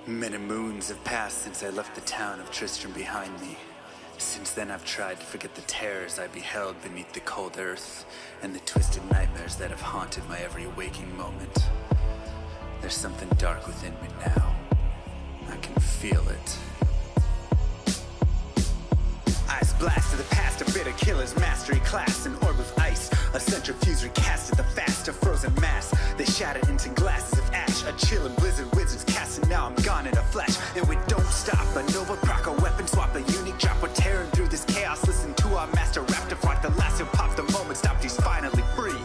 Many moons have passed since I left the town of Tristram behind me. Since then I've tried to forget the terrors I beheld beneath the cold earth and the twisted nightmares that have haunted my every waking moment. There's something dark within me now. I can feel it. Ice blast to the past, a bitter killer's mastery class, an orb of ice, a centrifuge recasted the fast, a frozen mass. They shattered into glasses of ash, a chill and blizzard wizards cast, and now I'm gone in a flash. And we don't stop, a Nova proc, a weapon swap, a unique drop. We're tearing through this chaos, listen to our master rap to rock the last who popped the moment, stopped, he's finally free.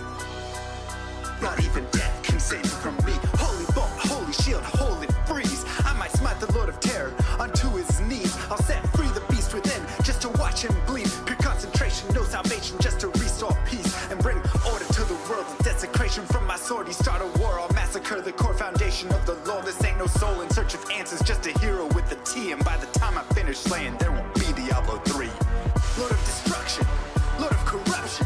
Not even death can save me from me. Holy bolt, holy shield, holy freeze. I might smite the Lord of Terror unto his knees. I'll set free the beast within just to watch him bleed. Pure concentration, no salvation, just to restore peace and bring order to the world. The desecration from my sword, he start a war. I'll massacre the core foundation of the law. This ain't no soul in search of answers, just a hero with a T. And by the time I finish slaying, there won't be Diablo 3. Lord of destruction, Lord of corruption,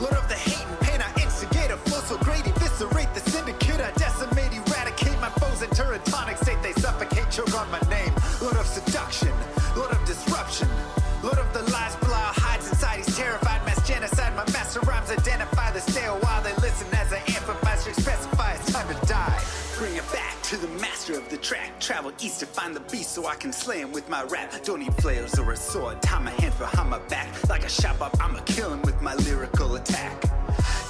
Lord of the hate and pain. I instigate a flow so great, eviscerate the syndicate. I decimate, eradicate my foes in turretonic state. They suffocate, choke on my name. Lord of seduction, Lord of disruption, Lord of the lies, Belial hides inside. He's terrified, mass genocide. My master rhymes identify the stale while they listen as I amplify, specify it's time to die. Bring it back to the master of the track. Travel east to find the beast so I can slay him with my rap. Don't need flails or a sword, tie my hands behind my back. Like a shop up, I'ma kill him with my lyrical attack.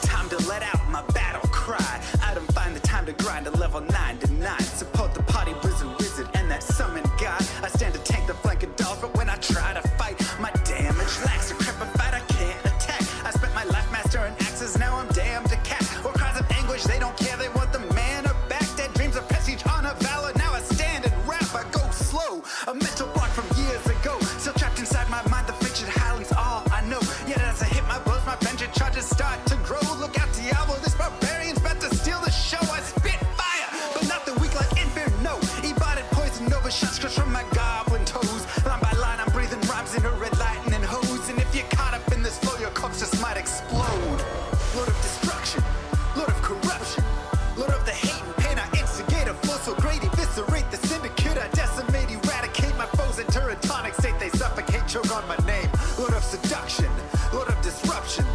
Time to let out my battle cry. I don't find the time to grind a level 9 to 9. Support the party blizzard wizard and that summon god. I stand to tank the flanking dolls, but when I try to fight, my damage lacks. A crepified, I can't attack. I spent my life mastering axes, now I'm damned to cat. Or cries of anguish, they don't care, they want the mana back. Dead dreams of prestige, honor, valor. Now I stand and rap, I go slow. A mental block from years ago, still trapped inside my mind. The fiction howling's all I know. Yet as I hit my blows, my vengeance charges start to grow. Look out, Diablo, this barbarian's about to steal the show. I spit fire, but not the weak like Inferno. E-bodied poison over shots crush from my goblin toes. Line by line, I'm breathing rhymes in a red lightning hose. And if you're caught up in this flow, your corpse just might explode. Lord of destruction, Lord of corruption, Lord of the hate and pain. I instigate a flow so great, eviscerate the syndicate. I decimate, eradicate my foes in turretonic state. They suffocate, choke on my name. Lord of seduction, Lord of disruption,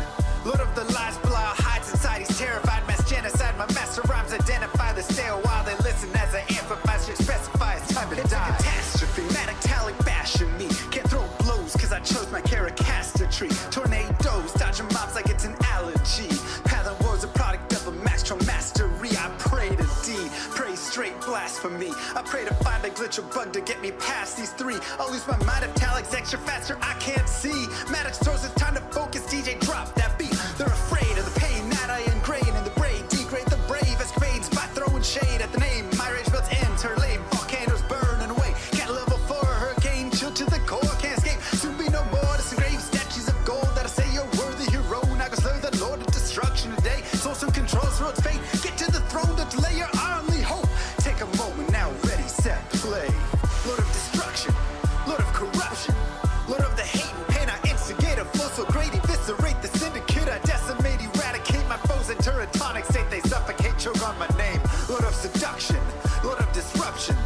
Lord of the lies, Belial hides inside. He's terrified, mass genocide. My master rhymes identify the stale while they listen as I amplify, specify it's time to die. It's a catastrophe, metallic bashing me. Can't throw blows cause I chose my caricature. Tornadoes, dodging mobs like it's an allergy. Pattern was a product of a master mastery. I pray to D, pray straight blasphemy. I pray to find a glitch or bug to get me past these three. I'll lose my mind if Talik's extra faster, I can't see. Maddox throws it's time to focus, DJ drop that beat. They're afraid of the pain that I ingrain in the brain. Degrade the brave escapades by throwing shade at the name. My rage builds ends, her lame volcanoes burning away. Cat level 4, hurricane, chill to the core, can't escape. Soon be no more disengrave statues of gold that'll say you're worthy hero. Now go slay the Lord of destruction today. Source and controls road's fate. Get to the throne to delay your only hope. Take a moment now, ready, set, play. Lord of destruction, Lord of corruption, Lord of the hate and pain. I instigate a flow so great, eviscerate the syndicate. I decimate, eradicate my foes in turretonic state. They suffocate, choke on my name. Lord of seduction, Lord of disruption,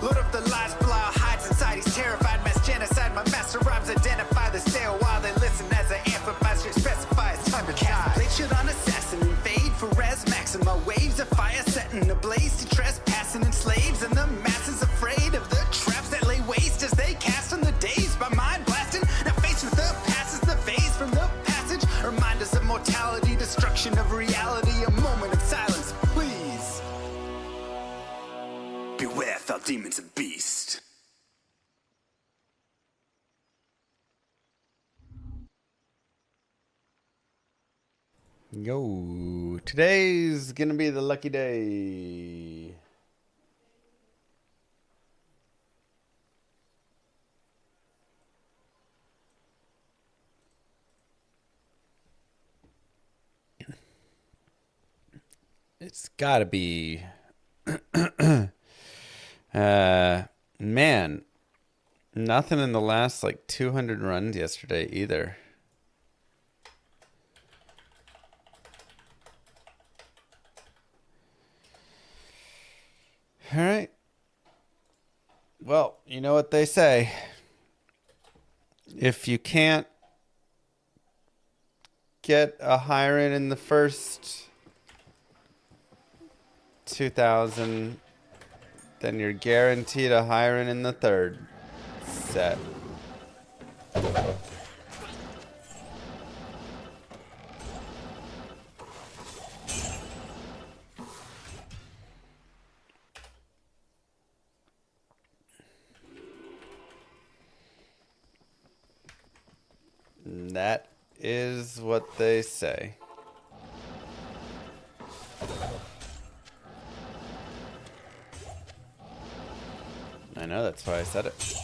Lord of the lies, Belial hides inside. He's terrified, mass genocide. My master rhymes identify the stale while they listen as I amplify, specify it's time to die. Blade shit on assassin, invade for res maxima. Waves of fire setting ablaze to trespassing and slaves. And the masses afraid of the traps that lay waste as they cast on the days by mind blasting. Now faced with the past is the phase from the passage. Remind us of mortality, destruction of reality. A moment of silence, please. Beware, foul demons and beast. Yo, today's gonna be the lucky day. It's gotta be. Man, nothing in the last like 200 runs yesterday either. All right. Well, you know what they say. If you can't get a hiring in the first 2,000, then you're guaranteed a hiring in the third set. And that is what they say. I know, that's why I said it.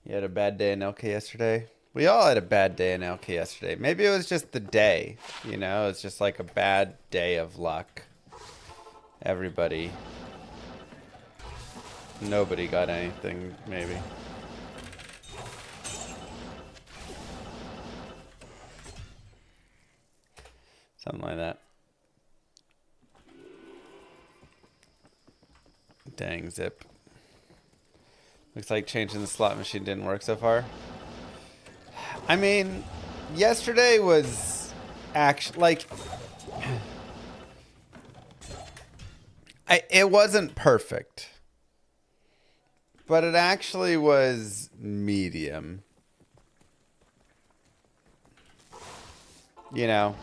You had a bad day in LK yesterday? We all had a bad day in LK yesterday. Maybe it was just the day, you know? It's just like a bad day of luck. Everybody. Nobody got anything, maybe. Something like that. Dang, Zip. Looks like changing the slot machine didn't work so far. I mean, yesterday was actually like it wasn't perfect, but it actually was medium. You know,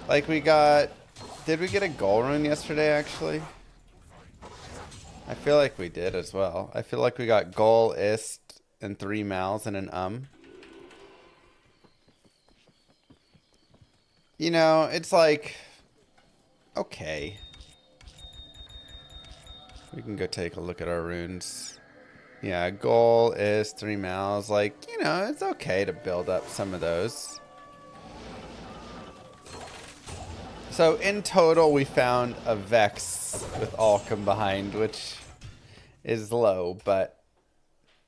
like we got. Did we get a goal rune yesterday, actually? I feel like we did as well. I feel like we got goal, ist, and 3 mals and an You know, it's like, okay. We can go take a look at our runes. Yeah, goal, ist, 3 mals. Like, you know, it's okay to build up some of those. So in total, we found a Vex with all combined, which is low, but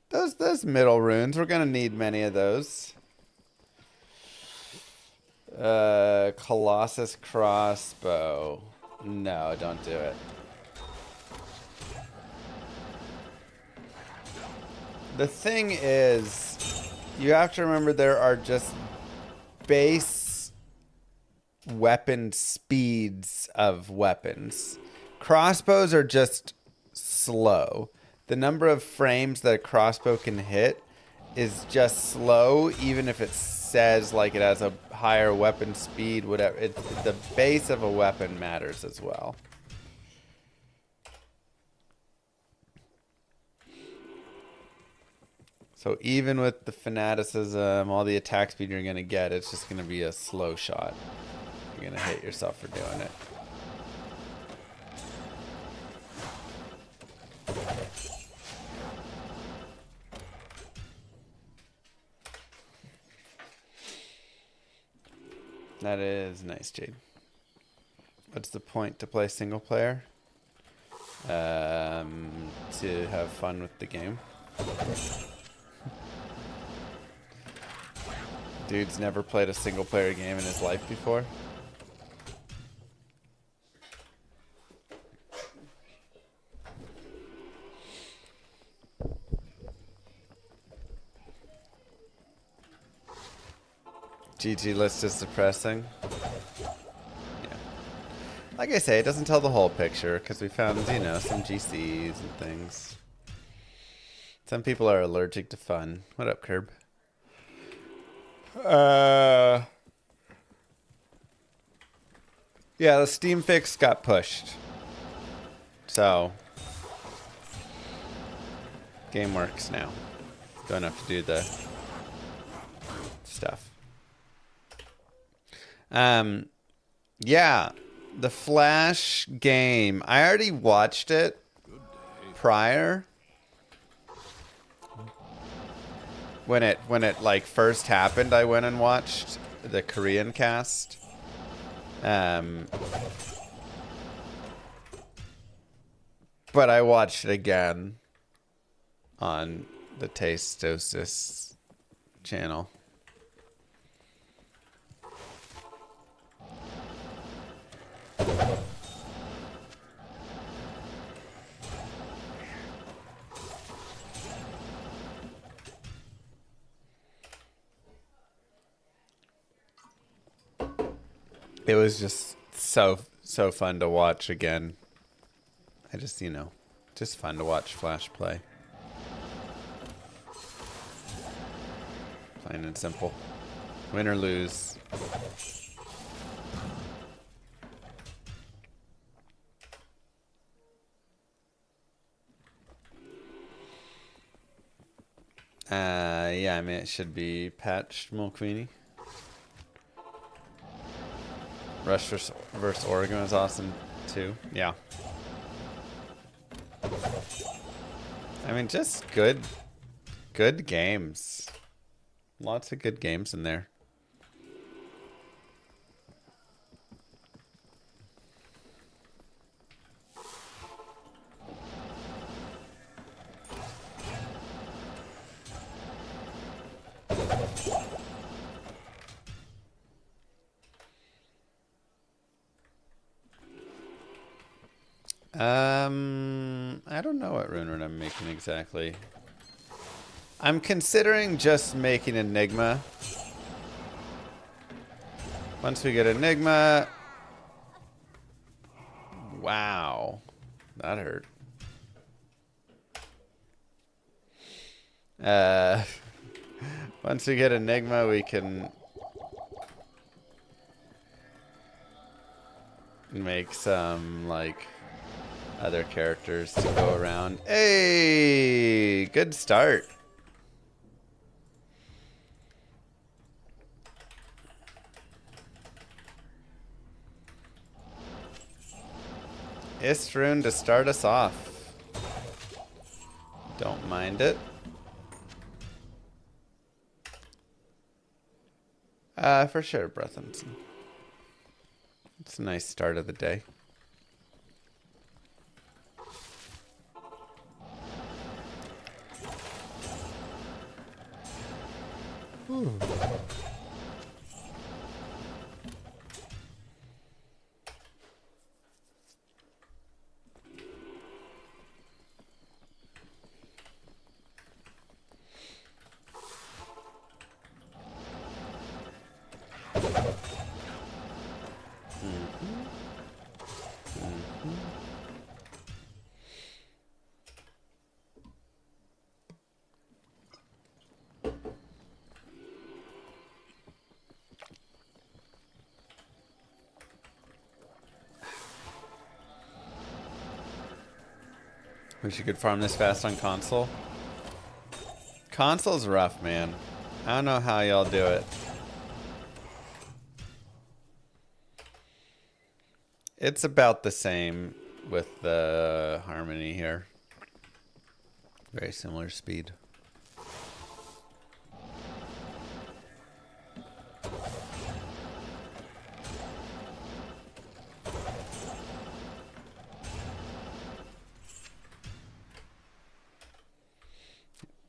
those middle runes, we're gonna need many of those. Colossus crossbow. No, don't do it. The thing is, you have to remember there are just base weapon speeds of weapons. Crossbows are just slow. The number of frames that a crossbow can hit is just slow, even if it says like it has a higher weapon speed, whatever. The base of a weapon matters as well. So even with the fanaticism, all the attack speed you're going to get, it's just going to be a slow shot. You're going to hate yourself for doing it. That is nice, Jade. What's the point to play single player? To have fun with the game. Dude's never played a single player game in his life before. GG list is depressing. Yeah. Like I say, it doesn't tell the whole picture because we found, you know, some GCs and things. Some people are allergic to fun. What up, Curb? Yeah, the Steam fix got pushed. So, game works now. Don't have to do the stuff. Yeah, the Flash game. I already watched it prior. When it like first happened, I went and watched the Korean cast. But I watched it again on the Tastosis channel. It was just so fun to watch again. I just, just fun to watch Flash play. Plain and simple. Win or lose. Yeah, I mean, it should be patched, Mulqueenie. Rush versus Oregon was awesome, too. Yeah. I mean, just good games. Lots of good games in there. I don't know what rune I'm making exactly. I'm considering just making Enigma. Once we get Enigma... Wow. That hurt. Once we get Enigma, we can make some, like, other characters to go around. Hey! Good start. Istrun to start us off. Don't mind it. For sure, Brethenson. It's a nice start of the day. Ooh. Wish you could farm this fast on console. Console's rough, man. I don't know how y'all do it. It's about the same with the Harmony here. Very similar speed.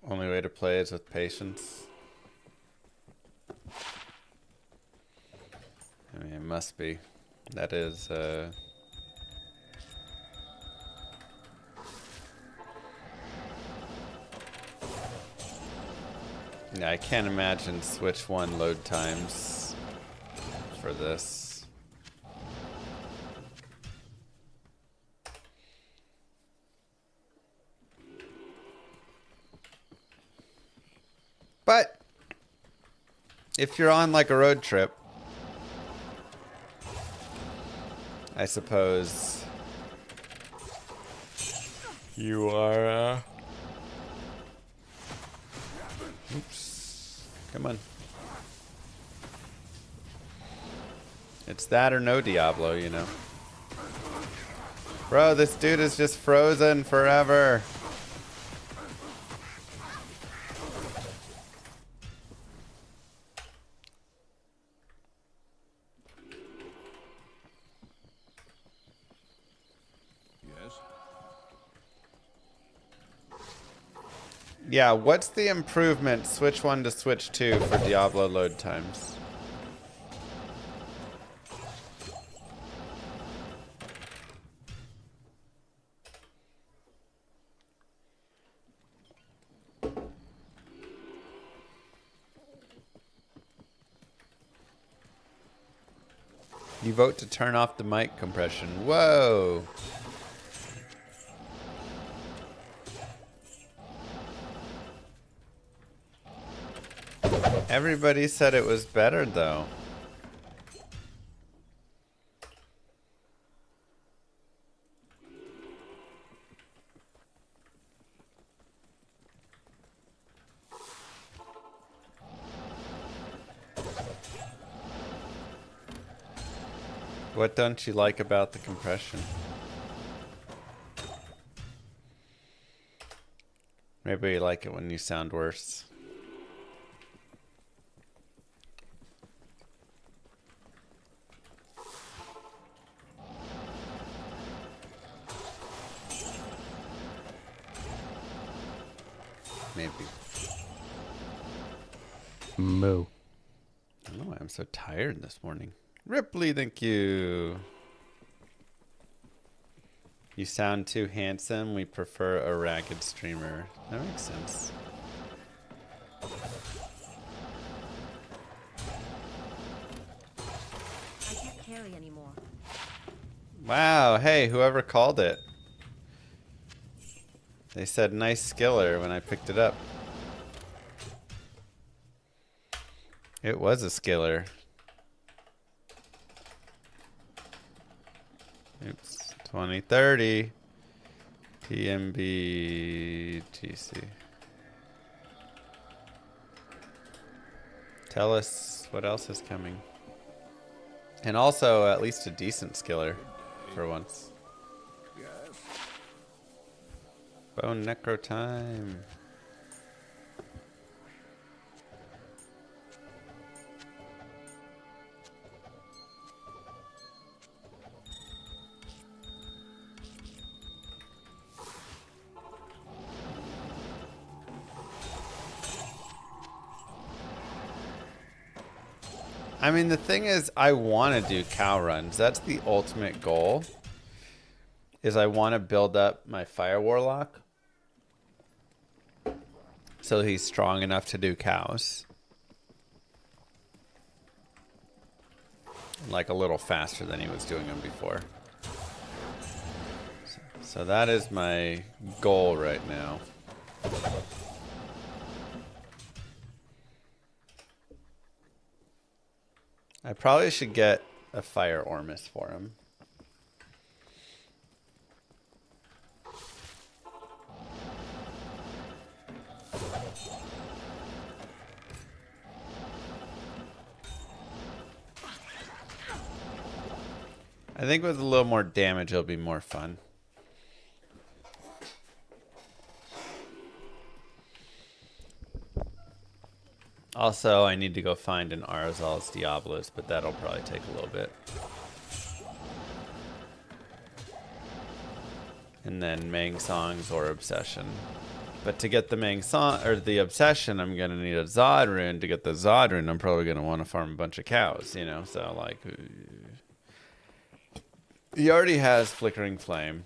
Only way to play is with patience. I mean, it must be. That is, yeah, I can't imagine Switch 1 load times for this. But if you're on like a road trip, I suppose you are, oops. Come on. It's that or no Diablo, you know. Bro, this dude is just frozen forever. Yeah, what's the improvement Switch 1 to Switch 2 for Diablo load times? You vote to turn off the mic compression. Whoa. Everybody said it was better, though. What don't you like about the compression? Maybe you like it when you sound worse. Maybe. Moo. I don't know why I'm so tired this morning. Ripley, thank you. You sound too handsome. We prefer a ragged streamer. That makes sense. I can't carry anymore. Wow. Hey, whoever called it. They said nice skiller when I picked it up. It was a skiller. Oops. 2030. PMB TC. Tell us what else is coming. And also at least a decent skiller for once. Bone necro time. I mean, the thing is, I want to do cow runs. That's the ultimate goal. Is I want to build up my fire warlock so he's strong enough to do cows. Like a little faster than he was doing them before. So that is my goal right now. I probably should get a fire Ormus for him. I think with a little more damage, it'll be more fun. Also, I need to go find an Arzal's Diablos, but that'll probably take a little bit. And then Mang Songs or Obsession. But to get the Mang Song or the Obsession, I'm gonna need a Zod rune. To get the Zod rune, I'm probably gonna want to farm a bunch of cows, you know. So like, he already has Flickering Flame.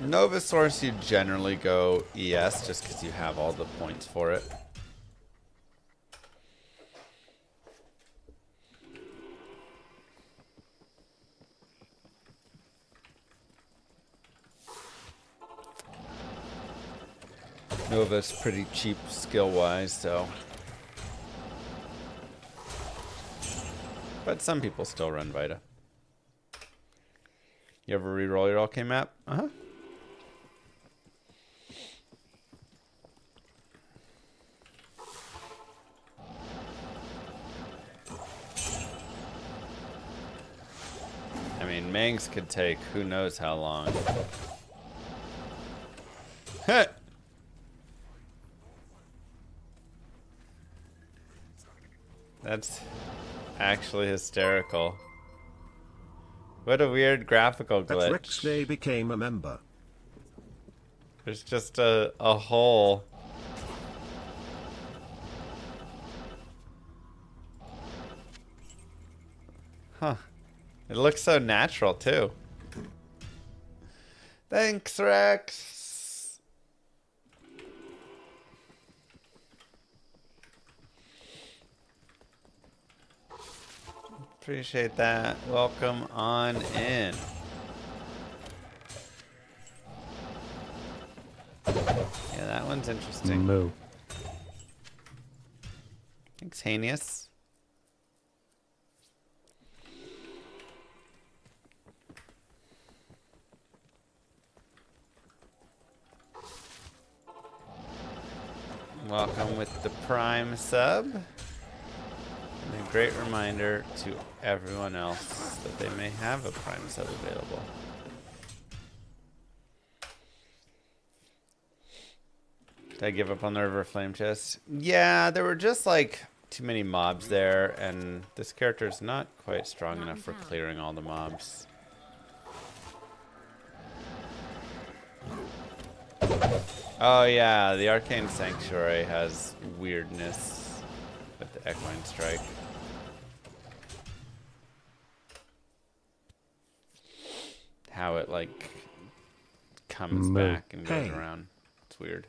Novasaurus, you generally go ES just because you have all the points for it. Nova's pretty cheap skill-wise, so. But some people still run Vita. You ever re-roll your OK map? Uh-huh. I mean, Mangs could take who knows how long. Heh! That's actually hysterical. What a weird graphical glitch. That Rexley became a member. There's just a hole. Huh. It looks so natural, too. Thanks, Rex. Appreciate that. Welcome on in. Yeah, that one's interesting. Moo. Thanks, Hanius. Welcome with the Prime sub. And a great reminder to everyone else that they may have a Prime sub available. Did I give up on the River Flame chest? Yeah, there were just like too many mobs there, and this character is not quite strong enough for clearing all the mobs. Oh yeah, the Arcane Sanctuary has weirdness with the Equine Strike. How it like comes back and goes around. It's weird.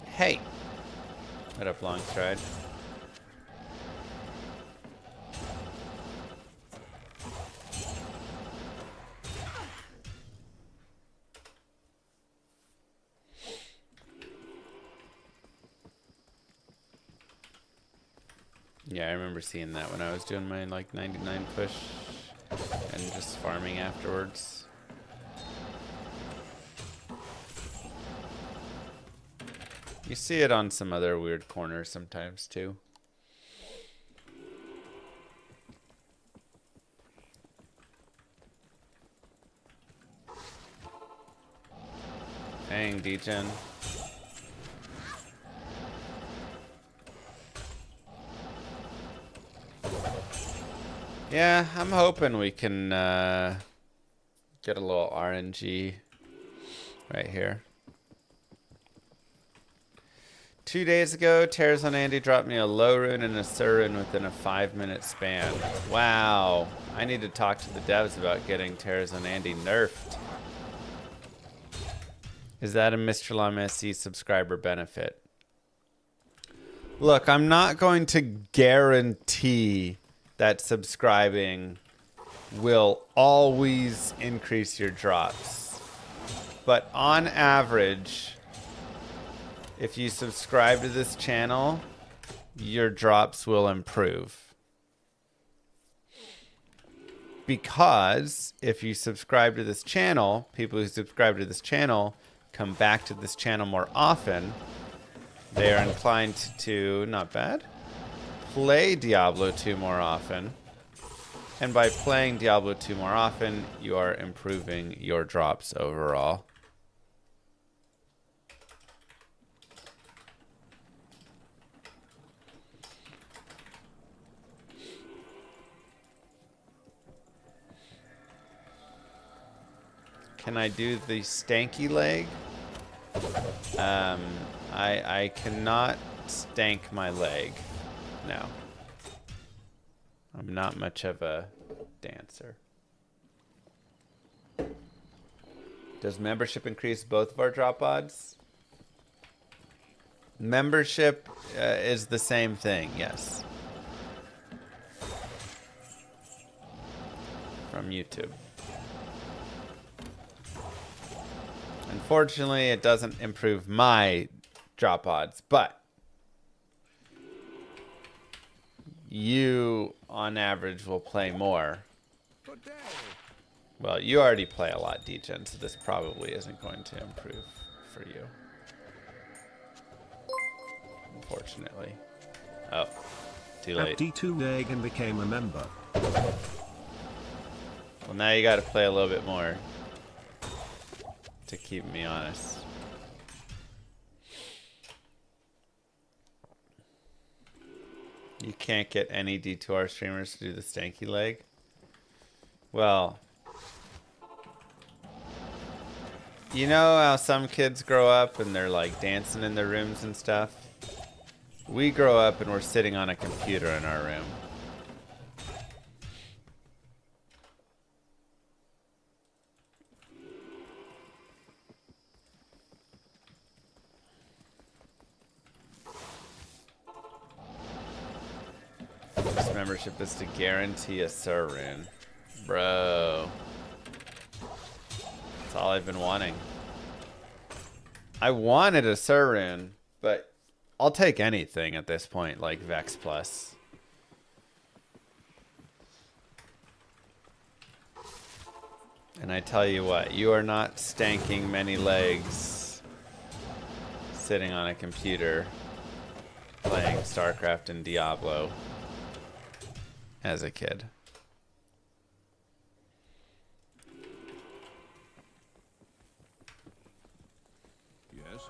Hey! What up, Longstride? Yeah, I remember seeing that when I was doing my like 99 push and just farming afterwards. You see it on some other weird corners sometimes too. Dang, D-Gen. Yeah, I'm hoping we can get a little RNG right here. 2 days ago, Tears on Andy dropped me a low rune and a sur rune within a 5-minute span. Wow. I need to talk to the devs about getting Tears on Andy nerfed. Is that a Mr. Llama SC subscriber benefit? Look, I'm not going to guarantee that subscribing will always increase your drops. But on average, if you subscribe to this channel, your drops will improve. Because if you subscribe to this channel, people who subscribe to this channel come back to this channel more often. They are inclined to, not bad, play Diablo 2 more often. And by playing Diablo 2 more often, you are improving your drops overall. Can I do the stanky leg? I cannot stank my leg. No. I'm not much of a dancer. Does membership increase both of our drop odds? Membership is the same thing, yes. From YouTube. Unfortunately, it doesn't improve my drop odds, but you, on average, will play more. Well, you already play a lot, D-Gen, so this probably isn't going to improve for you. Unfortunately. Oh, too late. FD2 egg and became a member. Well, now you got to play a little bit more to keep me honest. You can't get any D2R streamers to do the stanky leg? Well, you know how some kids grow up and they're like dancing in their rooms and stuff? We grow up and we're sitting on a computer in our room. membership is to guarantee a Surrune. Bro. That's all I've been wanting. I wanted a Surrune, but I'll take anything at this point, like Vex Plus. And I tell you what, you are not stanking many legs sitting on a computer playing StarCraft and Diablo as a kid. Yes.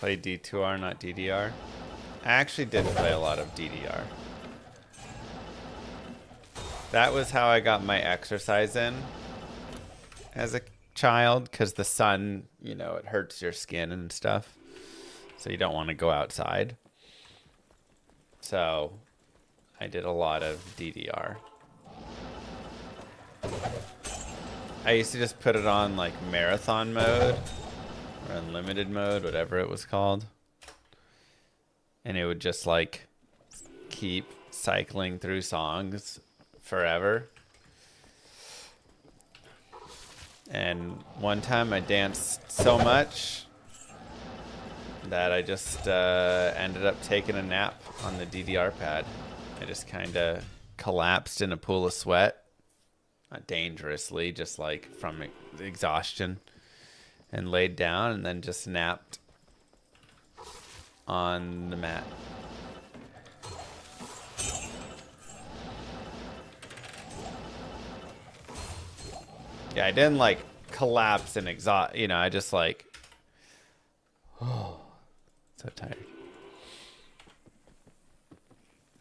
Play D2R, not DDR. I actually did play a lot of DDR. That was how I got my exercise in as a child, because the sun, you know, it hurts your skin and stuff. So you don't want to go outside. So I did a lot of DDR. I used to just put it on like marathon mode or unlimited mode, whatever it was called. And it would just like keep cycling through songs forever. And one time I danced so much that I just ended up taking a nap on the DDR pad. I just kind of collapsed in a pool of sweat. Not dangerously, just like from exhaustion. And laid down and then just napped on the mat. Yeah, I didn't like collapse and exhaust, you know, I just like, oh, so tired.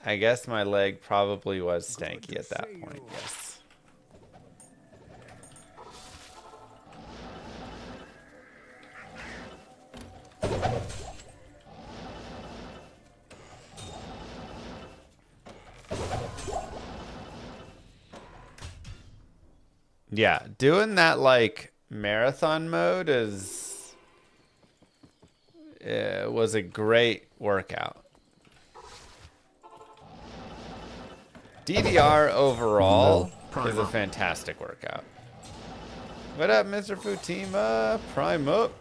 I guess my leg probably was stanky at that point, yes. Yeah, doing that like marathon mode was a great workout. DDR overall is a fantastic workout. What up, Mr. Futima? Prime up.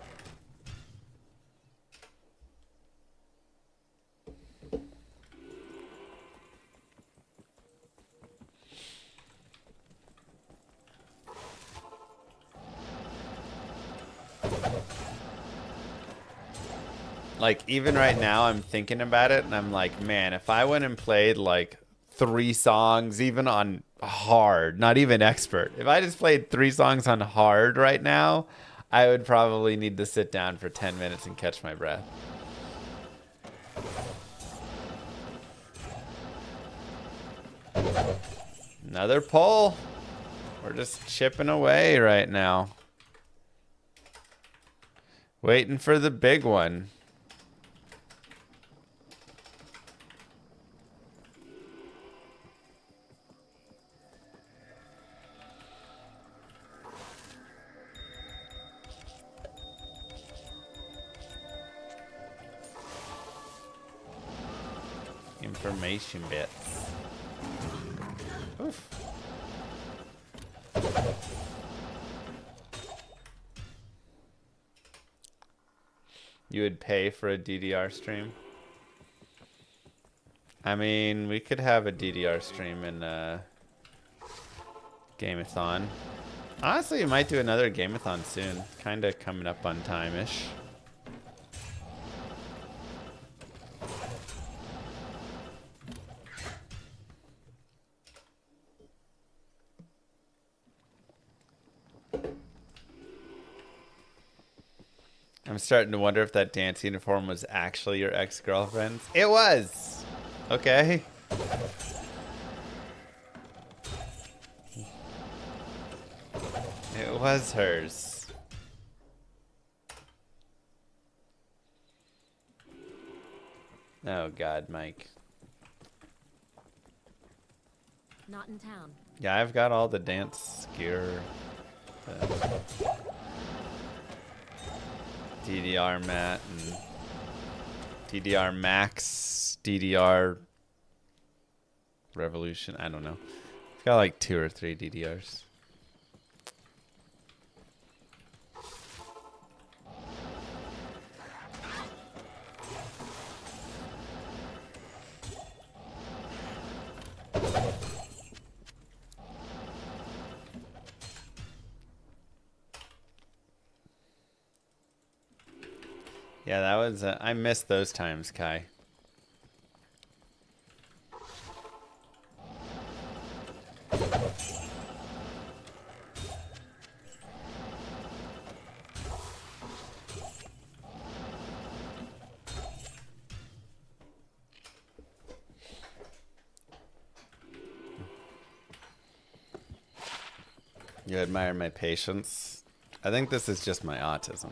Like, even right now, I'm thinking about it, and I'm like, man, if I went and played, like, 3 songs, even on hard, not even expert. If I just played 3 songs on hard right now, I would probably need to sit down for 10 minutes and catch my breath. Another pull. We're just chipping away right now. Waiting for the big one. Information bits. Oof. You would pay for a DDR stream? I mean, we could have a DDR stream in Gameathon. Honestly, we might do another Gameathon soon. Kind of coming up on time-ish. I'm starting to wonder if that dance uniform was actually your ex-girlfriend's. It was! Okay. It was hers. Oh God, Mike. Not in town. Yeah, I've got all the dance gear. DDR mat and DDR Max, DDR Revolution. I don't know. I've got like 2 or 3 DDRs. Yeah, that was. I missed those times, Kai. You admire my patience? I think this is just my autism.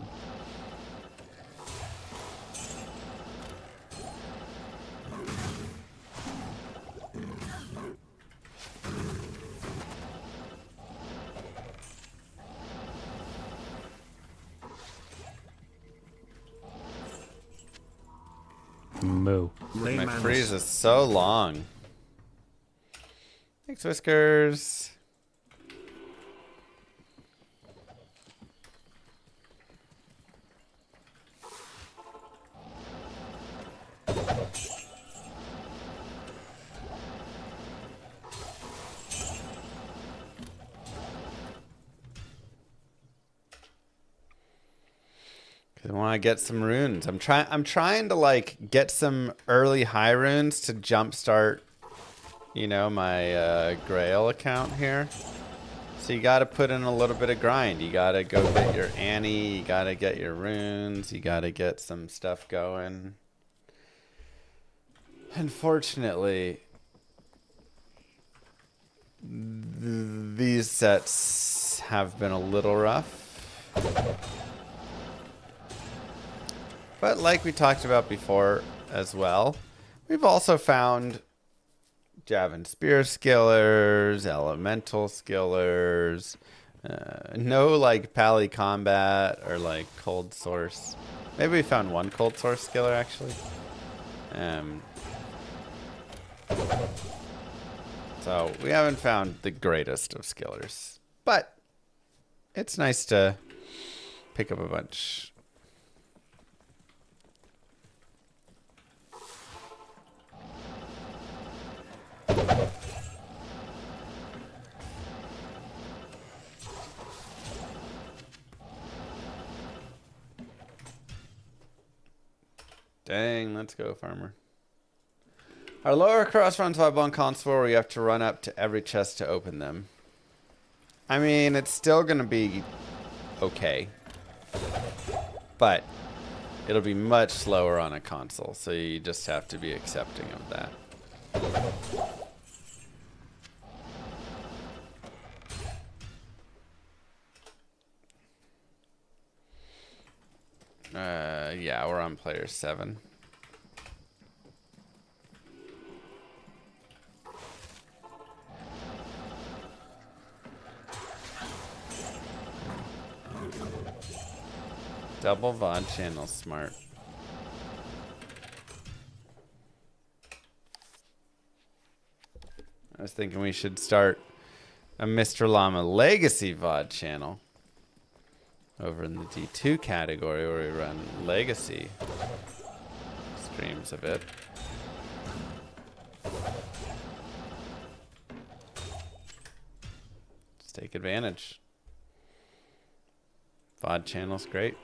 Moo. My freeze is so long. Thanks, Whiskers. I want to get some runes. I'm trying to like get some early high runes to jumpstart, you know, my Grail account here. So you got to put in a little bit of grind. You got to go get your Annie. You got to get your runes. You got to get some stuff going. Unfortunately, these sets have been a little rough. But like we talked about before as well, we've also found Jav and Spear skillers, Elemental skillers, no like Pally Combat or like Cold Source. Maybe we found one Cold Source skiller actually. So we haven't found the greatest of skillers, but it's nice to pick up a bunch. Dang, let's go, farmer. Our lower cross runs viable on console where you have to run up to every chest to open them. I mean, it's still going to be okay. But it'll be much slower on a console, so you just have to be accepting of that. Yeah, we're on player 7. Double VOD channel, smart. I was thinking we should start a Mr. Llama Legacy VOD channel over in the D2 category where we run Legacy streams a bit. Let's take advantage. VOD channel's great.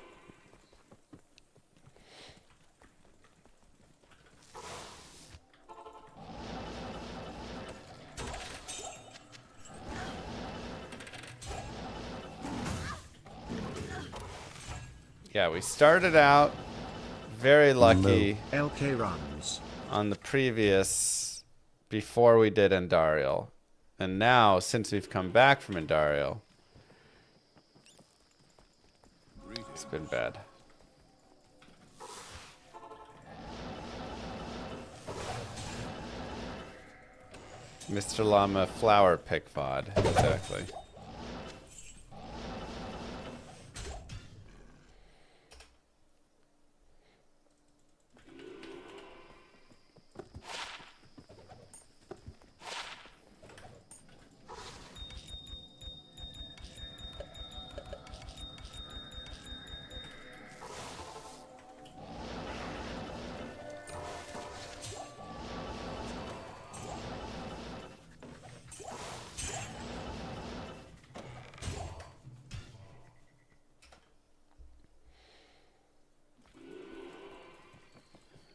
Yeah, we started out very lucky LK runs. on the previous, before we did Andariel. And now, since we've come back from Andariel, it's been bad. Mr. Llama flower pick VOD. Exactly.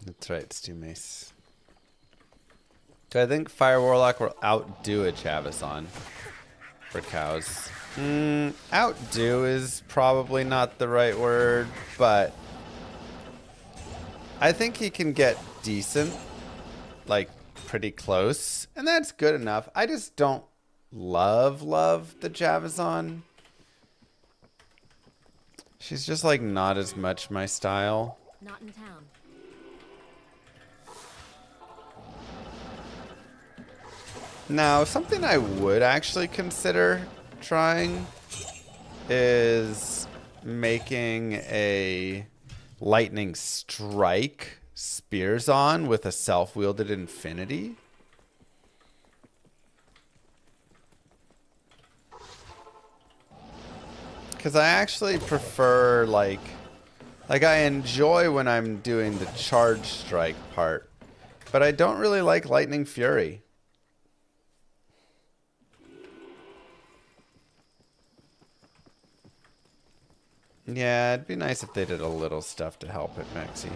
That's right, Stu Mace. Do I think Fire Warlock will outdo a Chavazon for cows? Outdo is probably not the right word, but I think he can get decent, like pretty close, and that's good enough. I just don't love the Chavazon. She's just like not as much my style. Not in town. Now, something I would actually consider trying is making a lightning strike spears on with a self-wielded infinity. Because I actually prefer, like I enjoy when I'm doing the charge strike part, but I don't really like lightning fury. Yeah, it'd be nice if they did a little stuff to help it, Maxi.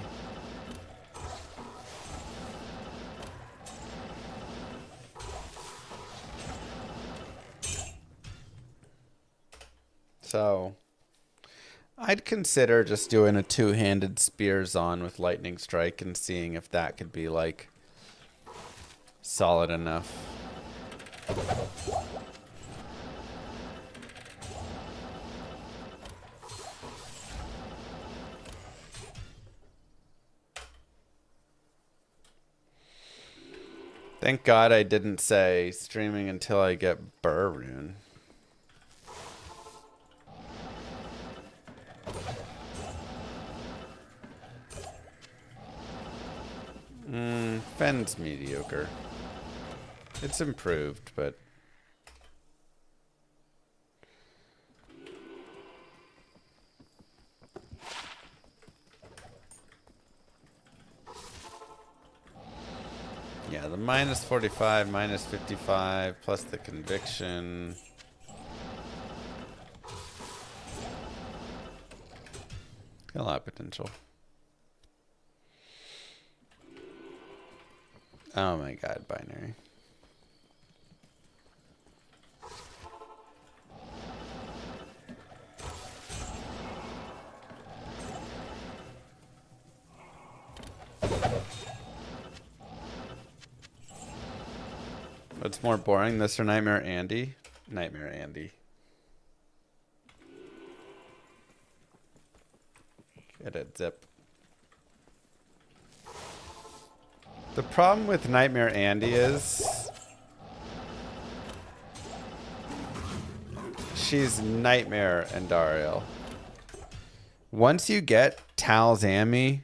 So, I'd consider just doing a two-handed spears on with lightning strike and seeing if that could be, like, solid enough. Thank God I didn't say streaming until I get Burr Rune. Fenn's mediocre. It's improved, but... yeah, the minus 45, minus 55, plus the conviction. Got a lot of potential. Oh my god, binary. What's more boring, this or Nightmare Andy? Nightmare Andy. Get it, Zip. The problem with Nightmare Andy is she's Nightmare and Dariel. Once you get Talzami,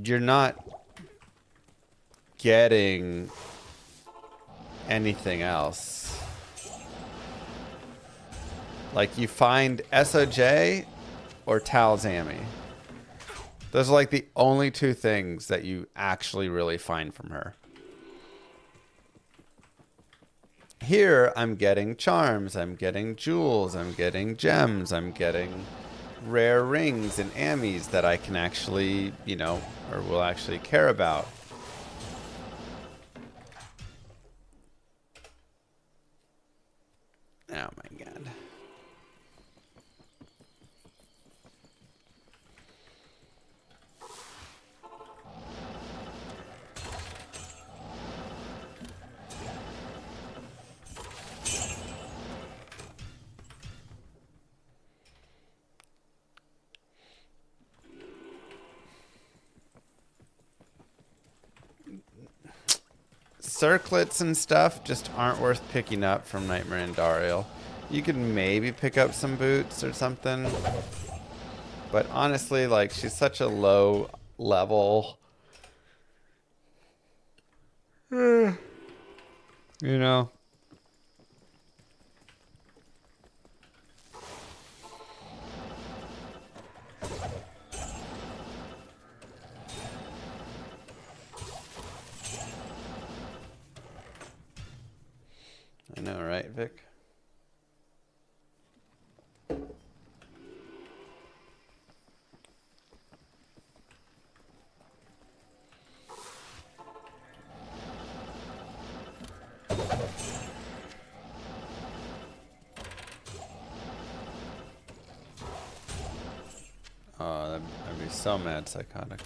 you're not getting anything else. Like, you find SOJ or Talzami. Those are like the only two things that you actually really find from her. Here, I'm getting charms, I'm getting jewels, I'm getting gems, I'm getting rare rings and ammies that I can actually, you know, or will actually care about. Oh my god. circlets and stuff just aren't worth picking up from Nightmare and Dariel. You could maybe pick up some boots or something. But honestly, like, she's such a low level. You know? I know, right, Vic? Oh, I'd be so mad, Psychotic.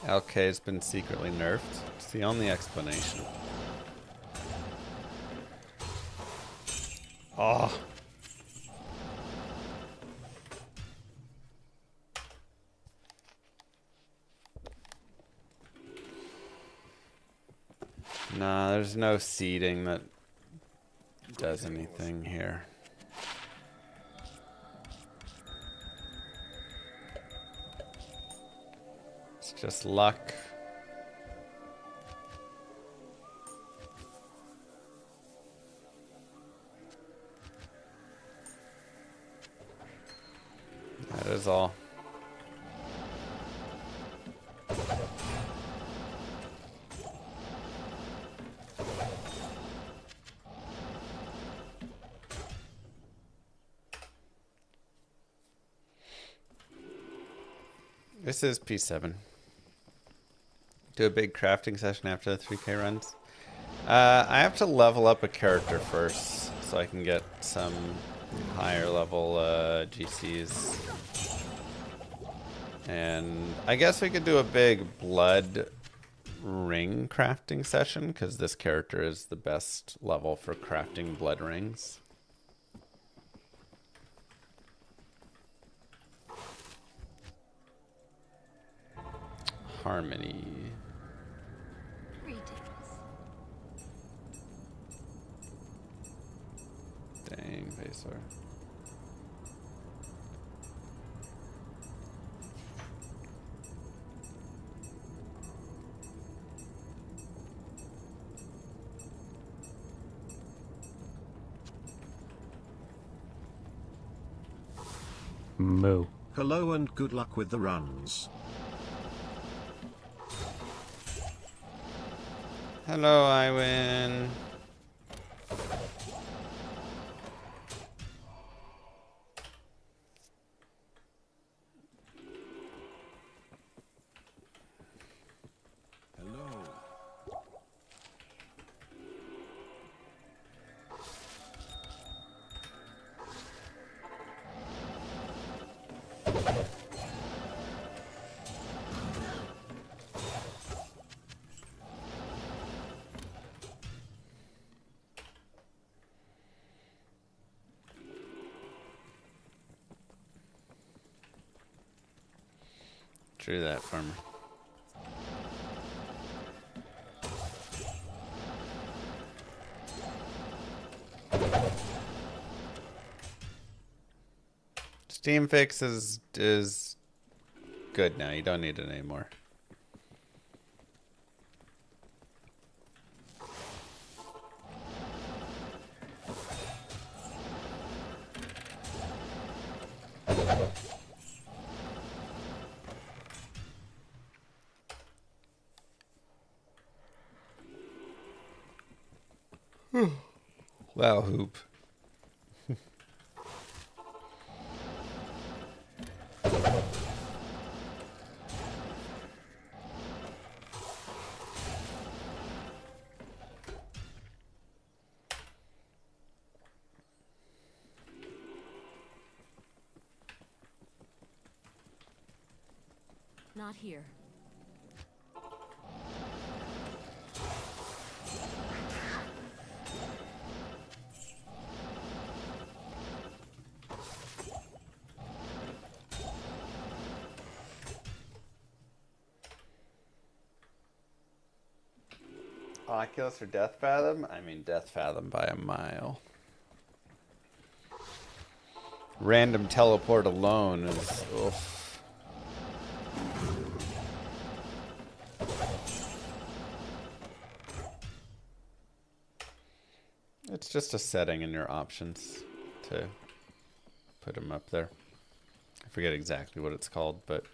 LK has been secretly nerfed. It's the only explanation. Oh. Nah, there's no seeding that does anything here. It's just luck. That is all. This is P7. Do a big crafting session after the 3K runs. I have to level up a character first so I can get some higher level GCs. And I guess we could do a big blood ring crafting session because this character is the best level for crafting blood rings. Harmony. Greetings. Dang, Vaesor. Moo. Hello and good luck with the runs. Hello, Iwin. Hello. True that, farmer. Steam Fix is good now. You don't need it anymore. Wow, Hoop. Not here. Oculus or Death Fathom? I mean, Death Fathom by a mile. Random teleport alone is... Oof. It's just a setting in your options to put them up there. I forget exactly what it's called, but...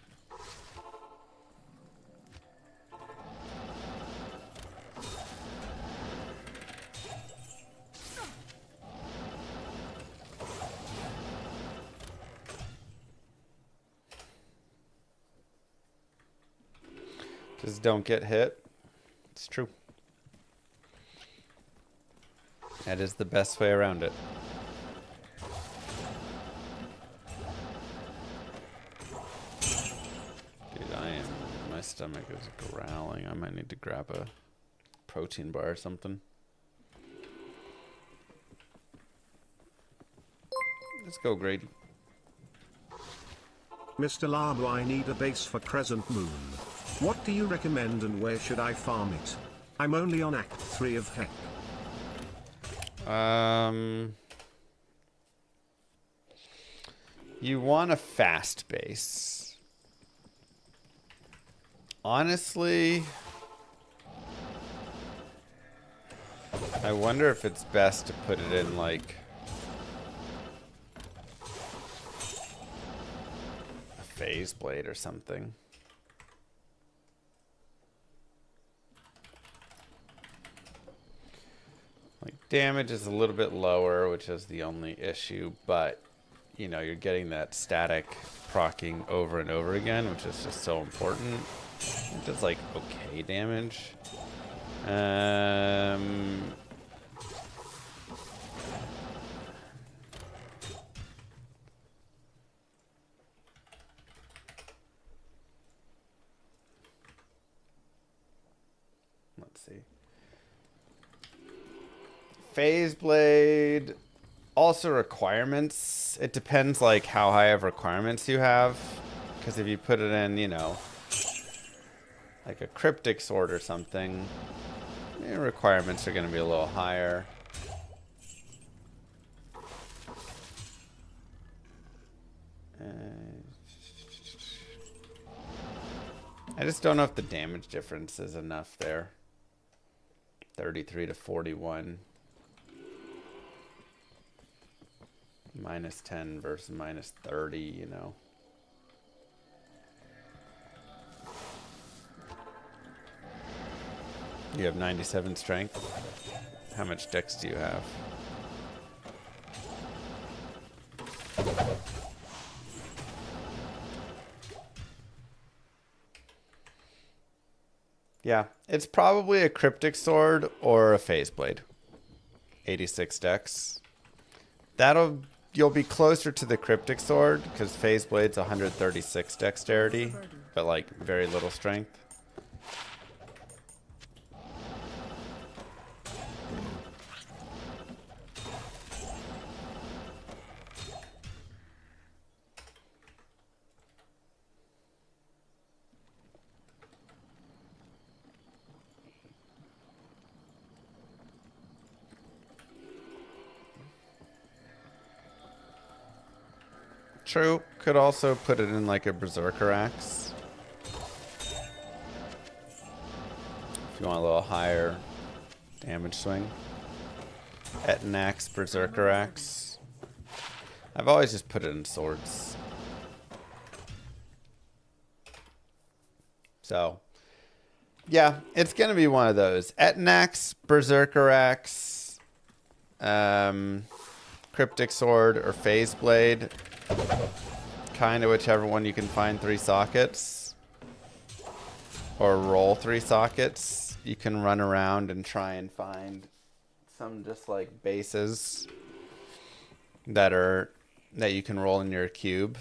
Just don't get hit. It's true. That is the best way around it. Dude, my stomach is growling. I might need to grab a protein bar or something. Let's go, Grady. Mr. Llama, I need a base for Crescent Moon. What do you recommend and where should I farm it? I'm only on Act 3 of Heck. You want a fast base. Honestly, I wonder if it's best to put it in like a phase blade or something. Like damage is a little bit lower, which is the only issue, but you know, you're getting that static proccing over and over again, which is just so important. It does like okay damage. Let's see. Phase Blade, also requirements. It depends like how high of requirements you have. Because if you put it in, you know, like a cryptic sword or something, your requirements are going to be a little higher. I just don't know if the damage difference is enough there. 33 to 41. Minus 10 versus minus 30, you know. You have 97 strength. How much dex do you have? Yeah, it's probably a cryptic sword or a phase blade. 86 dex. You'll be closer to the cryptic sword because phase blade's 136 dexterity, but like very little strength. True. Could also put it in like a berserker axe. If you want a little higher damage swing. Eton axe, berserker axe. I've always just put it in swords. So, yeah, it's going to be one of those. Eton axe, berserker axe, cryptic sword, or phase blade. Kind of whichever one you can find 3 sockets. Or roll 3 sockets. You can run around and try and find some just like bases that you can roll in your cube.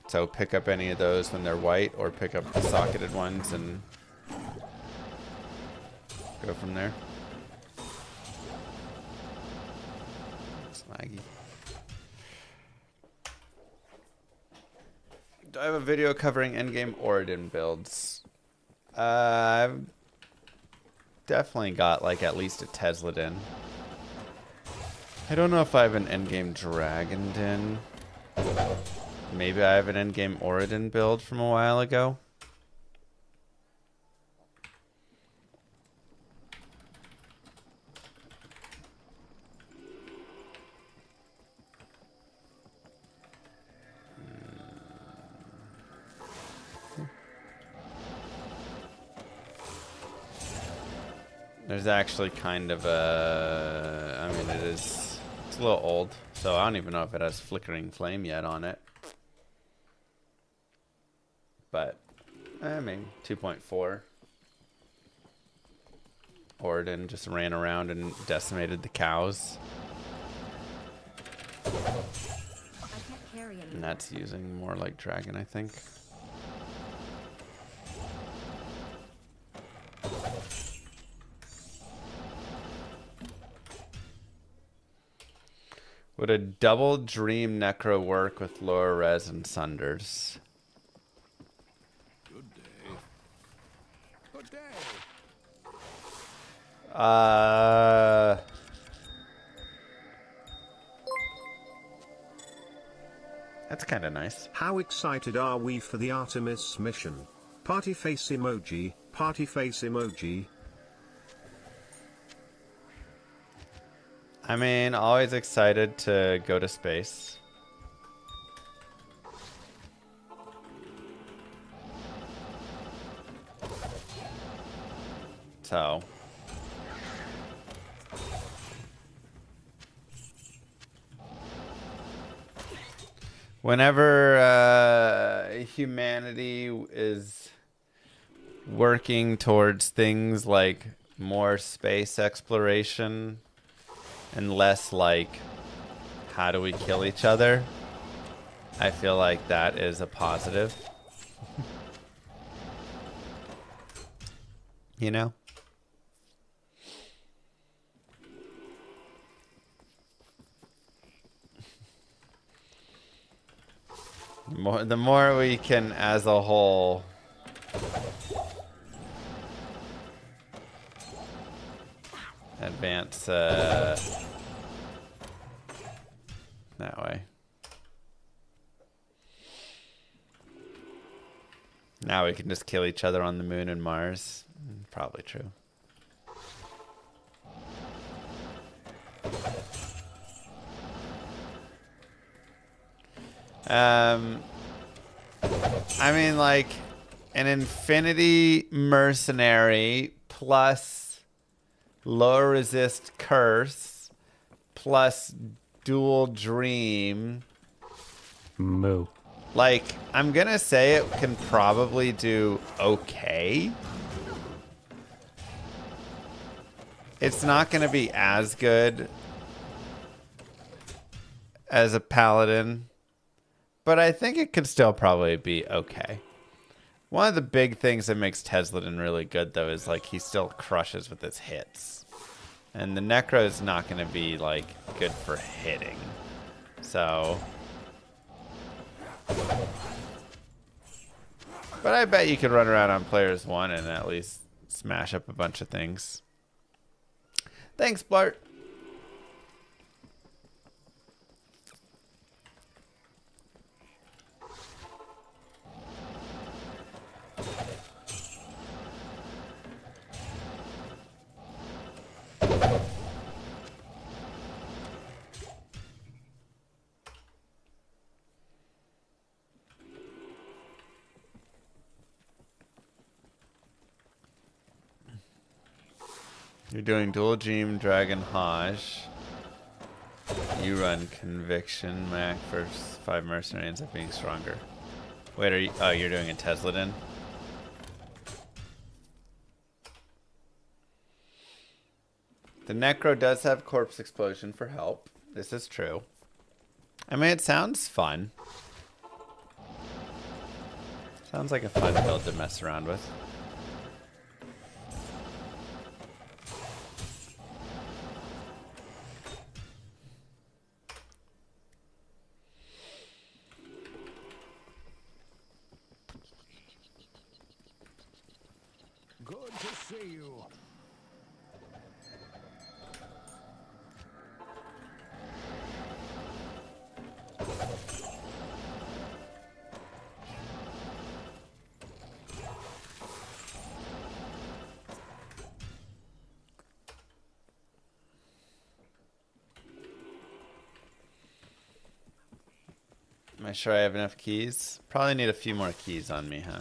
So pick up any of those when they're white, or pick up the socketed ones and go from there. Snaggy. Do I have a video covering endgame Oridon builds? definitely got like at least a Tesliden. I don't know if I have an endgame Dragon Den. Maybe I have an endgame Oridon build from a while ago. There's actually kind of a... I mean, it's a little old, so I don't even know if it has Flickering Flame yet on it. But, I mean, 2.4. Oridon just ran around and decimated the cows. I can't carry anymore. And that's using more like Dragon, I think. Would a double Dream Necro work with lower res and Sunders? Good day. Good day. That's kind of nice. How excited are we for the Artemis mission? Party face emoji, party face emoji. I mean, always excited to go to space. So. Whenever humanity is working towards things like more space exploration and less like how do we kill each other, I feel like that is a positive. You know? The more we can, as a whole, advance that way. Now we can just kill each other on the moon and Mars. Probably true. I mean, like, an Infinity Mercenary plus low resist curse plus dual dream. Moo. Like, I'm gonna say it can probably do okay. It's not gonna be as good as a paladin, but I think it could still probably be okay. One of the big things that makes Tesliden really good, though, is like he still crushes with his hits. And the Necro is not going to be like good for hitting. So. But I bet you could run around on players 1 and at least smash up a bunch of things. Thanks, Blart. You're doing dual Dream Dragon Hajj. You run Conviction. Mac versus 5 Mercenary ends up being stronger. Wait, are you? Oh, you're doing a Tesliden? The Necro does have Corpse Explosion for help. This is true. I mean, it sounds fun. Sounds like a fun build to mess around with. Good to see you. Am I sure I have enough keys? Probably need a few more keys on me, huh?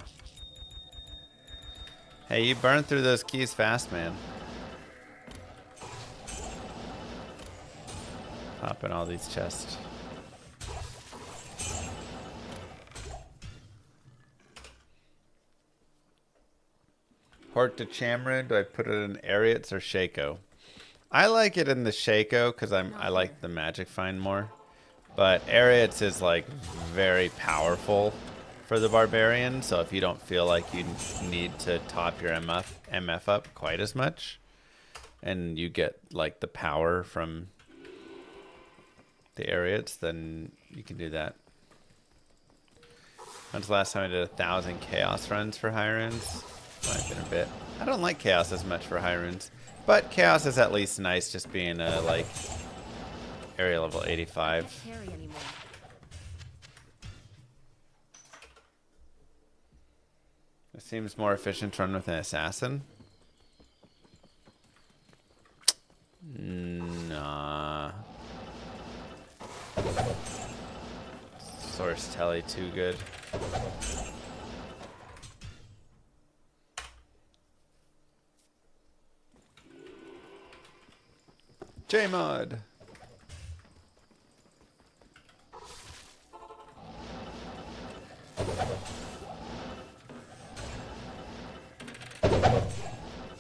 Hey, you burned through those keys fast, man. Pop in all these chests. Hort to Chamron, do I put it in Ariats or Shaco? I like it in the Shaco because I like the magic find more. But Ariats is like very powerful for the barbarian, so if you don't feel like you need to top your MF up quite as much, and you get like the power from the Ariats, then you can do that. When's the last time I did 1,000 chaos runs for high runes? Might have been a bit. I don't like chaos as much for high runes, but chaos is at least nice just being a like area level 85. Carry anymore. It seems more efficient to run with an assassin. Nah. Source telly too good. J-Mod.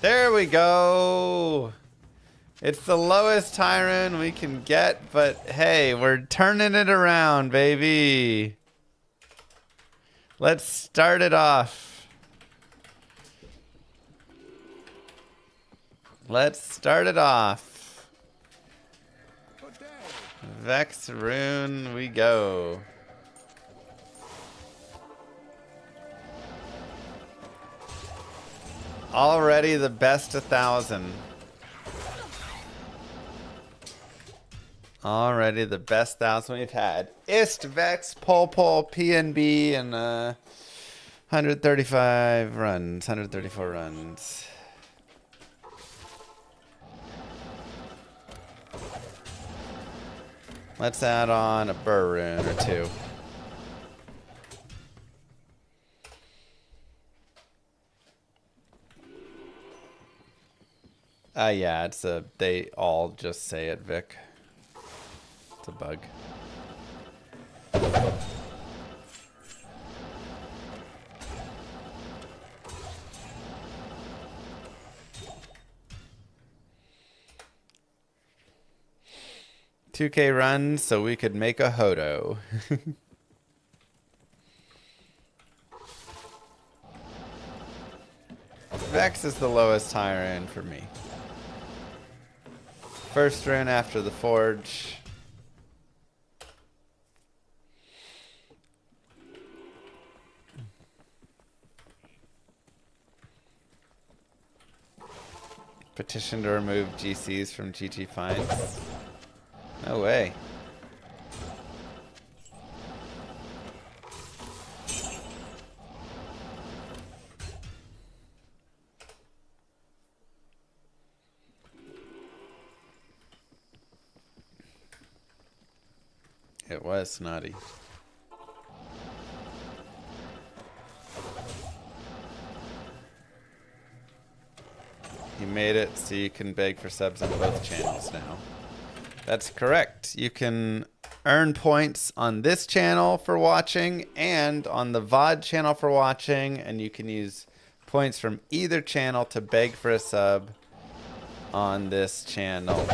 There we go. It's the lowest Tyrant we can get, but hey, we're turning it around, baby. Let's start it off. Let's start it off. Good day. Vex rune, we go. Already the best 1,000. Already the best 1,000 we've had. Ist, Vex, Pol, PNB, and 135 runs, 134 runs. Let's add on a burr rune or two. Yeah, it's a, they all just say it, Vic. It's a bug. $2K runs so we could make a Hodo. Vex is the lowest higher end for me. First rune after the forge. Petition to remove GCs from GG finds. No way. It was snotty. You made it so you can beg for subs on both channels now. That's correct. You can earn points on this channel for watching and on the VOD channel for watching, and you can use points from either channel to beg for a sub on this channel.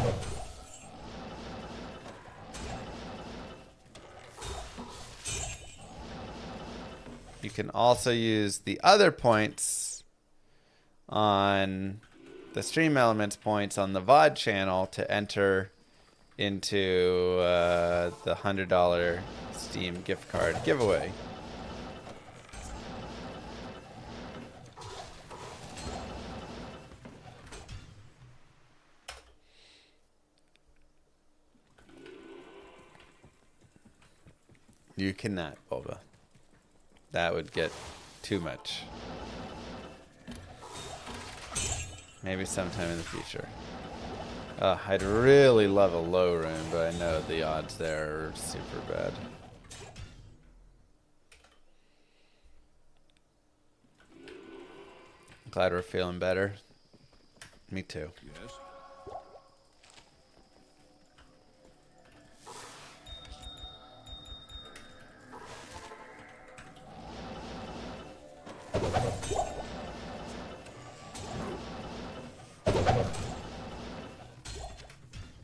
You can also use the other points on the Stream Elements points on the VOD channel to enter into the $100 Steam gift card giveaway. You cannot, Boba. That would get too much. Maybe sometime in the future. I'd really love a low rune, but I know the odds there are super bad. Glad we're feeling better. Me too. Yes.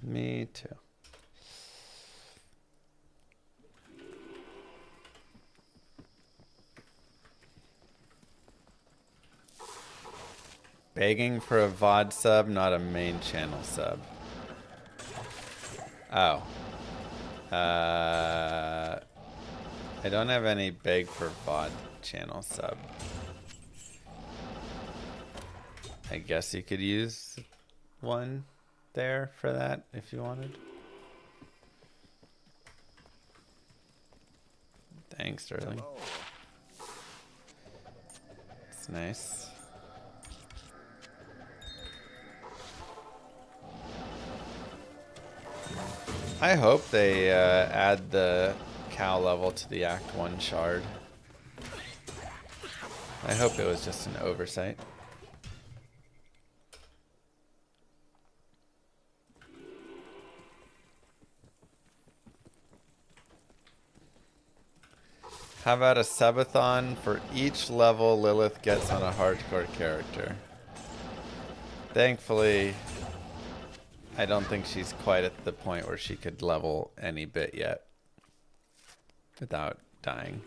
Me too. Begging for a VOD sub, not a main channel sub. Oh. I don't have any beg for VOD channel sub. I guess you could use one there for that if you wanted. Thanks, Sterling. It's nice. I hope they add the cow level to the Act 1 shard. I hope it was just an oversight. How about a subathon for each level Lilith gets on a hardcore character? Thankfully, I don't think she's quite at the point where she could level any bit yet without dying.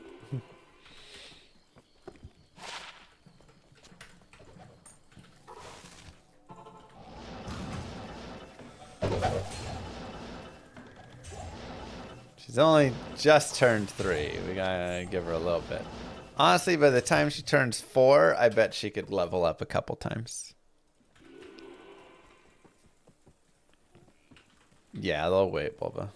She's only just turned 3. We gotta give her a little bit. Honestly, by the time she turns 4, I bet she could level up a couple times. Yeah, they'll wait, Bulba.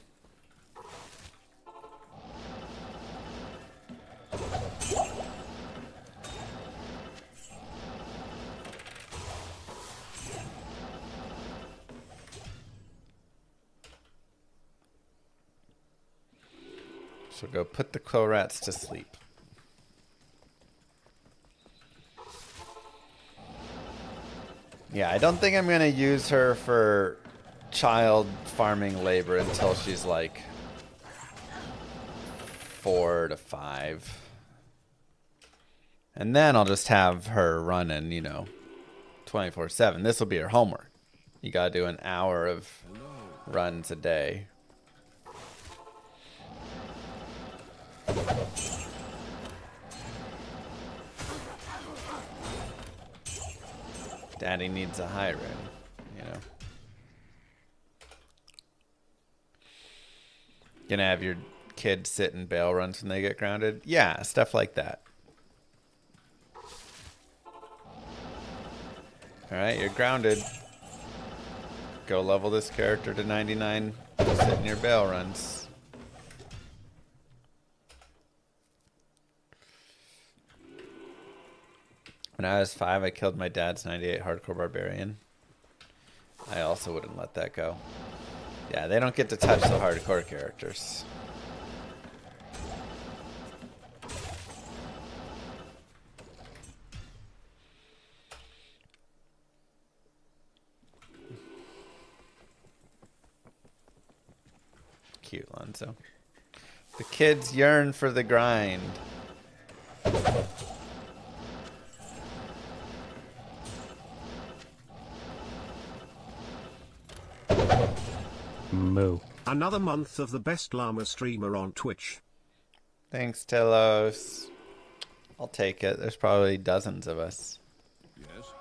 So go put the crow rats to sleep. Yeah, I don't think I'm gonna use her for child farming labor until she's like 4 to 5. And then I'll just have her running, 24/7. This will be her homework. You gotta do an hour of runs a day. Daddy needs a high rune, Gonna have your kids sit in bail runs when they get grounded? Yeah, stuff like that. Alright, you're grounded. Go level this character to 99. Sit in your bail runs. When I was 5, I killed my dad's 98 hardcore barbarian. I also wouldn't let that go. Yeah, they don't get to touch the hardcore characters. Cute, Lonzo. The kids yearn for the grind. Moo. Another month of the best llama streamer on Twitch. Thanks, Telos. I'll take it. There's probably dozens of us. Yes.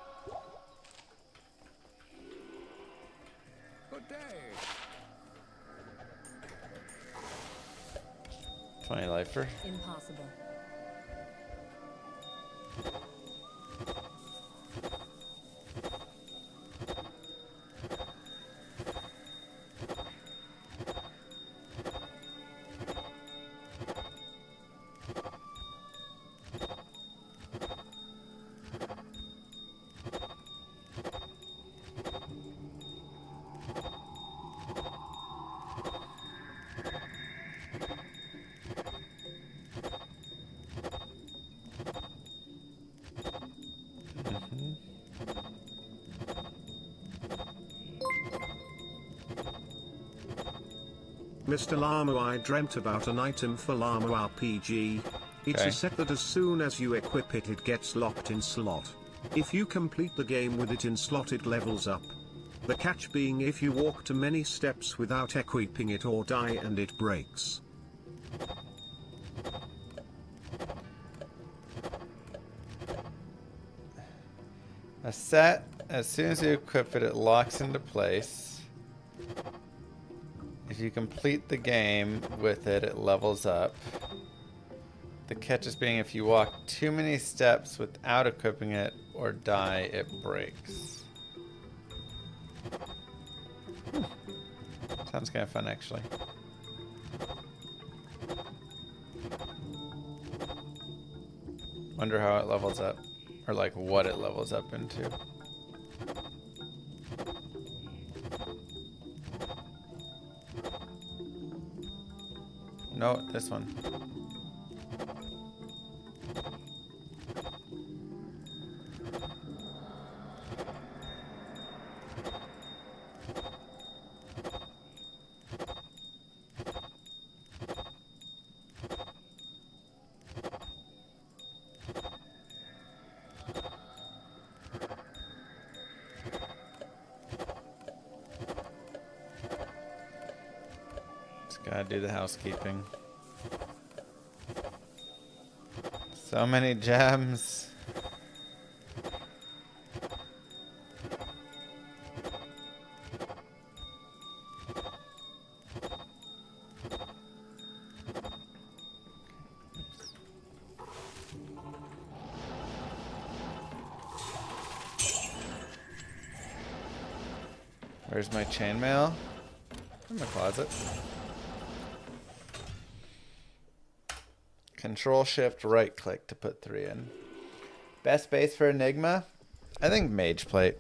Good day. 20 lifer. Impossible. Mr. Llama, I dreamt about an item for Llama RPG. It's Okay. a set that as soon as you equip it, it gets locked in slot. If you complete the game with it in slot, it levels up. The catch being if you walk too many steps without equipping it or die and it breaks. A set, as soon as you equip it, it locks into place. If you complete the game with it, it levels up. The catch is being if you walk too many steps without equipping it or die, it breaks. Sounds kind of fun, actually. Wonder how it levels up. Or like what it levels up into. No, this one. Gotta do the housekeeping. So many gems. Where's my chainmail? In my closet. Control Shift right click to put 3 in. Best base for Enigma? I think Mage Plate.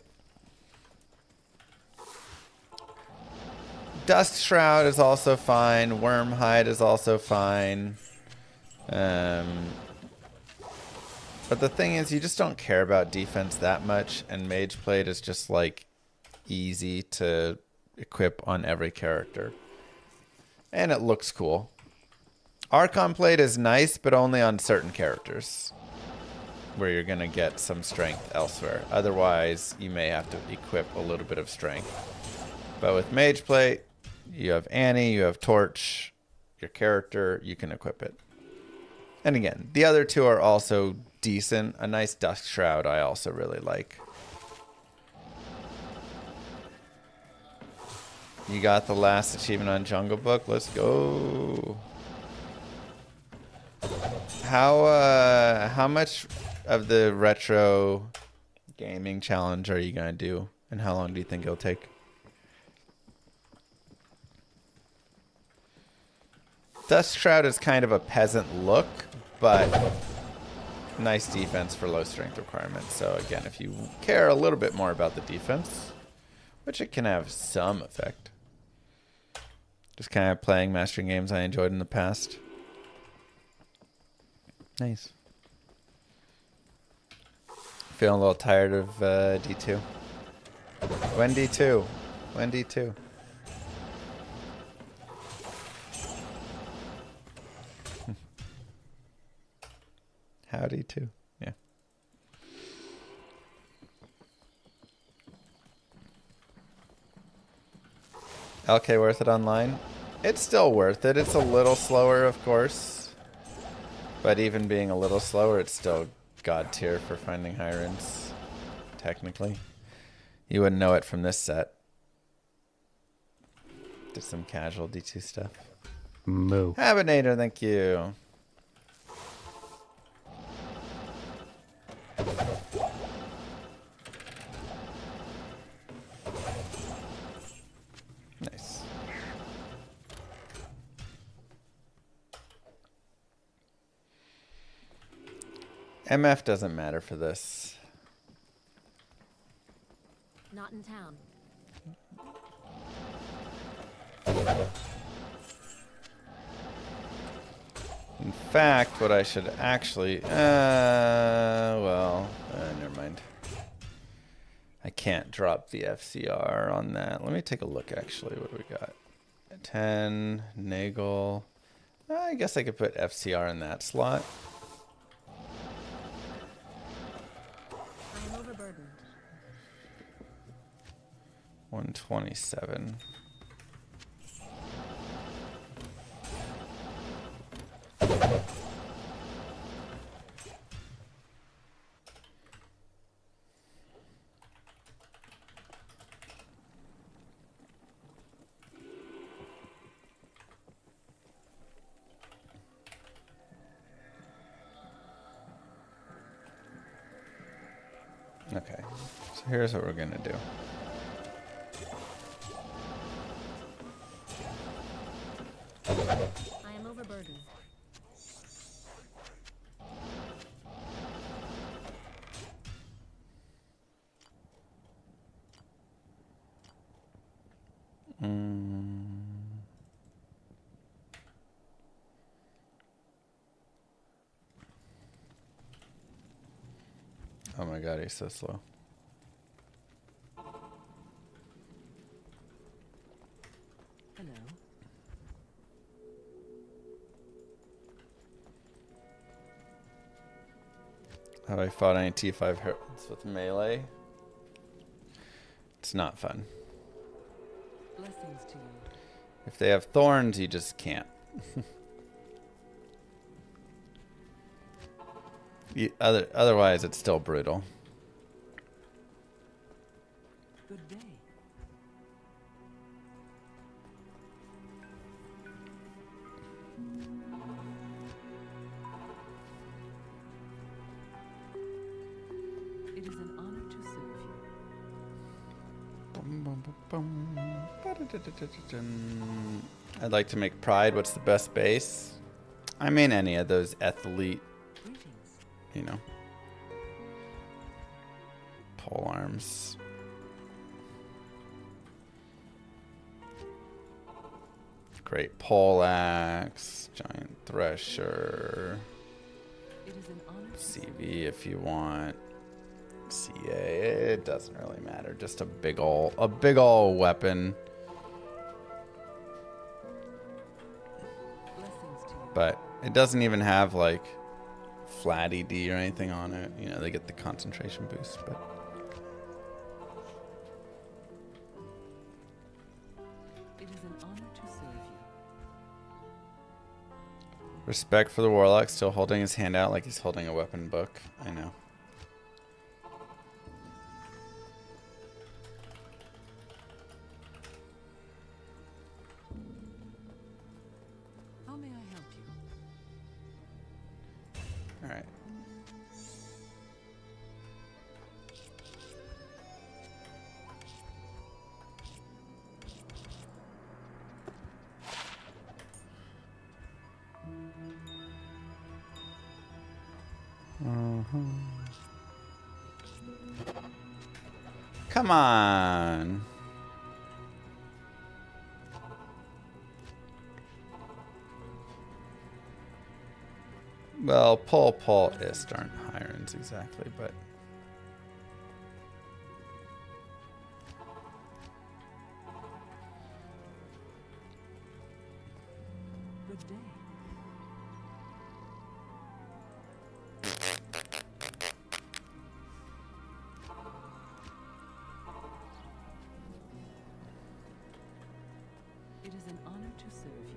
Dust Shroud is also fine. Worm Hide is also fine. But the thing is, you just don't care about defense that much, and Mage Plate is just like easy to equip on every character. And it looks cool. Archon Plate is nice, but only on certain characters where you're going to get some strength elsewhere. Otherwise, you may have to equip a little bit of strength. But with Mage Plate, you have Annie, you have Torch, your character, you can equip it. And again, the other two are also decent. A nice Dust Shroud I also really like. You got the last achievement on Jungle Book. Let's go. How much of the retro gaming challenge are you gonna do, and how long do you think it'll take? Dust Shroud is kind of a peasant look, but nice defense for low strength requirements. So again, if you care a little bit more about the defense, which it can have some effect. Just kind of playing mastering games I enjoyed in the past. Nice. Feeling a little tired of D2. When D2? When D2? How D2? Yeah. LK worth it online? It's still worth it. It's a little slower, of course. But even being a little slower, it's still god tier for finding high rents, technically. You wouldn't know it from this set. Did some casual D2 stuff. Moo. Habinator, thank you. Nice. MF doesn't matter for this. Not in town. In fact, what I should actually... never mind. I can't drop the FCR on that. Let me take a look, actually, what we got. 10, Nagel. I guess I could put FCR in that slot. I am overburdened. 127. Okay, so here's what we're gonna do. I am overburdened. Oh my god, he's so slow. Hello. Have I fought any T5 heroes with melee? It's not fun. Blessings to you. If they have thorns, you just can't. Otherwise, it's still brutal. Good day. It is an honor to serve you. I'd like to make Pride. What's the best base? I mean, any of those athlete, Greetings. you know, pole arms. Great pole axe, giant thresher, It is an honor to CV if you want. CA, it doesn't really matter. Just a big ol' weapon. blessings to you. But it doesn't even have like flat ED or anything on it. You know, they get the concentration boost, but It is an honor to serve you. respect for the warlock, still holding his hand out like he's holding a weapon book. I know. How may I help you? All right. Come on. Well, Paul ist aren't hirons exactly, but Good day. It is an honor to serve you.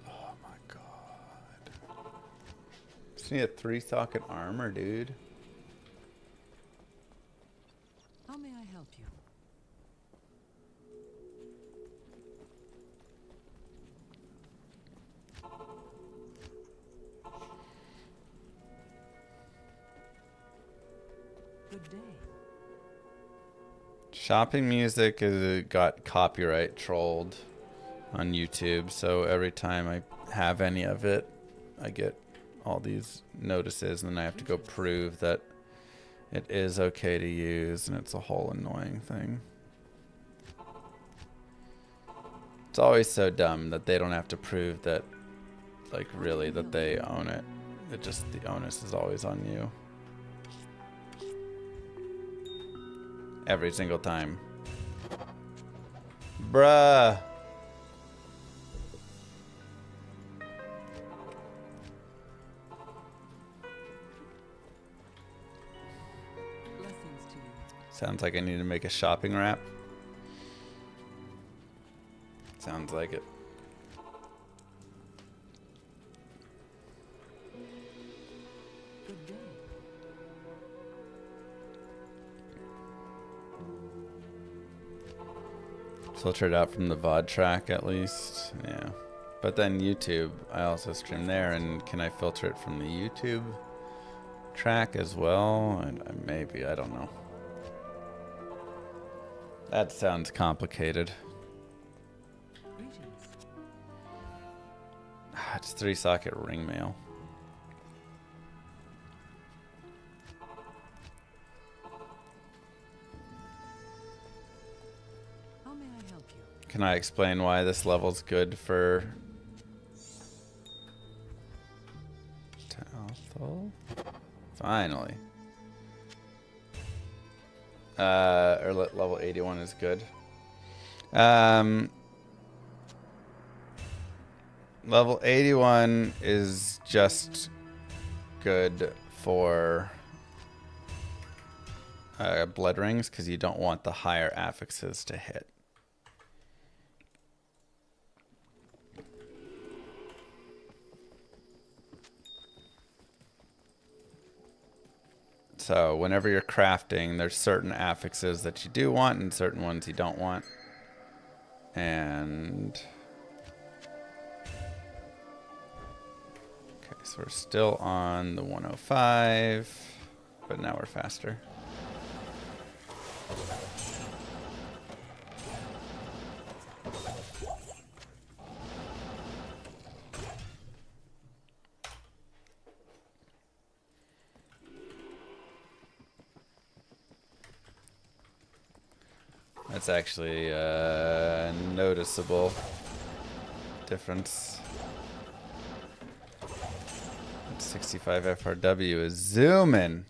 oh my god. Just need a 3-socket armor, dude. How may I help you? Good day. Shopping music got copyright trolled on YouTube, so every time I have any of it, I get all these notices, and then I have to go prove that it is okay to use, and it's a whole annoying thing. It's always so dumb that they don't have to prove that, like, really, that they own it. It just, the onus is always on you. Every single time. Bruh. Blessings to you. Sounds like I need to make a shopping wrap. Sounds like it. Good day. Filter it out from the VOD track at least. Yeah. But then YouTube, I also stream there, and can I filter it from the YouTube track as well? And maybe, I don't know. That sounds complicated. Greetings. It's 3-socket ring mail. How may I help you? Can I explain why this level's good for Talthal? Finally. Or level 81 is good. Level 81 is just good for blood rings because you don't want the higher affixes to hit. So whenever you're crafting, there's certain affixes that you do want and certain ones you don't want. And okay, so we're still on the 105, but now we're faster. That's actually a noticeable difference. 65 FRW is zooming.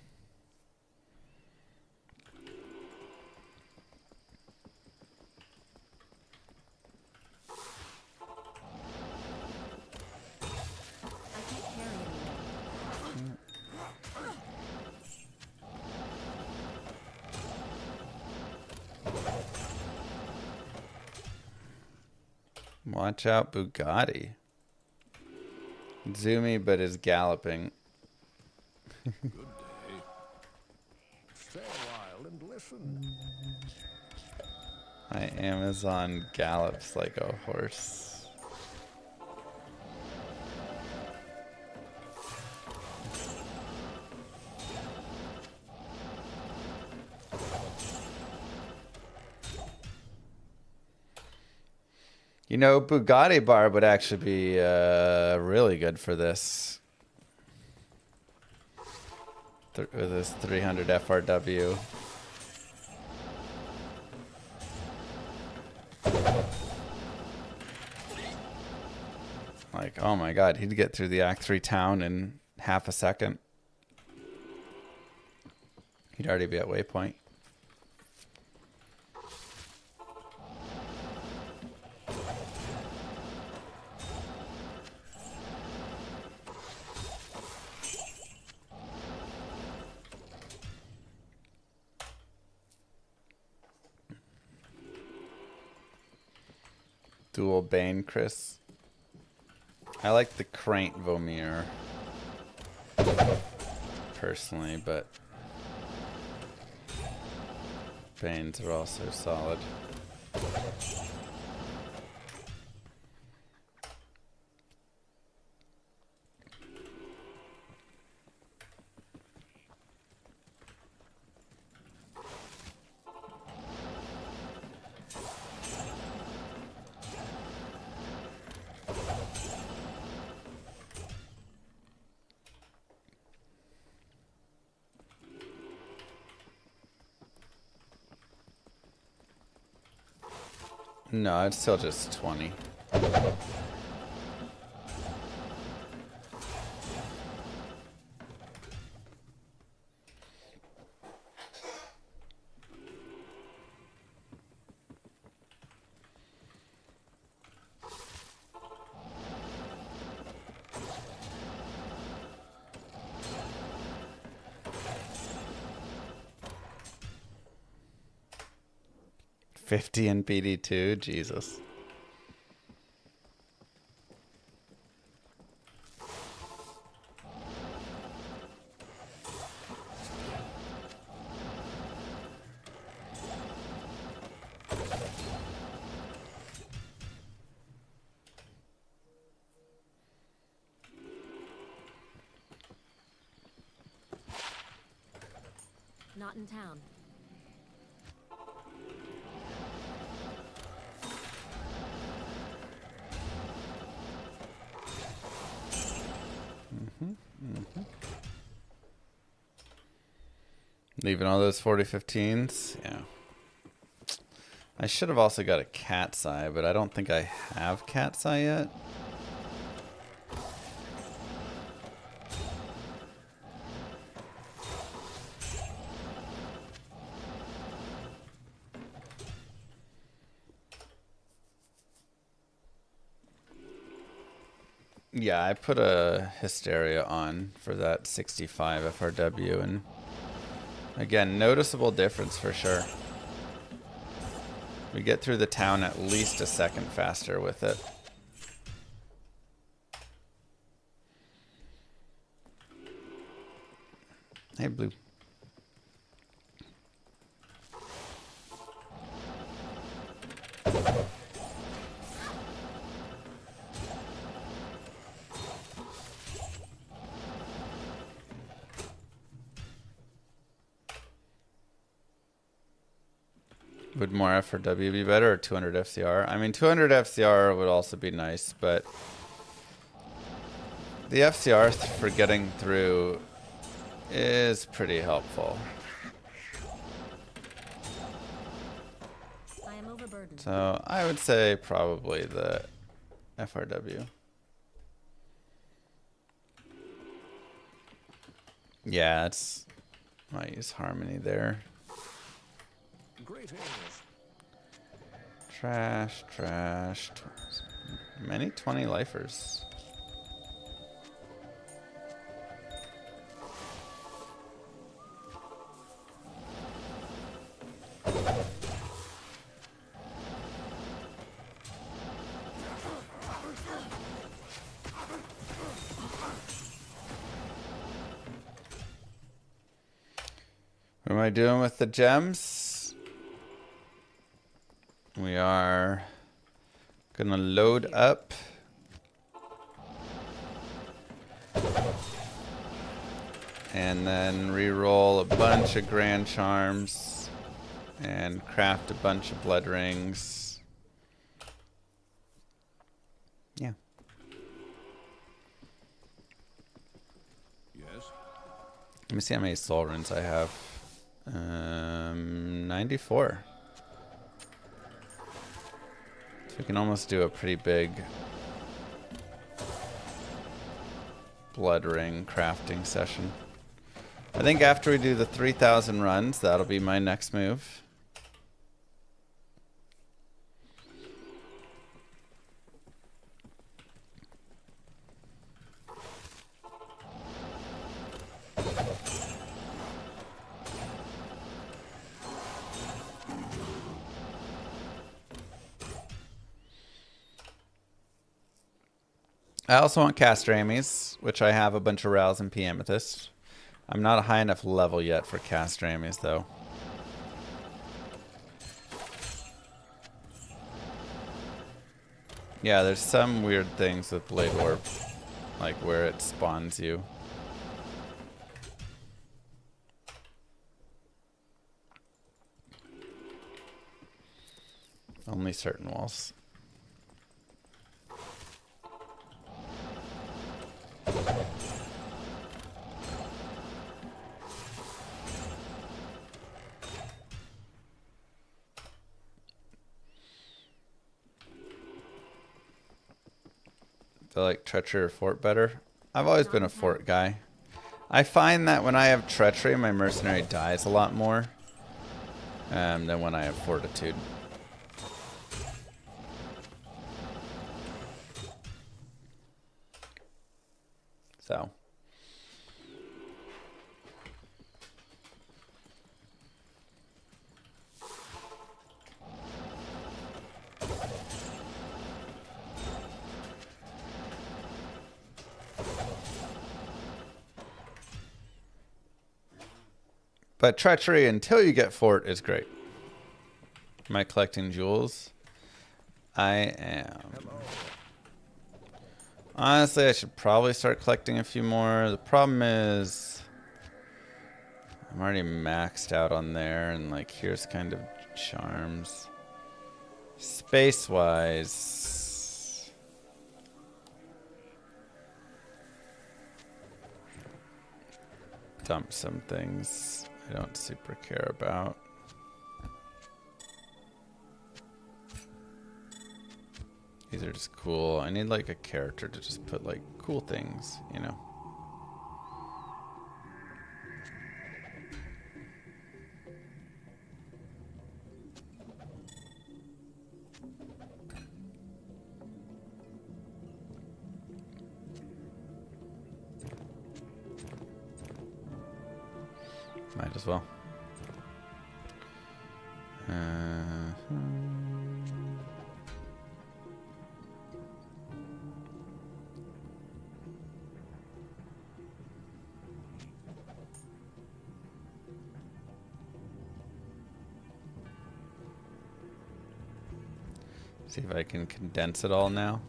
Watch out, Bugatti. Zoomy, but is galloping. Good day. Stay a while and listen. My Amazon gallops like a horse. You know, Bugatti Barb would actually be really good for this. With this 300 FRW. Like, oh my god, he'd get through the Act 3 town in half a second. He'd already be at waypoint. Dual Bane, Chris. I like the Craint Vomir personally, but Banes are also solid. No, it's still just 20. 50 in PD2. Jesus. Not in town. Leaving all those 40-15s. Yeah. I should have also got a cat's eye, but I don't think I have cat's eye yet. Yeah, I put a Hysteria on for that 65 FRW, and again, noticeable difference for sure. We get through the town at least a second faster with it. Hey, Blue. Would more FRW be better or 200 FCR? I mean, 200 FCR would also be nice, but the FCR for getting through is pretty helpful. I am overburdened. So I would say probably the FRW. Yeah, it's might use Harmony there. Greetings. Trash, trash. Many 20 lifers. What am I doing with the gems? We are gonna load up and then re-roll a bunch of Grand Charms and craft a bunch of Blood Rings. Yeah. Yes. Let me see how many Soul Runes I have. 94. So we can almost do a pretty big Blood Ring crafting session. I think after we do the 3,000 runs, that'll be my next move. I also want Caster Amies, which I have a bunch of Rouse and P Amethyst. I'm not a high enough level yet for Caster Amies, though. Yeah, there's some weird things with Blade Orb, like where it spawns you. Only certain walls. I like Treachery or Fort better. I've always been a Fort guy. I find that when I have Treachery, my Mercenary dies a lot more than when I have Fortitude. So. But treachery until you get fort is great. Am I collecting jewels? I am. Honestly, I should probably start collecting a few more. The problem is I'm already maxed out on there, and like here's kind of charms. Space-wise, dump some things I don't super care about. These are just cool. I need like a character to just put like cool things, you know. Might as well. See if I can condense it all now.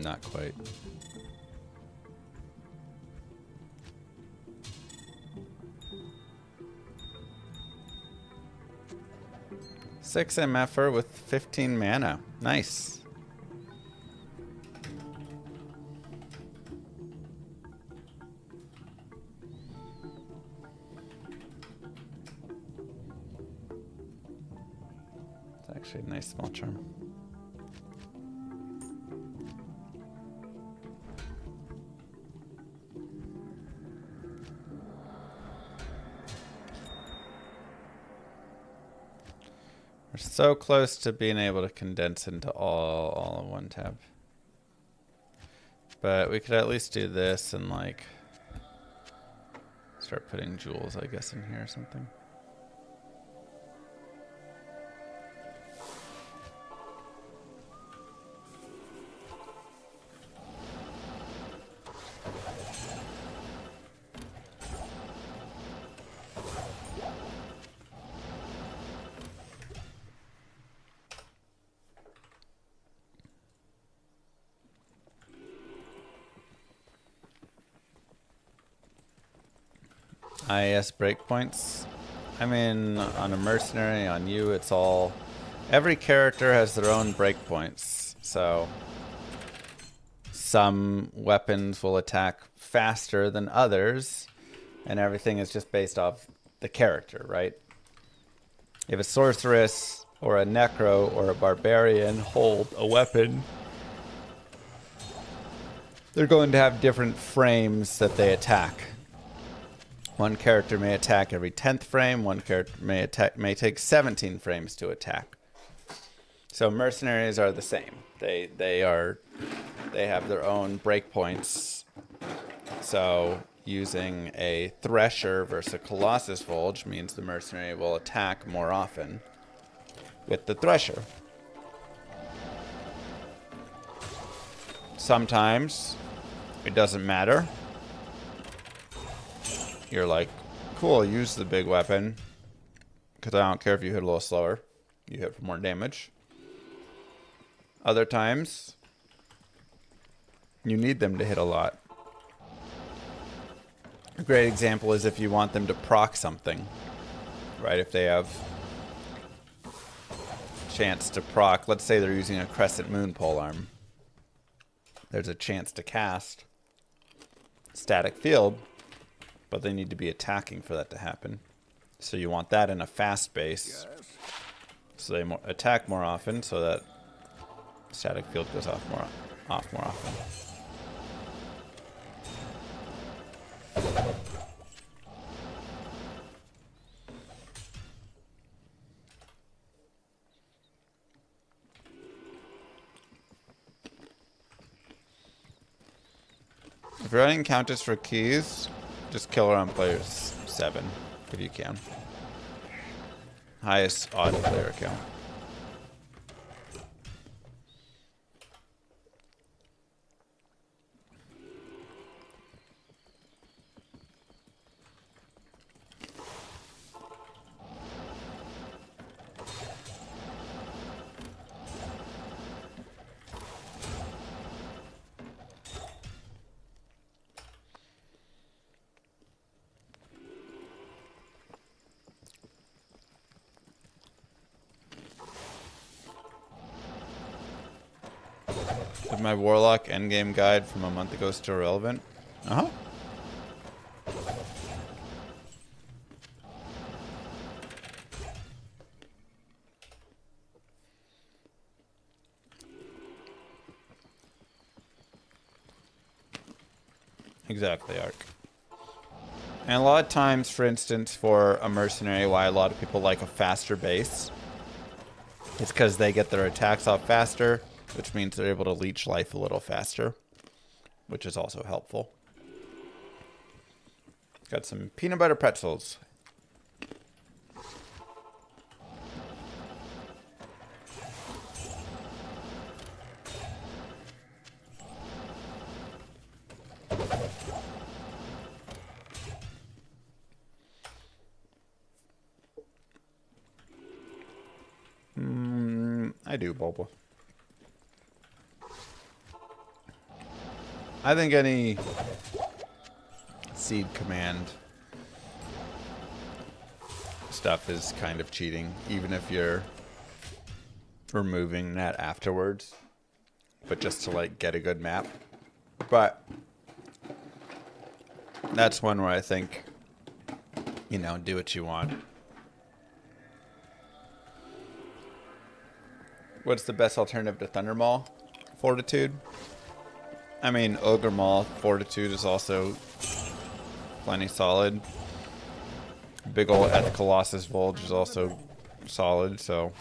Not quite. Six MFer with 15 mana. Nice. It's actually a nice small charm. We're so close to being able to condense into all in one tab. But we could at least do this and like start putting jewels, I guess, in here or something. IS breakpoints. I mean, on a mercenary, on you, it's all... Every character has their own breakpoints. So some weapons will attack faster than others, and everything is just based off the character, right? If a sorceress or a necro or a barbarian hold a weapon, they're going to have different frames that they attack. One character may attack every 10th frame. One character may take 17 frames to attack. So mercenaries are the same. They have their own breakpoints. So using a Thresher versus a Colossus Vulge means the mercenary will attack more often with the Thresher. Sometimes it doesn't matter. You're like, cool, use the big weapon, because I don't care if you hit a little slower. You hit for more damage. Other times, you need them to hit a lot. A great example is if you want them to proc something, right? If they have chance to proc, let's say they're using a Crescent Moon polearm. There's a chance to cast Static Field, but they need to be attacking for that to happen. So you want that in a fast base. So they attack more often, so that Static Field goes off more often. If you're running counters for keys, just kill around players 7 if you can. Highest odd player count. Is my Warlock endgame guide from a month ago still relevant? Uh-huh. Exactly, Ark. And a lot of times, for instance, for a Mercenary, why a lot of people like a faster base, it's because they get their attacks off faster, which means they're able to leech life a little faster, which is also helpful. Got some peanut butter pretzels. I do, Boba. I think any seed command stuff is kind of cheating, even if you're removing that afterwards, but just to like get a good map. But that's one where I think, you know, do what you want. What's the best alternative to Thunder Maul? Fortitude? I mean, Ogre Maul, Fortitude is also plenty solid. Big ol' at the Colossus Volge is also solid, so.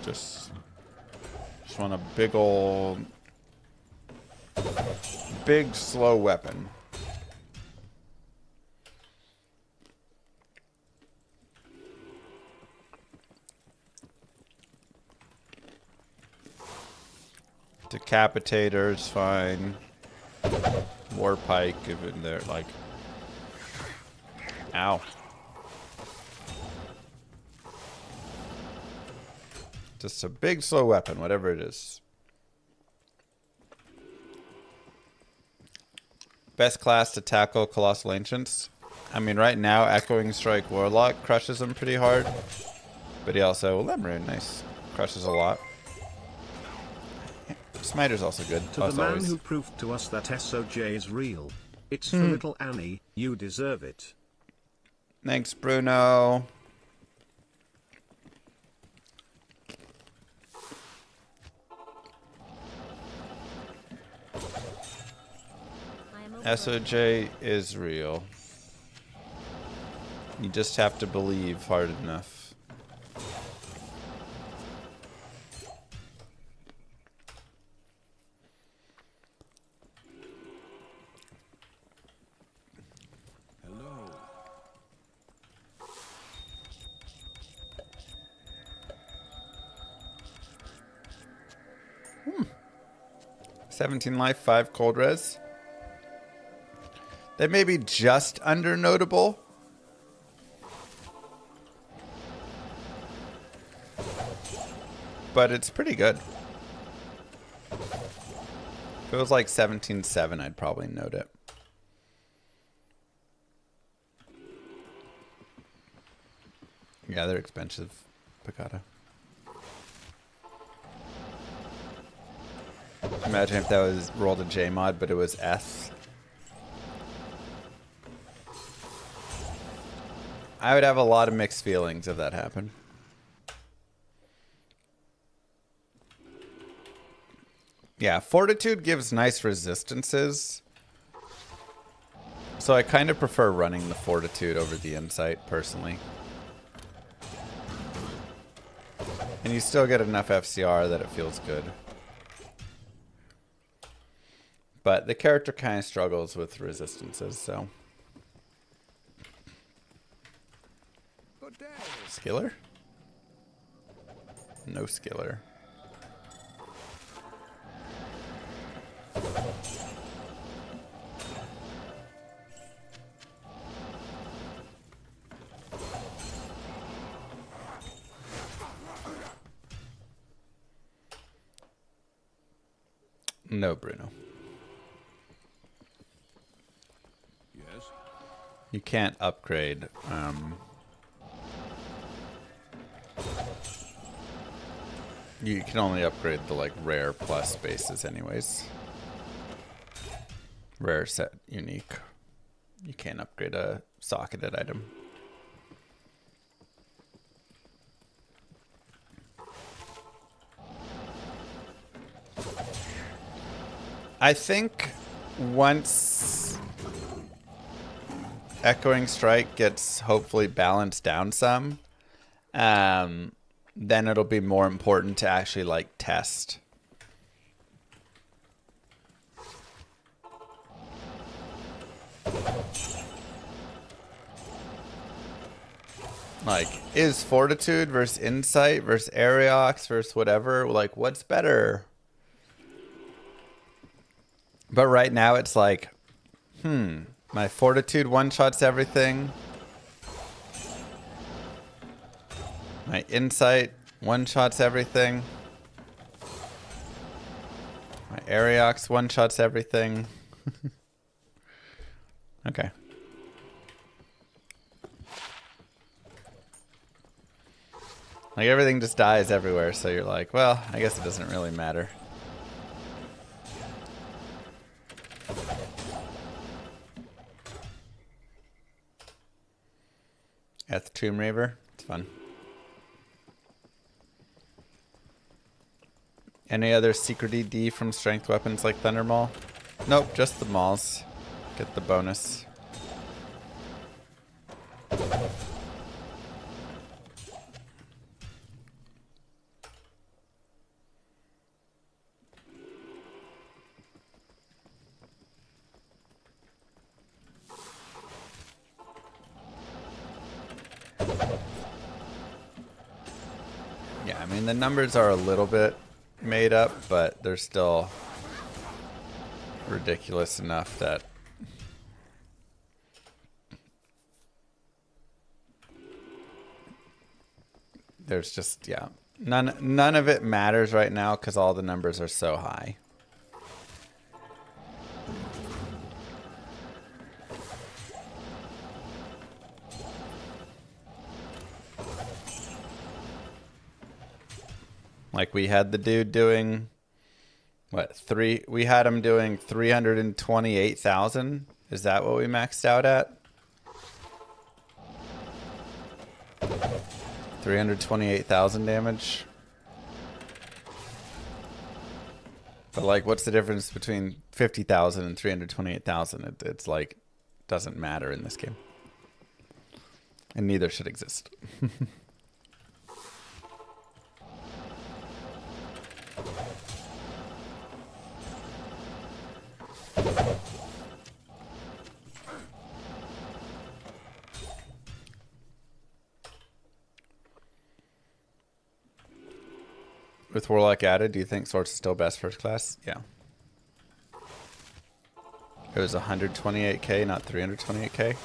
Just want a big slow weapon. Decapitator's fine. Warpike, even they're like, ow. Just a big slow weapon, whatever it is. Best class to tackle Colossal Ancients. I mean, right now, Echoing Strike Warlock crushes them pretty hard. But he also, Lemurine, nice. Crushes a lot. Smiter's also good. To the man who proved to us that SOJ is real. It's for little Annie, you deserve it. Thanks, Bruno. SOJ is real. You just have to believe hard enough. Hello. 17 life, 5 cold res. They may be just under notable. But it's pretty good. If it was like 17.7, I'd probably note it. Yeah, they're expensive, Picata. Imagine if that was rolled a J mod, but it was S. I would have a lot of mixed feelings if that happened. Yeah, Fortitude gives nice resistances. So I kind of prefer running the Fortitude over the Insight, personally. And you still get enough FCR that it feels good. But the character kind of struggles with resistances, so. Good day. Skiller? No skiller. No, Bruno. Yes? You can't upgrade. You can only upgrade the like rare plus spaces anyways. Rare set unique. You can't upgrade a socketed item. I think once Echoing Strike gets hopefully balanced down some, then it'll be more important to actually like test. Like, is Fortitude versus Insight versus Ariox versus whatever, like, what's better? But right now it's like, my Fortitude one-shots everything. My Insight one-shots everything. My Ariox one-shots everything. Okay. Like, everything just dies everywhere, so you're like, well, I guess it doesn't really matter. At the Tomb Raver, it's fun. Any other secret ED from strength weapons like Thunder Maul? Nope, just the Mauls. Get the bonus. Yeah, I mean, the numbers are a little bit made up, but they're still ridiculous enough that there's just, yeah, none of it matters right now because all the numbers are so high. Like, we had the dude doing, what, we had him doing 328,000. Is that what we maxed out at? 328,000 damage. But, like, what's the difference between 50,000 and 328,000? It's like, doesn't matter in this game. And neither should exist. With Warlock added, do you think Swords is still best first class? Yeah. It was 128k, not 328k.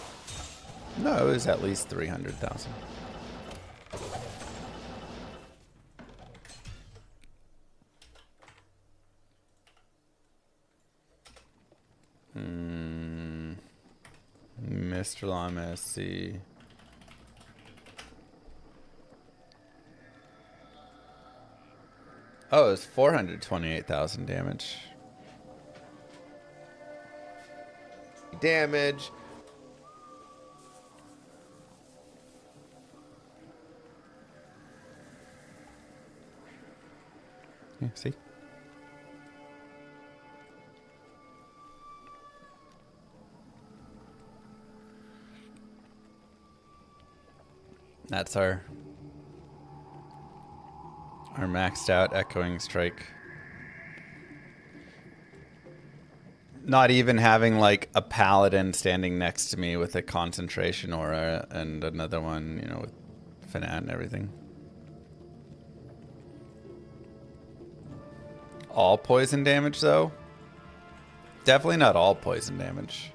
No, it was at least 300,000. Mr. Llama, let's see. Oh, it was 428,000 damage. Damage. Yeah, see? That's our maxed out Echoing Strike. Not even having like a paladin standing next to me with a concentration aura and another one, you know, with Fanat and everything. All poison damage though? Definitely not all poison damage.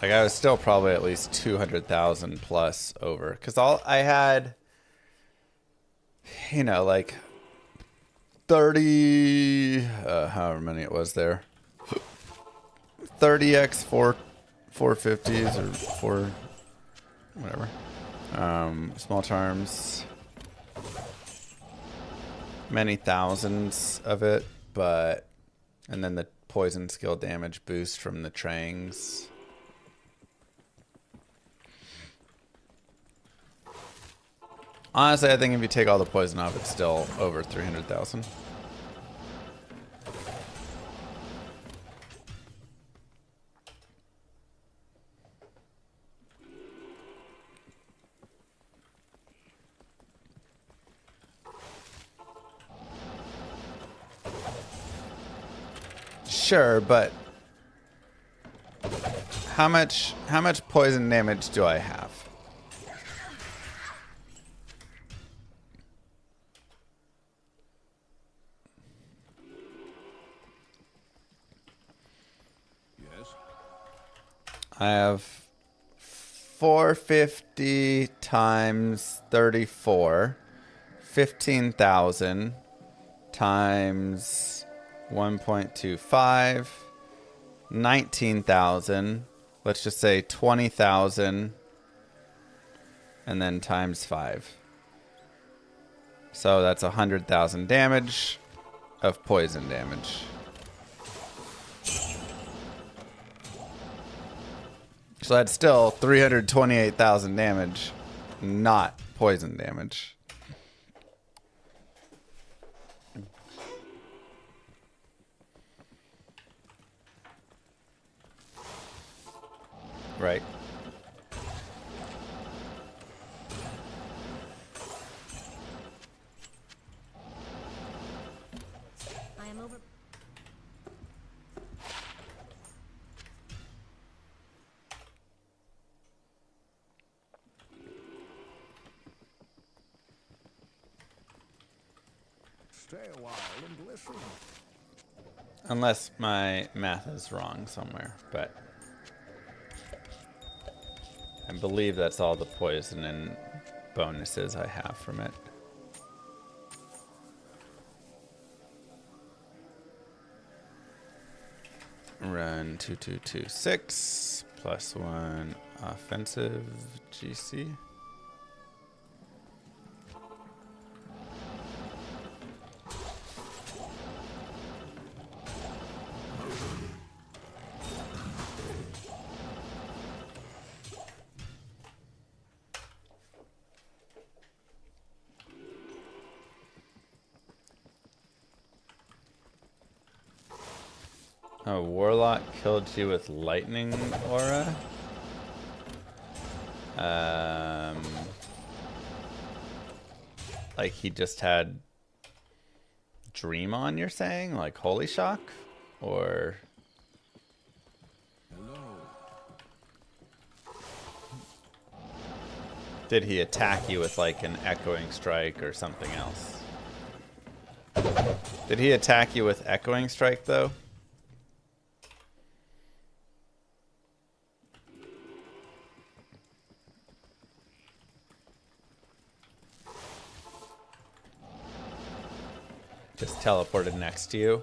Like I was still probably at least 200,000 plus over, because all I had, you know, like 30, however many it was there, 30x 450s or 4 whatever, small charms, many thousands of it, but and then the poison skill damage boost from the Trangs. Honestly, I think if you take all the poison off, it's still over 300,000. Sure, but how much poison damage do I have? Yes. I have 450 times 34, 15,000 times 1.25, 19,000. Let's just say 20,000, and then times 5. So that's 100,000 damage of poison damage. So that's still 328,000 damage, not poison damage. Right. I am over. Stay a while and listen. Unless my math is wrong somewhere, but I believe that's all the poison and bonuses I have from it. Run 2226 plus 1 offensive GC. A warlock killed you with lightning aura. Like he just had dream on, you're saying? Like holy shock? Or Hello. did he attack you with like an echoing strike or something else? Did he attack you with echoing strike though? Just teleported next to you.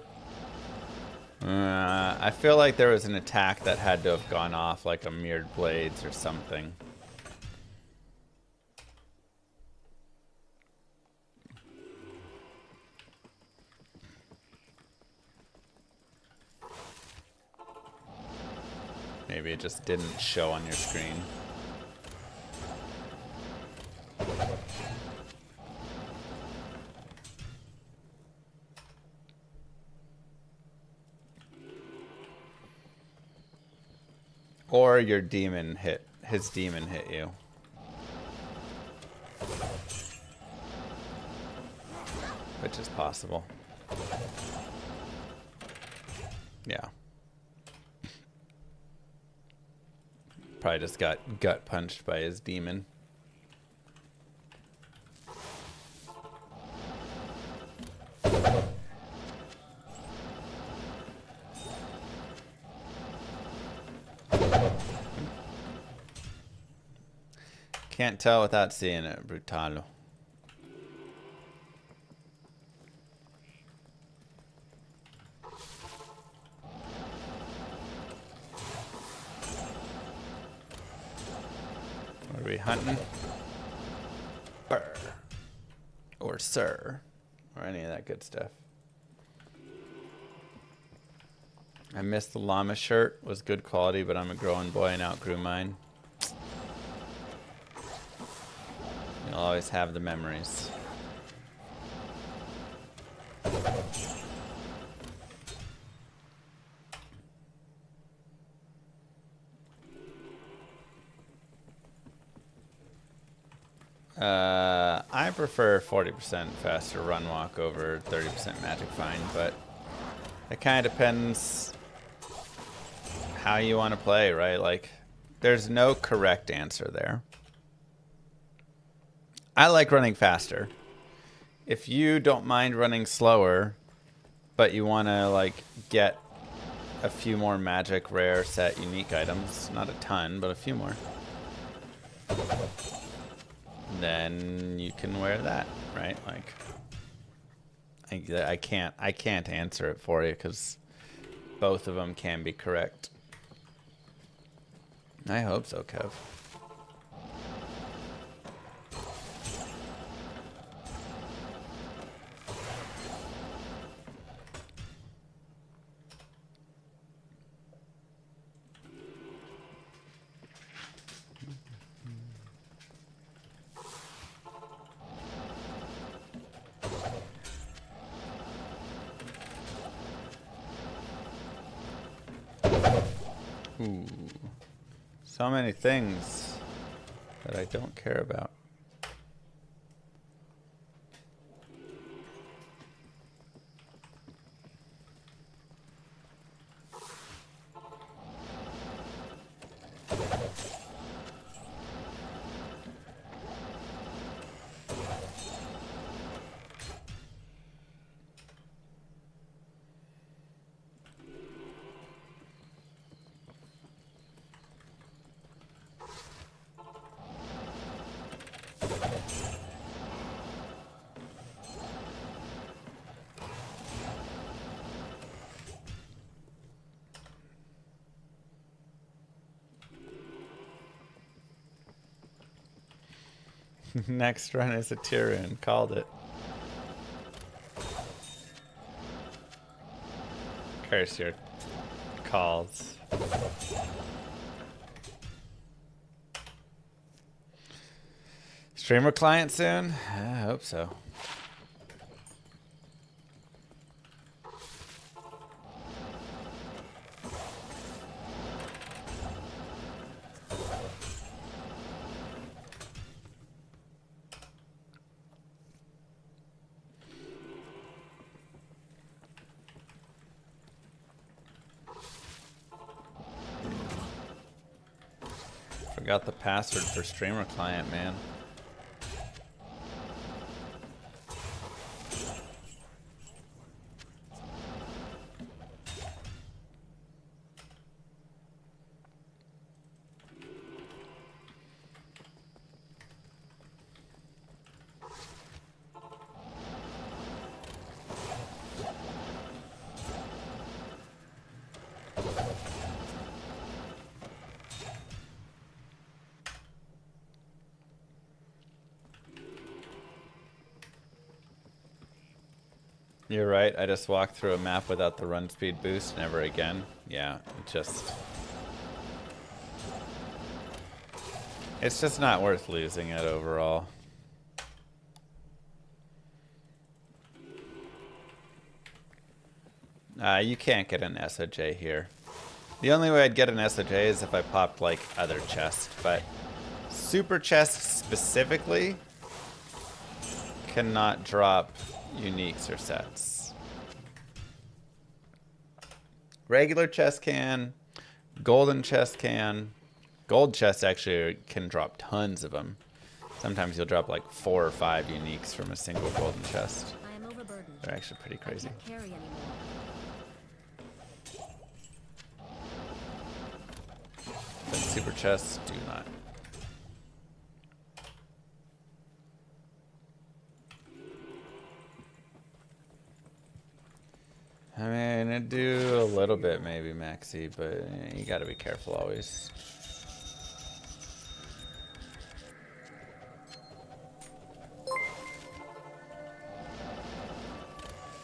I feel like there was an attack that had to have gone off, like a mirrored blades or something. Maybe it just didn't show on your screen. Or your demon hit, his demon hit you. Which is possible. Yeah. Probably just got gut punched by his demon. Can't tell without seeing it. Brutalo. What are we hunting? Burr. Or sir. Or any of that good stuff. I missed the llama shirt. Was good quality, but I'm a growing boy and outgrew mine. You'll always have the memories. I prefer 40% faster run walk over 30% magic find, but it kind of depends how you want to play, right? Like, there's no correct answer there. I like running faster. If you don't mind running slower, but you want to like get a few more magic, rare, set, unique items, not a ton, but a few more, then you can wear that, right? Like, I can't answer it for you because both of them can be correct. I hope so, Kev. Ooh. So many things that I don't care about. Next run is a Tyrun. Called it. Curse your calls. Streamer client soon? I hope so. Forgot the password for streamer client, man. You're right, I just walked through a map without the run speed boost, never again. Yeah, it's just not worth losing it overall. You can't get an SOJ here. The only way I'd get an SOJ is if I popped like other chests, but super chests specifically cannot drop uniques or sets. Regular chest can, golden chest can. Gold chest actually can drop tons of them. Sometimes you'll drop like 4 or 5 uniques from a single golden chest. I am overburdened. They're actually pretty crazy. I can't carry anymore. But super chests do not. I mean, it'd do a little bit maybe, Maxi, but you gotta be careful always.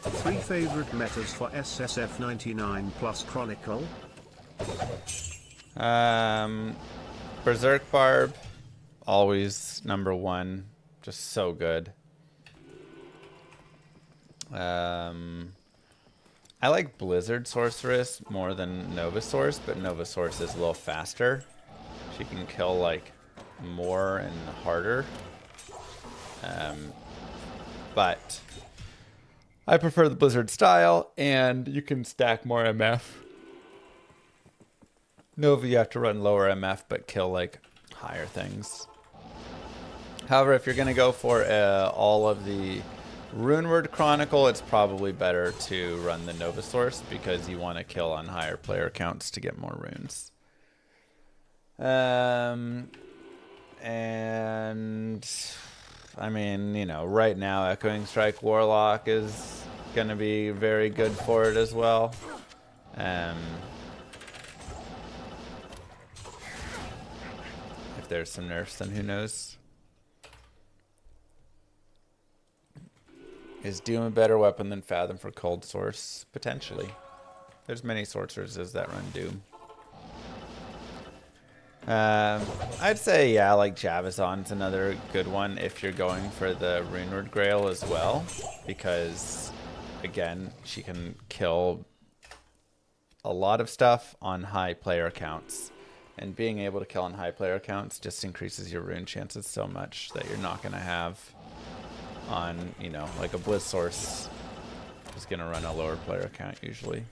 Three favorite metas for SSF 99 plus Chronicle. Berserk Barb, always number one. Just so good. I like Blizzard Sorceress more than Novasource, but Novasource is a little faster. She can kill like more and harder. But I prefer the Blizzard style, and you can stack more MF. Nova, you have to run lower MF, but kill like higher things. However, if you're going to go for all of the Runeward Chronicle, it's probably better to run the Novasource because you want to kill on higher player counts to get more runes. And I mean, you know, right now Echoing Strike Warlock is going to be very good for it as well. If there's some nerfs, then who knows? Is Doom a better weapon than Fathom for Cold Source? Potentially. There's many sorceresses that run Doom. I'd say, yeah, like Javazon's another good one if you're going for the Runeward Grail as well. Because, again, she can kill a lot of stuff on high player counts. And being able to kill on high player counts just increases your rune chances so much that you're not going to have on, you know, like a Blizz Source is going to run a lower player count usually.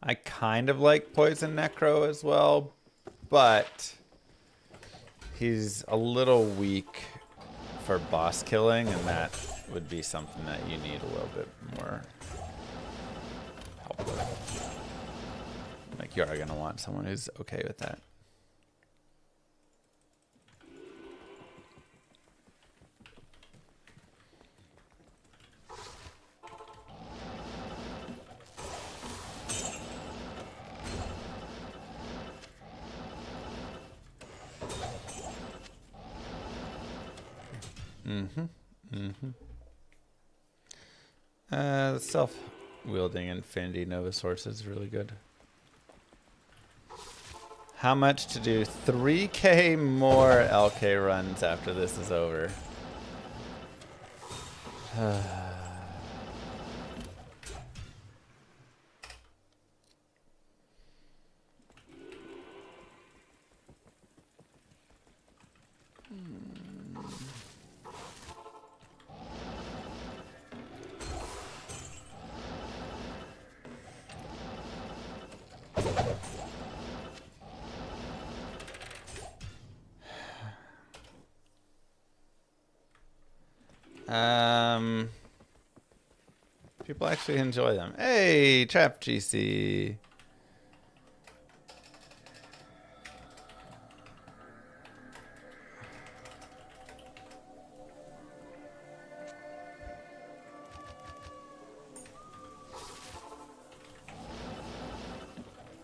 I kind of like Poison Necro as well, but he's a little weak for boss killing, and that would be something that you need a little bit more help with. Like, you are going to want someone who's okay with that. The self-wielding Infinity Nova Source is really good. How much to do 3k more LK runs after this is over? People actually enjoy them. Hey, Trap GC.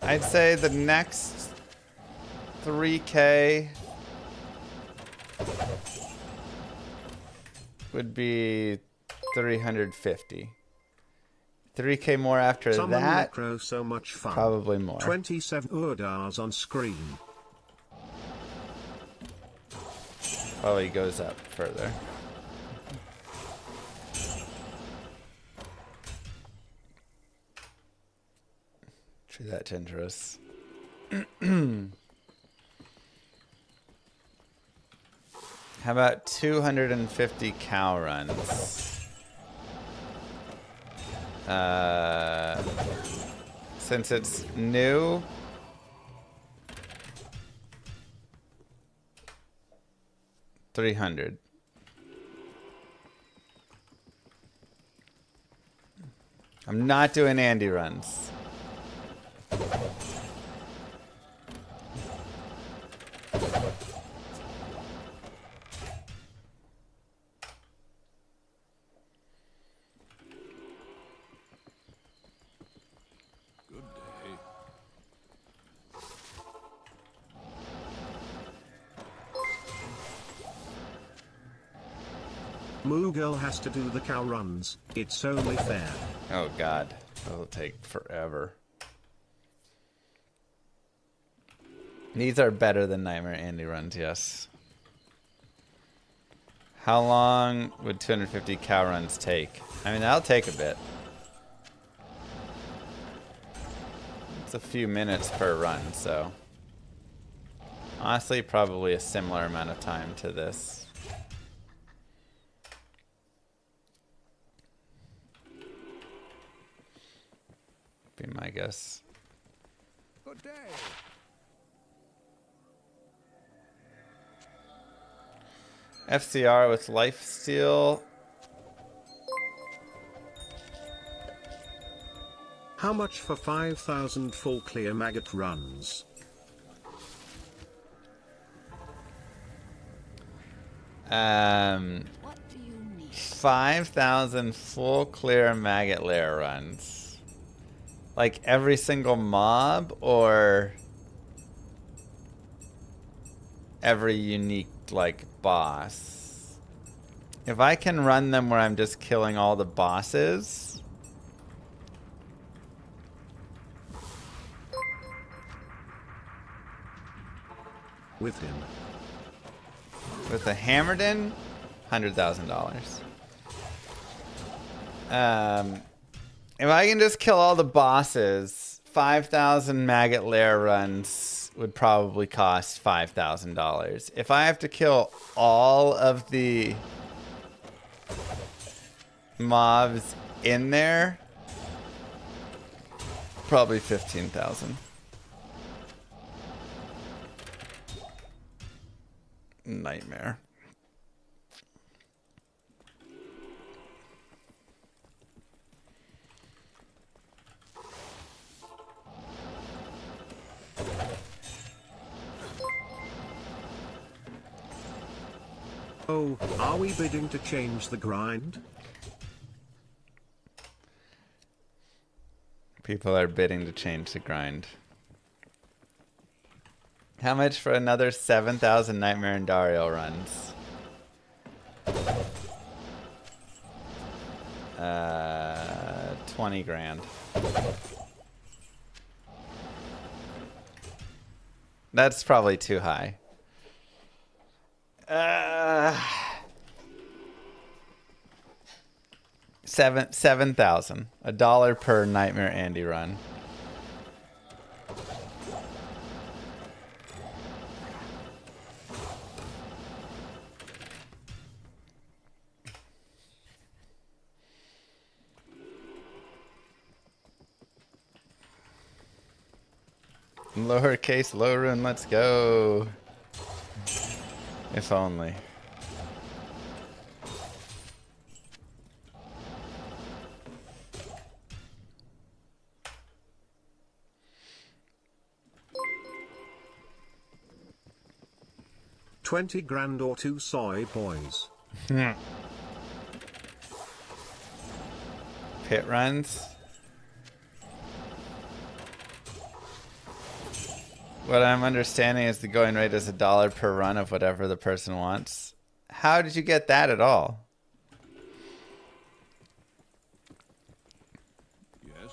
I'd say the next 3k would be 350. 3k more after Summon that. Necro, so much fun. Probably more. 27 Urdars on screen. Probably goes up further. True that, Tendrous. How about 250 cow runs? Since it's new, $300. I'm not doing Andy runs. Moo Girl has to do the cow runs. It's only fair. Oh god, that'll take forever. These are better than Nightmare Andy runs, yes. How long would 250 cow runs take? I mean, that'll take a bit. It's a few minutes per run, so... Honestly, probably a similar amount of time to this. Be my guess. Good day. FCR with lifesteal. How much for 5,000 full clear maggot runs? What do you need? 5,000 full clear maggot lair runs. Like every single mob or every unique like boss? If I can run them where I'm just killing all the bosses, With him. with a hammered in, $100,000. If I can just kill all the bosses, 5,000 maggot lair runs would probably cost $5,000. If I have to kill all of the mobs in there, probably 15,000. Nightmare. Oh, are we bidding to change the grind? People are bidding to change the grind. How much for another 7,000 Nightmare and Dario runs? 20 grand. That's probably too high. 7,000. $1 per Nightmare Andy run. Lowercase low rune, let's go. If only. $20 grand or 2 soy boys. Pit runs. What I'm understanding is the going rate is $1 per run of whatever the person wants. How did you get that at all? Yes.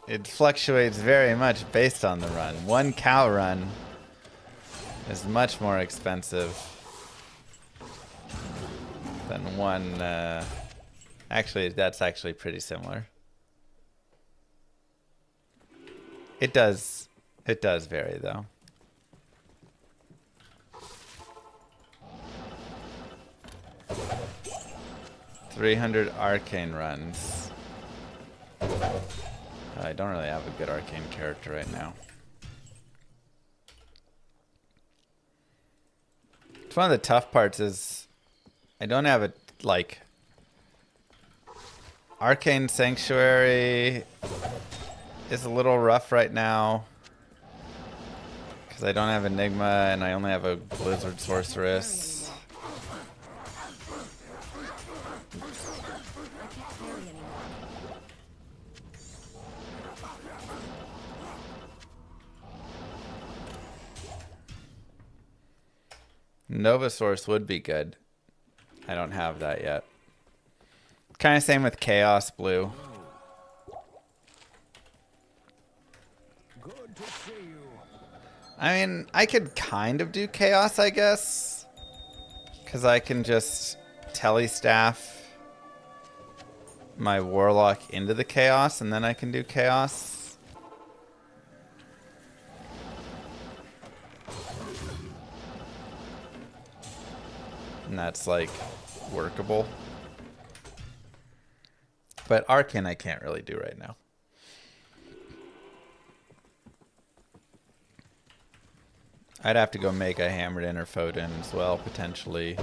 It fluctuates very much based on the run. One cow run is much more expensive than one. Actually, that's actually pretty similar. It does vary though. $300 arcane runs. I don't really have a good arcane character right now. It's one of the tough parts is I don't have a like Arcane Sanctuary is a little rough right now because I don't have Enigma and I only have a Blizzard Sorceress. Nova Source would be good. I don't have that yet. Kind of same with Chaos Blue. Good to see you. I mean, I could kind of do Chaos, I guess. Because I can just telestaff my Warlock into the Chaos, and then I can do Chaos. And that's, like, workable. But Arcane I can't really do right now. I'd have to go make a Hammered Interfoden as well, potentially.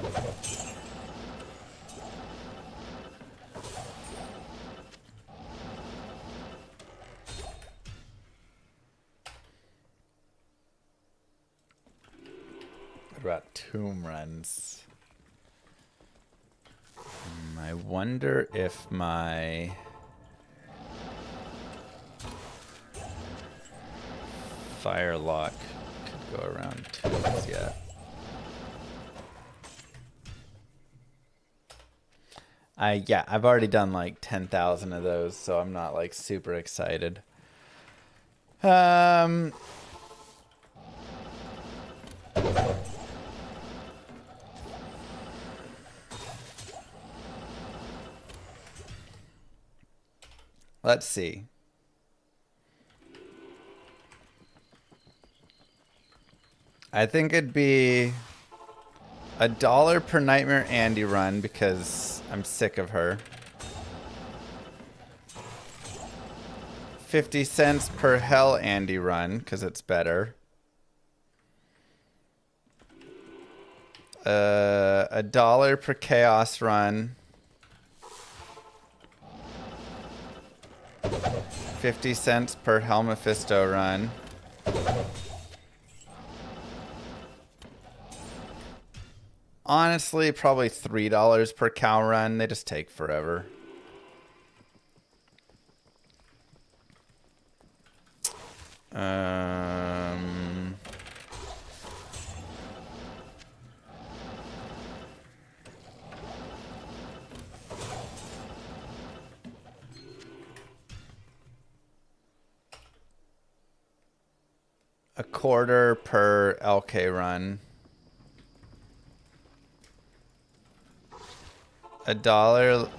What about tomb runs? I wonder if my Firelock could go around tombs yet. Yeah, I've already done like 10,000 of those, so I'm not like super excited. Let's see. I think it'd be $1 per Nightmare Andy run because I'm sick of her. 50 cents per Hell Andy run because it's better. $1 per Chaos run. 50 cents per Hell Mephisto run. Honestly, probably $3 per cow run. They just take forever. A quarter per LK run. $1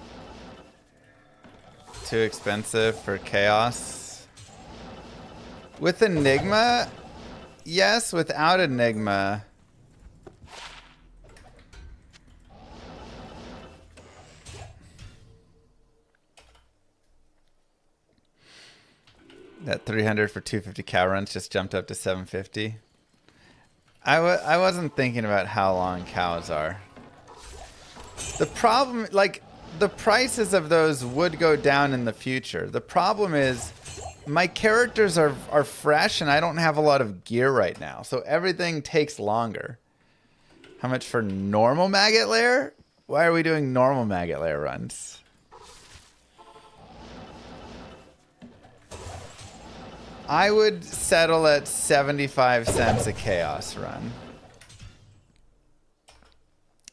too expensive for Chaos. With Enigma? Yes, without Enigma. That 300 for 250 cow runs just jumped up to 750. I wasn't thinking about how long cows are. The problem, like, the prices of those would go down in the future. The problem is my characters are fresh and I don't have a lot of gear right now. So everything takes longer. How much for normal Maggot Lair? Why are we doing normal Maggot Lair runs? I would settle at 75 cents a Chaos run.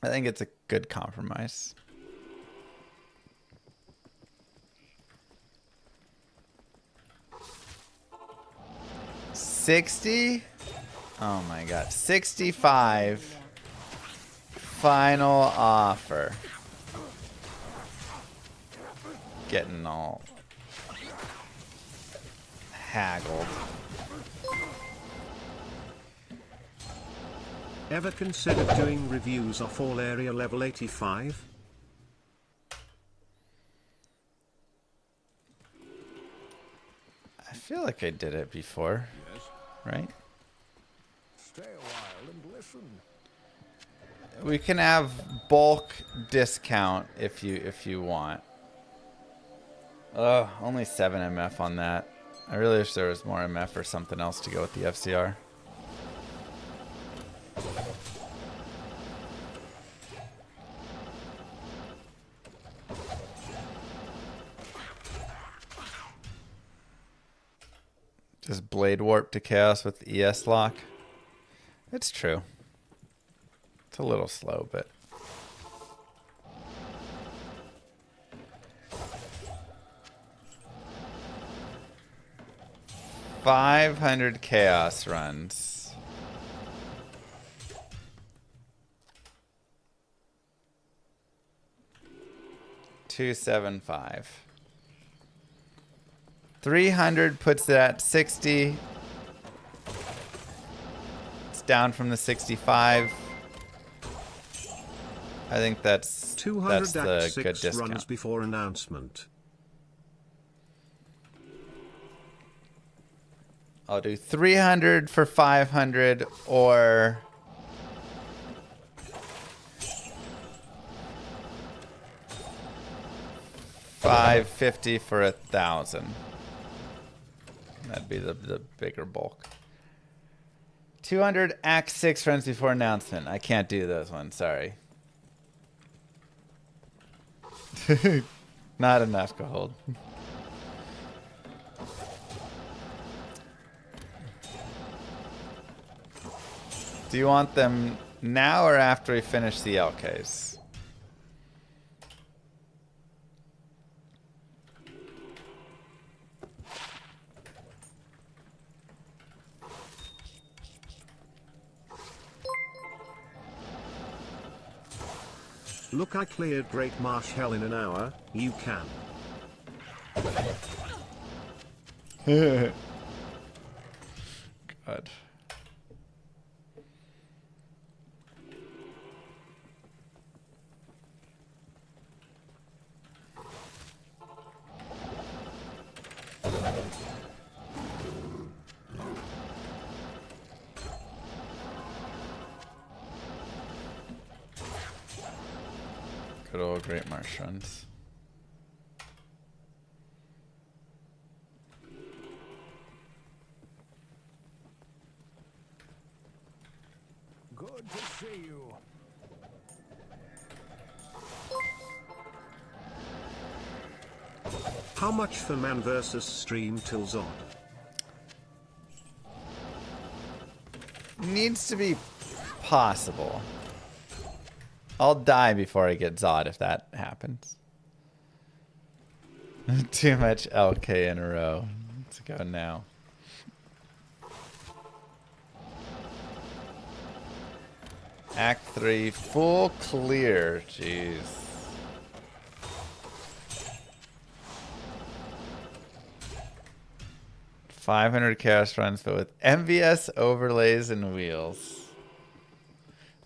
I think it's a good compromise. $60? Oh my god. 65. Final offer. Getting all haggled. Ever considered doing reviews of all area level 85? I feel like I did it before. Yes. Right? Stay a while and listen. We can have bulk discount if you want. Only 7 MF on that. I really wish there was more MF or something else to go with the FCR. Just blade warp to chaos with ES lock. It's true. It's a little slow, but 500 chaos runs. $275. 300 puts it at 60. It's down from the 65. I think that's 200 the Act good 6 discount. runs before announcement. I'll do 300 for 500 or $550 for 1,000. That'd be the bigger bulk. 200 Act 6 runs before announcement. I can't do those ones, sorry. Not enough to hold. Do you want them now or after we finish the LKs? Look, I cleared Great Marsh Hell in an hour. You can. God. Good old Great Marsh runs. Good to see you. How much for man versus stream till Zod? Needs to be possible. I'll die before I get Zod if that happens. Too much LK in a row. Let's go now. Act 3, full clear. Jeez. $500 chaos runs, but with MVS overlays and wheels.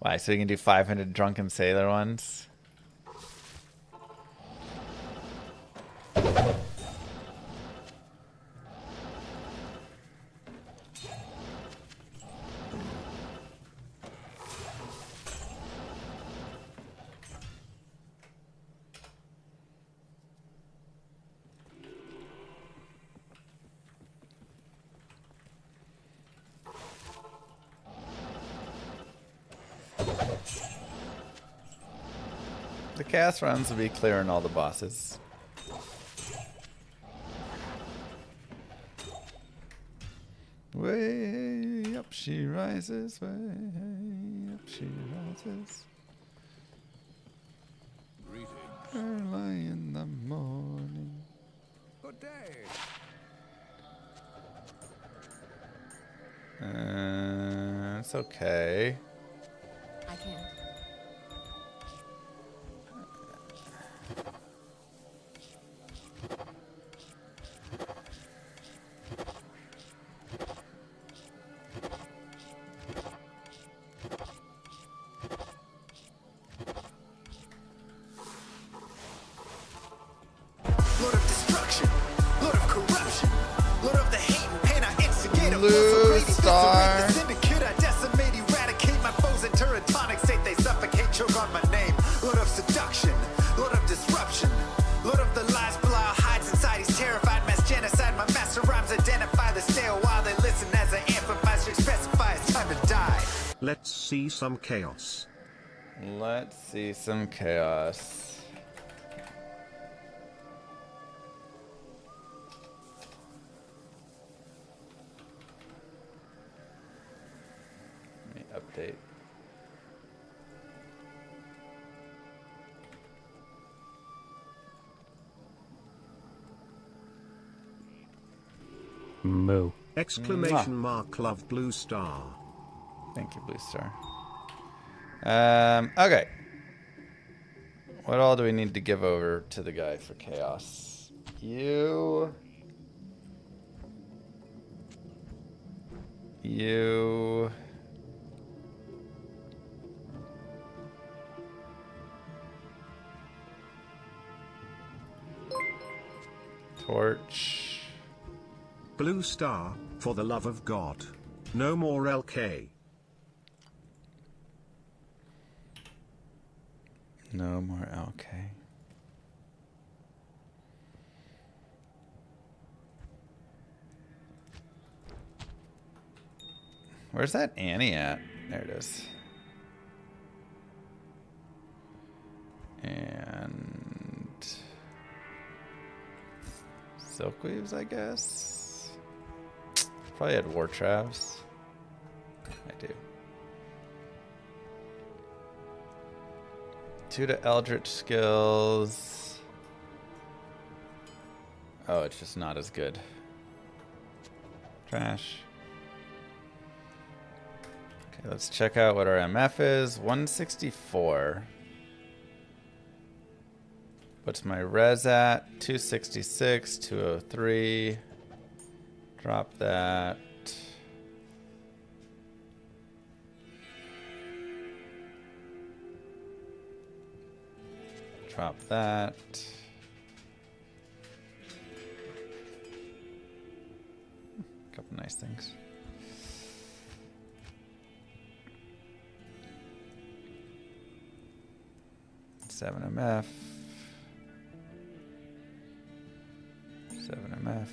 Why? So we can do 500 drunken sailor ones? The chaos runs will be clearing all the bosses. Way up she rises, way up she rises. Greetings. Early in the morning. Good day. It's okay. I can't. Lord of destruction, Lord of corruption, Lord of the hate and pain I instigate. I feel Blue so greedy, star. disarray the syndicate, I decimate, eradicate my foes and turretonic state. They suffocate, choke on my name. Lord of seduction, Lord of disruption, Lord of the lies Belial hides inside. He's terrified, mass genocide. My master rhymes identify the stale while they listen as I amplify, specify it's time to die. Let's see some chaos. Let's see some chaos. Let me update. Moo. Exclamation mark love blue star. Thank you, Blue Star. Okay. What all do we need to give over to the guy for chaos? You. Torch. Blue star, for the love of God. No more LK. No more LK. Where's that Annie at? There it is. And Silkweaves, I guess. Probably had War Travs. I do. 2 to Eldritch skills. Oh, it's just not as good. Trash. Okay, let's check out what our MF is. 164. What's my res at? 266, 203. Drop that. Drop that. Couple nice things. Seven MF. 7 MF.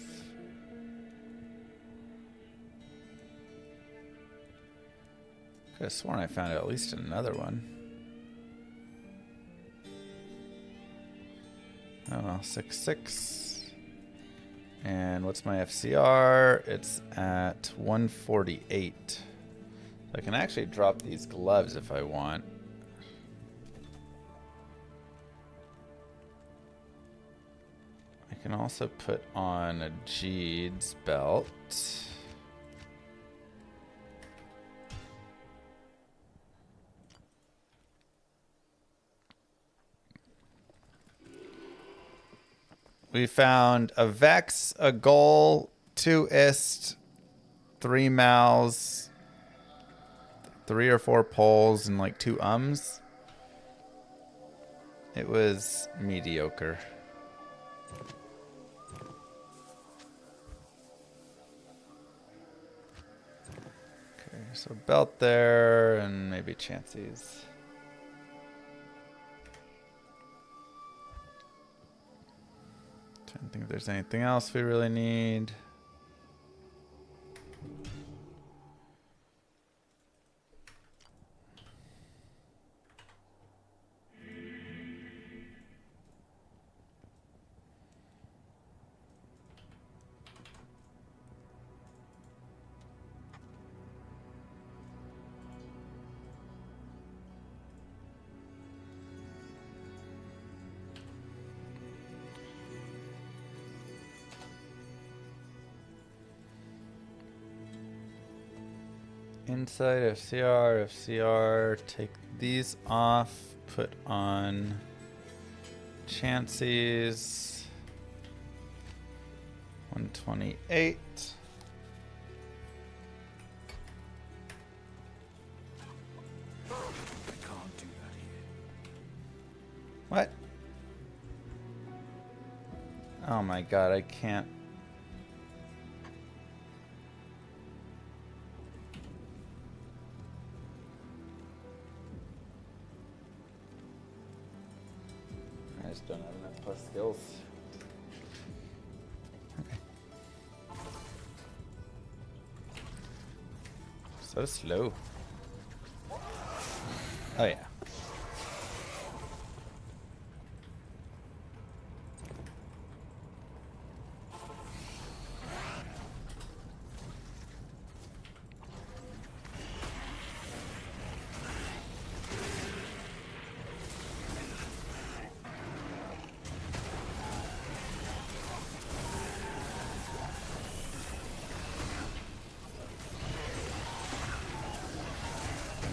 Could have sworn I found at least another one. Oh well, 6.6. And what's my FCR? It's at 148. I can actually drop these gloves if I want. I can also put on a Jeed's belt. We found a Vex, a Goal, 2 Ist, 3 Mals, 3 or 4 Poles, and like 2 Ums. It was mediocre. Okay, so belt there, and maybe Chancy's. I don't think there's anything else we really need. Inside FCR, take these off, put on Chancy's 128. I can't do that here. What? Oh my god, I can't. I just don't have enough plus skills. Okay. So slow. Oh yeah.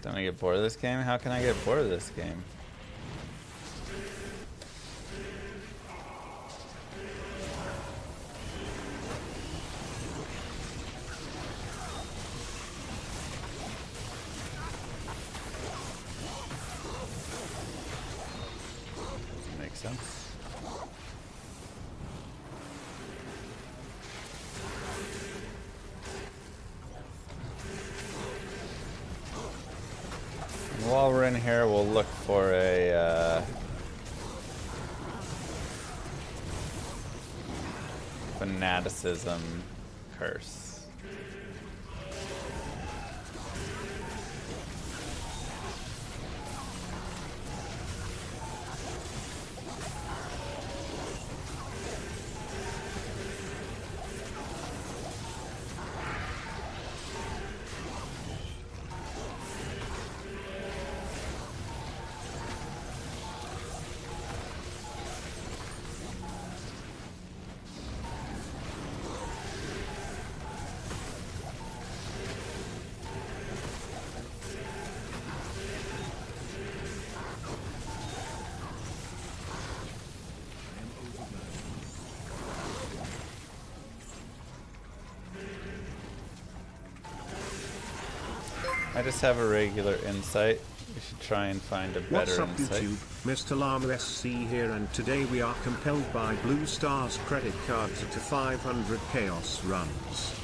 Don't I get bored of this game? How can I get bored of this game? Makes sense. And while we're in here, we'll look for a fanaticism curse. I just have a regular insight. We should try and find a better What's up insight. YouTube, Mr. Llama SC here, and today we are compelled by Blue Star's credit cards to 500 chaos runs.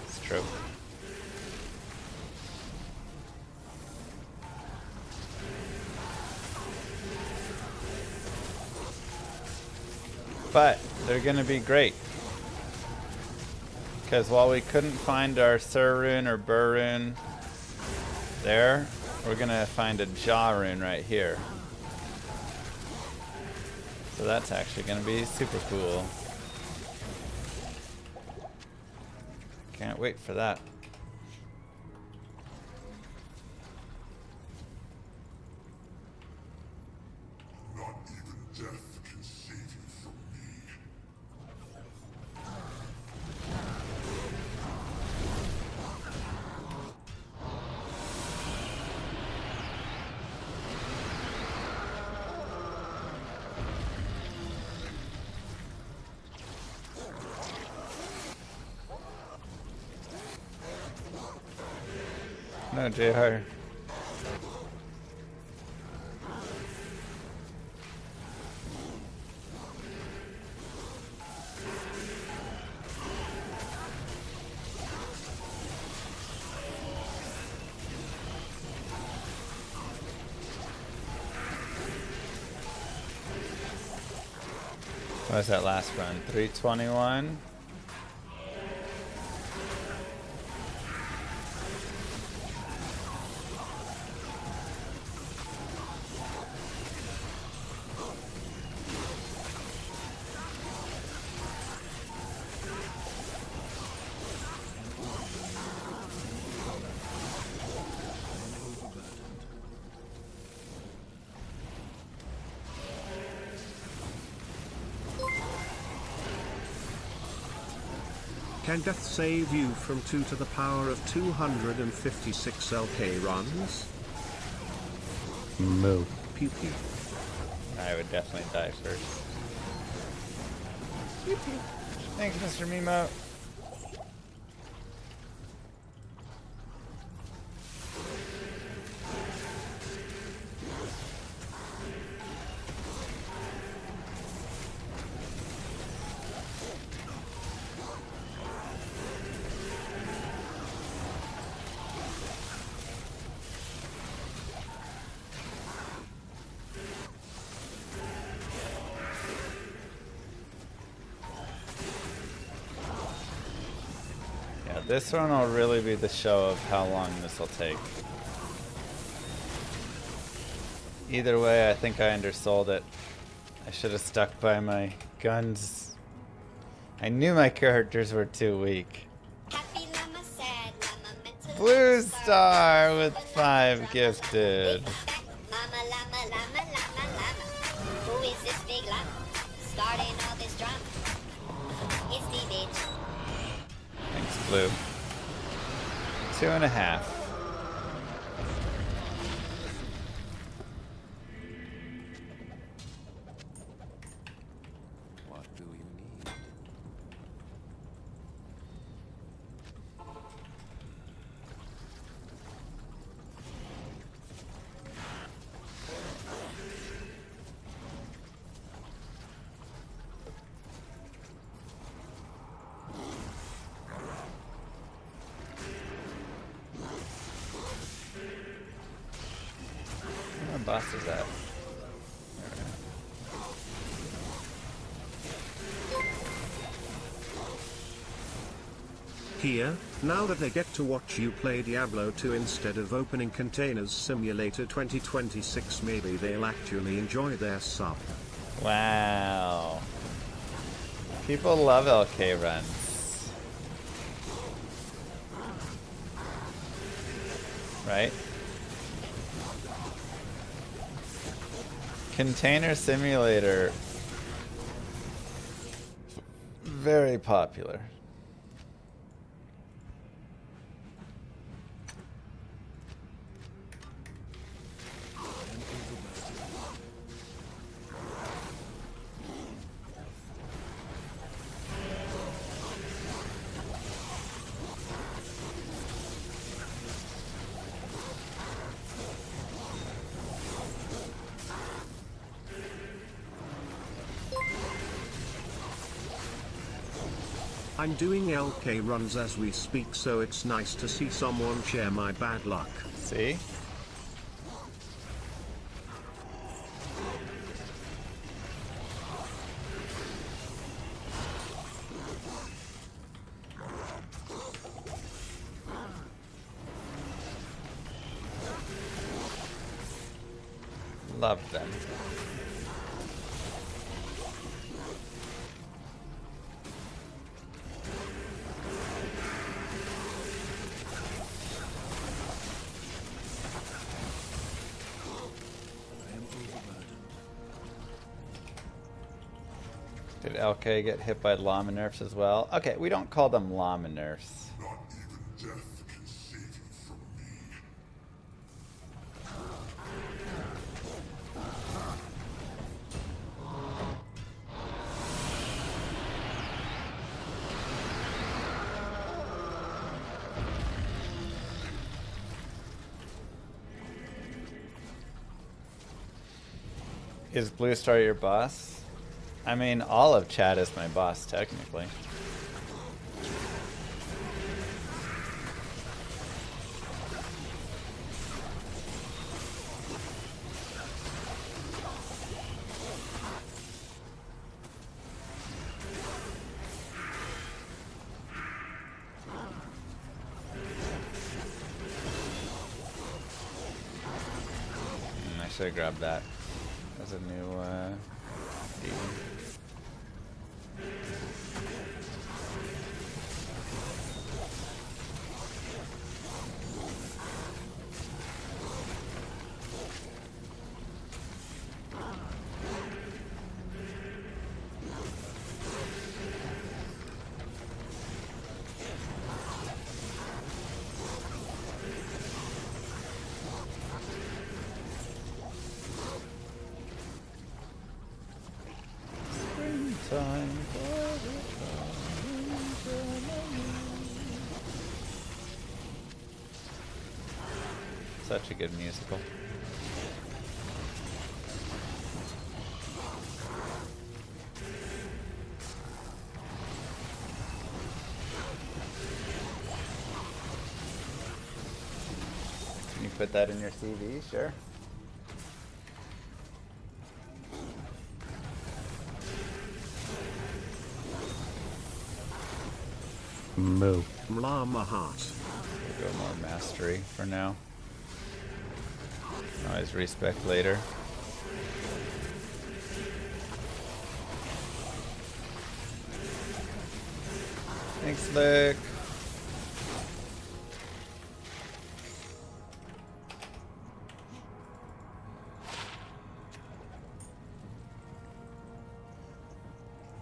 It's true. But they're gonna be great. Because while we couldn't find our Sur rune or Bur rune there, we're gonna find a Jaw rune right here. So that's actually gonna be super cool. Can't wait for that. Not even death can save you from me. No, JR. What was that last run? 321? Can death save you from 2 to the power of 256 LK runs? Moo. Pew pew. I would definitely die first. Thanks, Mr. Mimo. This one will really be the show of how long this will take. Either way, I think I undersold it. I should have stuck by my guns. I knew my characters were too weak. Blue Star with 5 gifted. Who is this big llama? Starting all this drama. It's D, bitch. Thanks, Blue. 2.5. What do you need? Where my boss is at? Here, now that they get to watch you play Diablo 2 instead of opening Containers Simulator 2026, maybe they'll actually enjoy their sub. Wow. People love LK runs. Right? Container Simulator. Very popular. I'm doing LK runs as we speak, so it's nice to see someone share my bad luck. See? Love them. Did LK get hit by llama nerfs as well? Okay, we don't call them llama nerfs. Not even death can save you from me. Is Blue Star your boss? I mean, all of chat is my boss, technically. I should have grabbed that as a new demon. Time for such a good musical. Can you put that in your CV? Sure. Moo. Llama heart. We'll go more mastery for now. Always respec later. Thanks, Vic.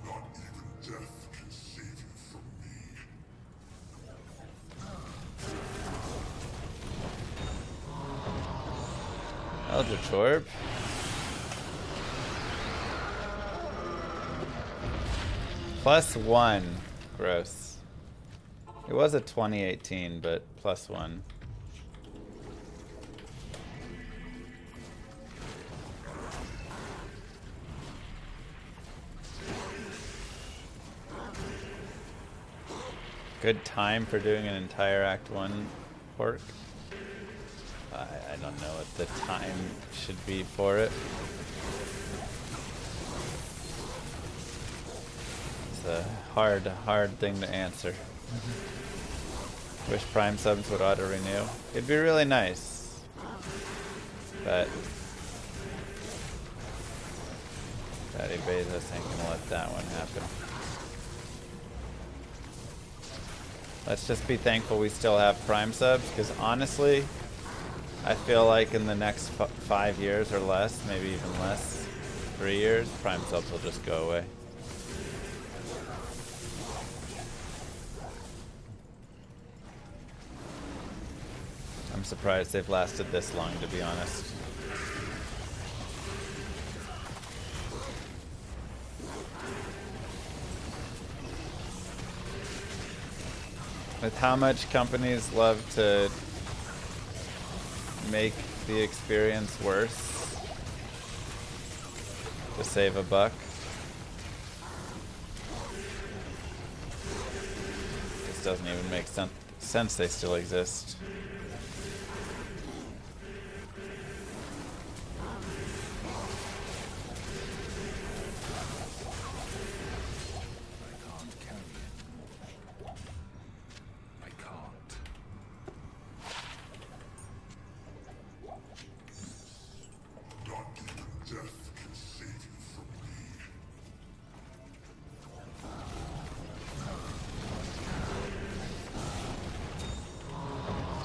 Not even death can save Eldritch Orb. +1. Gross. It was a 2018, but +1. Good time for doing an entire Act 1 pork. I don't know what the time should be for it. It's a hard thing to answer. Wish Prime subs would auto-renew. It'd be really nice. But Daddy Bezos ain't gonna let that one happen. Let's just be thankful we still have Prime subs, because honestly, I feel like in the next 5 years or less, maybe even less, 3 years, Prime subs will just go away. I'm surprised they've lasted this long, to be honest. With how much companies love to make the experience worse to save a buck. This doesn't even make sense they still exist.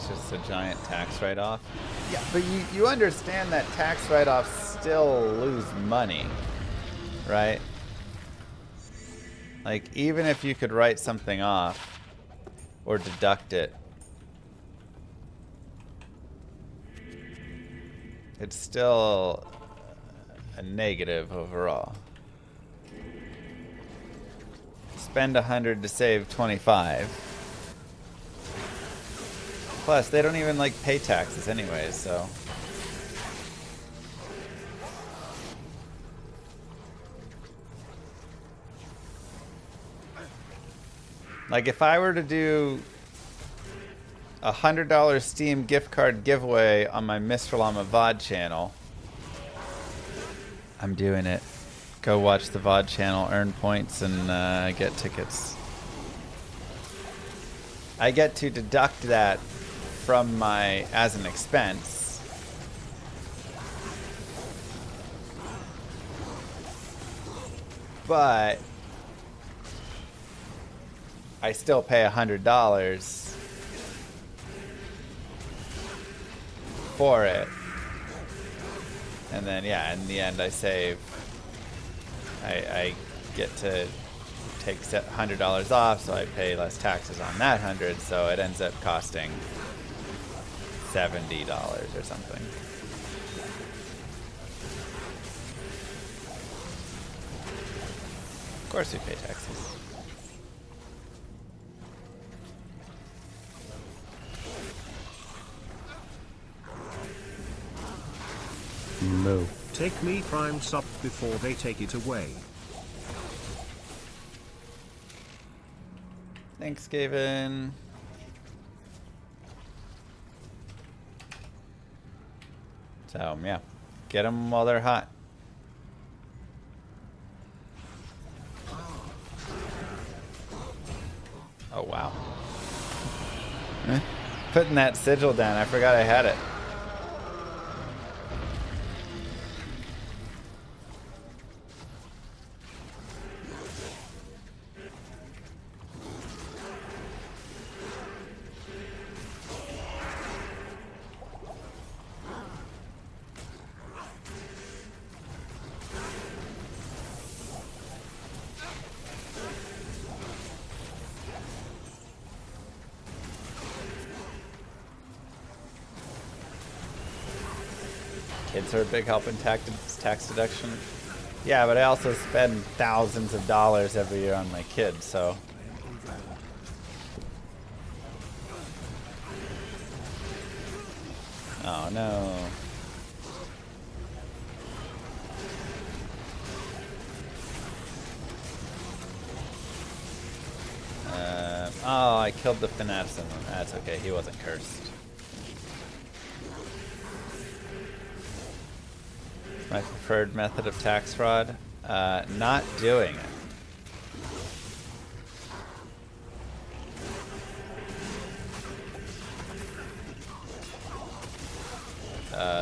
Just a giant tax write-off. Yeah, but you understand that tax write-offs still lose money, right? Like, even if you could write something off or deduct it, it's still a negative overall. Spend 100 to save 25. Plus, they don't even like pay taxes anyways, so. Like, if I were to do a $100 Steam gift card giveaway on my Mr. Llama VOD channel, I'm doing it. Go watch the VOD channel, earn points, and get tickets. I get to deduct that from my as an expense. But I still pay $100 for it. And then, yeah, in the end I save. I get to take $100 off, so I pay less taxes on that 100, so it ends up costing $70 or something. Of course we pay taxes. Moo. Take me Prime sub before they take it away. Thanks, Gavin. So, yeah. Get them while they're hot. Oh, wow. Putting that sigil down. I forgot I had it. kids are a big help in tax deduction. Yeah, but I also spend thousands of dollars every year on my kids, so. Oh no. Oh, I killed the Fanaticism. That's okay, he wasn't cursed. My preferred method of tax fraud? Not doing it.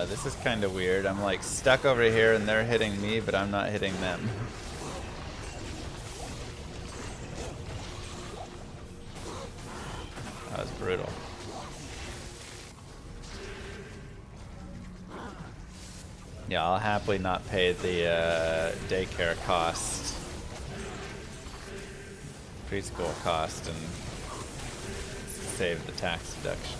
This is kind of weird. I'm like stuck over here and they're hitting me, but I'm not hitting them. That was brutal. Yeah, I'll happily not pay the daycare cost, preschool cost, and save the tax deduction.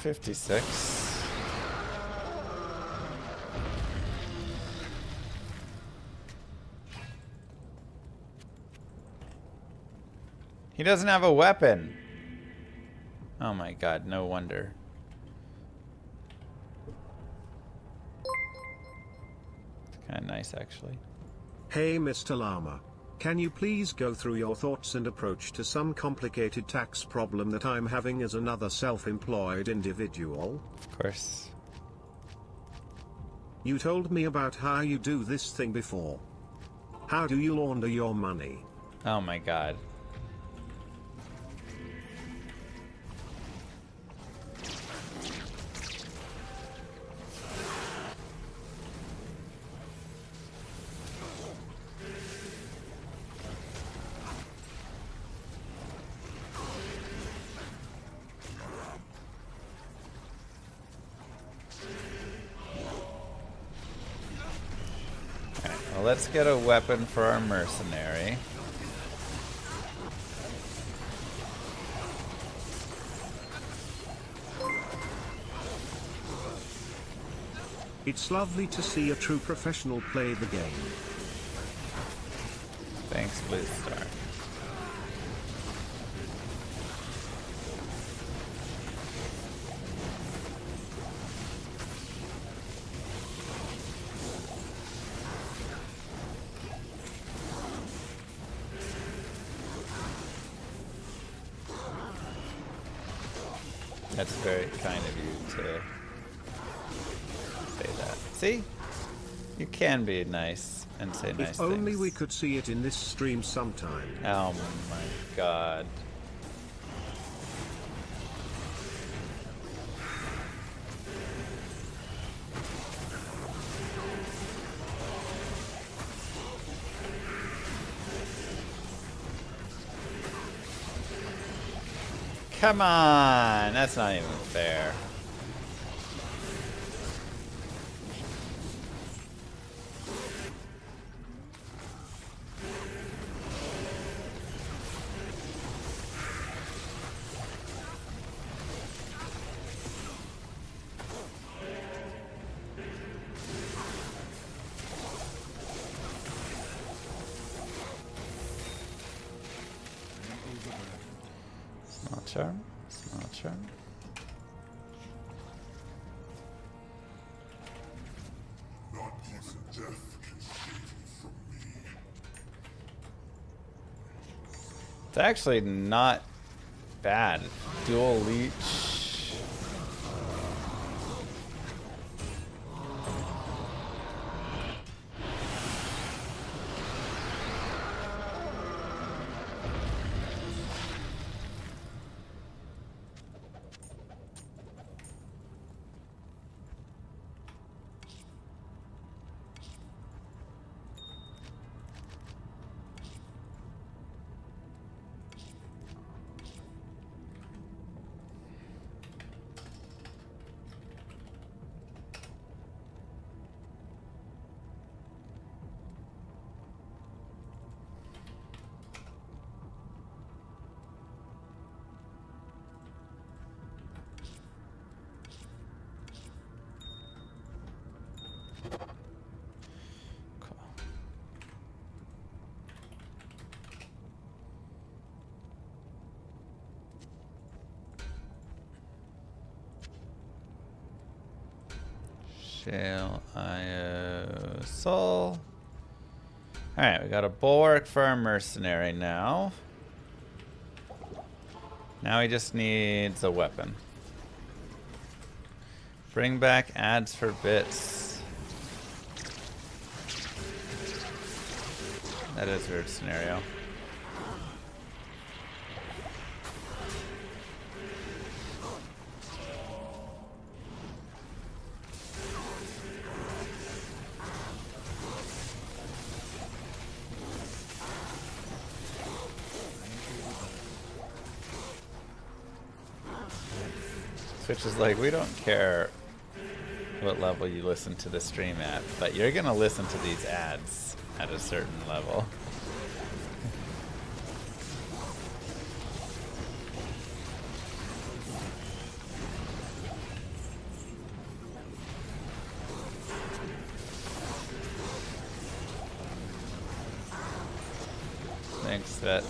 $156. He doesn't have a weapon. Oh my god, no wonder. It's kind of nice, actually. Hey Mr. Llama. Can you please go through your thoughts and approach to some complicated tax problem that I'm having as another self-employed individual? Of course. You told me about how you do this thing before. How do you launder your money? Oh my god. Well, let's get a weapon for our mercenary. It's lovely to see a true professional play the game. Thanks, Blue Star. That's very kind of you to say that. See? You can be nice and say nice If only things. we could see it in this stream sometime. Oh my god. Come on! That's not even fair. Small charm, small charm. Not even death can save you from me. It's actually not bad. Dual leech. Shale, IO, Soul. Alright, we got a bulwark for our mercenary now. Now he just needs a weapon. Bring back ads for bits. That is a weird scenario. Which is like, we don't care what level you listen to the stream at, but you're gonna listen to these ads at a certain level. Thanks, Vet.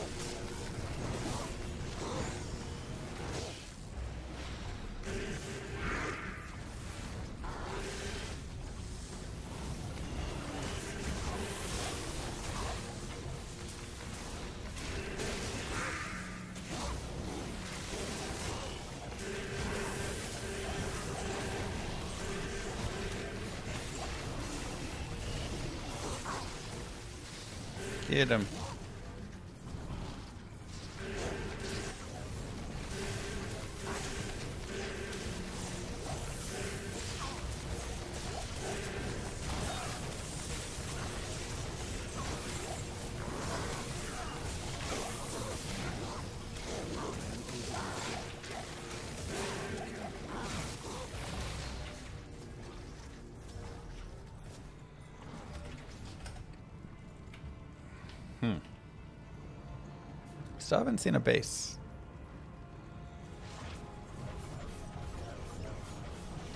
Get him. Still haven't seen a base.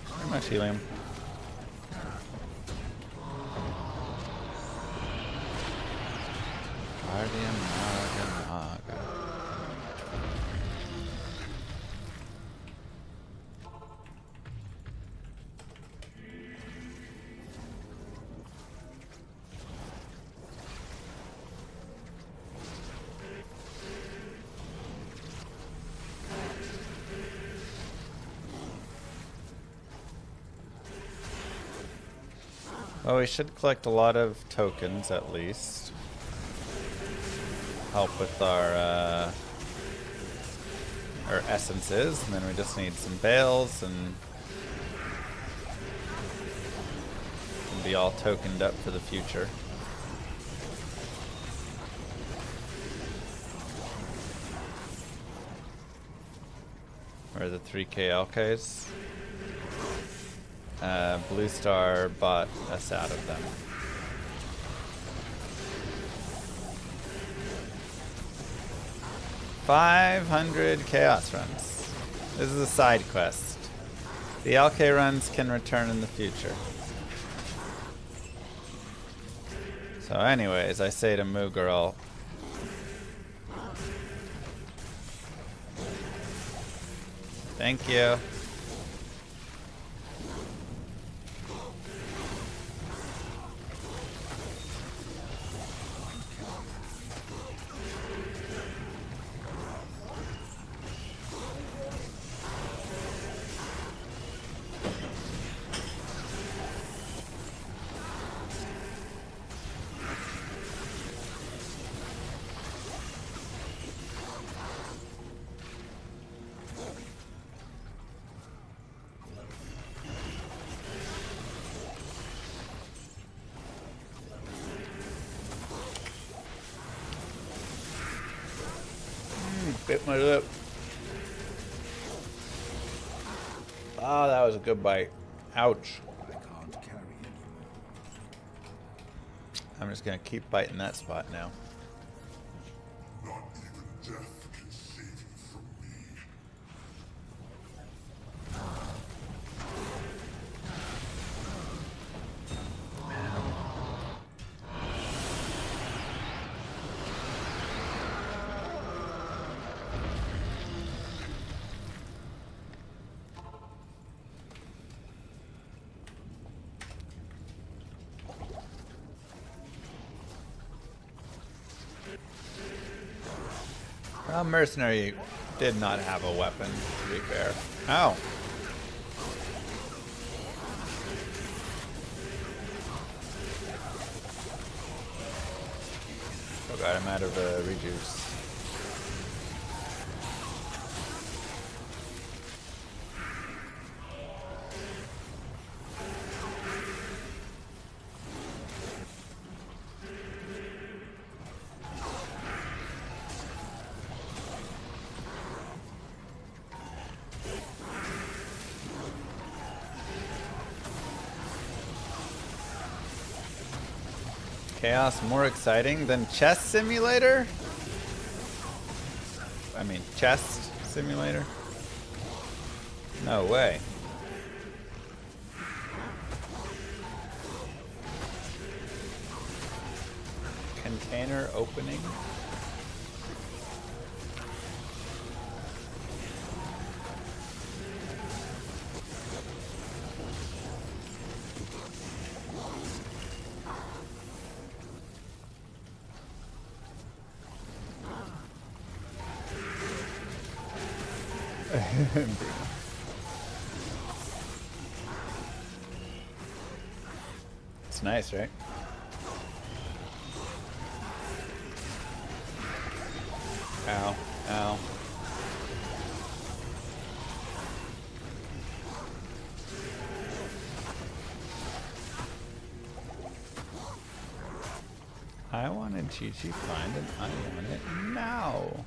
Very much helium. Guardian Maga. Well, we should collect a lot of tokens at least. Help with our essences, and then we just need some bales and be all tokened up for the future. Where are the 3k LKs? Blue Star bought us out of them. $500 chaos runs. This is a side quest. The LK runs can return in the future. So anyways, I say to Moo Girl, thank you. Bit my lip. Oh, that was a good bite. Ouch. I can't carry anymore. I'm just gonna keep biting that spot now. Not even death can save you from me. Mercenary did not have a weapon, to be fair. Ow. Oh god, I'm out of rejuice. Chaos more exciting than chess simulator? I mean, chest simulator? No way. Container opening? It's nice, right? Ow, ow. I wanted Chi Chi find and I want it now.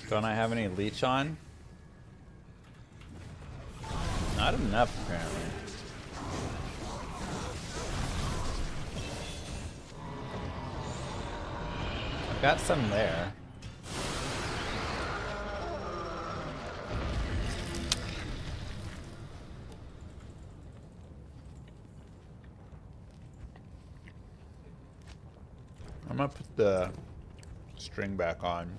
Don't I have any leech on? Not enough, apparently. I've got some there. I'm gonna put the string back on.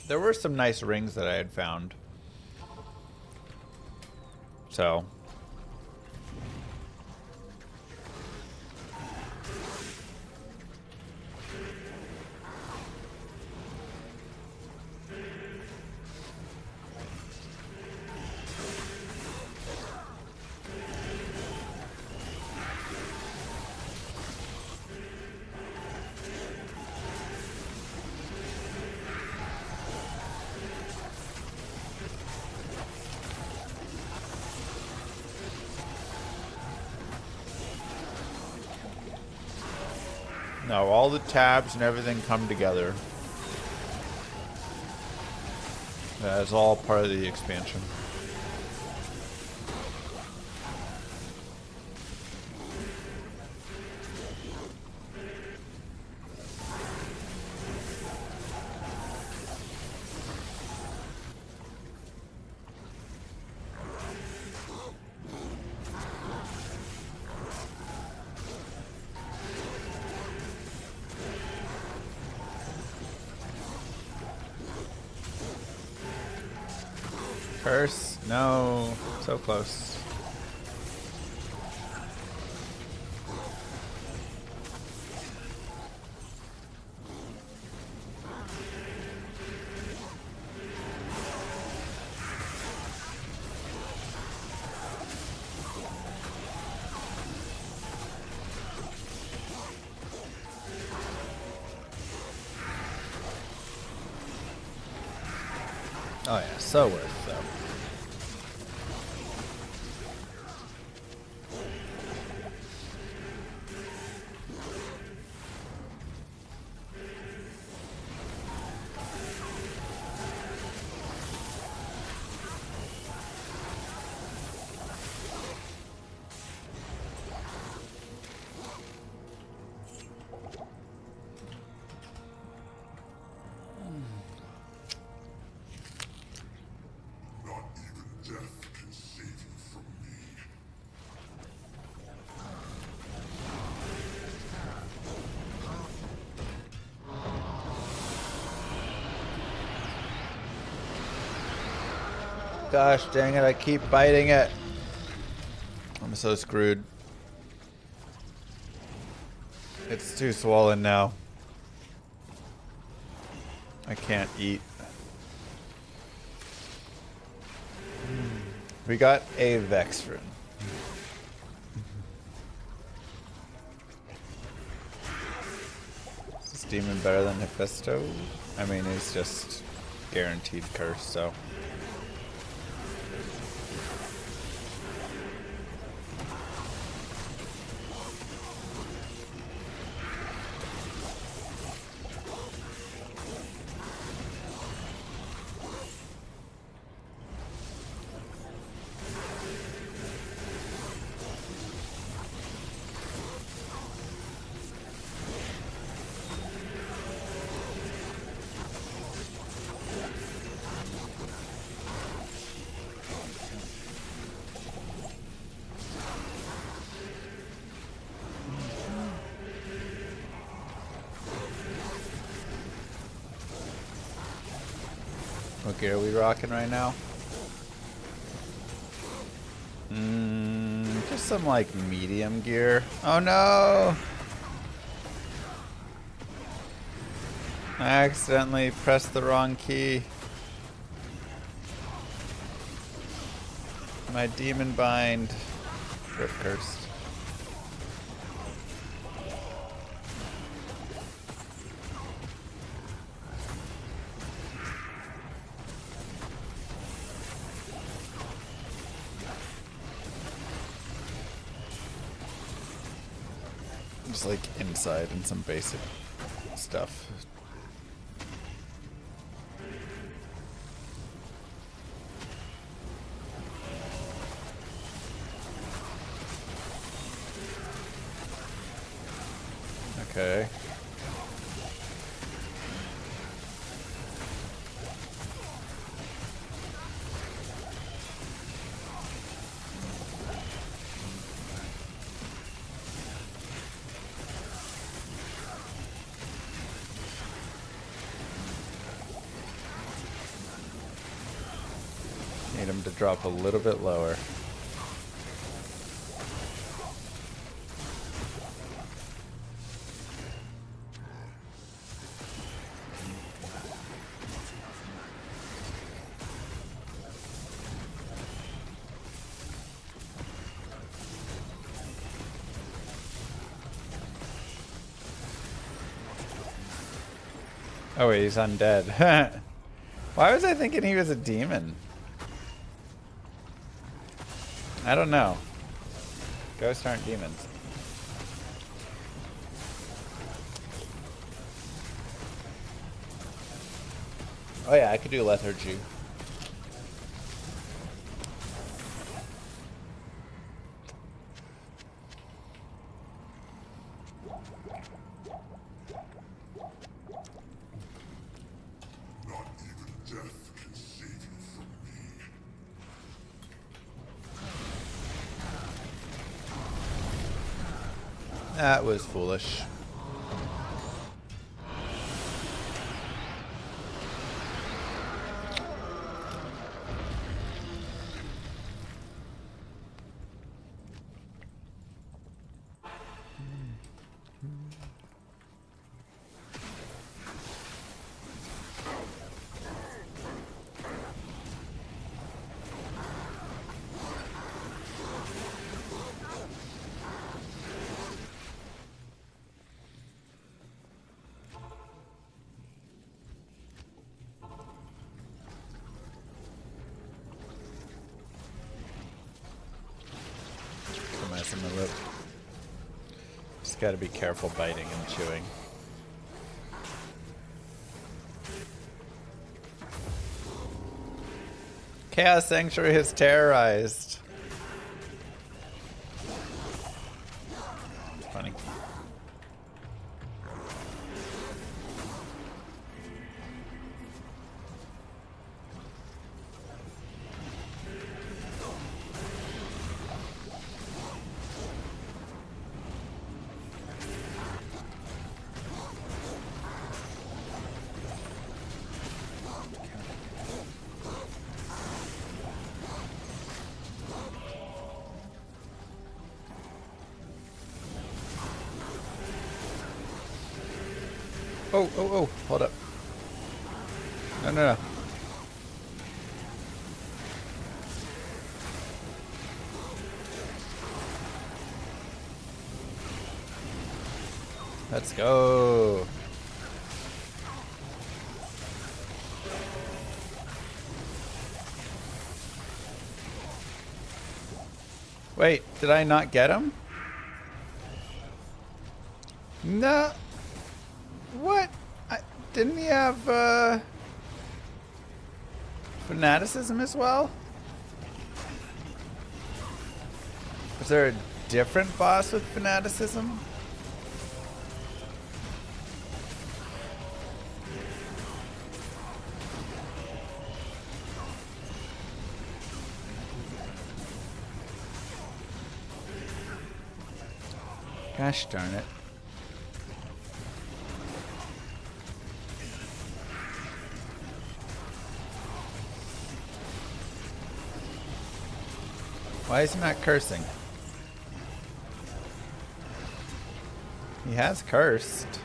There were some nice rings that I had found. So. No, all the tabs and everything come together. That's all part of the expansion. Curse? No. So close. Oh yeah, so worth though. Not Gosh dang it, I keep biting it. I'm so screwed. It's too swollen now. I can't eat. We got a Vex rune. Is this demon better than Hephaestus? I mean, he's just guaranteed curse, so. What gear are we rocking right now? Just some like medium gear. Oh no! I accidentally pressed the wrong key. My demon bind. Rip cursed. Just like inside and some basic stuff. Okay. Need him to drop a little bit lower. Oh wait, he's undead. Why was I thinking he was a demon? I don't know. Ghosts aren't demons. Oh yeah, I could do lethargy. Not even death can save you from me. That was foolish. Messing with it. Just gotta be careful biting and chewing. Chaos Sanctuary is terrorized. Funny. Oh, hold up. No. Let's go. Wait, did I not get him? No. What? Didn't he have fanaticism as well? Is there a different boss with fanaticism? Gosh darn it. Why is he not cursing? He has cursed.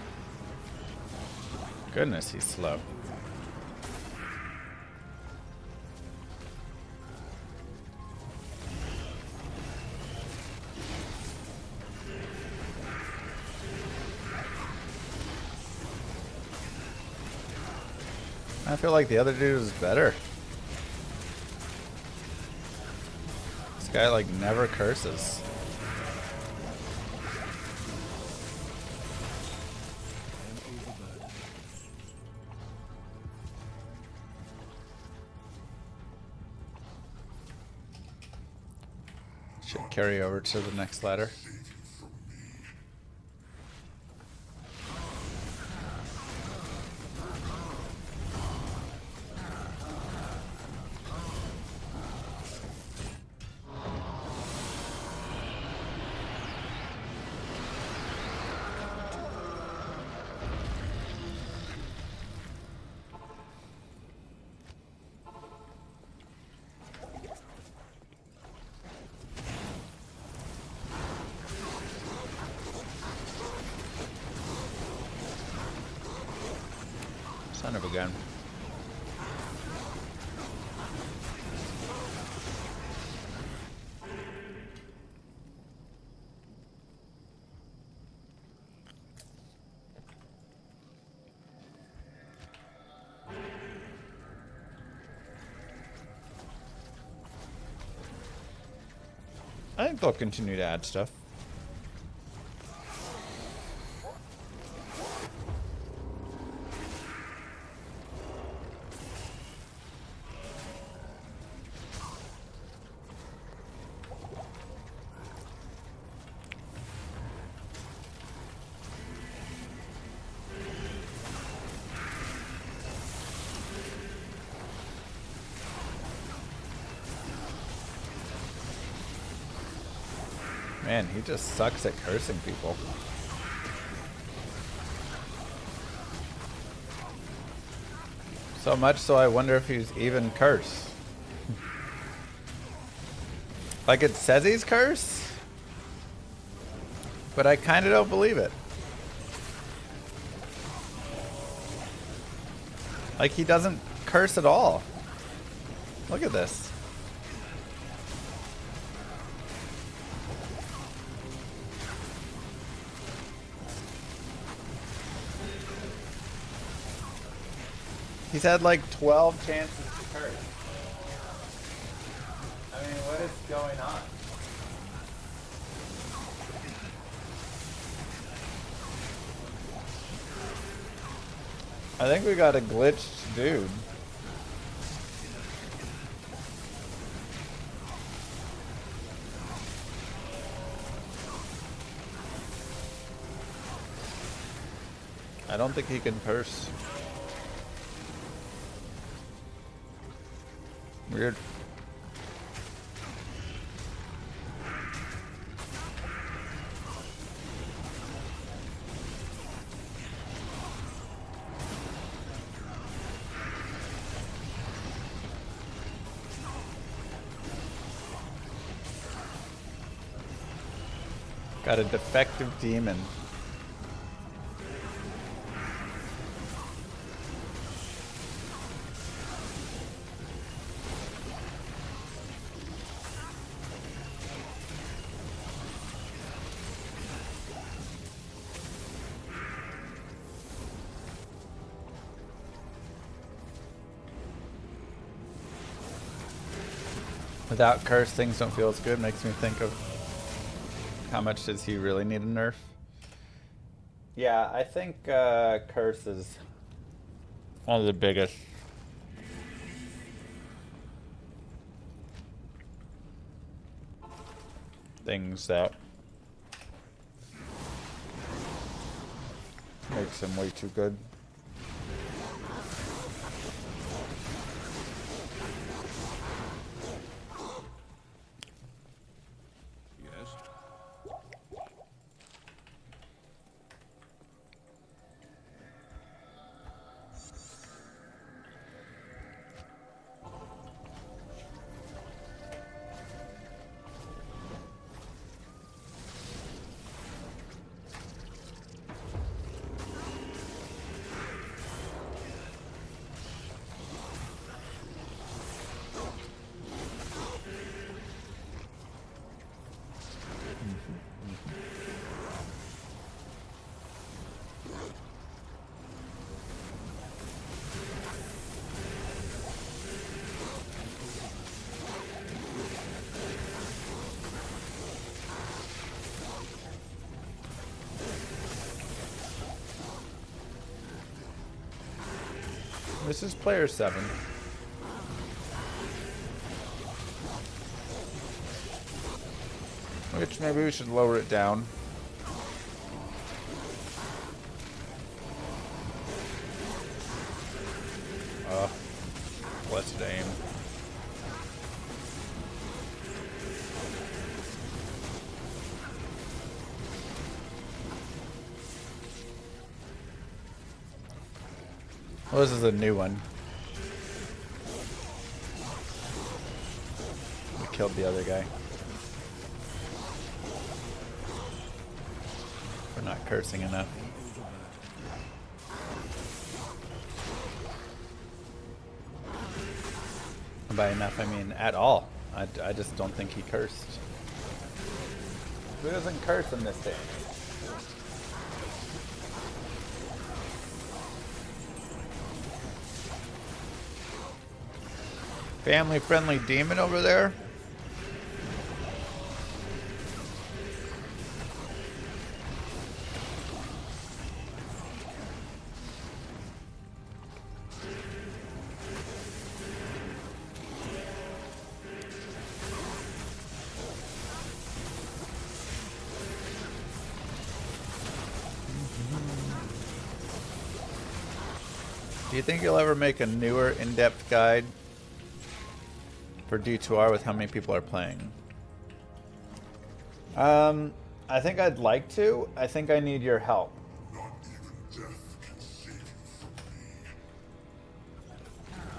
Goodness, he's slow. I feel like the other dude is better. This guy like never curses. Should carry over to the next ladder. Son of a gun. I think they'll continue to add stuff. Man, he just sucks at cursing people. So much so I wonder if he's even cursed. Like it says he's cursed, but I kind of don't believe it. Like he doesn't curse at all. Look at this. He's had like 12 chances to curse. I mean, what is going on? I think we got a glitched dude. I don't think he can curse. Weird. Got a defective demon. Without curse, things don't feel as good. Makes me think of how much does he really need a nerf? Yeah, I think curse is one of the biggest things that makes him way too good. Yes? This is player 7. Which maybe we should lower it down. Blessed aim. Well, this is a new one. We killed the other guy. We're not cursing enough. By enough, I mean at all. I just don't think he cursed. Who doesn't curse in this game? Family-friendly demon over there? Do you think you'll ever make a newer, in-depth guide for D2R with how many people are playing? I think I'd like to. I think I need your help. Not even death can save you from me.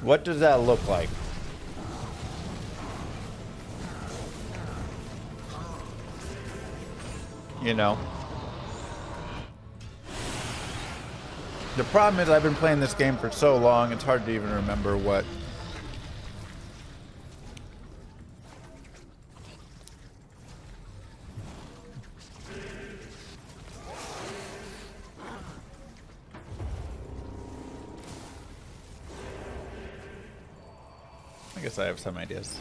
What does that look like? You know? The problem is I've been playing this game for so long, it's hard to even remember what. I guess I have some ideas.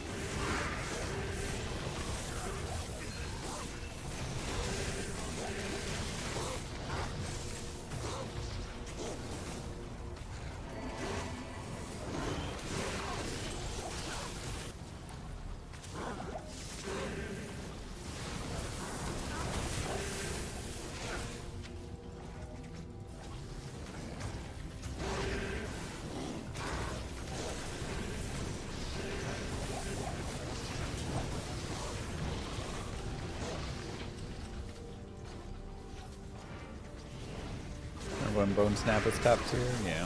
When Bone Snap is top tier, yeah.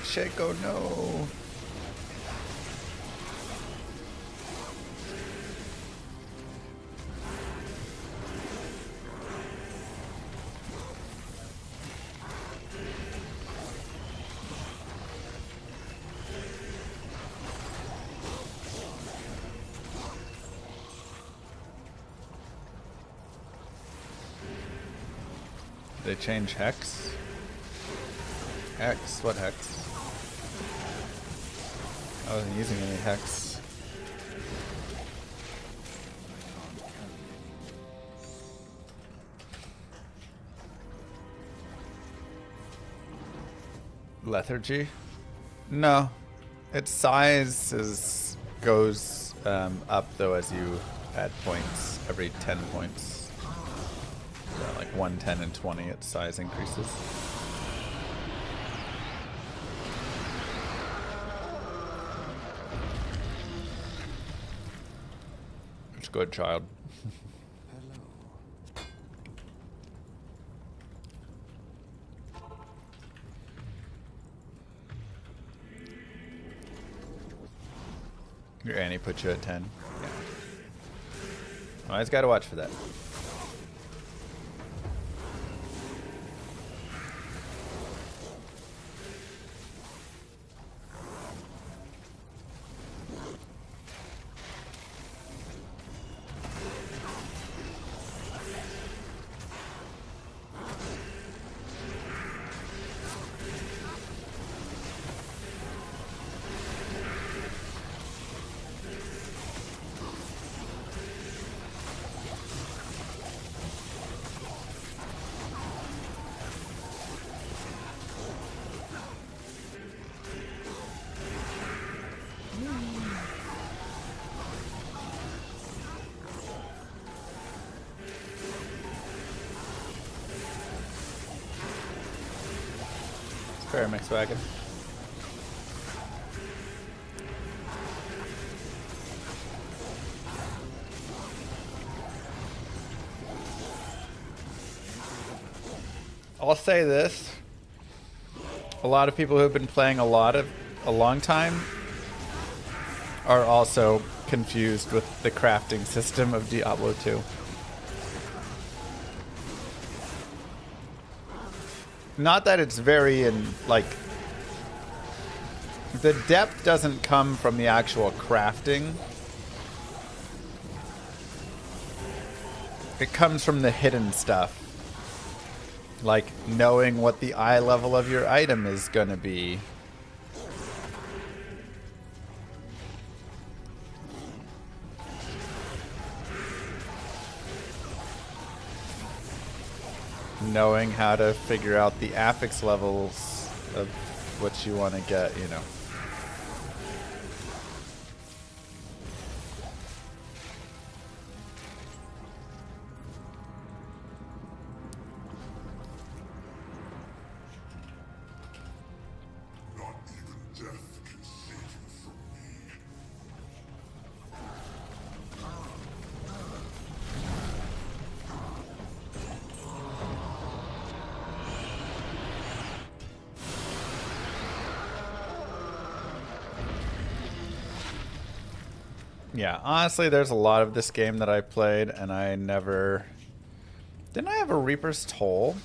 Shaco, no. They change Hex? Hex? What Hex? I wasn't using any hex. Lethargy? No. Its size goes up though as you add points every 10 points. So like 1, 10, and 20, its size increases. It's good, child. Your Annie put you at 10. Yeah. Always gotta watch for that. Fair mix wagon. I'll say this. A lot of people who've been playing a long time are also confused with the crafting system of Diablo 2. Not that it's very like the depth doesn't come from the actual crafting. It comes from the hidden stuff. Like knowing what the eye level of your item is gonna be. Knowing how to figure out the affix levels of what you want to get, you know. Not even death can save you from me. Yeah, honestly, there's a lot of this game that I played, and I never... Didn't I have a Reaper's Toll?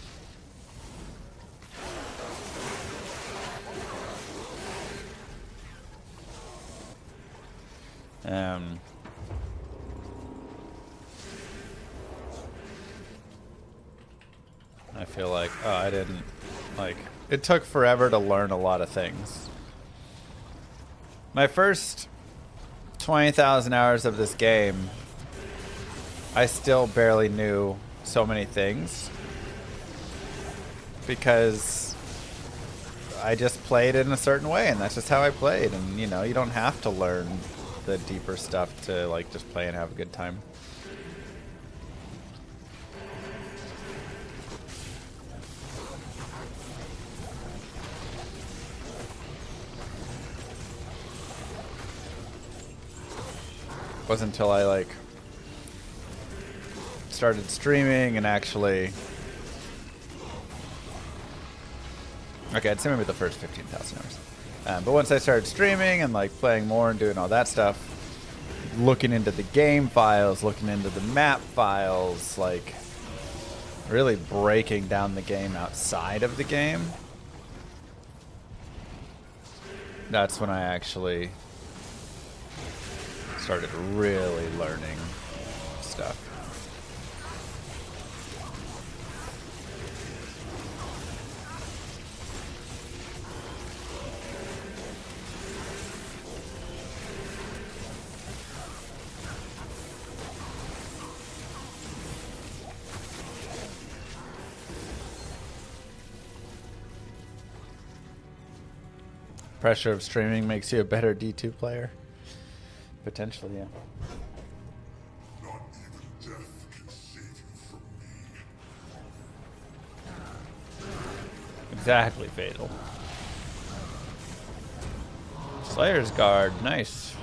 I feel like, oh, I didn't, like, it took forever to learn a lot of things. My first 20,000 hours of this game, I still barely knew so many things because I just played in a certain way, and that's just how I played. And you know, you don't have to learn the deeper stuff to like just play and have a good time. Wasn't until I like started streaming and actually, okay, I'd say maybe the first 15,000 hours. But once I started streaming and like playing more and doing all that stuff, looking into the game files, looking into the map files, like really breaking down the game outside of the game, that's when I actually started really learning stuff. Pressure of streaming makes you a better D2 player. Potentially, yeah. Not even death can save you from me. Exactly, Fatal. Slayer's Guard, nice.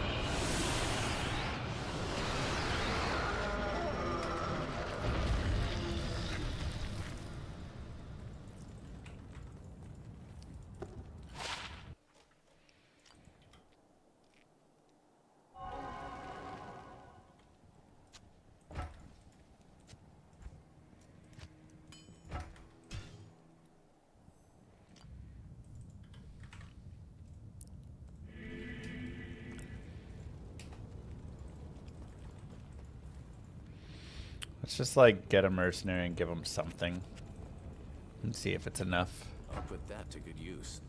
Let's just like get a mercenary and give him something and see if it's enough. I'll put that to good use.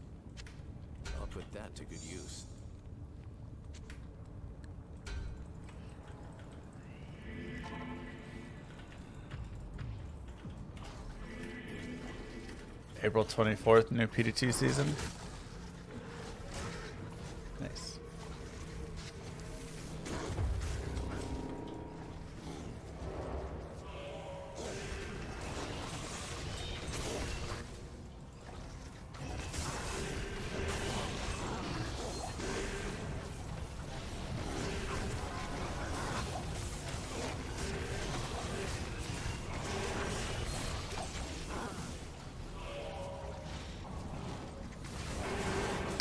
I'll put that to good use. April 24th, new PD2 season. Nice.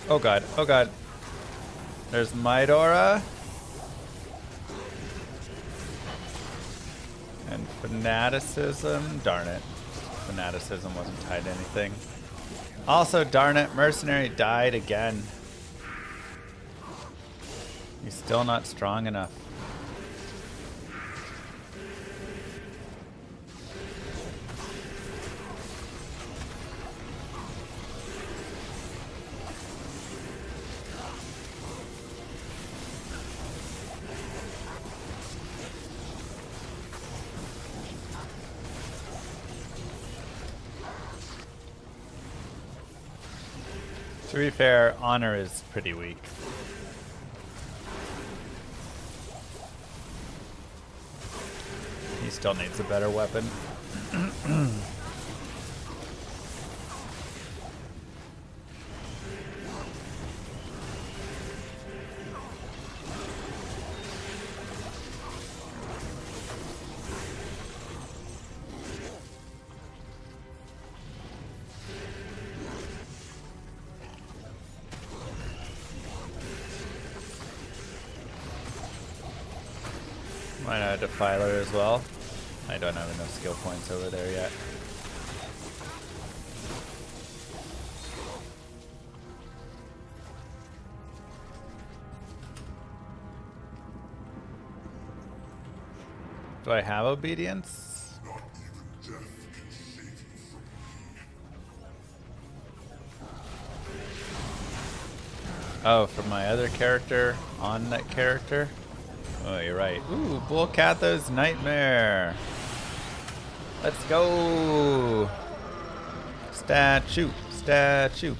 Oh god, oh god. There's Midora. And Fanaticism. Darn it. Fanaticism wasn't tied to anything. Also, darn it, Mercenary died again. He's still not strong enough. To be fair, Honor is pretty weak. He still needs a better weapon. Might add Defiler as well. I don't have enough skill points over there yet. Do I have obedience? Not even death can save you from me. Oh, from my other character on that character? Oh, you're right. Ooh, Bullcatha's Nightmare. Let's go. Statue, statue.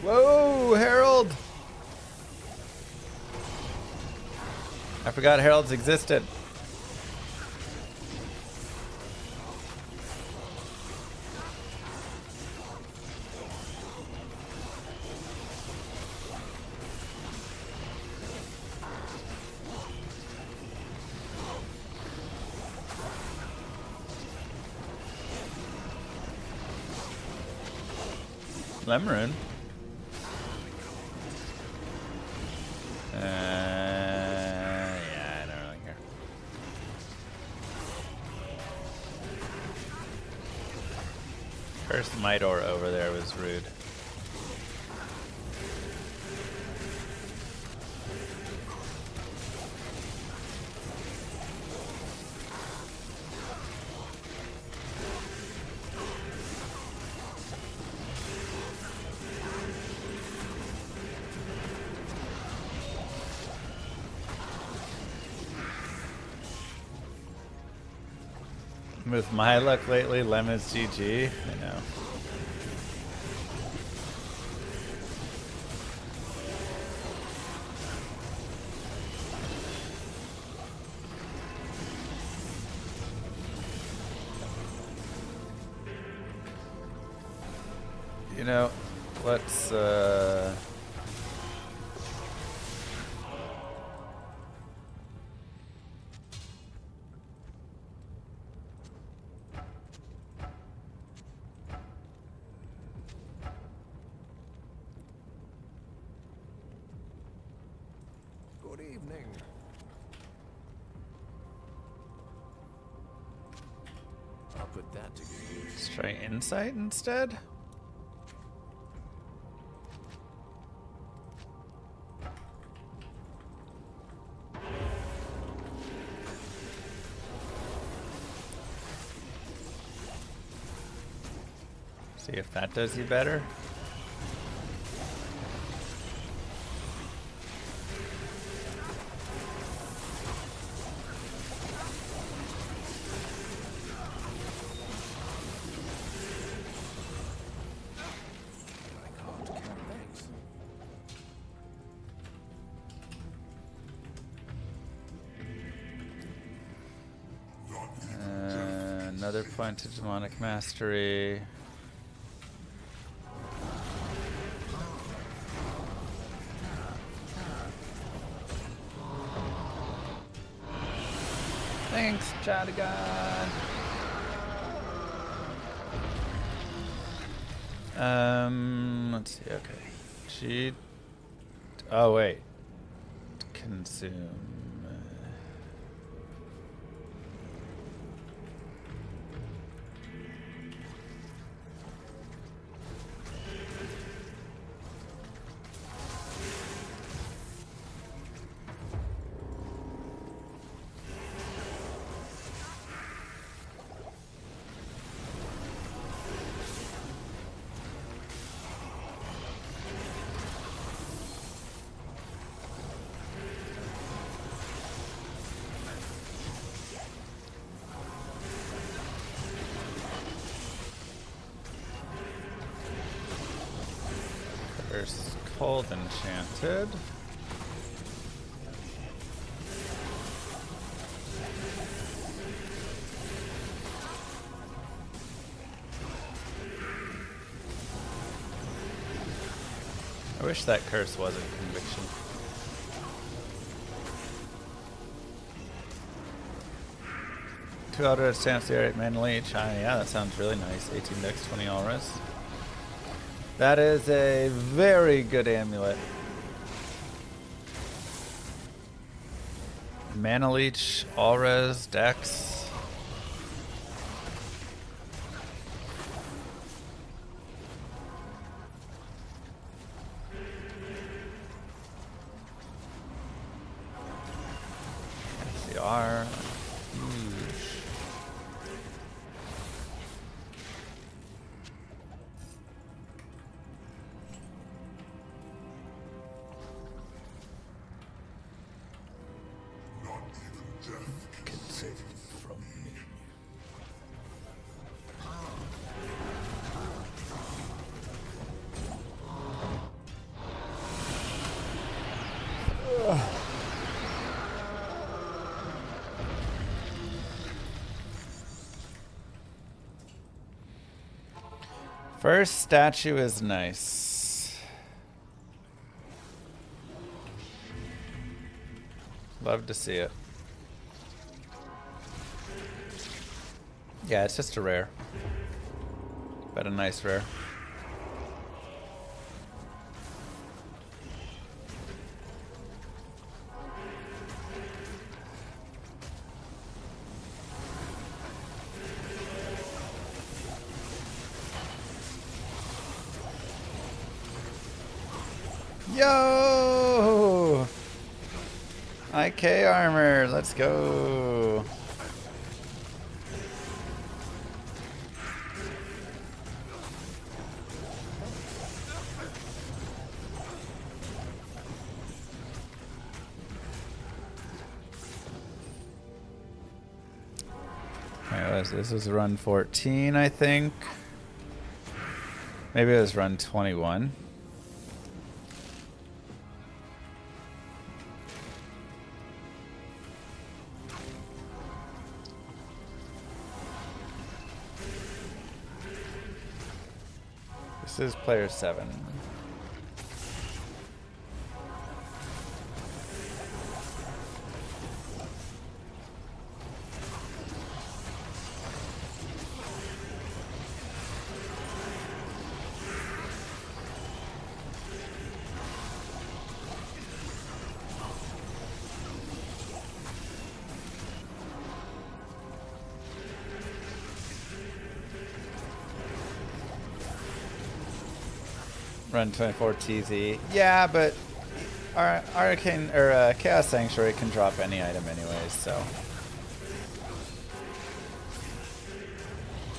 Whoa, Herald! I forgot Heralds existed. Lemon. Yeah, I don't really care. First Midor over there was rude. With my luck lately, Lemon's GG. I know. You know, let's Good evening. I'll put that to good use. let's try insight instead. See if that does you better. I can't count thanks. Another point of demonic mastery. Thanks, Chadagon. Let's see. Okay. Oh wait. Consume. There's Cold Enchanted. I wish that curse wasn't conviction. Two auto stamps there at mana leech. Yeah, that sounds really nice. 18 dex, 20 auras. That is a very good amulet. Mana leech, auras, dex. They are huge. Not even death can save you from me. First statue is nice. Love to see it. Yeah, it's just a rare. But a nice rare. Yo! IK armor, let's go. Alright, this was run 14, I think. Maybe it was run 21. This is player 7. Run 24 TZ. Yeah, but our Arcane or Chaos Sanctuary can drop any item anyways, so.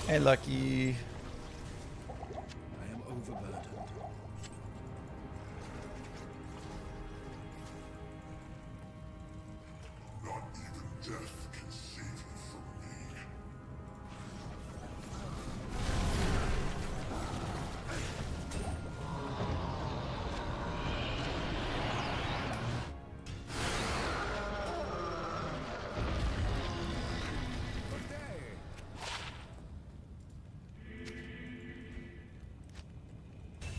Hey, Lucky. I am overburdened. Not even death can save you from me.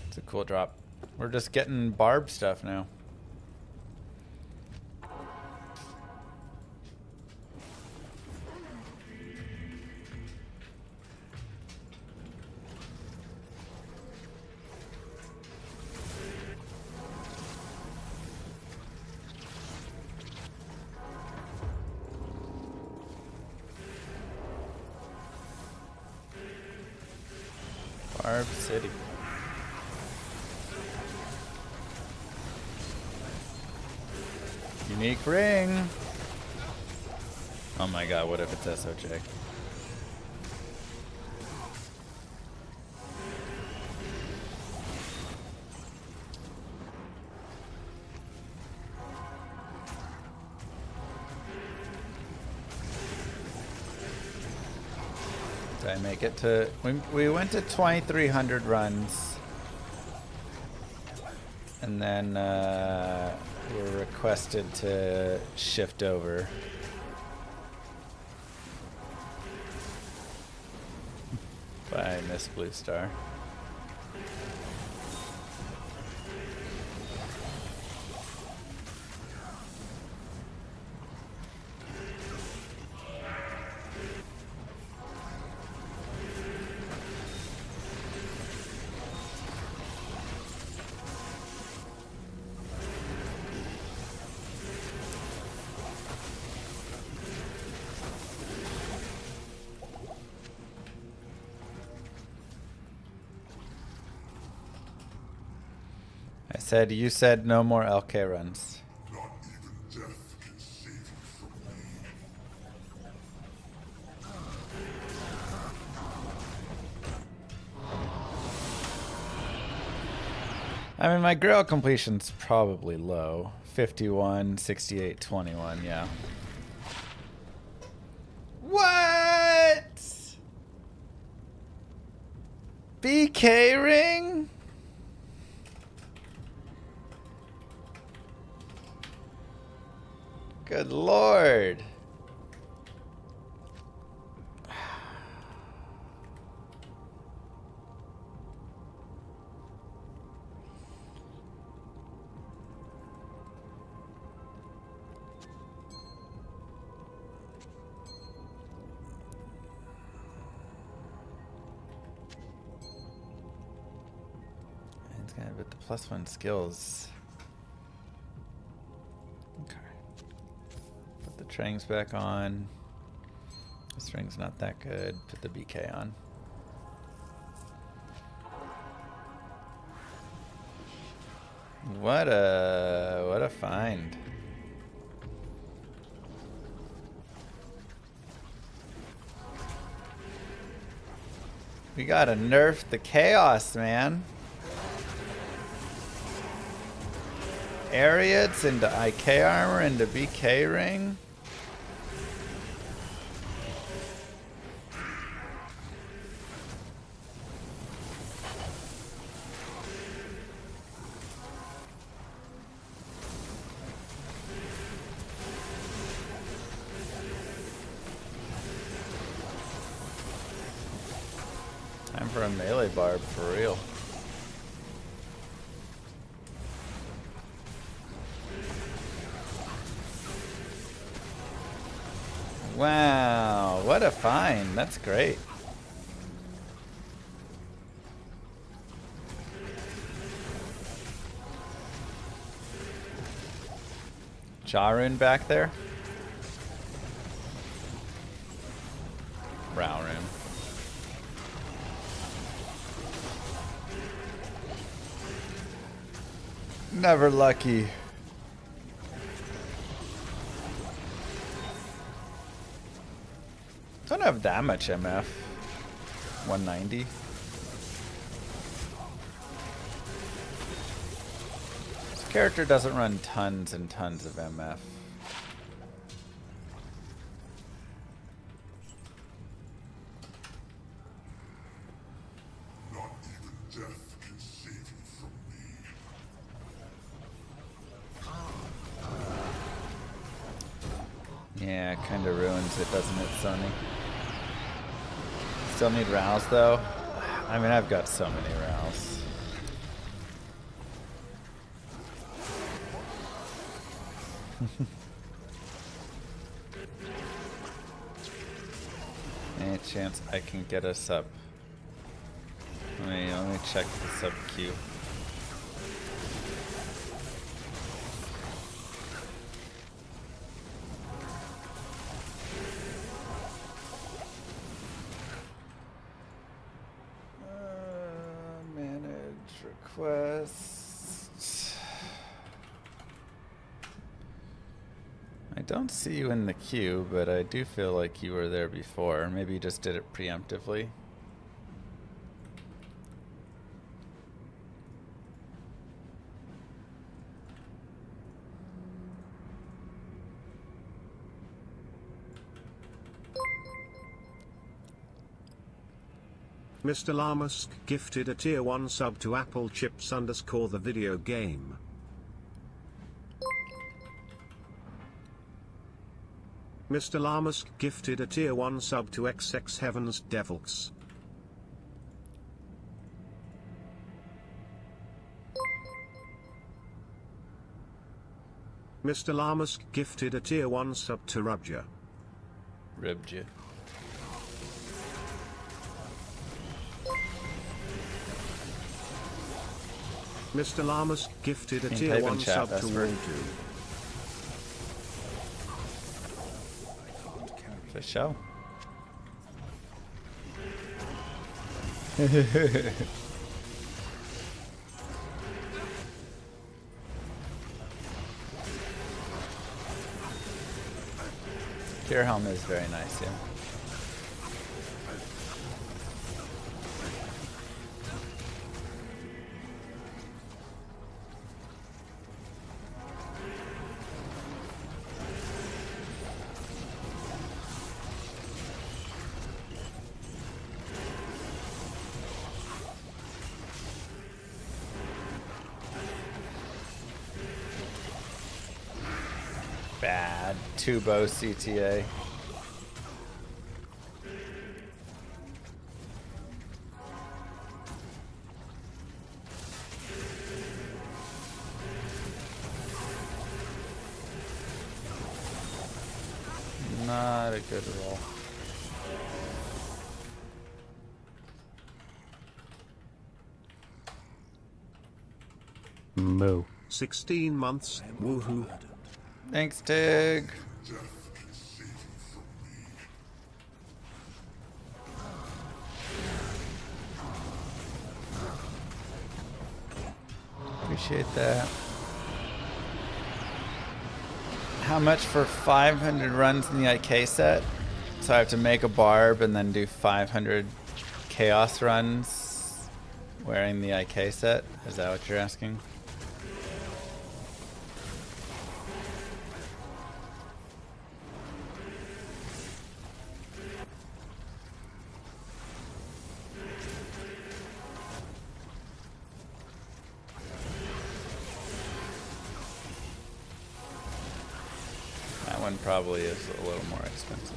It's a cool drop. We're just getting barb stuff now. Barb City. Unique ring. Oh my god, what if it's SOJ? Did I make it to... We went to 2,300 runs. And then we were requested to shift over. By Miss Blue Star. You said no more LK runs. Not even death can save you from me. I mean, my Grail completion's probably low. 51, 68, 21, yeah. What? BK ring? Good lord. It's gonna put the +1 skills. Okay. Put the Trangs back on. The string's not that good. Put the BK on. What a find. We gotta nerf the chaos, man. Ariats into IK armor into BK ring. Time for a melee barb for real. Wow, what a find. That's great. Jarun back there? Brown room. Never lucky. Don't have that much MF. 190. This character doesn't run tons and tons of MF. Not even death can save you from me. Yeah, it kind of ruins it, doesn't it, Sony? Still need rouse, though. I mean, I've got so many rouse. Any chance I can get us up? Let me check the sub queue. Manage requests. I don't see you in the queue, but I do feel like you were there before. Maybe you just did it preemptively. Mr. Llamask gifted a tier 1 sub to Apple Chips _ the video game. Mr. Llamask gifted a tier 1 sub to XX Heavens Devils. Mr. Llamask gifted a tier 1 sub to Rubja. Ribja. Mr. Llamask gifted a Can you tier type in 1 chat, sub to Vesper? Waldu. For show. Cure helmet is very nice, yeah. Bad. 2-bow CTA. Not a good roll. Moo. 16 months, woohoo. Thanks, Tig. Death can save you from me. Appreciate that. How much for 500 runs in the IK set? So I have to make a barb and then do 500 chaos runs wearing the IK set? Is that what you're asking? That one probably is a little more expensive.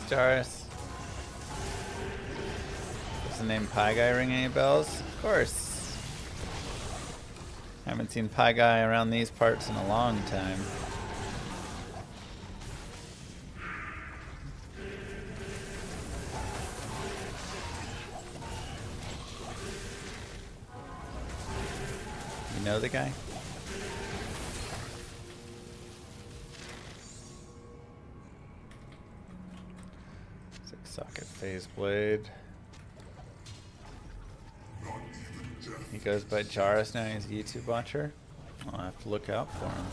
Doris. Does the name Pie Guy ring any bells? Of course. Haven't seen Pie Guy around these parts in a long time. You know the guy? Socket phase blade. He goes by Jarus now. He's a YouTube watcher. I'll have to look out for him.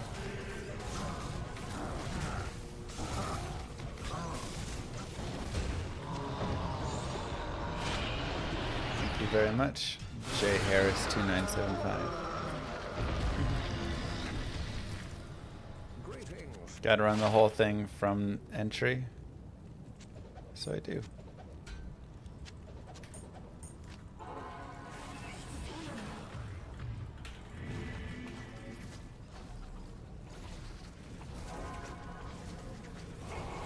Thank you very much, J Harris 2975. Got to run the whole thing from entry. So I do.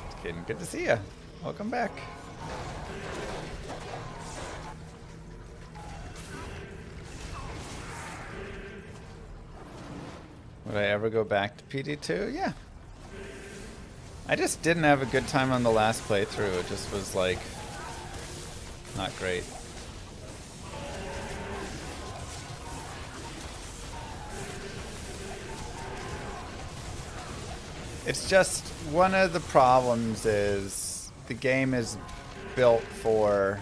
It's getting good to see ya. Welcome back. Would I ever go back to PD2? Yeah. I just didn't have a good time on the last playthrough. It just was like not great. It's just one of the problems is the game is built for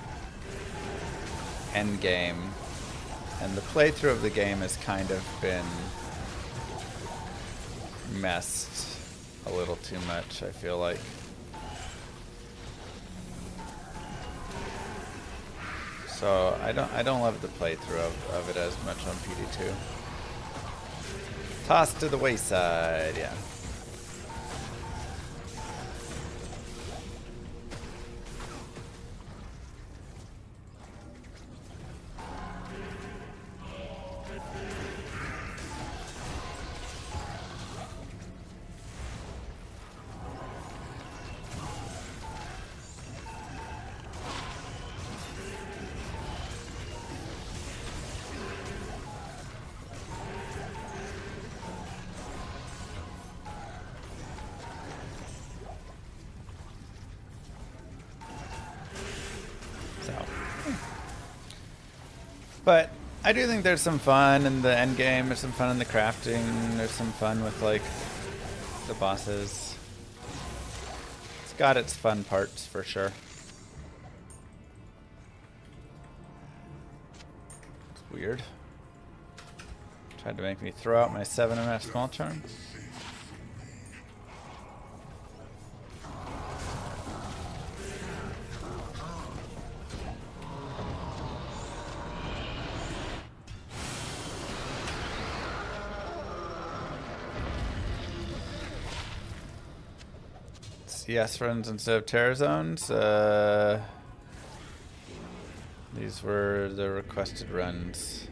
endgame, and the playthrough of the game has kind of been messed a little too much, I feel like. So I don't love the playthrough of it as much on PD2. Tossed to the wayside, yeah. But I do think there's some fun in the end game. There's some fun in the crafting. There's some fun with like the bosses. It's got its fun parts for sure. It's weird. Tried to make me throw out my 7MF small charm. CS runs instead of Terror Zones. These were the requested runs.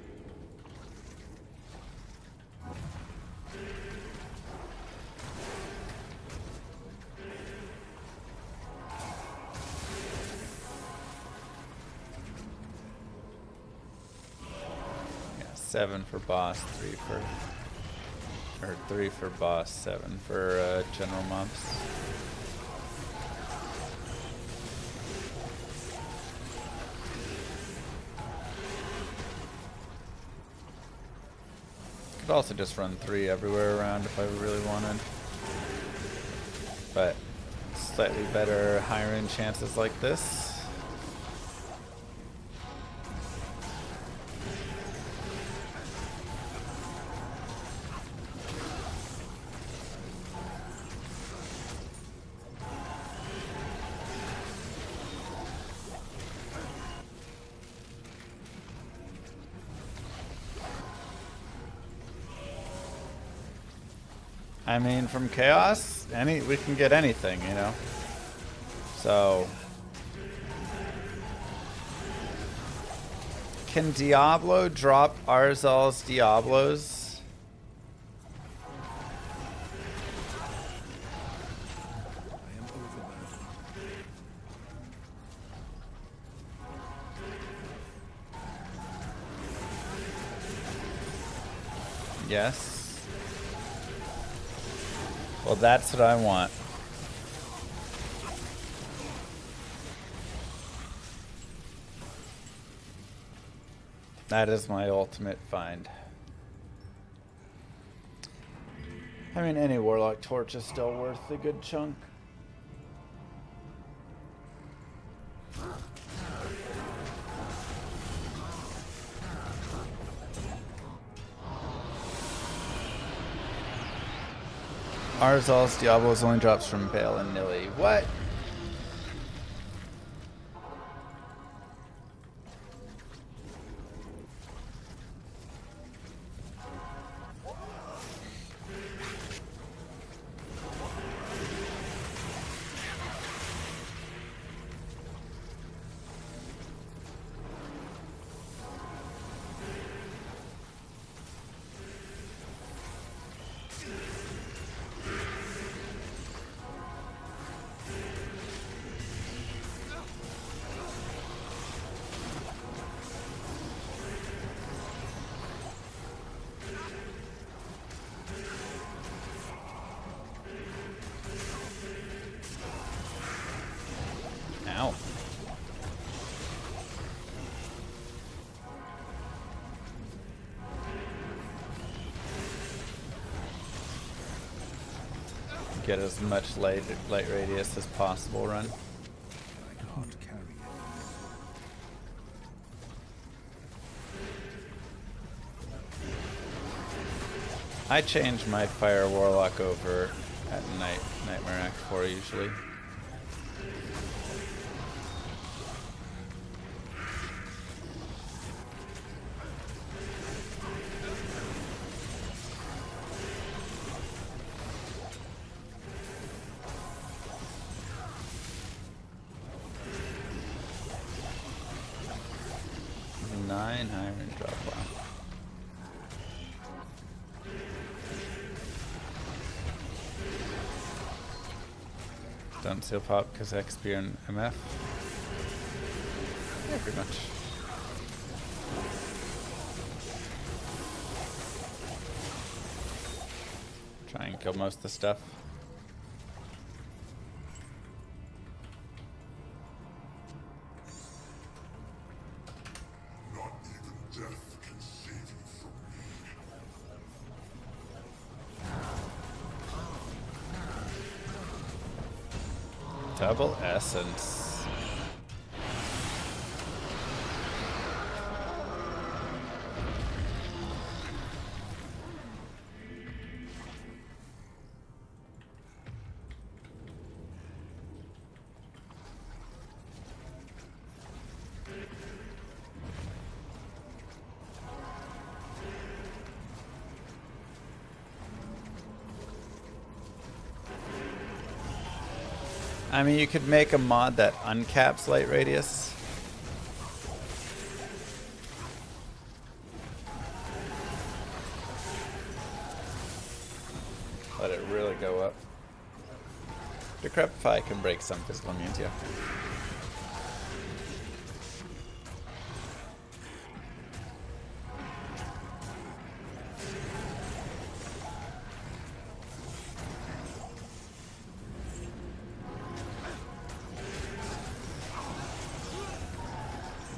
Yeah, 7 for boss, 3 for Or 3 for boss, 7 for general mobs. Could also just run 3 everywhere around if I really wanted. But slightly better higher end chances like this. I mean, from chaos, we can get anything, you know. So, can Diablo drop Arzal's Diablos? I am overburdened. Yes. Well, that's what I want. That is my ultimate find. I mean, any Warlock Torch is still worth a good chunk. Arzal's Diablos only drops from Bale and Nilly. What? Ow. Get as much light radius as possible run. I can't carry it. I change my Fire Warlock over at night, Nightmare Act 4 usually. Nine iron drop. Wow. Don't seal pop because XP and MF. Yeah, pretty much. Try and kill most of the stuff. Not even death can save you from me. Double essence. I mean, you could make a mod that uncaps light radius. Let it really go up. Decrepify can break some physical immunes, yeah.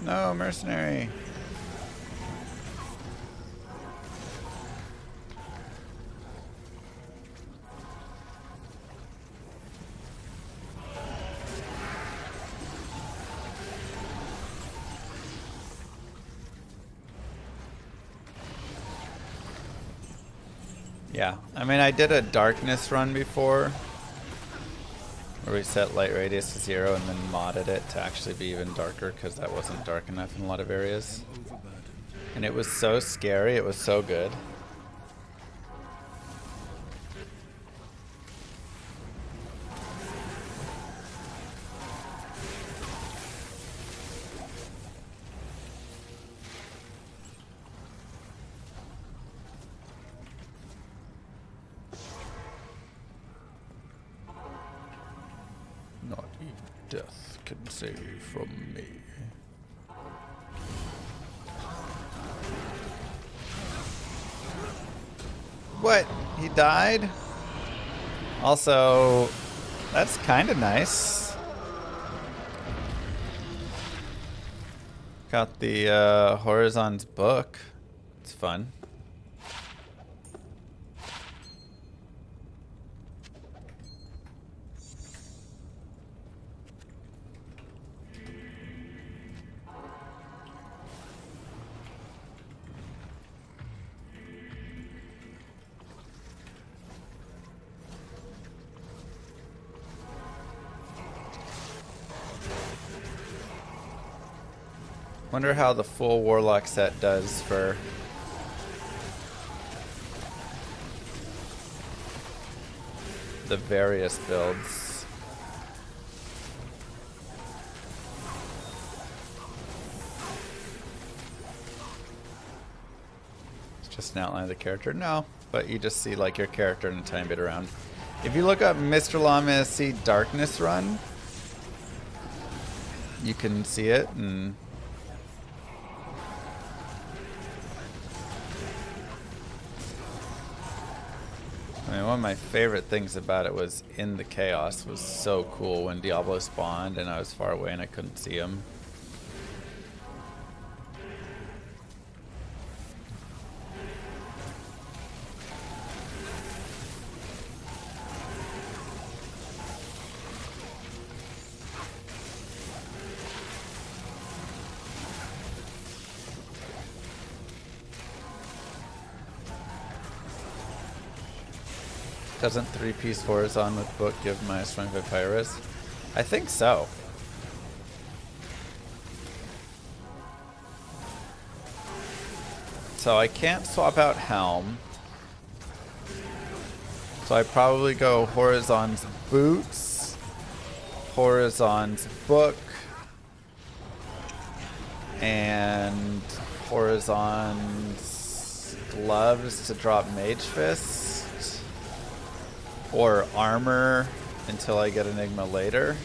No, mercenary. Yeah, I mean, I did a darkness run before where we set light radius to 0 and then modded it to actually be even darker because that wasn't dark enough in a lot of areas. And it was so scary, it was so good. Not even death can save you from me. What? He died? Also, that's kind of nice. Got the Horizon's book. It's fun. Wonder how the full Warlock set does for the various builds. It's just an outline of the character? No, but you just see like your character and a tiny bit around. If you look up Mr. Llama SC Darkness Run, you can see it and I mean, one of my favorite things about it was in the chaos was so cool when Diablo spawned and I was far away and I couldn't see him. Doesn't 3-piece Horizon with book give minus 25 fire risk? I think so. So I can't swap out Helm. So I probably go Horizon's boots, Horizon's book, and Horizon's gloves to drop Mage Fist. Or armor until I get Enigma later.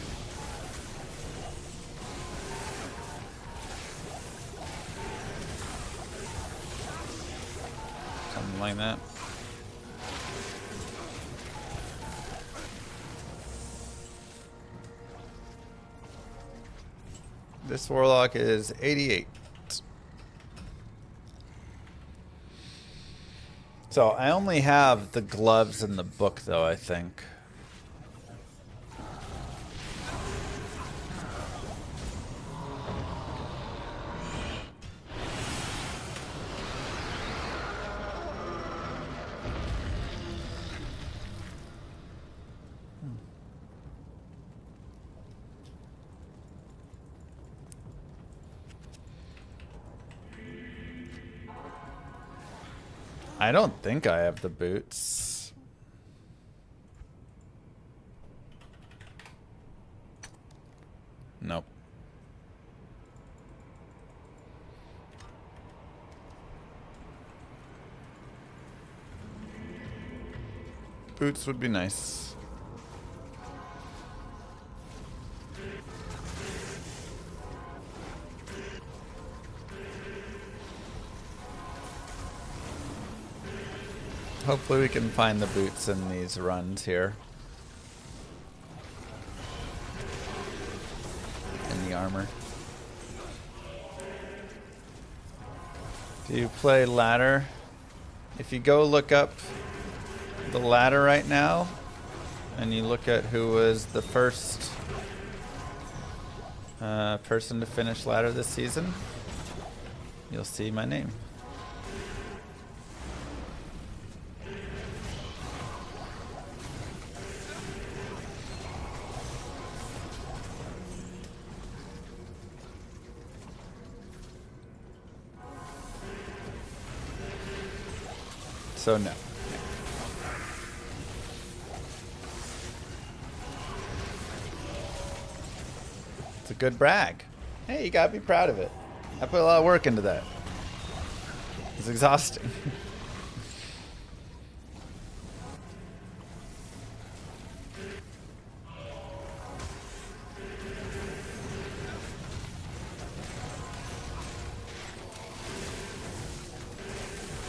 Something like that. This Warlock is 88. So I only have the gloves and the book, though, I think. I don't think I have the boots. Nope. Boots would be nice. Hopefully we can find the boots in these runs here. And the armor. Do you play ladder? If you go look up the ladder right now, and you look at who was the first person to finish ladder this season, you'll see my name. So no. It's a good brag. Hey, you gotta be proud of it. I put a lot of work into that. It's exhausting.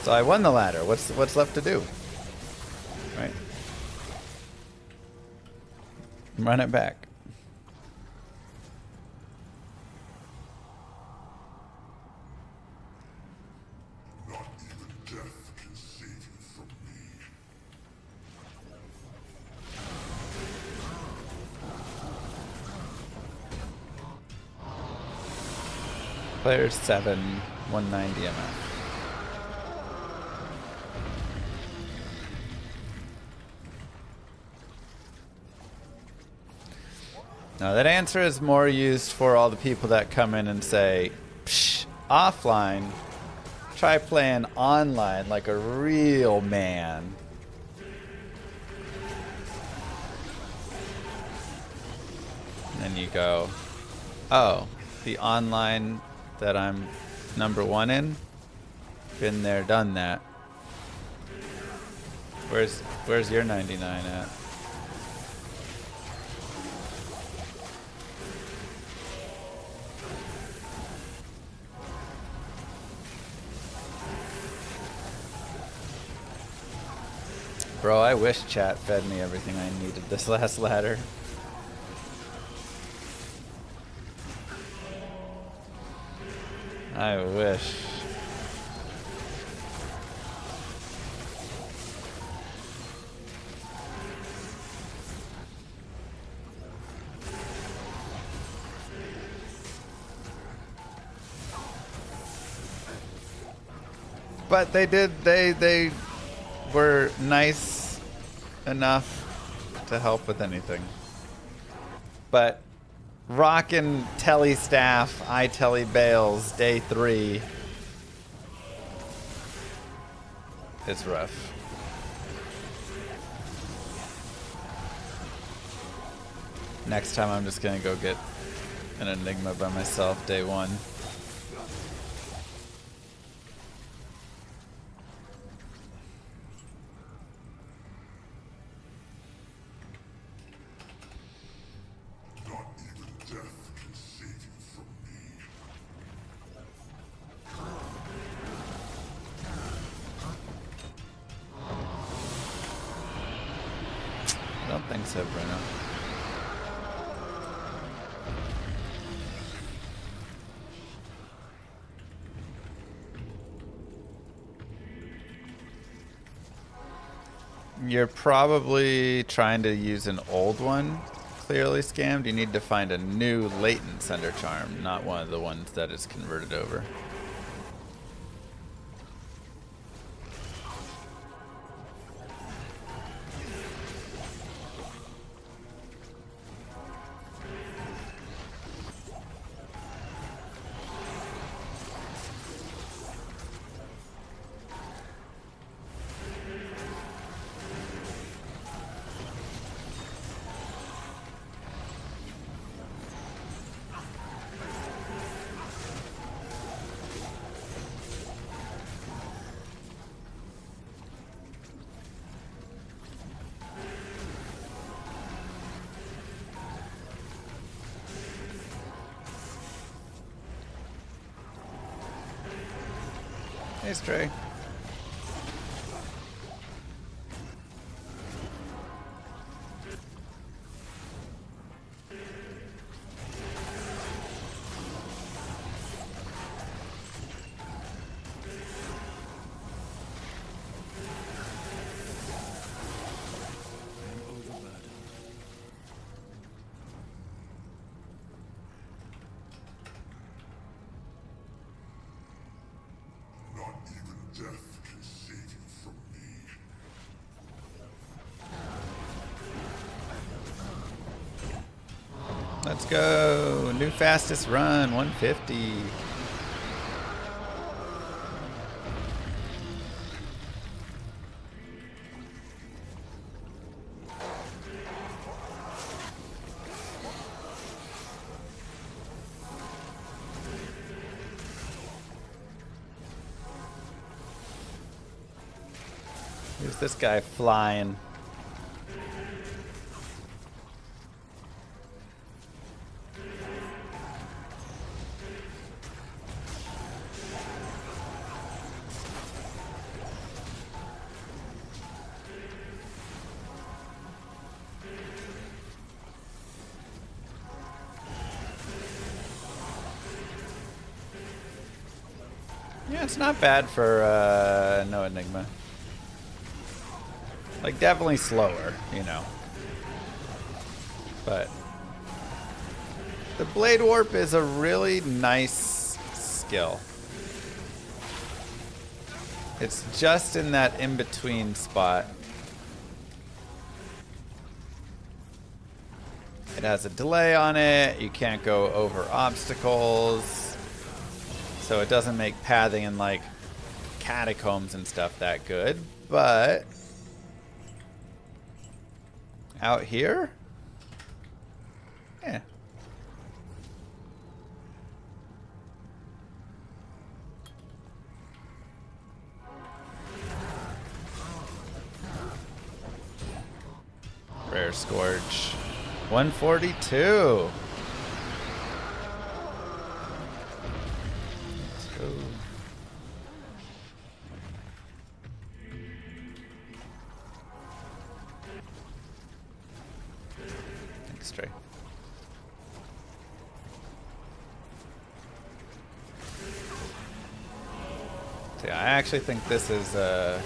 So I won the ladder. What's left to do? Right. Run it back. Not even death can save you from me. Player 7, 190 MF. Now that answer is more used for all the people that come in and say, psh, offline, try playing online like a real man. And then you go, oh, the online that I'm #1 in? Been there, done that. Where's your 99 at? Bro, I wish chat fed me everything I needed this last ladder. I wish. But they were nice enough to help with anything. But rockin' telly staff, I telly bales, day 3 is rough. Next time I'm just gonna go get an Enigma by myself, day 1. I don't think so, Bruno. You're probably trying to use an old one, clearly scammed. You need to find a new latent sender charm, not one of the ones that is converted over. Hey, Stray. death can save you from me. Let's go. New fastest run, 150. Who's this guy flying? Yeah, it's not bad for no Enigma. Like, definitely slower, you know. But the Blade Warp is a really nice skill. It's just in that in-between spot. It has a delay on it. You can't go over obstacles. So it doesn't make pathing in, like, catacombs and stuff that good. But out here? Yeah. Rare Scourge. 142. Let's go. Straight. So yeah, I actually think this is a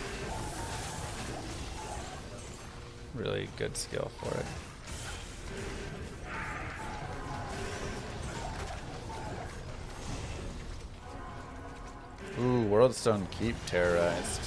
really good skill for it. Ooh, Worldstone Keep terrorized.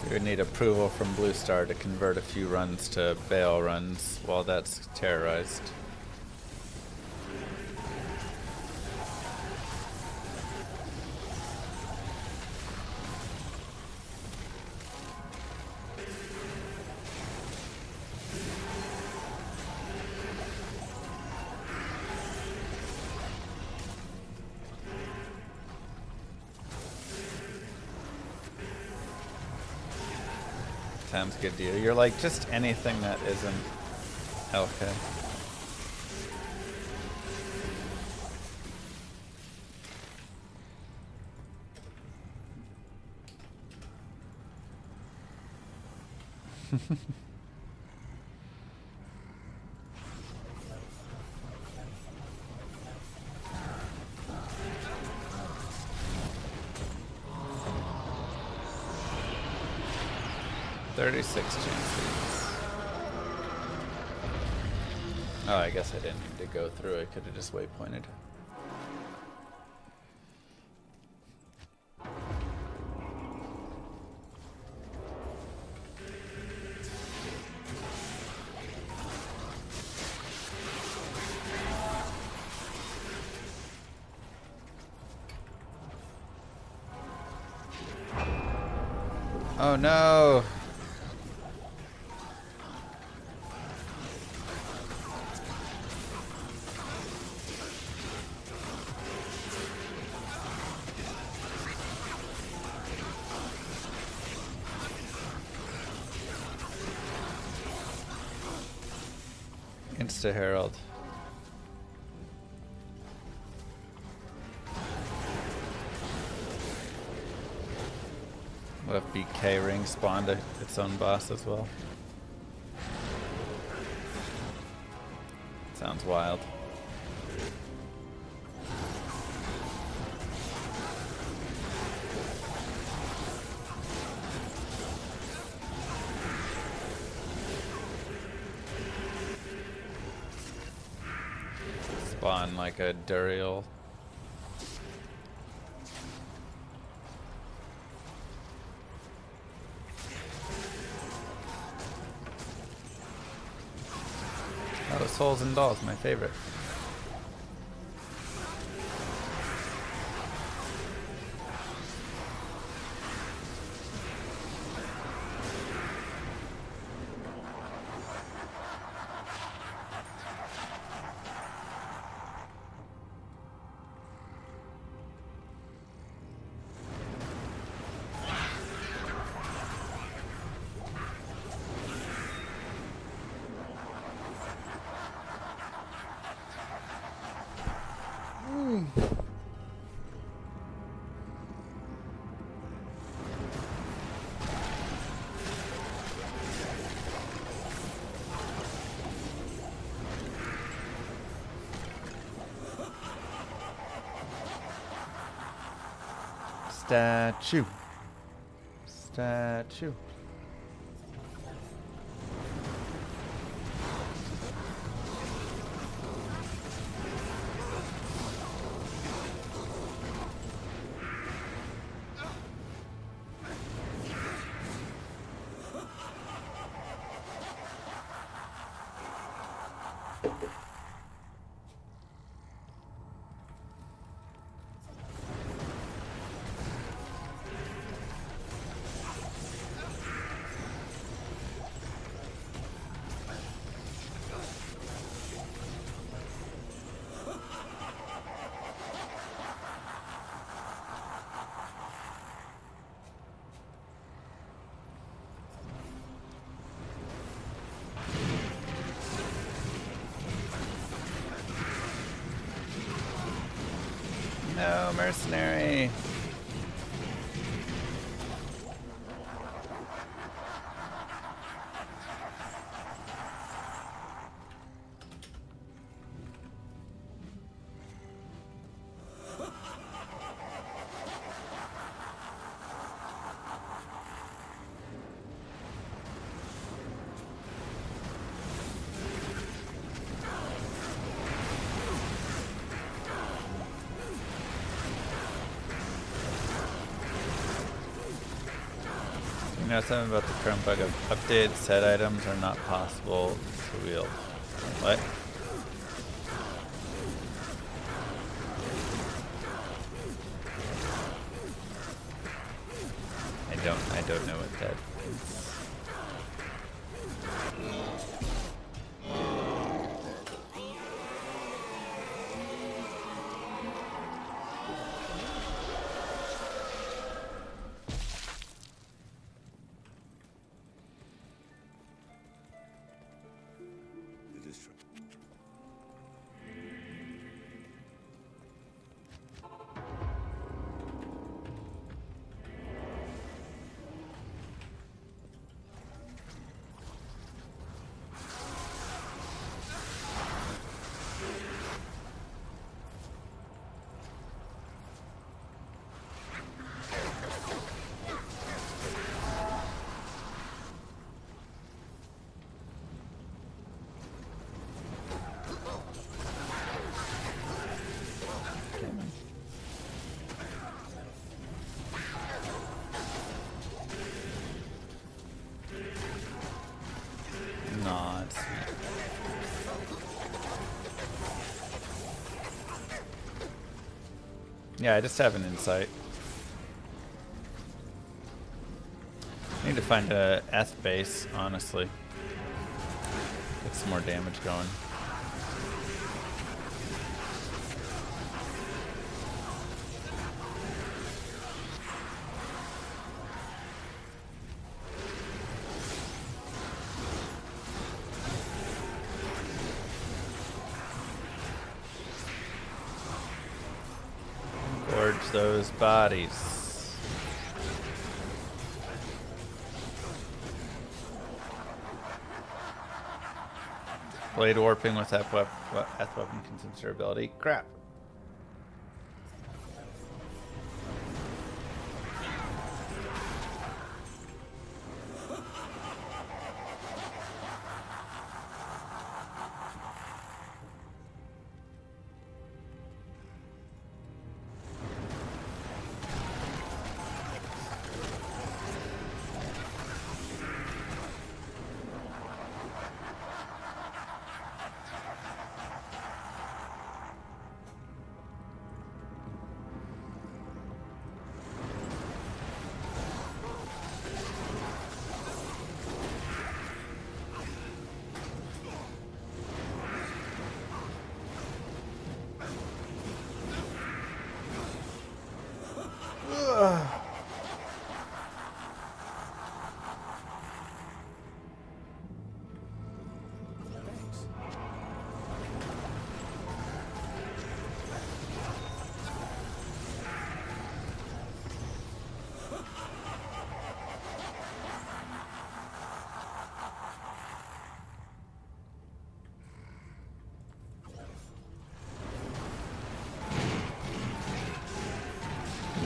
We would need approval from Blue Star to convert a few runs to Bale runs while that's terrorized. Sounds good to you. You're like just anything that isn't LK. chances. Oh, I guess I didn't need to go through. I could have just waypointed. Oh no! Insta Herald. What if BK Ring spawned its own boss as well? Sounds wild. spawn like a Duriel. Oh, Souls and Dolls, my favorite. Statue. Statue. No, Mercenary. You know something about the current bug of updated set items are not possible to wield. What? I don't know what that is. It is true. Not. Yeah, I just have an insight. I need to find a Eth base, honestly. Get some more damage going. Gorge those bodies. Blade warping with Eth weapon consumes durability. Crap.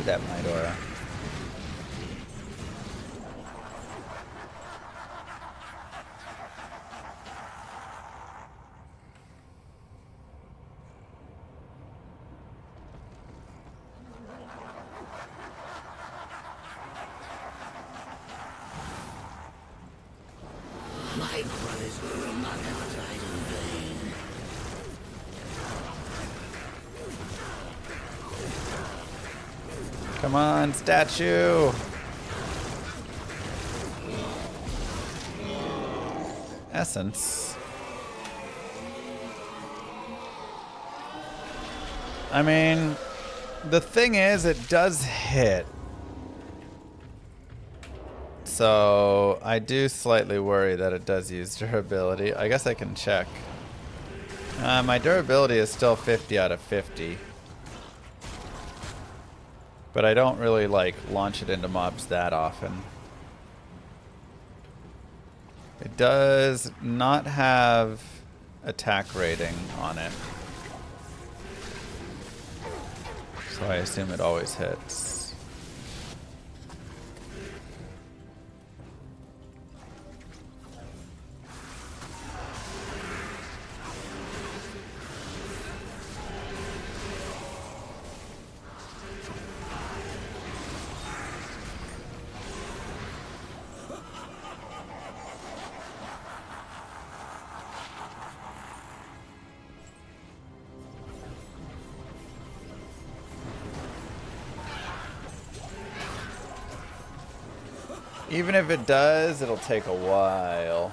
Ooh, that Midora. My brothers will not have died in vain. Come on, statue! Essence. I mean, the thing is, it does hit. So, I do slightly worry that it does use durability. I guess I can check. My durability is still 50 out of 50. But I don't really, like, launch it into mobs that often. It does not have attack rating on it. So I assume it always hits. Even if it does, it'll take a while.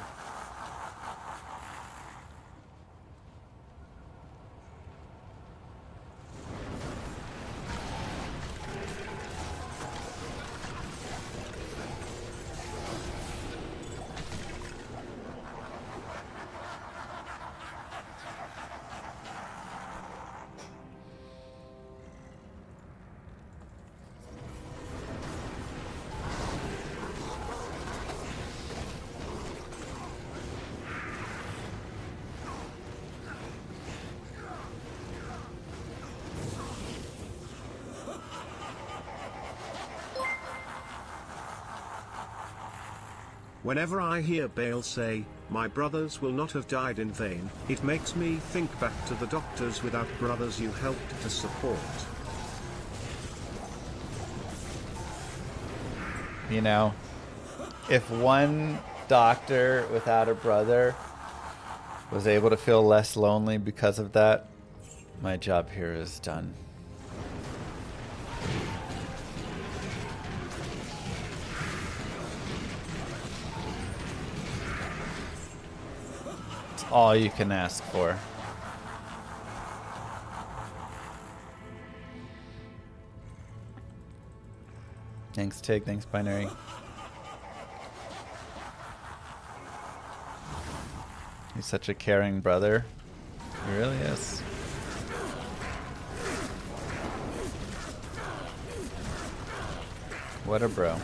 Whenever I hear Bale say, "My brothers will not have died in vain," it makes me think back to the doctors without brothers you helped to support. You know, if one doctor without a brother was able to feel less lonely because of that, my job here is done. It's all you can ask for. Thanks, Tig. Thanks, Binary. He's such a caring brother. He really is. What a bro.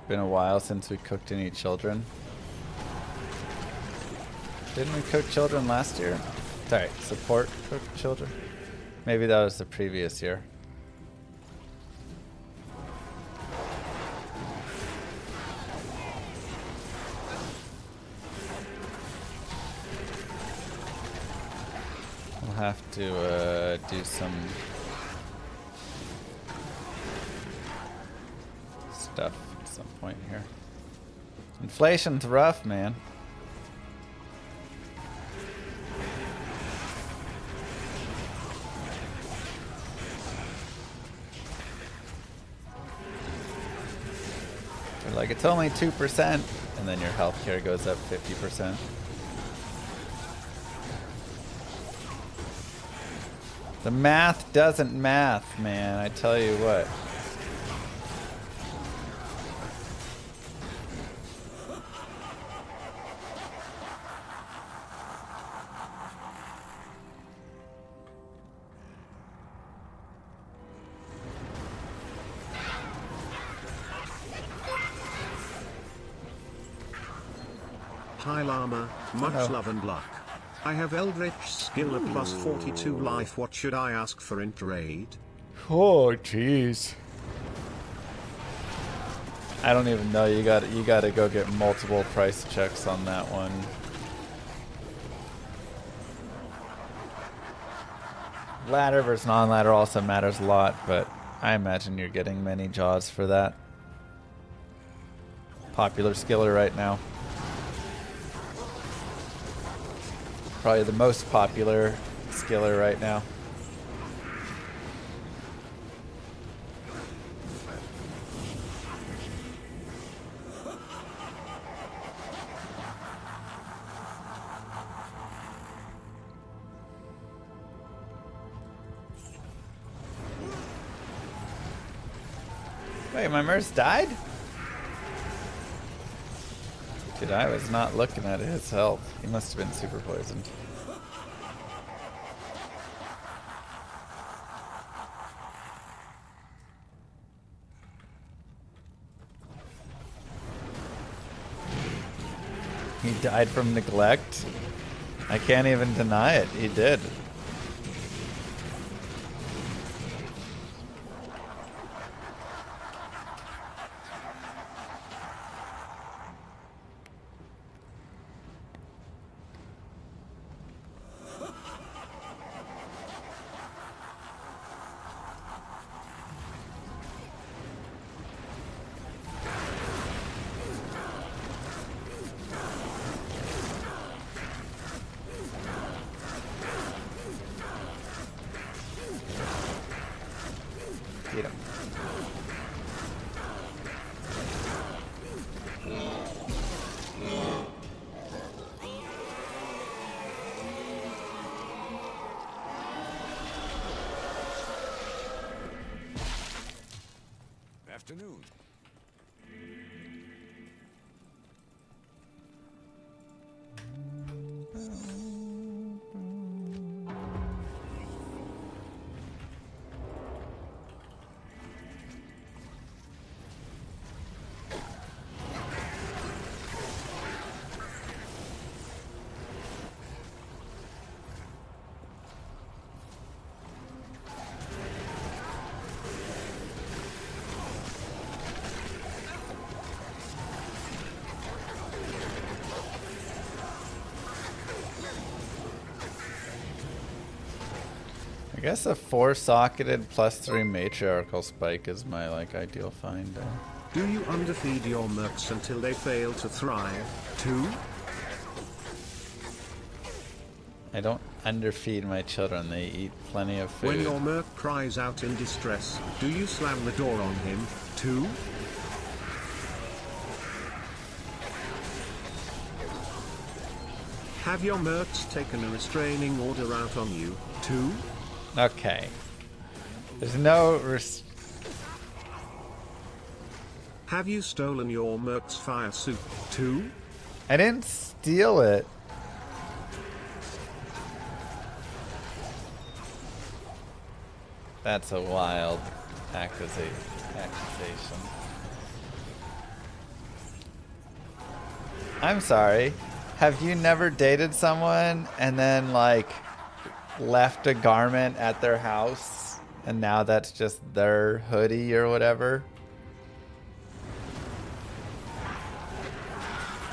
Been a while since we cooked and eat children. Didn't we cook children last year? Sorry, support cooked children? Maybe that was the previous year. We'll have to do some stuff at some point here. Inflation's rough, man. They're like, it's only 2%, and then your healthcare goes up 50%. The math doesn't math, man. I tell you what. Hi Llama, much Hello. love and luck. I have Eldritch skill a plus 42 life. What should I ask for in trade? Oh, jeez. I don't even know. You got to go get multiple price checks on that one. Ladder versus non-ladder also matters a lot, but I imagine you're getting many jaws for that. Popular skiller right now. Probably the most popular skiller right now. Wait, my Merce died? Dude, I was not looking at his health. He must have been super poisoned. He died from neglect? I can't even deny it. He did. Get him. Afternoon. I guess a 4-socketed +3 matriarchal spike is my ideal find. Do you underfeed your mercs until they fail to thrive, too? I don't underfeed my children. They eat plenty of food. When your merc cries out in distress, do you slam the door on him, too? Have your mercs taken a restraining order out on you, too? Okay. There's no Have you stolen your merc's fire suit, too? I didn't steal it. That's a wild accusation. I'm sorry. Have you never dated someone and then left a garment at their house and now that's just their hoodie or whatever?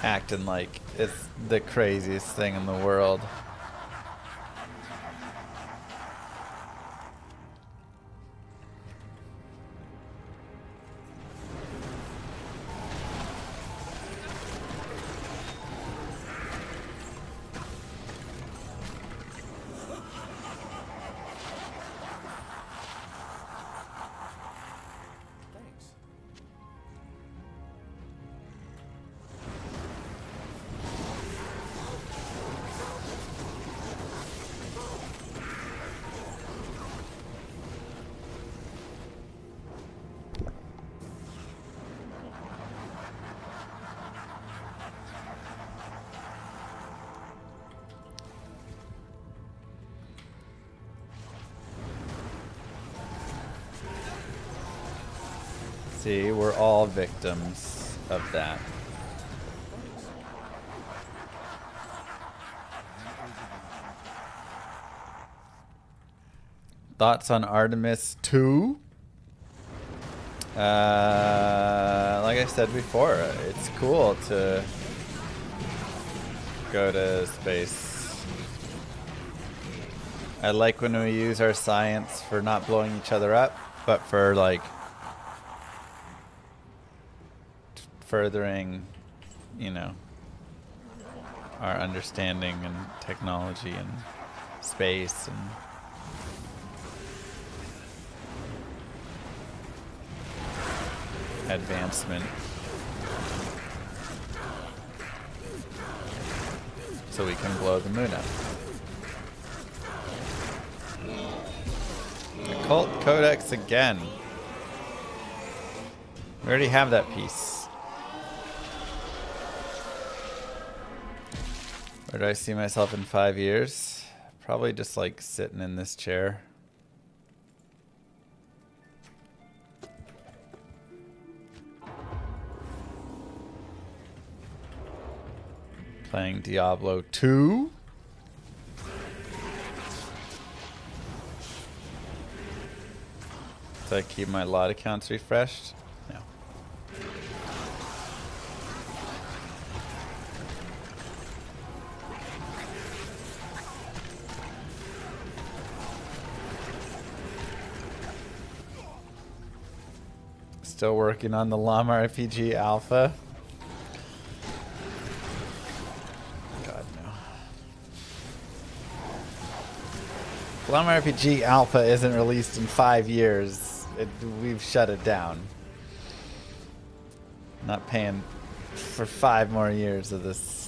Acting like it's the craziest thing in the world. See, we're all victims of that. Thoughts on Artemis 2? Like I said before, it's cool to go to space. I like when we use our science for not blowing each other up, but for like furthering, you know, our understanding and technology and space and advancement, so we can blow the moon up. Occult Codex again. We already have that piece. Where do I see myself in 5 years? Probably just like sitting in this chair. Playing Diablo 2. Do I keep my lot accounts refreshed? No. Still working on the Llama RPG Alpha. God, no. Llama RPG Alpha isn't released in 5 years. We've shut it down. Not paying for 5 more years of this.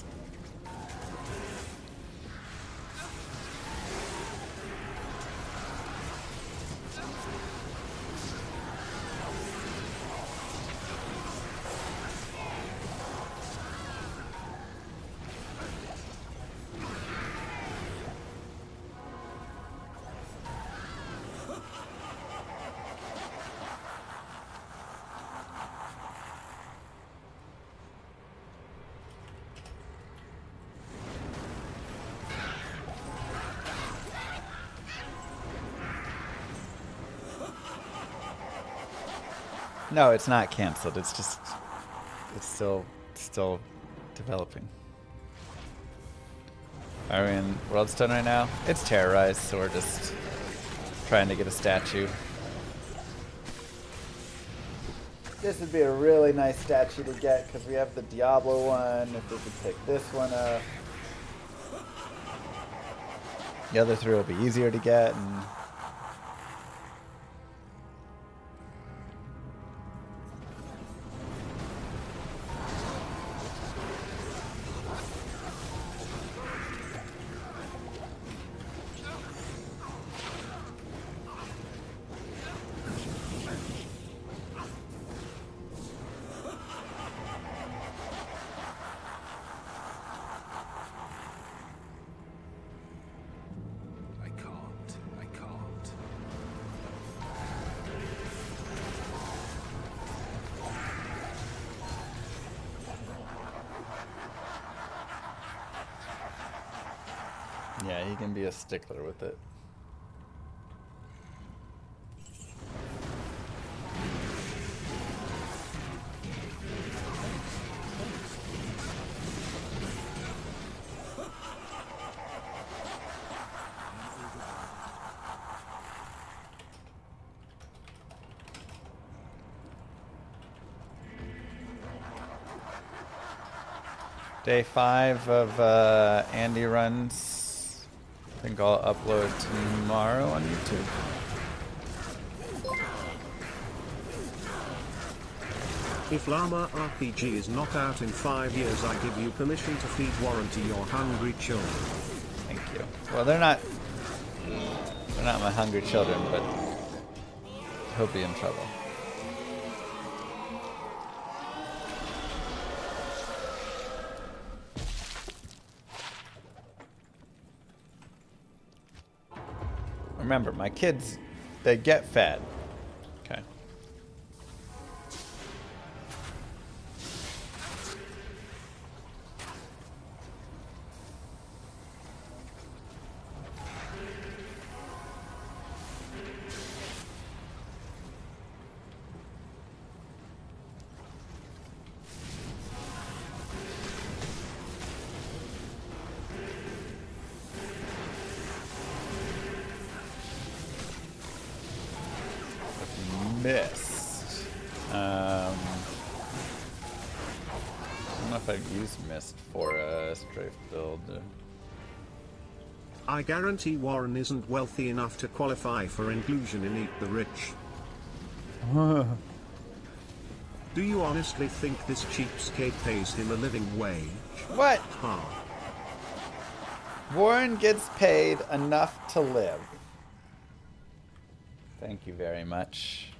No, it's not canceled. It's just, it's still developing. Are we in Worldstone right now? It's terrorized, so we're just trying to get a statue. This would be a really nice statue to get because we have the Diablo one. If we could pick this one up, the other 3 will be easier to get. And yeah, he can be a stickler with it. Day 5 of Andy runs. I think I'll upload tomorrow on YouTube. If Llama RPG is not out in 5 years, I give you permission to feed warranty your hungry children. Thank you. Well, they're not my hungry children, but he'll be in trouble. Remember, my kids, they get fed. Okay. Mist. I don't know if I've used Mist for a strafe build. I guarantee Warren isn't wealthy enough to qualify for inclusion in Eat the Rich. Do you honestly think this cheapskate pays him a living wage? What? Huh. Warren gets paid enough to live. Thank you very much.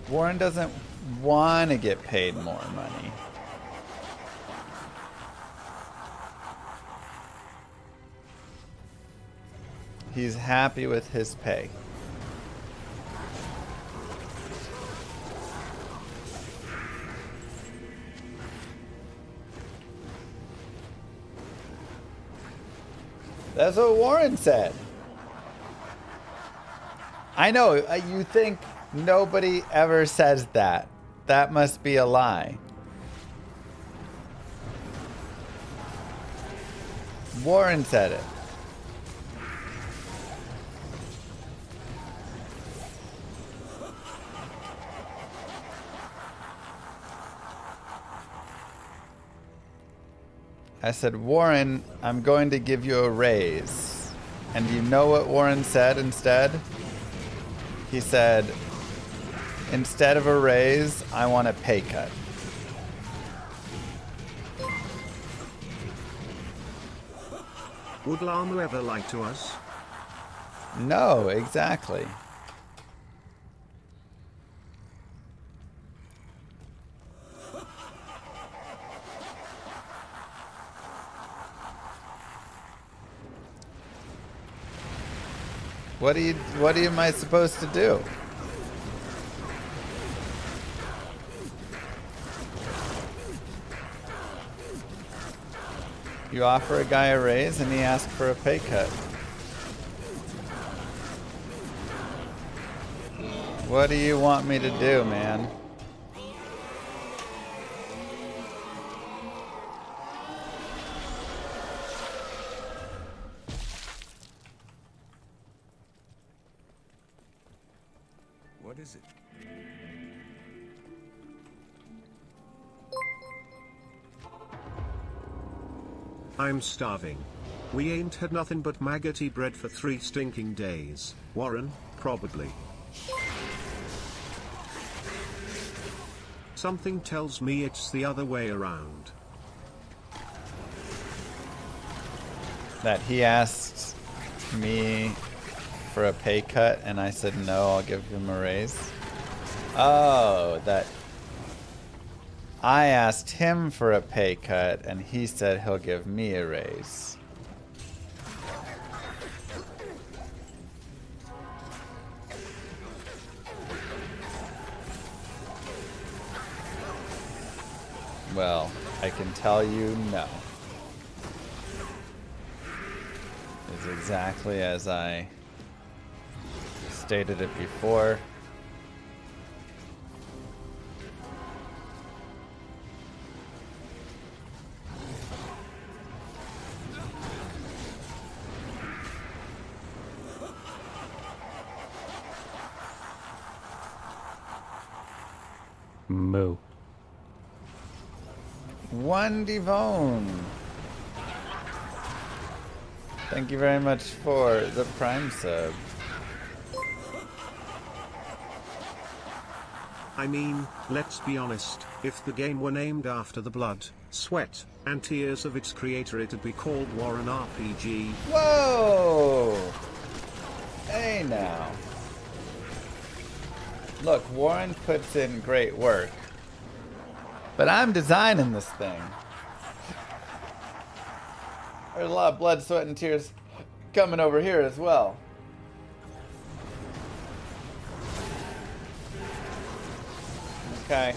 Warren doesn't want to get paid more money. He's happy with his pay. That's what Warren said. I know, you think nobody ever says that. That must be a lie. Warren said it. I said, Warren, I'm going to give you a raise. And you know what Warren said instead? He said, instead of a raise, I want a pay cut. Would Llama ever lie to us? No, exactly. What am I supposed to do? You offer a guy a raise and he asks for a pay cut. What do you want me to do, man? What is it? I'm starving. We ain't had nothing but maggoty bread for 3 stinking days. Warren, probably. Something tells me it's the other way around. That he asked me for a pay cut and I said no, I'll give him a raise. Oh, that I asked him for a pay cut and he said he'll give me a raise. Well, I can tell you no. It's exactly as I stated it before. Moo. One Devone. Thank you very much for the Prime sub. I mean, let's be honest, if the game were named after the blood, sweat, and tears of its creator, it'd be called Warren RPG. Whoa! Hey now. Look, Warren puts in great work. But I'm designing this thing. There's a lot of blood, sweat, and tears coming over here as well. Okay.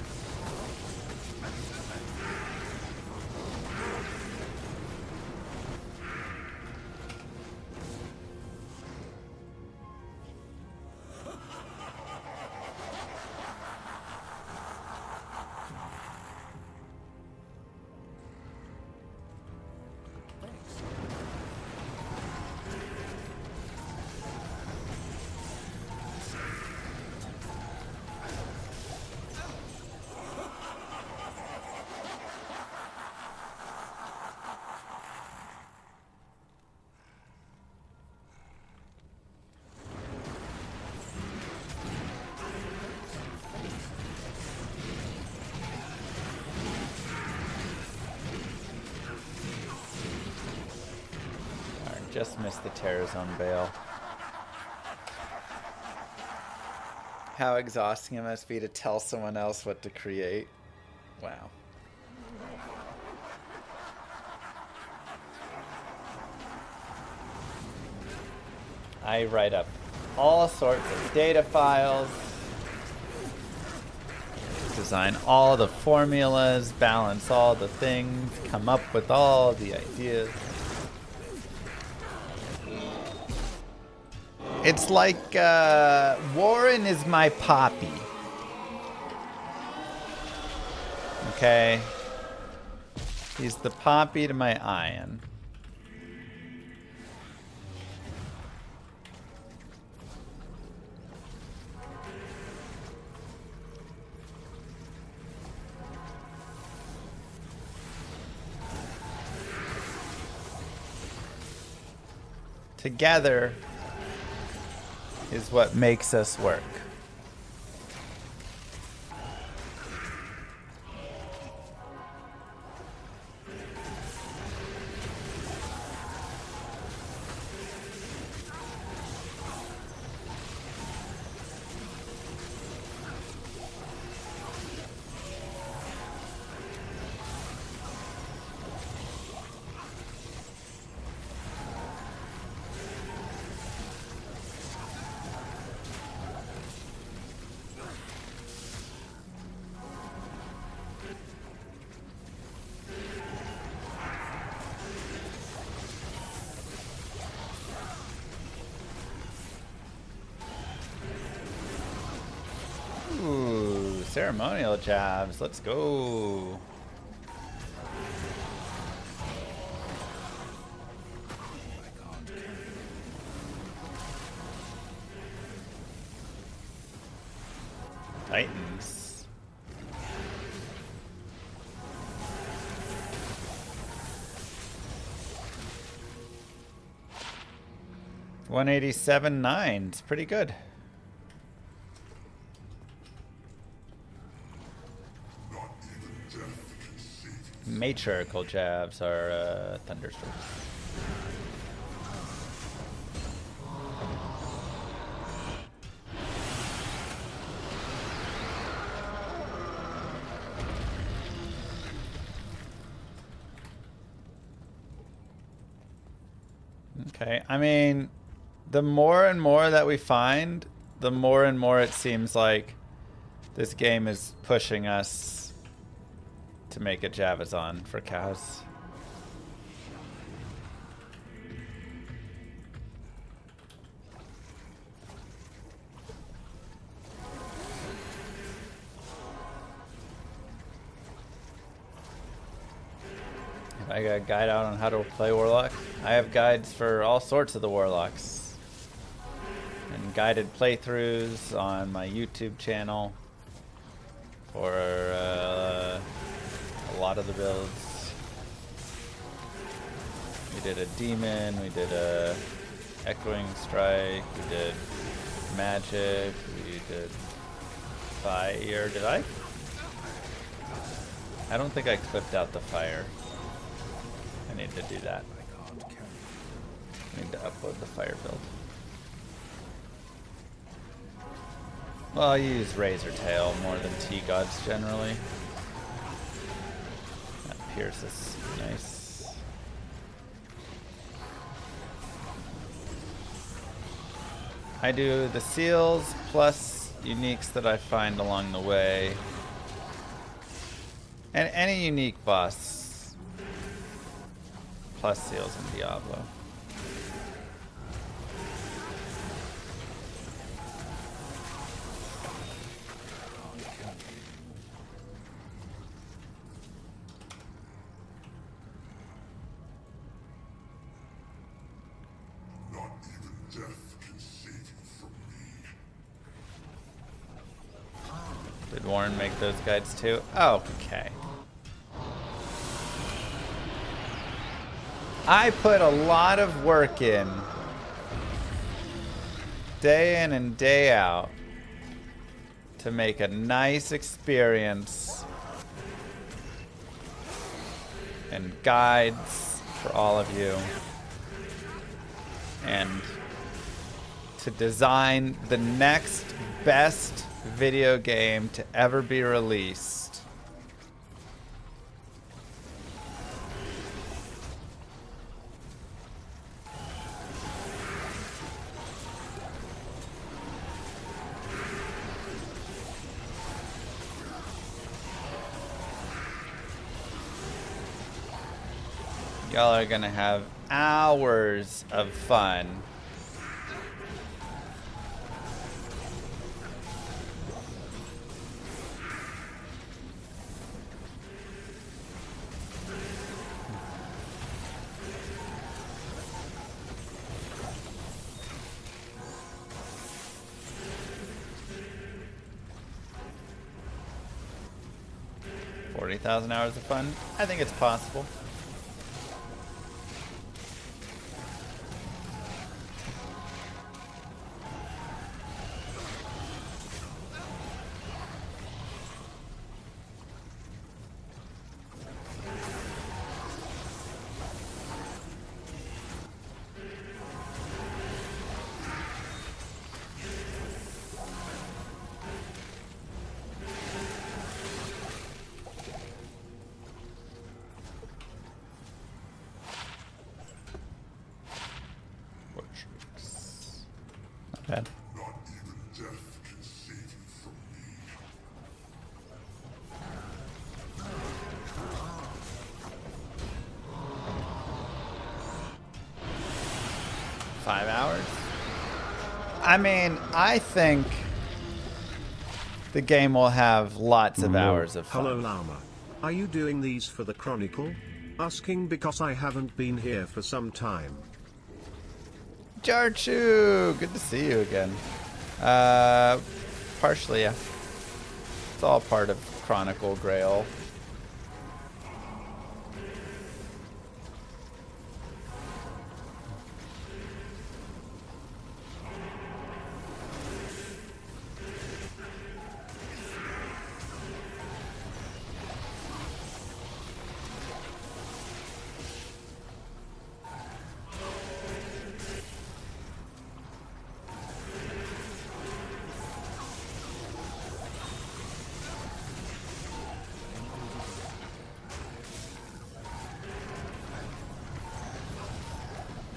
Just missed the Terror Zone Bale. How exhausting it must be to tell someone else what to create. Wow. I write up all sorts of data files, design all the formulas, balance all the things, come up with all the ideas. It's like Warren is my poppy. Okay? He's the poppy to my iron. Together is what makes us work. Ooh, ceremonial jabs. Let's go. Titans. $187.9. It's pretty good. Matriarchal jabs are thunderstrokes. Okay, I mean, the more and more that we find, the more and more it seems like this game is pushing us to make a Javazon for cows. I got a guide out on how to play Warlock. I have guides for all sorts of the Warlocks. And guided playthroughs on my YouTube channel for a lot of the builds. We did a Demon, we did a Echoing Strike, we did Magic, we did Fire. Did I? I don't think I clipped out the Fire. I need to do that. I need to upload the Fire build. Well, I use Razor Tail more than T-Gods generally. That Pierce is nice. I do the seals plus uniques that I find along the way. And any unique boss plus seals in Diablo. Did Warren make those guides too? Oh, okay. I put a lot of work in and day out to make a nice experience and guides for all of you. and to design the next best video game to ever be released. Y'all are gonna have hours of fun. $40,000 hours of fun? I think it's possible. Not bad. Not even death can save you from me. 5 hours? I mean, I think the game will have lots of hours of fun. Hello Llama. Are you doing these for the Chronicle? Asking because I haven't been here for some time. Jarchu, good to see you again. Partially, yeah. It's all part of Chronicle Grail.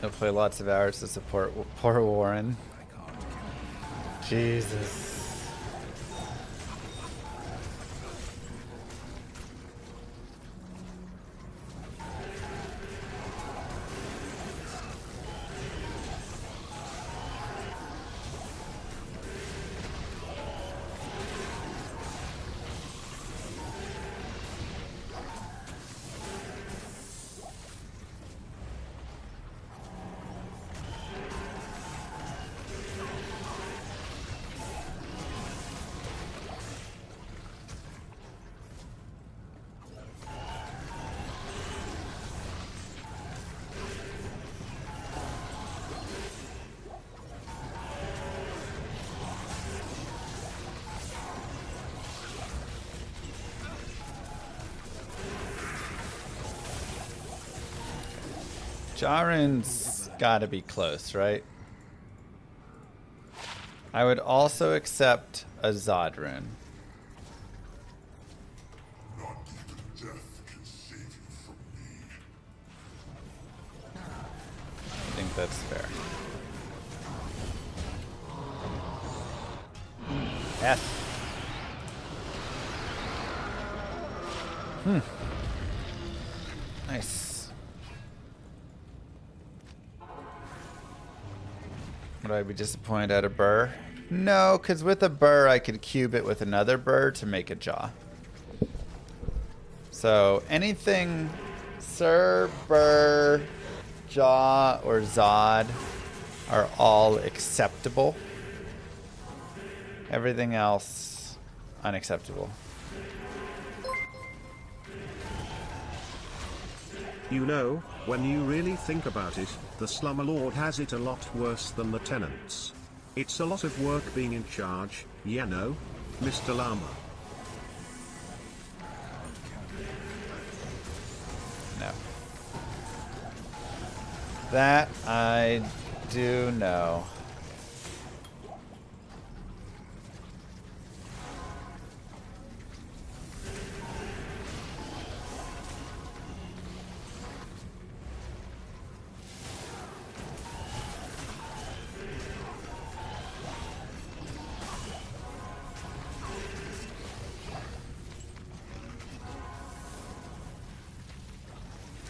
He'll play lots of hours to support poor Warren. Jesus. Jaren's gotta be close, right? I would also accept a Zodrun. Not even death can save you from me. I think that's fair. F. Nice. Would I be disappointed at a burr? No, because with a burr, I could cube it with another burr to make a jaw. So anything Sir, burr, jaw, or Zod are all acceptable. Everything else, unacceptable. You know, when you really think about it, the Slumber Lord has it a lot worse than the tenants. It's a lot of work being in charge, you know, Mr. Llama. No. That I do know.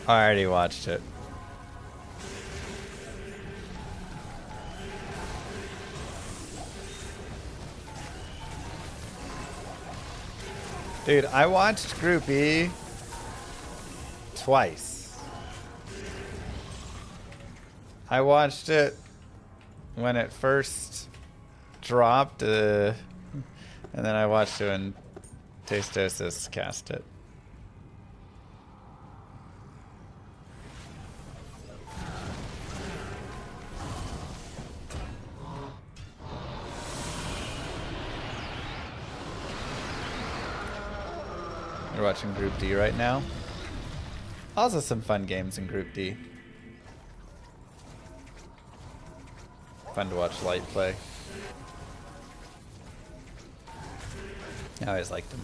I already watched it. Dude, I watched Group E twice. I watched it when it first dropped, and then I watched it when Tastosis cast it. You're watching Group D right now. Also some fun games in Group D. Fun to watch Light play. I always liked him.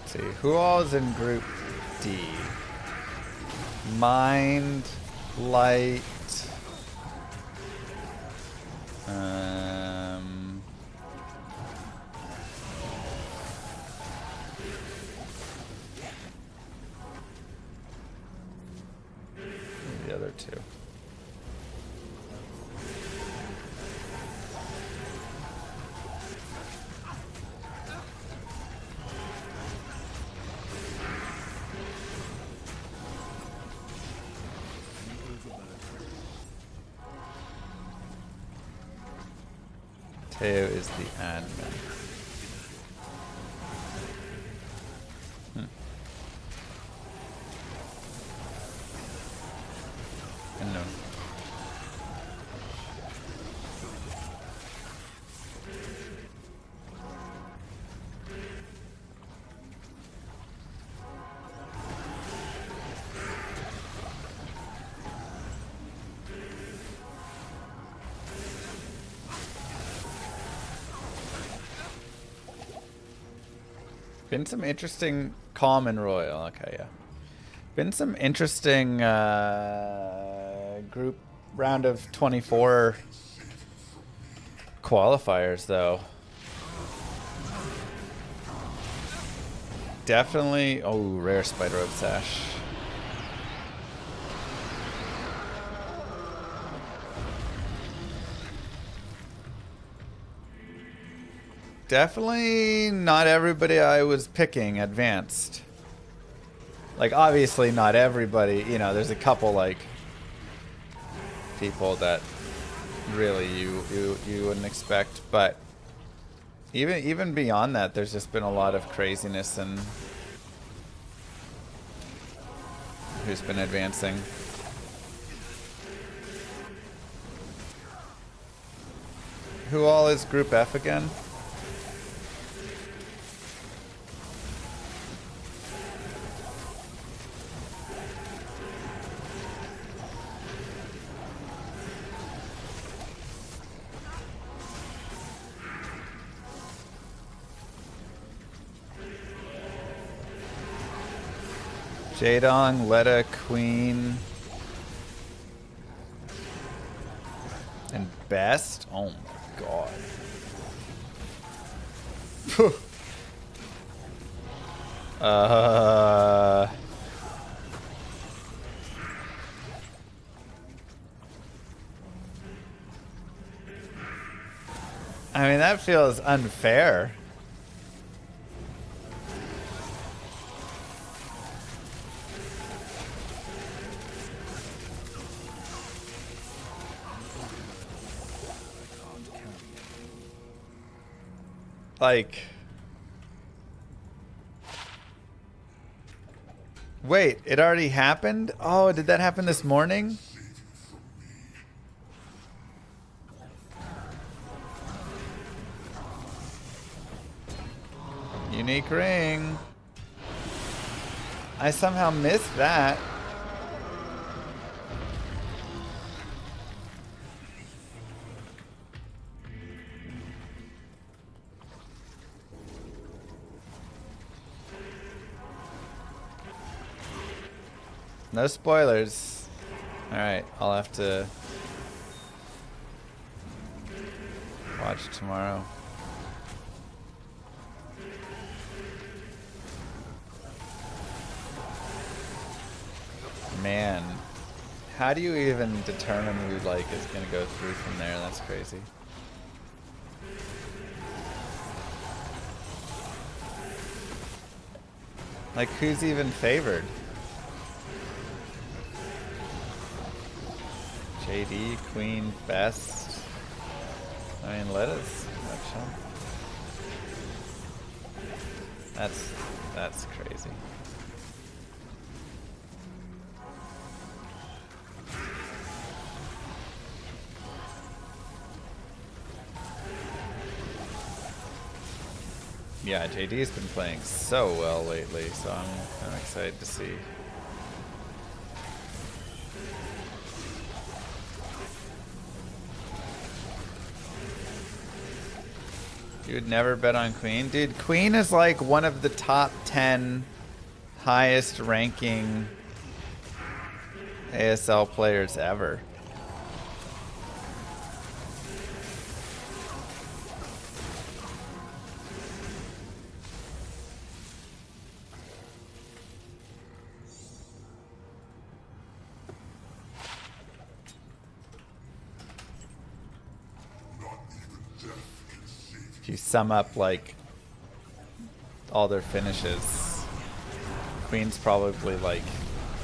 See, who all is in Group D? Mind, Light, the other two. Teo is the admin. Unknown. Been some interesting common royal. Okay, yeah. Been some interesting group round of 24 qualifiers though. Definitely. Oh, rare spider robe sash. Definitely not everybody I was picking advanced. Like, obviously not everybody, you know, there's a couple, like, people that really you wouldn't expect, but even beyond that, there's just been a lot of craziness and who's been advancing. Who all is Group F again? Jadong, Letta, Queen, and Best? Oh my god. I mean, that feels unfair. Like, Wait, it already happened? Oh, did that happen this morning? Unique ring. I somehow missed that. No spoilers. Alright, I'll have to watch tomorrow. Man, how do you even determine who like is gonna go through from there? That's crazy. Like, who's even favored? JD, Queen, Best. I mean, let us watch them. That's crazy. Yeah, JD's been playing so well lately, so I'm excited to see. You would never bet on Queen? Dude, Queen is like one of the top 10 highest ranking ASL players ever. If you sum up like all their finishes, Queen's probably like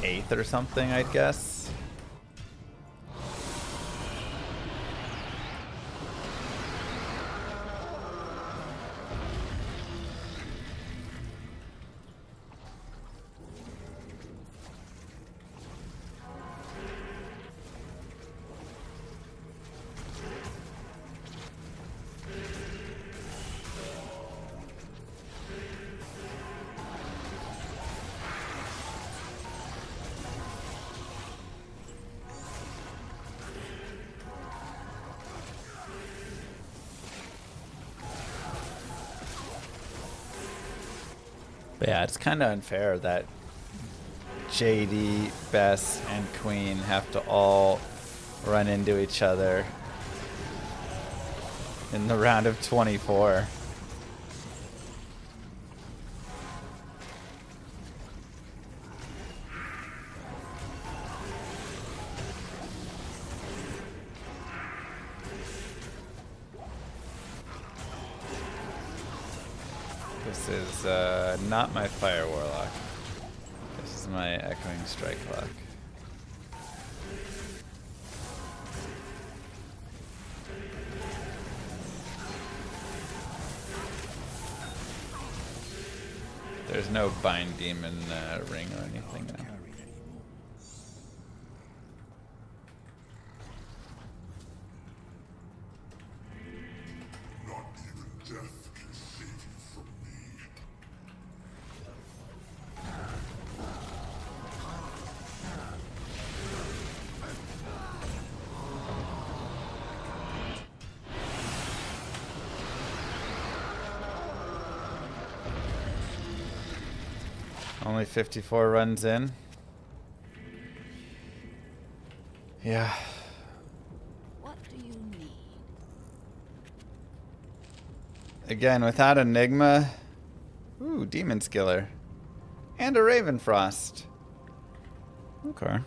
8th or something, I'd guess. But yeah, it's kind of unfair that JD, Bess, and Queen have to all run into each other in the round of 24. This is not my Fire Warlock. This is my Echoing Strike Clock. There's no Bind Demon ring or anything now. Not even death can save you from me. Only 54 runs in. Yeah. What do you need? Again, without Enigma. Ooh, Demon Skiller. And a Ravenfrost. Okay.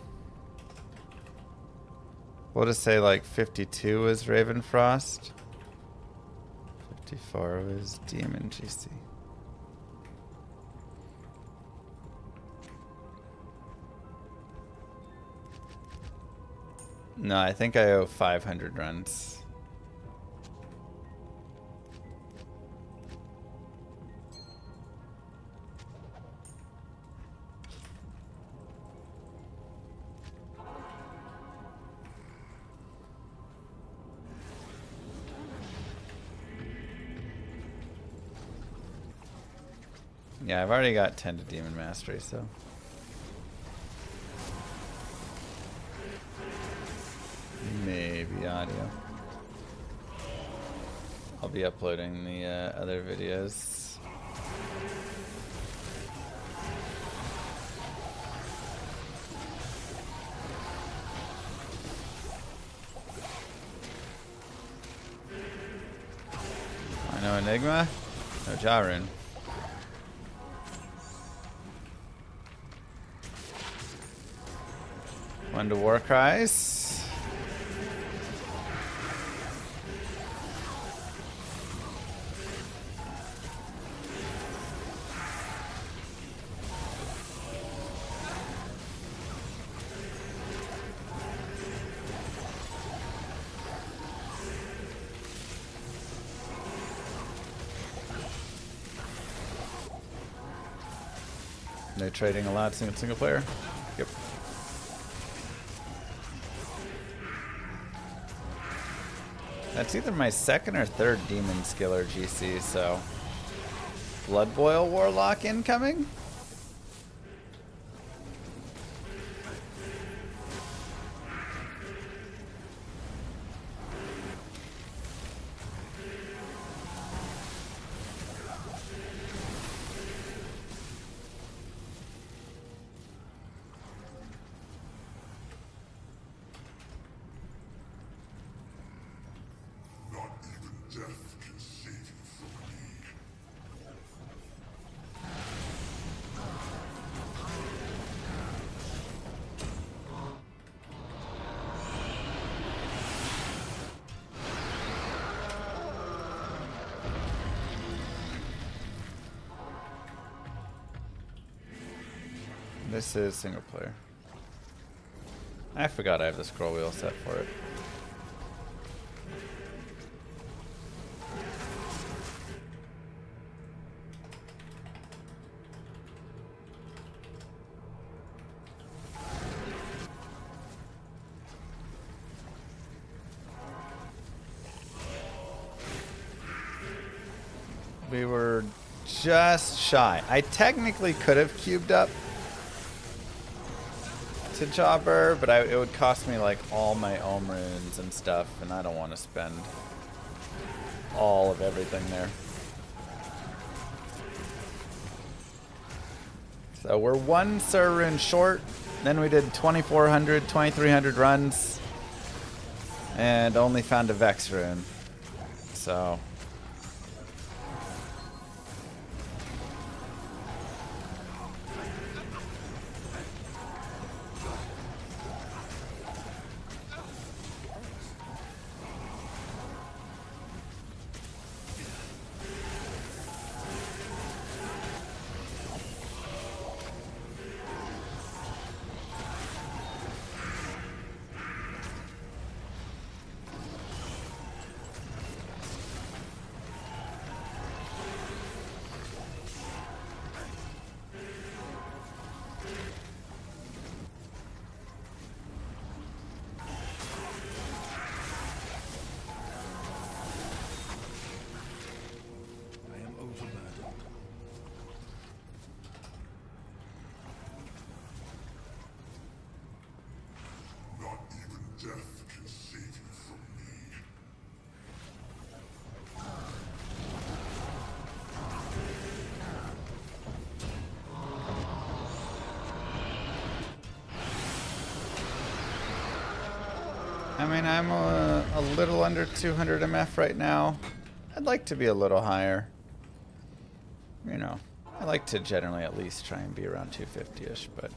We'll just say like 52 was Ravenfrost. 54 was Demon GC. No, I think I owe 500 runs. Yeah, I've already got 10 to Demon Mastery, so. Maybe audio. I'll be uploading the other videos. I know Enigma, no Jarun. One to Warcries. No trading allowed single player? Yep. That's either my second or third Demon Skiller GC, so... Blood Boil Warlock incoming? Not even death can save you from me. This is single player. I forgot I have the scroll wheel set for it. We were just shy. I technically could have cubed up to Jobber, but it would cost me like all my Ohm runes and stuff, and I don't want to spend all of everything there. So we're one Sur rune short. Then we did 2,400, 2,300 runs, and only found a Vex rune. So. Not even death can save you from me. I mean, I'm a little under 200 MF right now. I'd like to be a little higher. You know, I like to generally at least try and be around 250-ish, but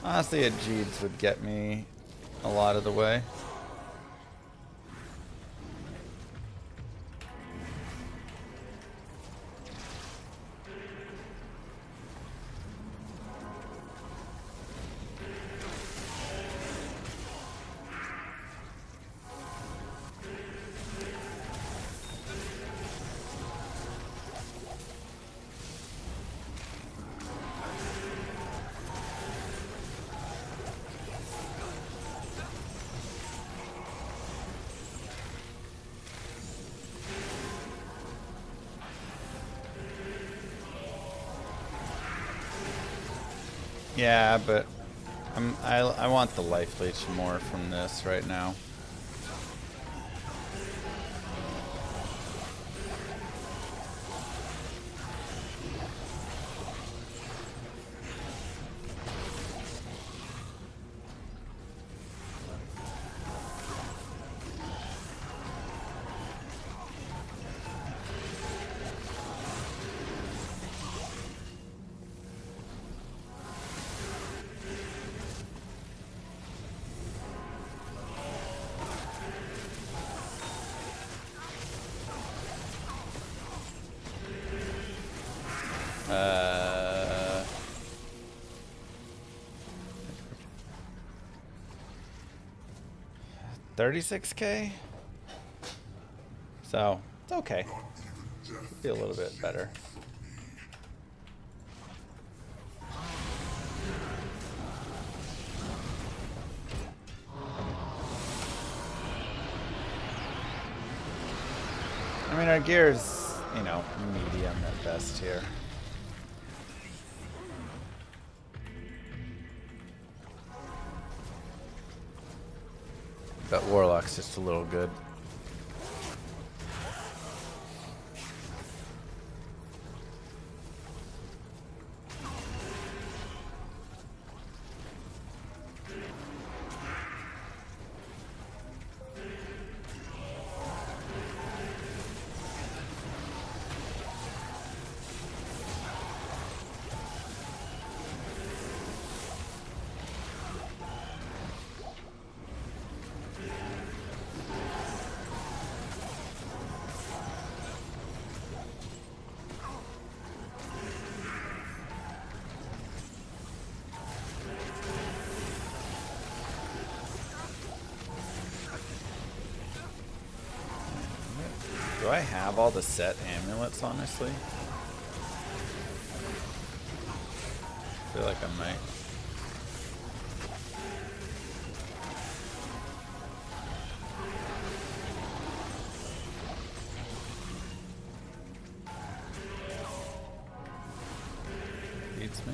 honestly, a Jeeds would get me a lot of the way. Yeah, but I want the life leech more from this right now. Uh, 36K. So it's okay. Could be a little bit better. I mean, our gear's, you know, medium at best here. But Warlock's just a little good. Do I have all the set amulets, honestly? I feel like I might. Beats me.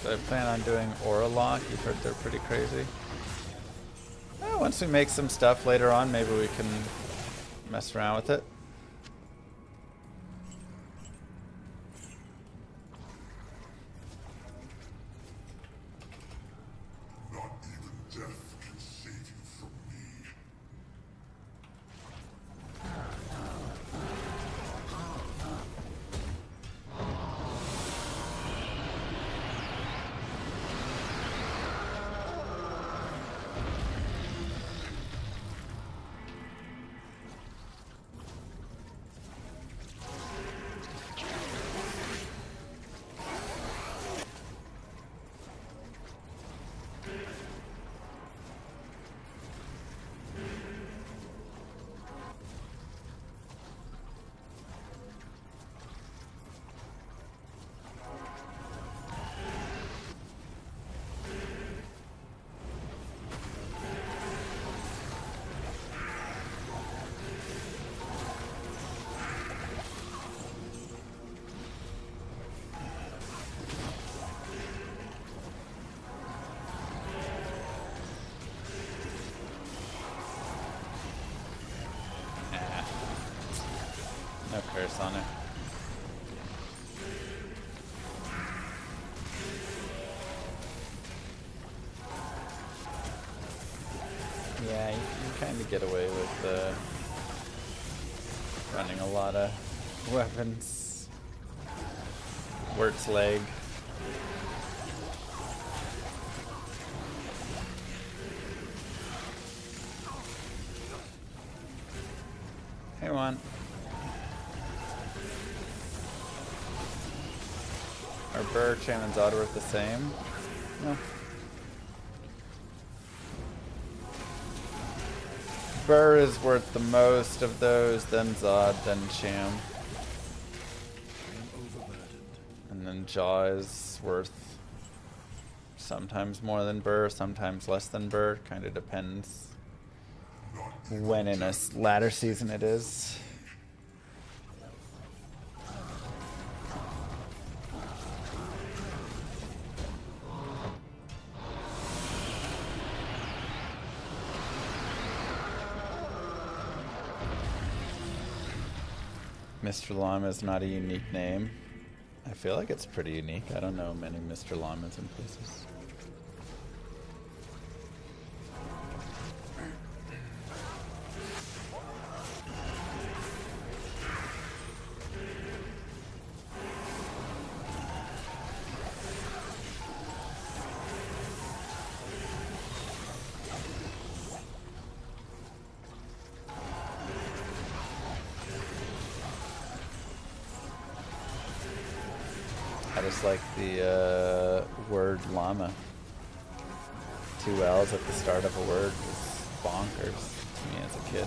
So I plan on doing Aura Lock. You've heard they're pretty crazy. Once we make some stuff later on, maybe we can mess around with it. Not even death can save you from me. No curse on it. Yeah, you kind of get away with running a lot of weapons. Wirt's leg. Hey, one. Are Burr, Cham, and Zod worth the same? No. Burr is worth the most of those, then Zod, then Cham. And then Jaw is worth sometimes more than Burr, sometimes less than Burr. Kind of depends when in a ladder season it is. Mr. Llama is not a unique name. I feel like it's pretty unique. I don't know many Mr. Llamas in places. I just like the word llama. 2 L's at the start of a word is bonkers to me as a kid.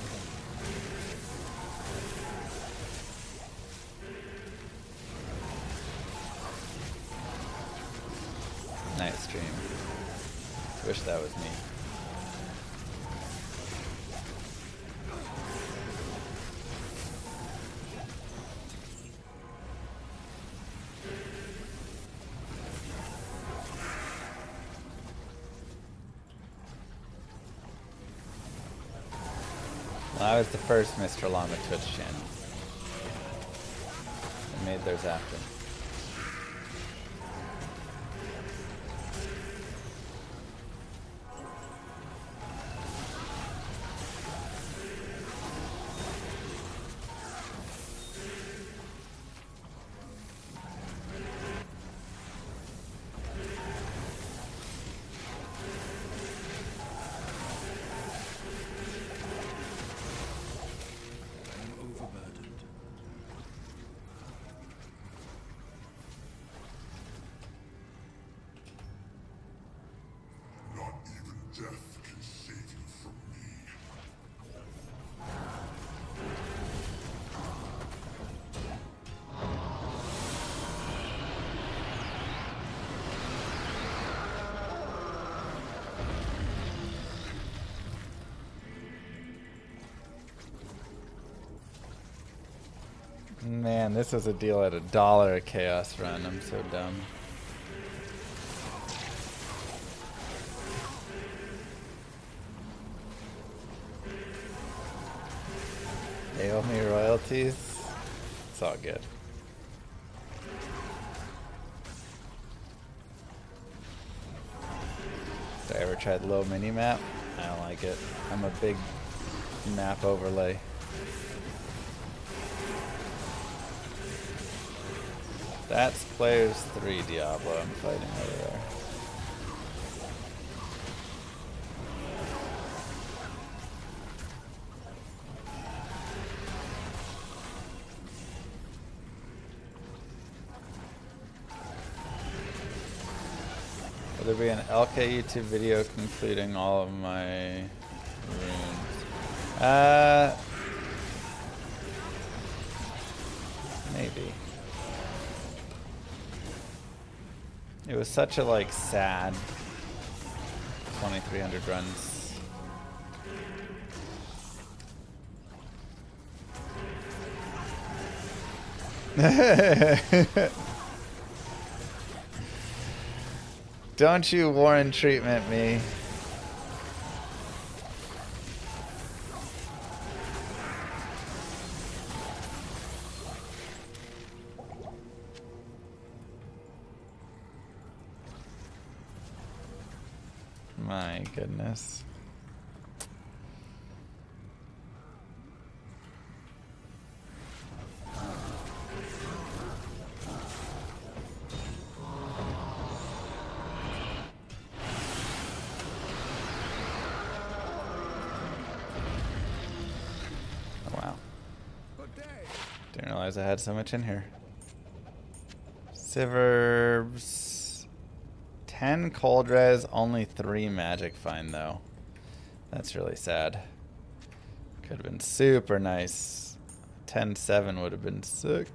Nice stream. Wish that was me. Well, I was the first Mr. Llama Twitch channel. I made theirs after. Man, this was a deal at $1 a chaos run. I'm so dumb. They owe me royalties. It's all good. Did I ever try the little mini map? I don't like it. I'm a big map overlay. That's players 3 Diablo I'm fighting over there. Will there be an LK YouTube video concluding all of my runes? Maybe. It was such a like sad 2300 runs. Don't you Warren treatment me. My goodness. Oh, wow. Didn't realize I had so much in here. Siverbs. 10 cold res, only 3 magic find though. That's really sad. Could have been super nice. 10-7 would have been sick.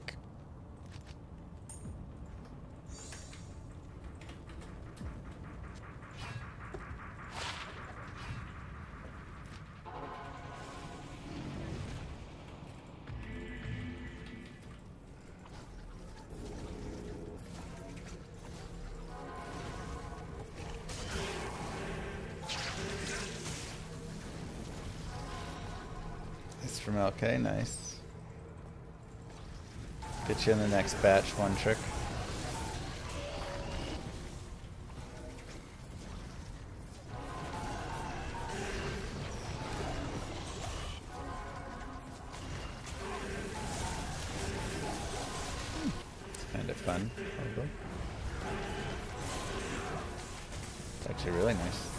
From LK, nice. Get you in the next batch, one trick. It's kind of fun. It's actually really nice.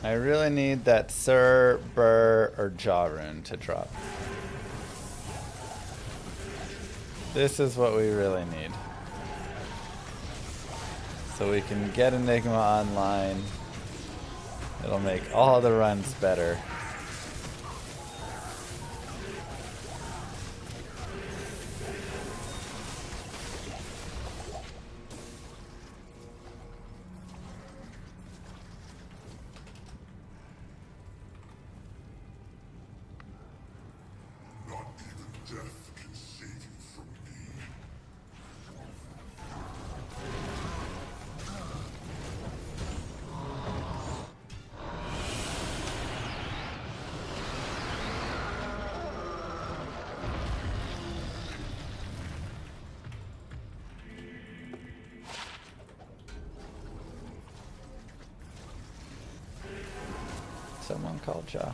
I really need that Sir, Burr, or Jaw rune to drop. This is what we really need. So we can get Enigma online. It'll make all the runs better. Someone called Jaw.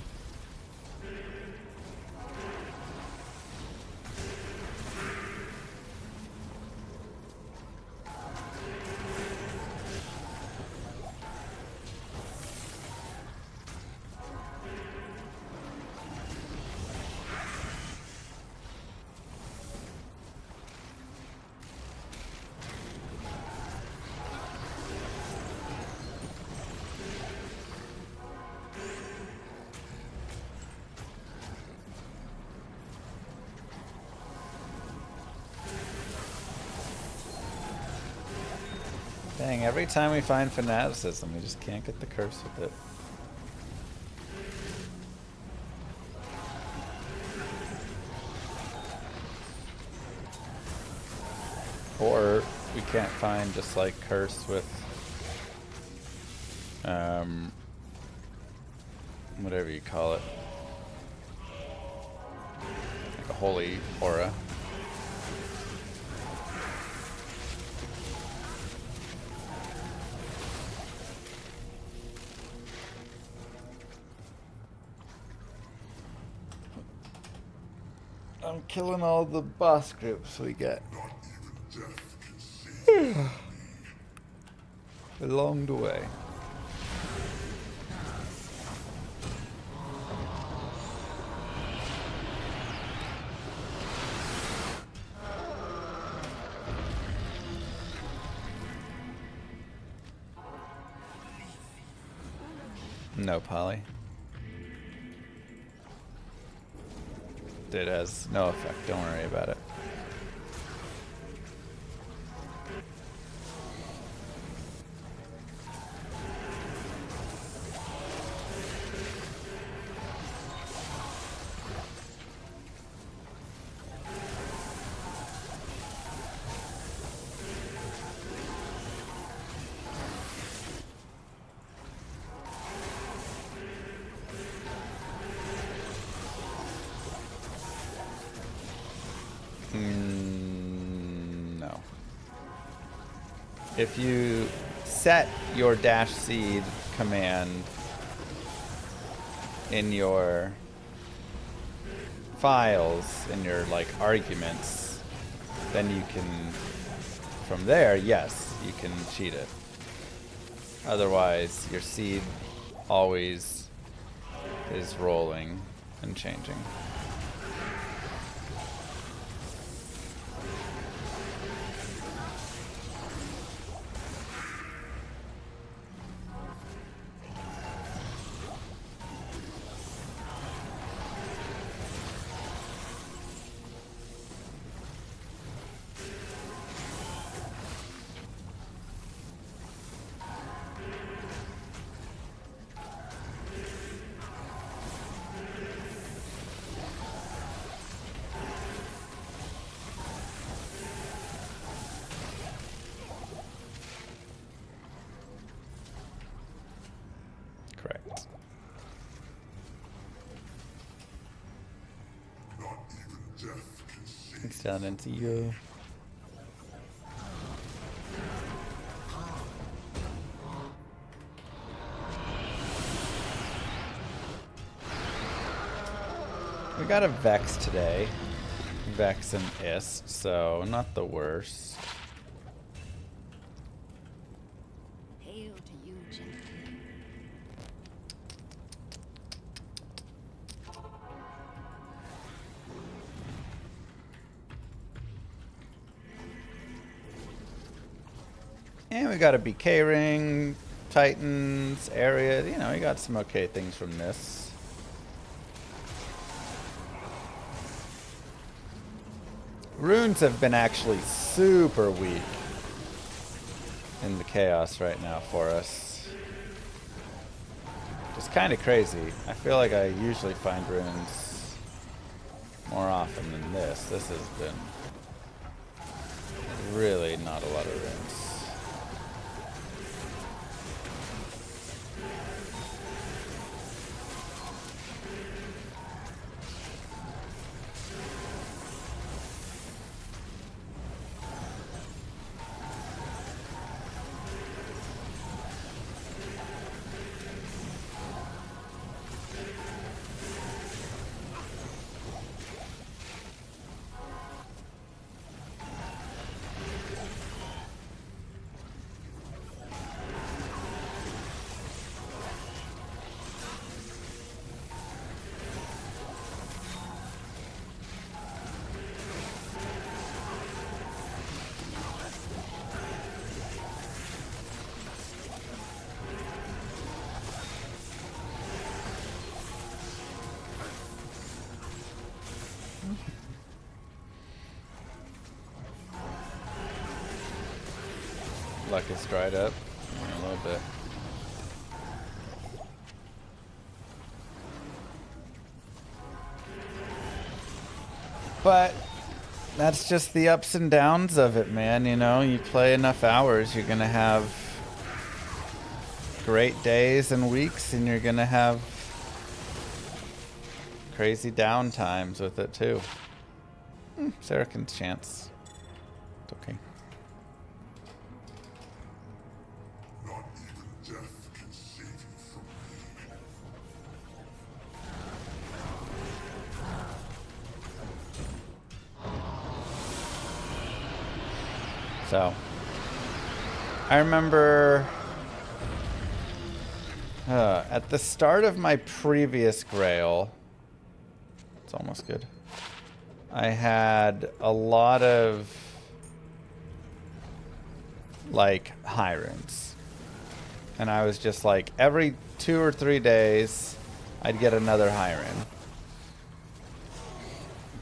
Dang, every time we find fanaticism, we just can't get the curse with it. Or we can't find just like curse with whatever you call it. Like a holy aura. I'm killing all the boss groups we get. Along the way. No poly. It has no effect, don't worry about it. No. If you set your dash seed command in your files, in your like arguments, then you can, from there, yes, you can cheat it. Otherwise, your seed always is rolling and changing. Down into you. We got a Vex today. Vex and Ist, so not the worst. Hail to you, gentlemen. And we got a BK ring, Titans, area. You know, we got some okay things from this. Runes have been actually super weak in the chaos right now for us. It's kind of crazy. I feel like I usually find runes more often than this. This has been really not a lot of runes. Luck is dried up a little bit. But that's just the ups and downs of it, man. You know, you play enough hours, you're gonna have great days and weeks, and you're gonna have crazy down times with it too. Sarachen's chance. It's okay. So, I remember at the start of my previous Grail, it's almost good, I had a lot of like high runes. And I was just like, every 2 or 3 days, I'd get another high rune.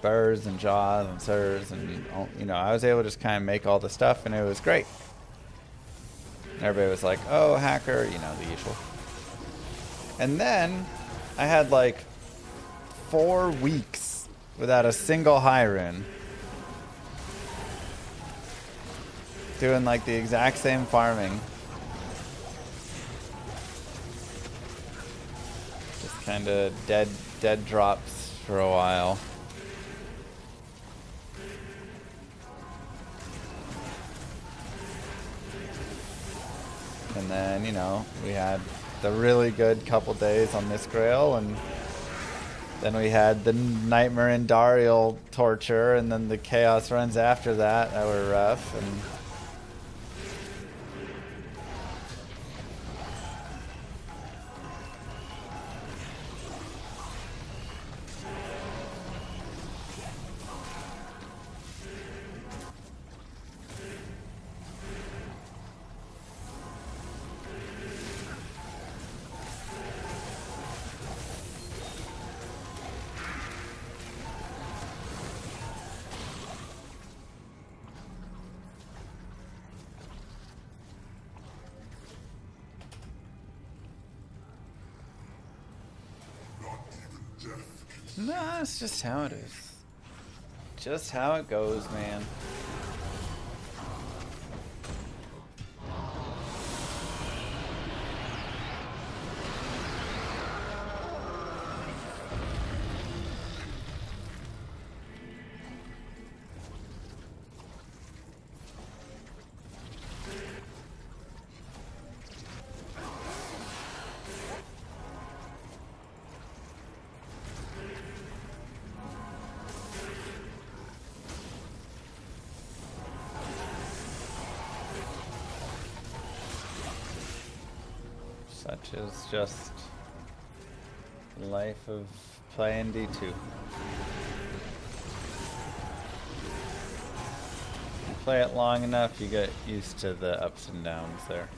Burrs and jaws and sirs, and you know, I was able to just kind of make all the stuff, and it was great. And everybody was like, oh, hacker, you know, the usual. And then I had like 4 weeks without a single high rune, doing like the exact same farming, just kind of dead drops for a while. And then, you know, we had the really good couple days on this Grail, and then we had the Nightmare and Dariel torture, and then the Chaos runs after that were rough. And no, it's just how it is. Just how it goes, man. Such is just the life of playing D2. Play it long enough, you get used to the ups and downs there.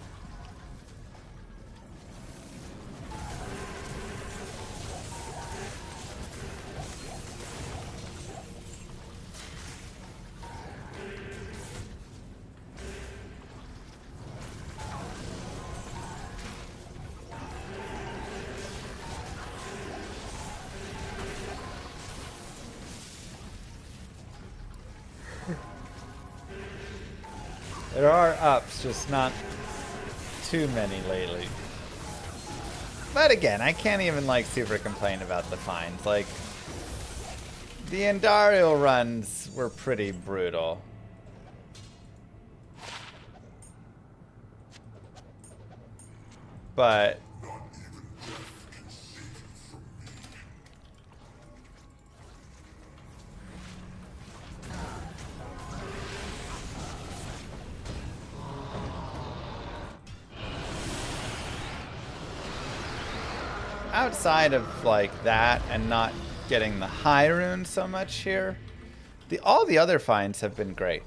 There are ups, just not too many lately. But again, I can't even like super complain about the fines. Like, the Andariel runs were pretty brutal. But outside of like that and not getting the high rune so much here, all the other finds have been great.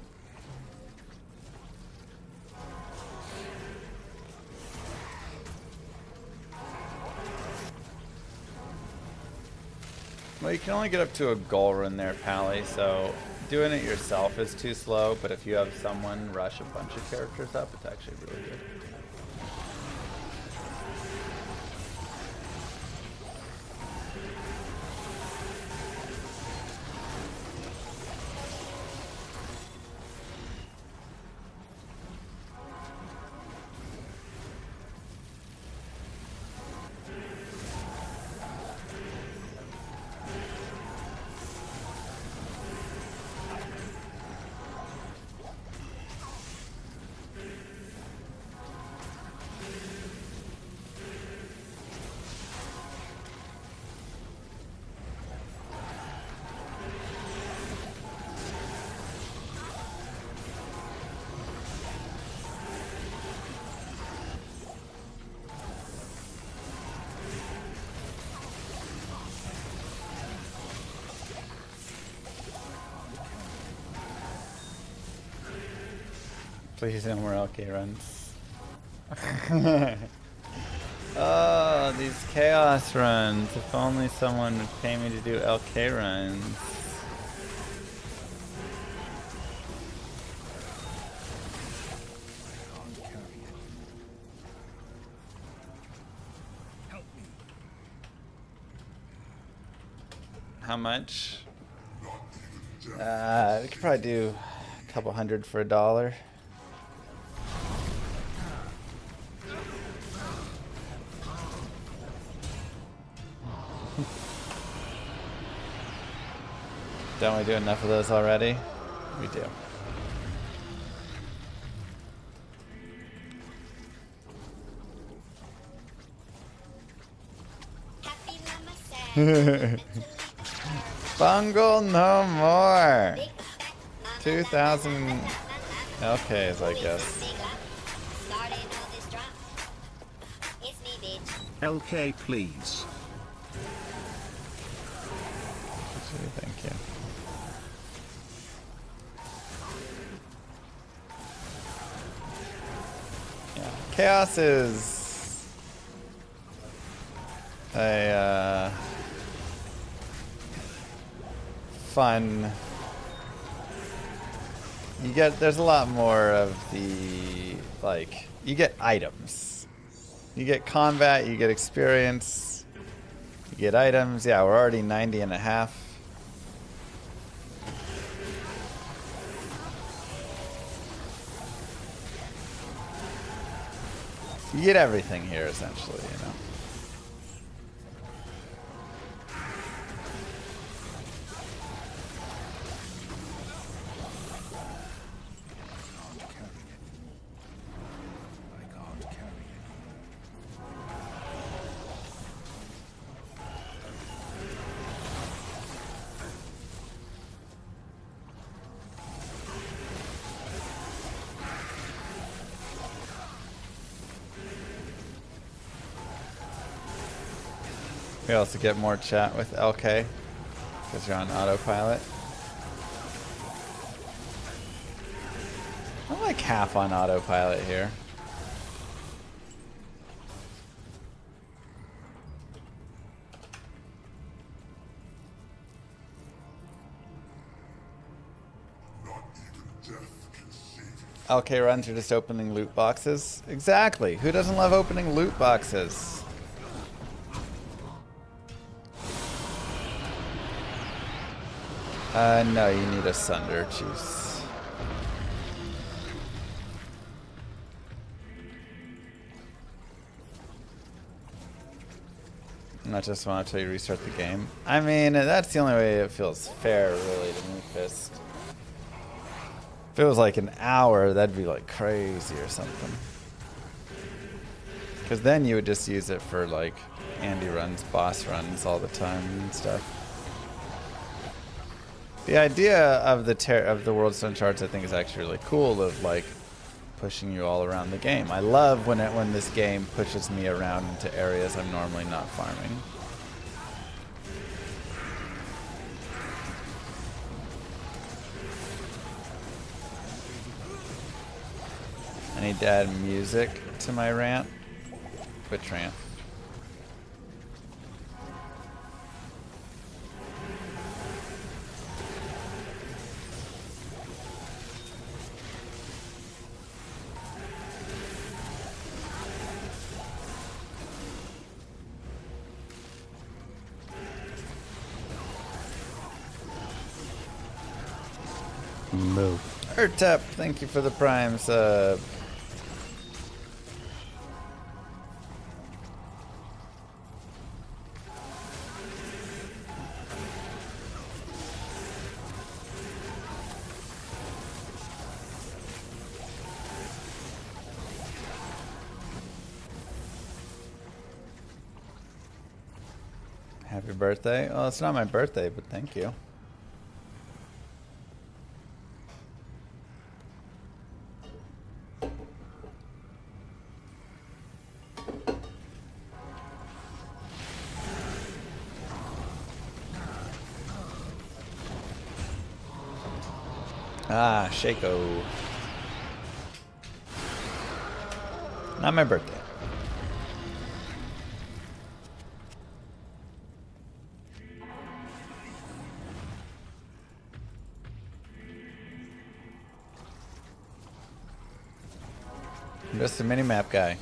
Well, you can only get up to a goal rune there, Pally, so doing it yourself is too slow, but if you have someone rush a bunch of characters up, it's actually really good. Please no more LK runs. Oh, these chaos runs. If only someone would pay me to do LK runs. How much? We could probably do a couple hundred for $1. Don't we do enough of those already? We do. Bungle no more. 2,000 LKs, I guess. LK, please. Thank you. Yeah, chaos is a fun. There's a lot more of the, like, you get items. You get combat, you get experience, you get items. Yeah, we're already 90 and a half. You get everything here, essentially, you know. We also get more chat with LK because you're on autopilot. I'm like half on autopilot here. LK runs are just opening loot boxes. Exactly. Who doesn't love opening loot boxes? No, you need a Sunder juice. Not just want until you restart the game. I mean, that's the only way it feels fair, really, to me, Fist. If it was like an hour, that'd be like crazy or something. Because then you would just use it for like Andy runs, boss runs all the time and stuff. The idea of the World Stone Charts, I think, is actually really cool. Of like pushing you all around the game. I love when this game pushes me around into areas I'm normally not farming. I need to add music to my rant. Which rant? Moo. Ertep, thank you for the prime sub. Happy birthday. Well, it's not my birthday, but thank you. Ah, Shaco. Not my birthday. I'm just a mini-map guy.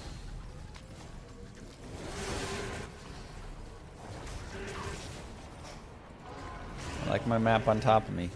I like my map on top of me.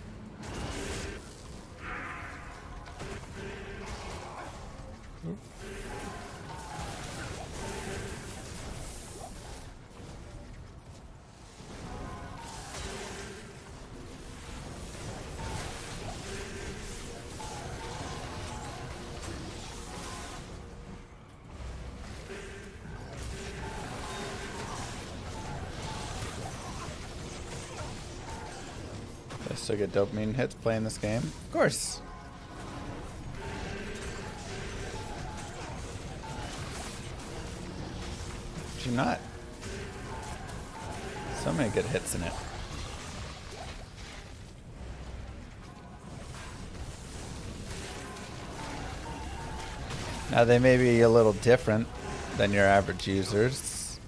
Still get dopamine hits playing this game? Of course. Would you not? So many good hits in it. Now they may be a little different than your average users.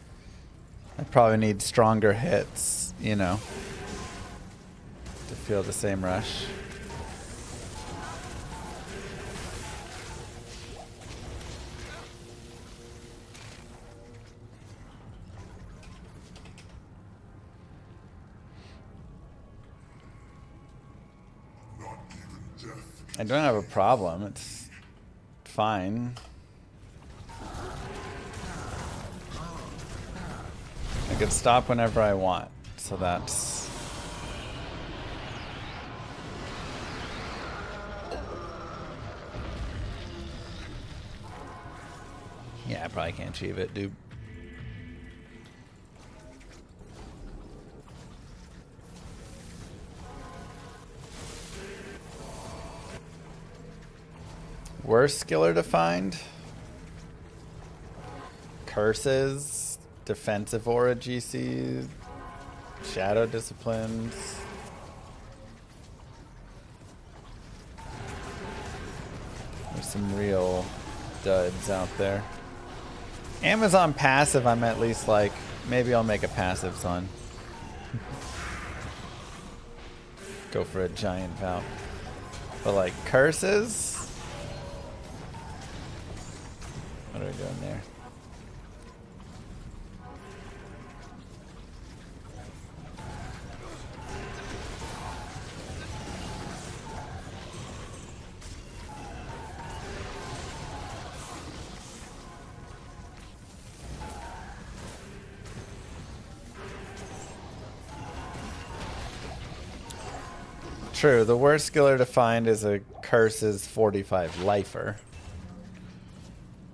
I probably need stronger hits, you know, to feel the same rush. I don't have a problem. It's fine. I can stop whenever I want, so that's... Yeah, I probably can't achieve it, dude. Worst skiller to find? Curses defensive aura GC, shadow disciplines. There's some real duds out there. Amazon passive, I'm at least like, maybe I'll make a passive on. Go for a giant vow. But like curses? What are we doing there? True, the worst skiller to find is a curses 45 lifer.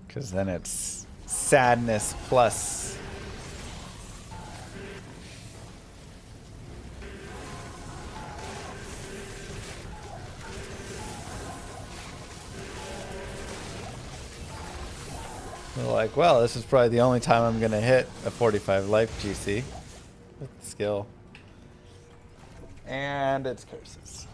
Because then it's sadness plus. We're like, well, this is probably the only time I'm going to hit a 45 life GC with the skill. And it's curses.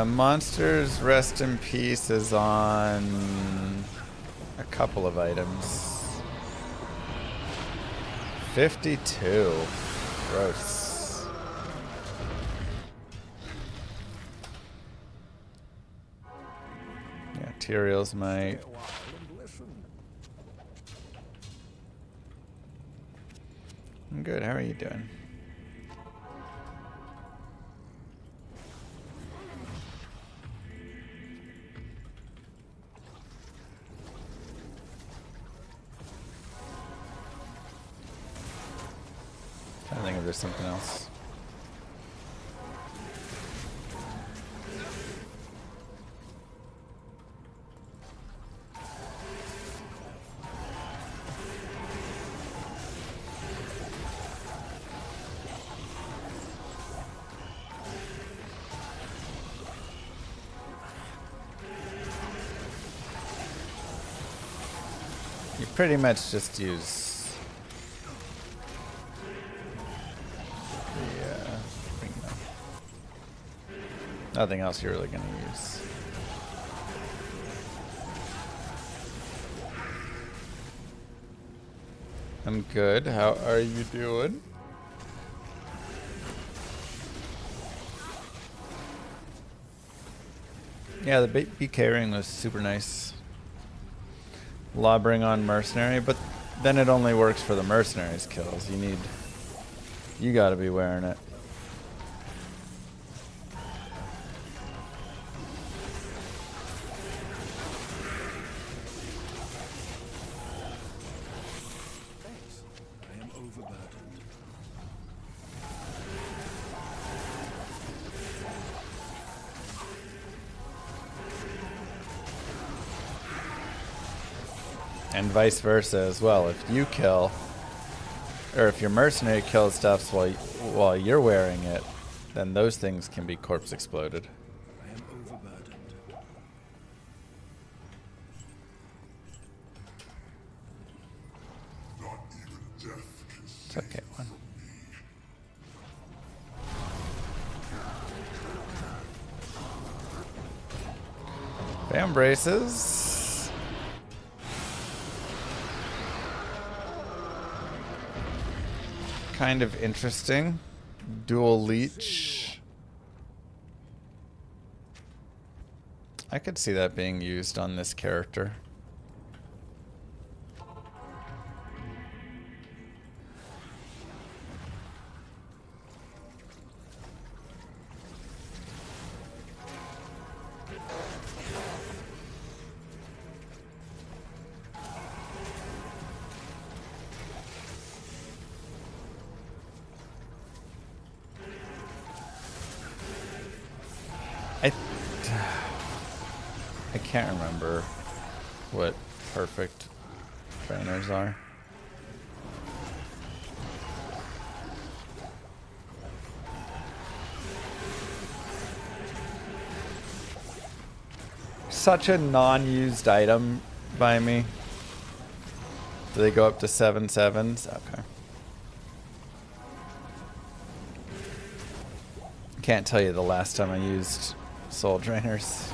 Monsters Rest in Peace is on a couple of items. 52. Gross. Yeah, Tyrael's might. I'm good. How are you doing? I think if there's something else. You pretty much just use nothing else you're really going to use. I'm good. How are you doing? Yeah, the BK ring was super nice. Lobbering on Mercenary, but then it only works for the Mercenary's kills. You gotta be wearing it. And vice versa as well. If you kill, or if your mercenary kills stuff while you're wearing it, then those things can be corpse exploded. I am overburdened. It's okay, one. Bam braces. Kind of interesting. Dual leech. I could see that being used on this character. I can't remember what perfect trainers are. such a non-used item by me. Do they go up to 7/7s? Okay. Can't tell you the last time I used soul drainers.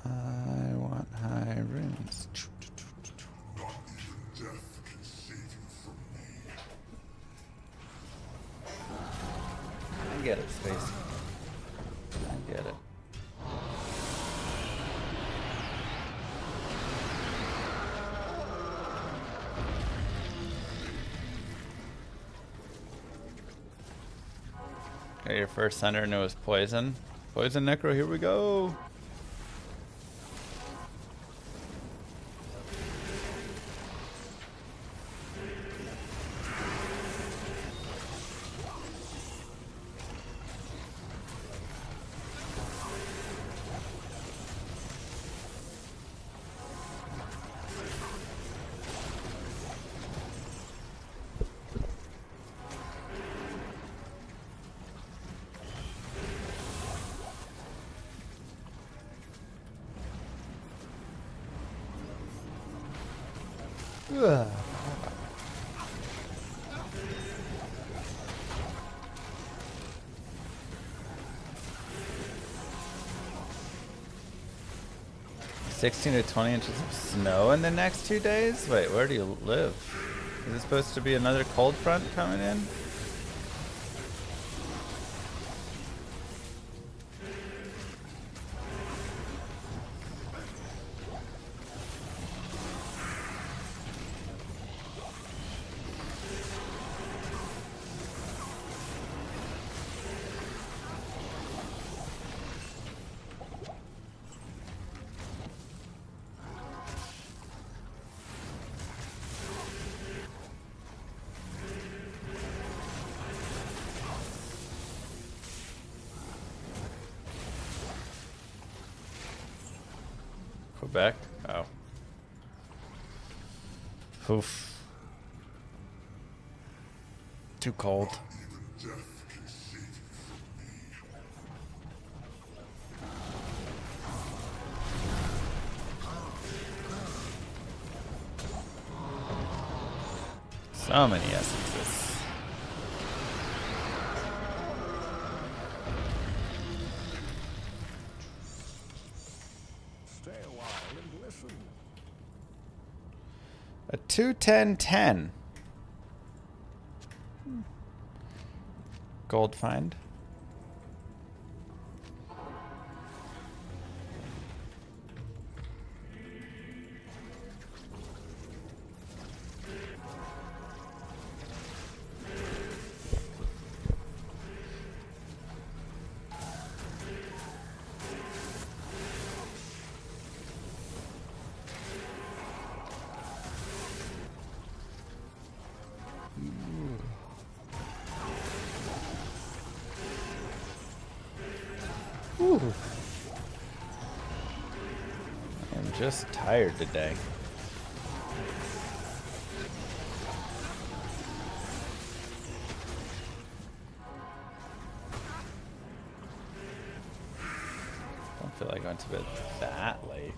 I want high runes. I get it, Space. I get it. Got your first center and it was poison. Poison necro, here we go. Ugh. $16 to 20 inches of snow in the next 2 days? Wait, where do you live? Is it supposed to be another cold front coming in? Quebec? Oh. Oof. Too cold. So many essences. A 210-10. Gold find. Ooh. I'm just tired today. Don't feel like going to bed that late.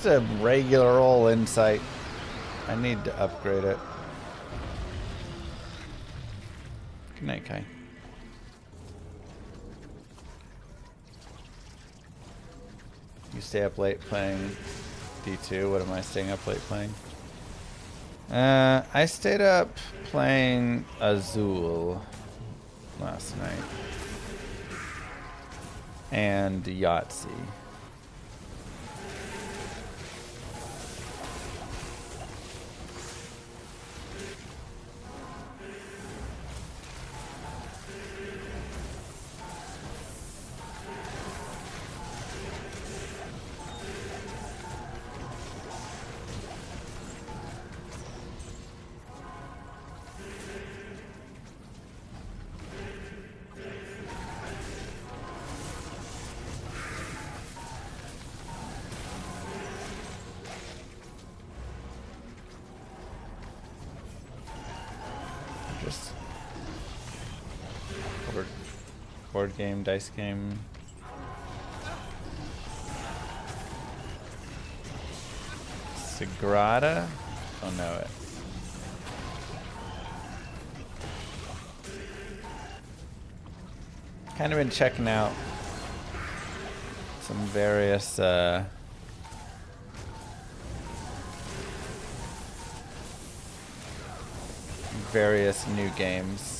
just a regular old insight. I need to upgrade it. Good night, Kai. You stay up late playing D2. What am I staying up late playing? I stayed up playing Azul last night. And Yahtzee. Just board game, dice game. Sagrada? Don't know it. Kind of been checking out some various new games.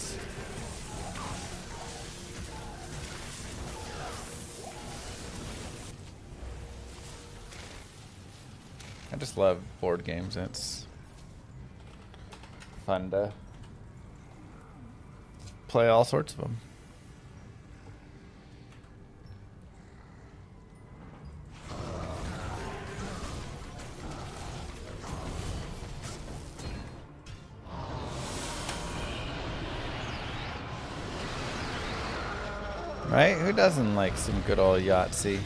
I just love board games. It's fun to play all sorts of them. Right? Who doesn't like some good old Yahtzee?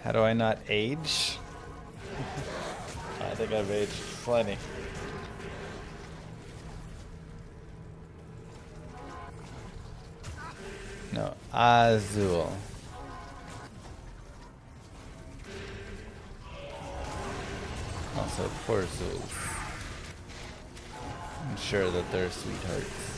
How do I not age? I think I've aged plenty. No, Azul. Also, poor Zuls. I'm sure that they're sweethearts.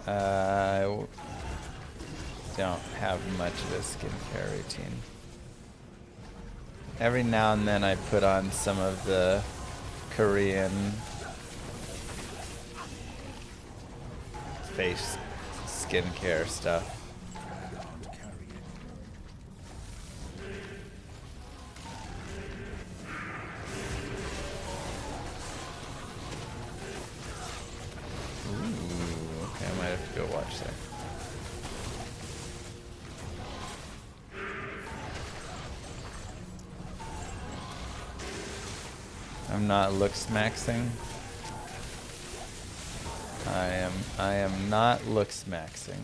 I don't have much of a skincare routine. Every now and then I put on some of the Korean face skincare stuff. Ooh, okay, I might have to go watch that. I'm not looks maxing. I am not looks maxing.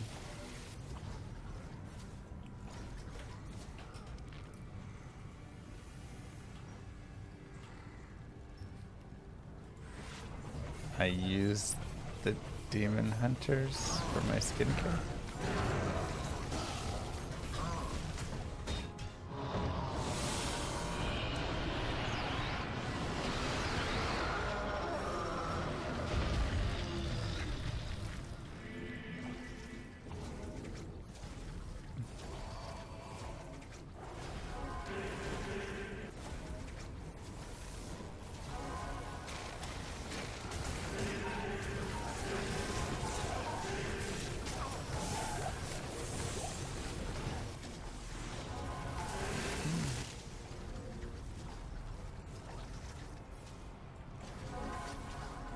I use the Demon Hunters for my skincare.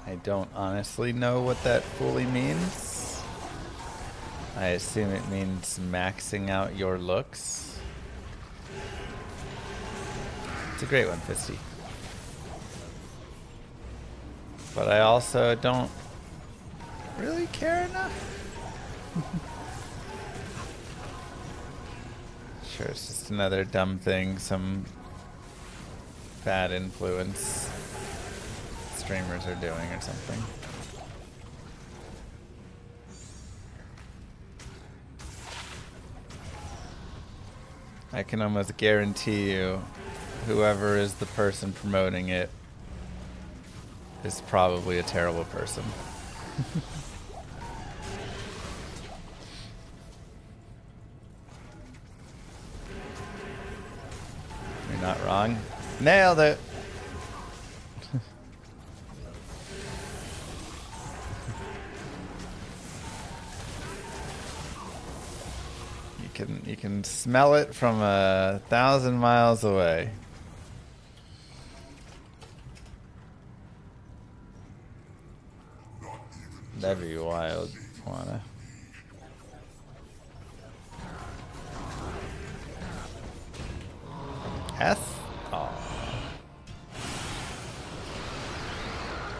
I don't honestly know what that fully means. I assume it means maxing out your looks. It's a great one, Fisty. But I also don't really care enough. Sure, it's just another dumb thing, some bad influence streamers are doing or something. I can almost guarantee you whoever is the person promoting it is probably a terrible person. You're not wrong. Nailed it. You can smell it from 1,000 miles away. That'd be wild, Juana. S? Oh.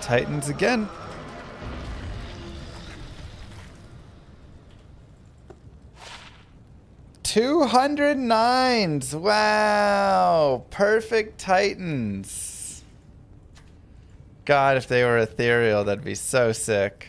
Titans again. $209s. Wow. Perfect Titans. God, if they were ethereal, that'd be so sick.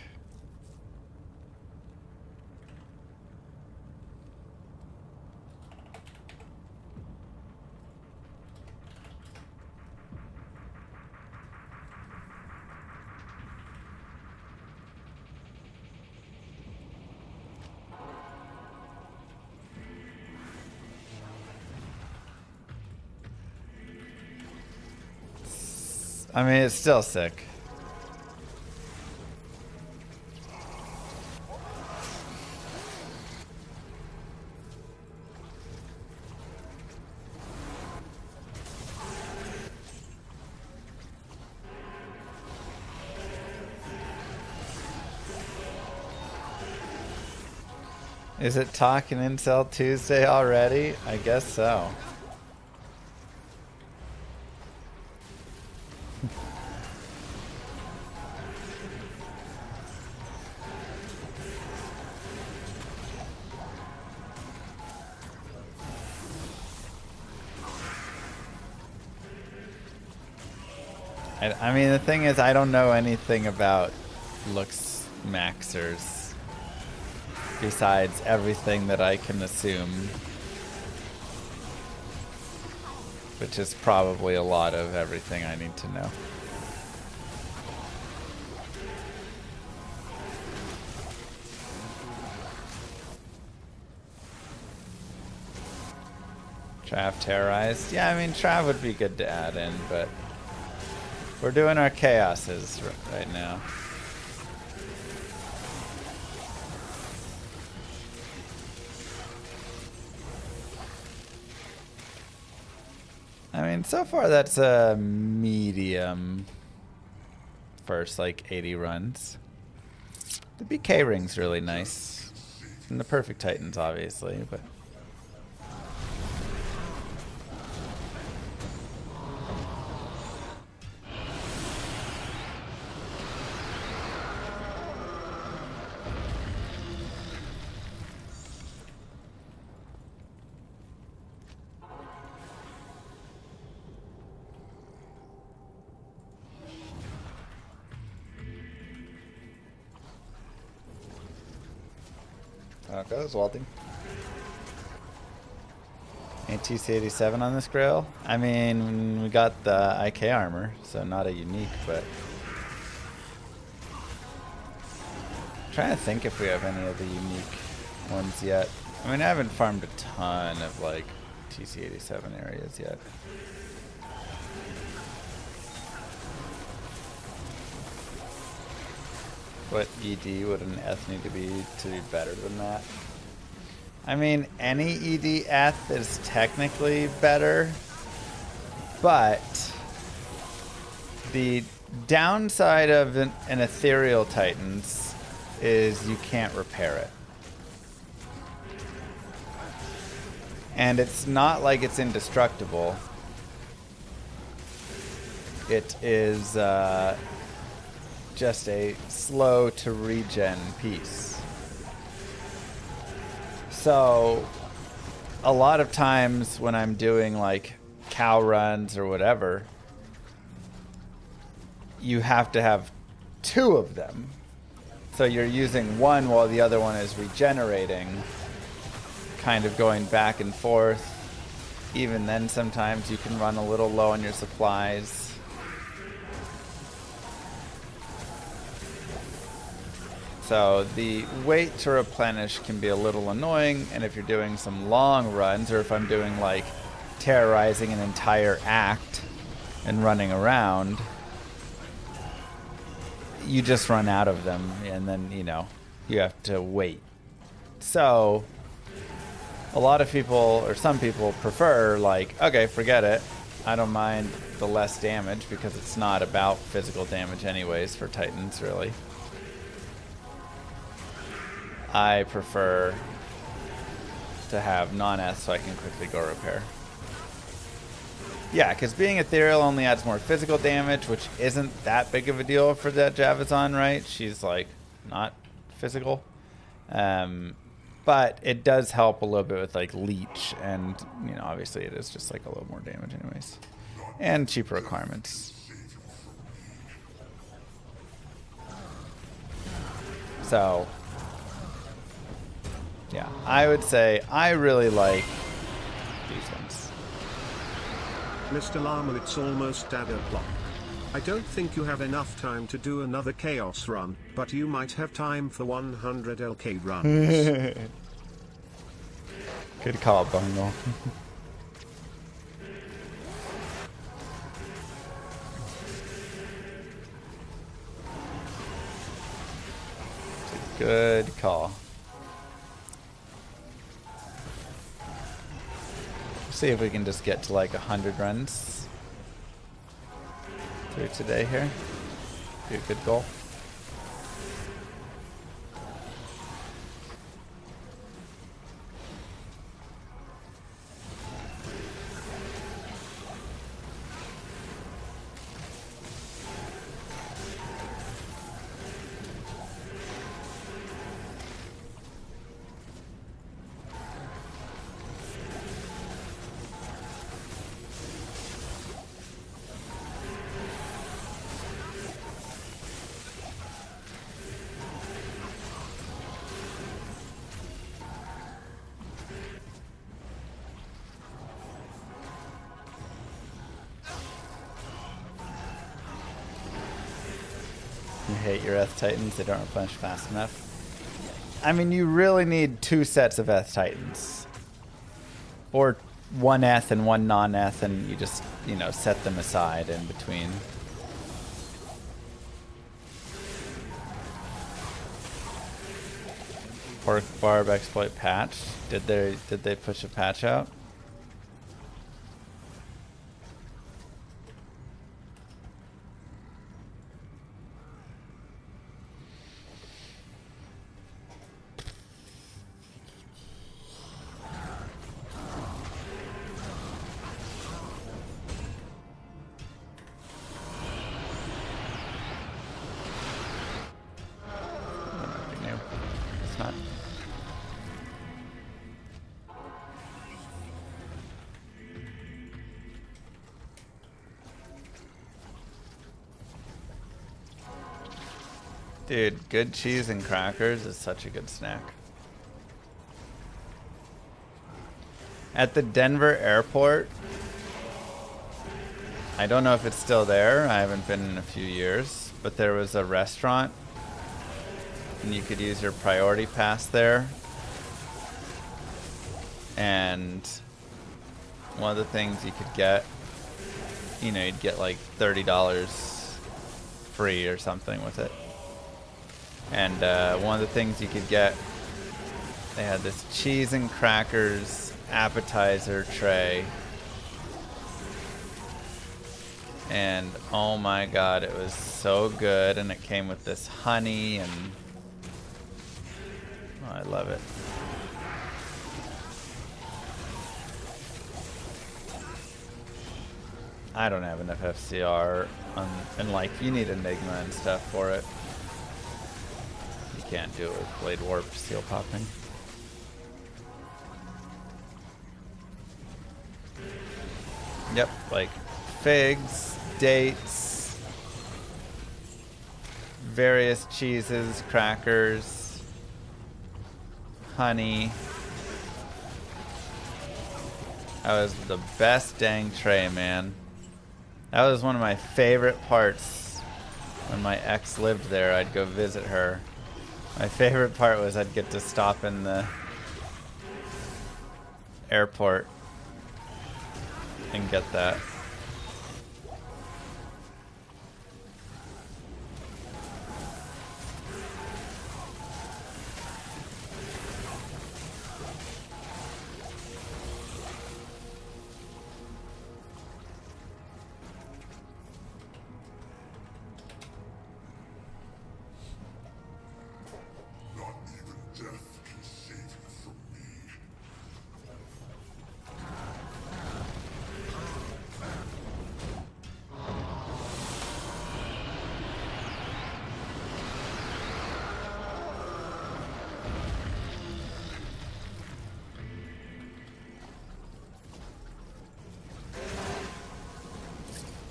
I mean, it's still sick. Is it Talking Incel Tuesday already? I guess so. I mean, the thing is, I don't know anything about looks maxers besides everything that I can assume, which is probably a lot of everything I need to know. Trav terrorized. Yeah, I mean, Trav would be good to add in, but we're doing our chaoses right now. I mean, so far that's a medium first, like 80 runs. The BK ring's really nice. And the perfect Titans, obviously, but how it goes, Walting. Ain't TC87 on this grill? I mean, we got the IK armor, so not a unique, but I'm trying to think if we have any of the unique ones yet. I mean, I haven't farmed a ton of like TC87 areas yet. What ED would an eth need to be better than that? I mean, any ED eth is technically better, but the downside of an ethereal Titans is you can't repair it. And it's not like it's indestructible. it is just a slow to regen piece. So a lot of times when I'm doing like cow runs or whatever, you have to have 2 of them. So you're using one while the other one is regenerating, kind of going back and forth. Even then, sometimes you can run a little low on your supplies. So the wait to replenish can be a little annoying, and if you're doing some long runs, or if I'm doing like terrorizing an entire act and running around, you just run out of them, and then, you know, you have to wait. So a lot of people, or some people, prefer like, okay, forget it. I don't mind the less damage because it's not about physical damage anyways for Titans, really. I prefer to have non-S so I can quickly go repair. Yeah, because being ethereal only adds more physical damage, which isn't that big of a deal for that Javazon, right? She's like not physical. But it does help a little bit with like leech, and you know, obviously it is just like a little more damage anyways. And cheaper requirements. So yeah, I would say I really like these ones. Mr. Llama, it's almost dad o'clock. I don't think you have enough time to do another chaos run, but you might have time for 100 LK runs. Good call, Bungle. Good call. See if we can just get to like 100 runs through today here. Be a good goal. You hate your Eth Titans, they don't replenish fast enough. I mean, you really need 2 sets of Eth Titans. Or 1 Eth and 1 non-Eth, and you just, you know, set them aside in between. Pork Barb exploit patch. Did they push a patch out? It's not. Dude, good cheese and crackers is such a good snack. At the Denver airport, I don't know if it's still there. I haven't been in a few years, but there was a restaurant and you could use your priority pass there. And one of the things you could get, you know, you'd get like $30 free or something with it. And one of the things you could get, they had this cheese and crackers appetizer tray. And oh my god, it was so good. And it came with this honey and oh, I love it. I don't have enough FCR and like you need Enigma and stuff for it. You can't do it with Blade Warp seal popping. Yep, like figs, dates, various cheeses, crackers, honey. That was the best dang tray, man. That was one of my favorite parts. When my ex lived there, I'd go visit her. My favorite part was I'd get to stop in the airport and get that.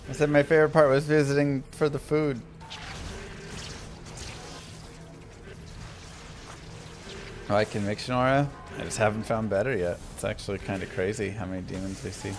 I said my favorite part was visiting for the food. Oh, I can mix Nora? I just haven't found better yet. It's actually kind of crazy how many demons we see.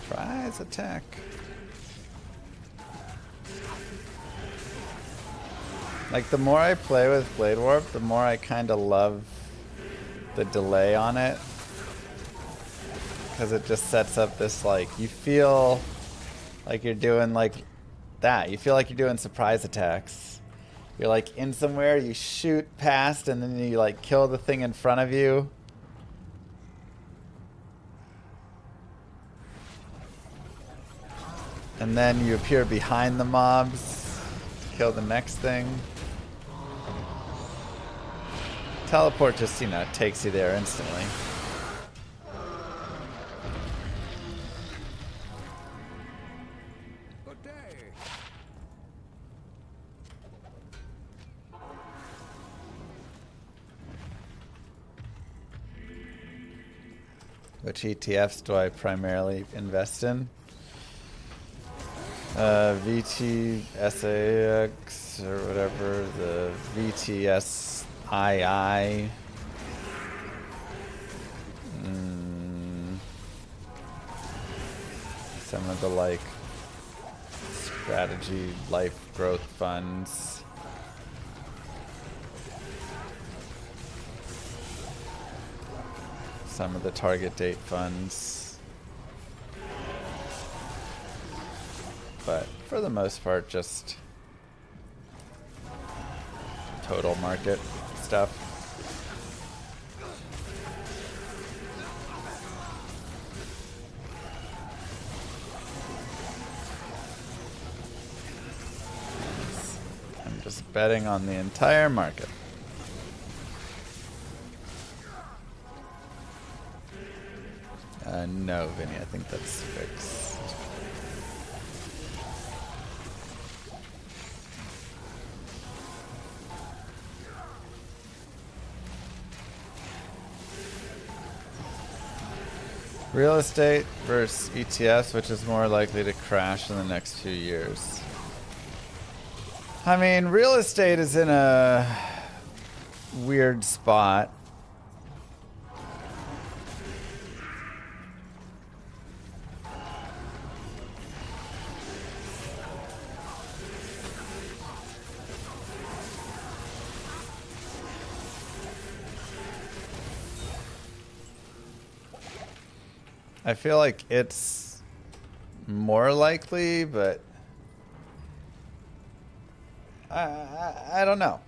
Surprise attack. Like, the more I play with Blade Warp, the more I kind of love the delay on it. Because it just sets up this, like, you feel like you're doing, like, that. You feel like you're doing surprise attacks. You're, like, in somewhere, you shoot past, and then you, like, kill the thing in front of you. And then you appear behind the mobs to kill the next thing. Teleport just, you know, takes you there instantly. Good day. Which ETFs do I primarily invest in? VTSAX or whatever, the VTSII. Some of the, like, strategy life growth funds. Some of the target date funds. But for the most part, just total market stuff. I'm just betting on the entire market. No, Vinny, I think that's fixed. Real estate versus ETFs, which is more likely to crash in the next few years. I mean, real estate is in a weird spot. I feel like it's more likely, but I don't know.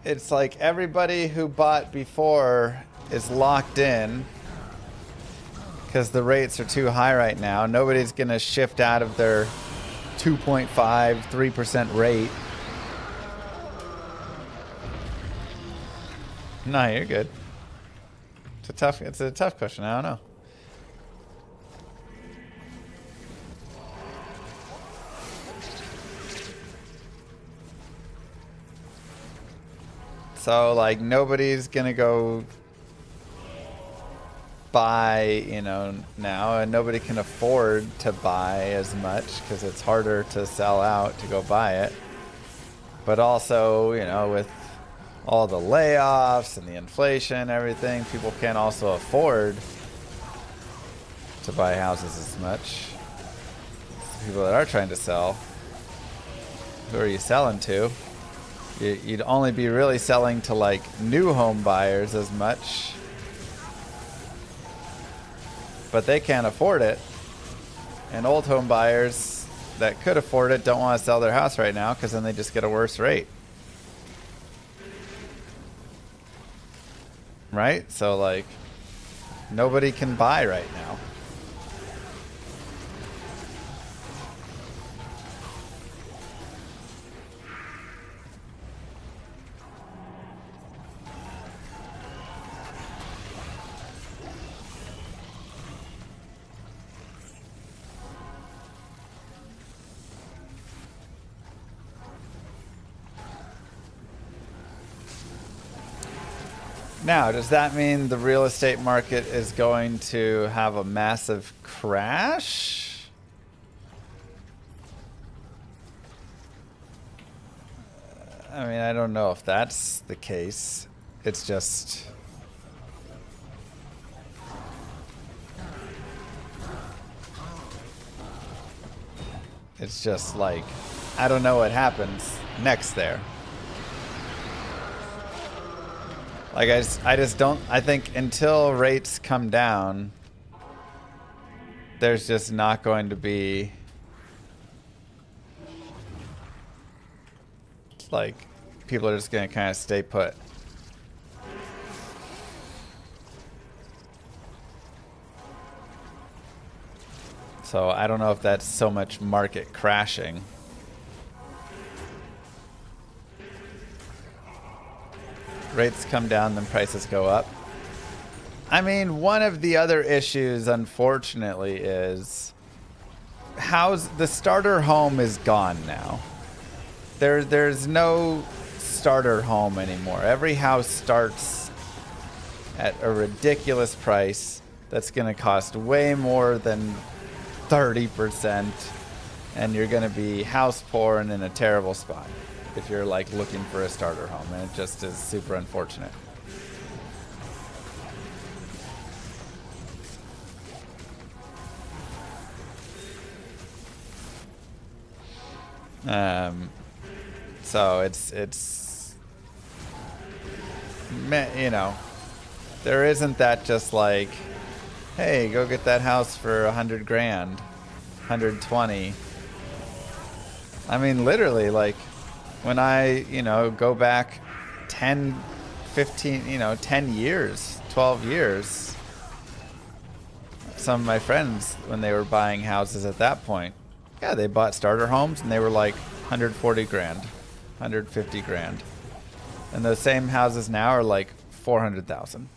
It's like everybody who bought before is locked in because the rates are too high right now. Nobody's going to shift out of their 2.5, 3% rate. No, you're good. It's a tough question. I don't know. So, like, nobody's gonna go buy, you know, now, and nobody can afford to buy as much because it's harder to sell out to go buy it. But also, you know, with all the layoffs and the inflation, everything, people can't also afford to buy houses as much. People that are trying to sell, who are you selling to? You'd only be really selling to like new home buyers as much, but they can't afford it. And old home buyers that could afford it don't want to sell their house right now because then they just get a worse rate. Right? So like nobody can buy right now. Now, does that mean the real estate market is going to have a massive crash? I mean, I don't know if that's the case. It's just... It's just like, I don't know what happens next there. Like, I just don't... I think until rates come down, there's just not going to be... Like, people are just going to kind of stay put. So I don't know if that's so much market crashing. Rates come down, then prices go up. I mean, one of the other issues, unfortunately, is the starter home is gone now. There's no starter home anymore. Every house starts at a ridiculous price that's going to cost way more than 30%, and you're going to be house poor and in a terrible spot if you're like looking for a starter home, and it just is super unfortunate. So it's you know, there isn't that just like, hey, go get that house for 100 grand, 120. I mean, literally, like, when I, you know, go back 10, 15, you know, 10 years, 12 years, some of my friends, when they were buying houses at that point, yeah, they bought starter homes and they were like 140 grand, 150 grand. And those same houses now are like 400,000.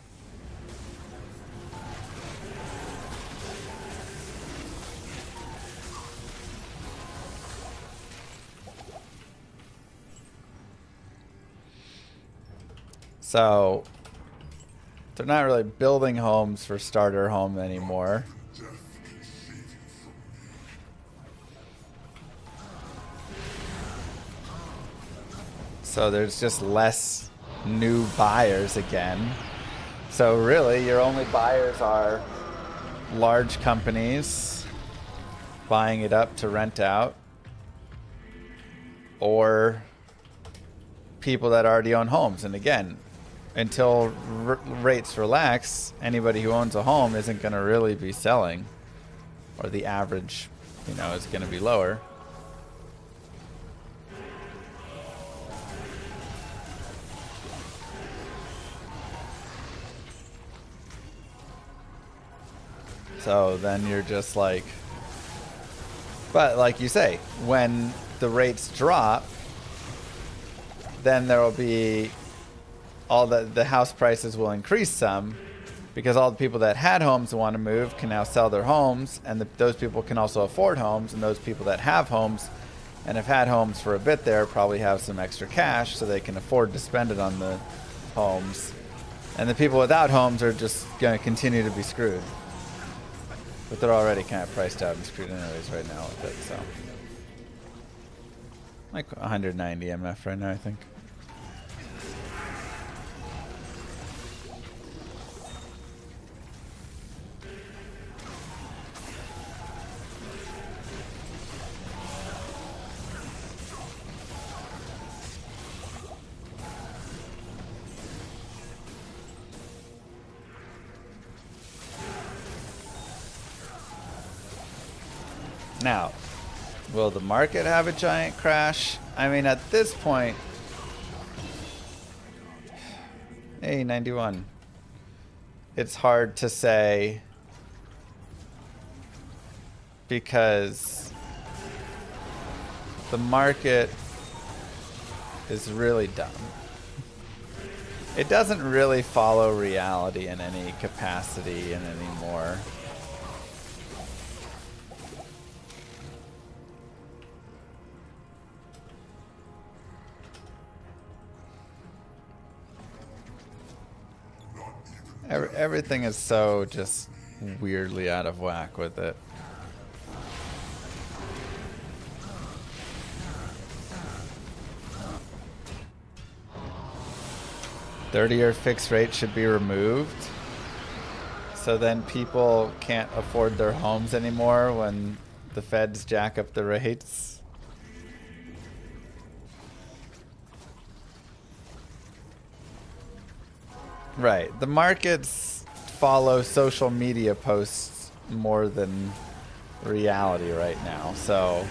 So they're not really building homes for starter home anymore. So there's just less new buyers again. So really, your only buyers are large companies buying it up to rent out, or people that already own homes. And again, until rates relax, anybody who owns a home isn't going to really be selling, or the average, you know, is going to be lower. So then you're just like, but like you say, when the rates drop, then there will be all the house prices will increase some, because all the people that had homes and want to move can now sell their homes, and those people can also afford homes, and those people that have homes and have had homes for a bit there probably have some extra cash, so they can afford to spend it on the homes. And the people without homes are just going to continue to be screwed. But they're already kind of priced out and screwed anyways right now with it, so. Like 190 MF right now, I think. Now, will the market have a giant crash? I mean, at this point, hey, 91. It's hard to say because the market is really dumb. It doesn't really follow reality in any capacity and anymore. Everything is so just weirdly out of whack with it. $30-year fixed rate should be removed, so then people can't afford their homes anymore when the feds jack up the rates. Right. The markets follow social media posts more than reality right now. So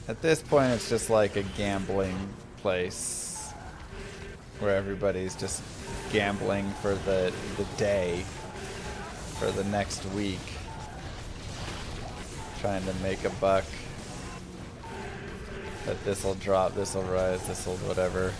at this point, it's just like a gambling place where everybody's just gambling for the day, for the next week, trying to make a buck. That this'll drop, this'll rise, this'll whatever.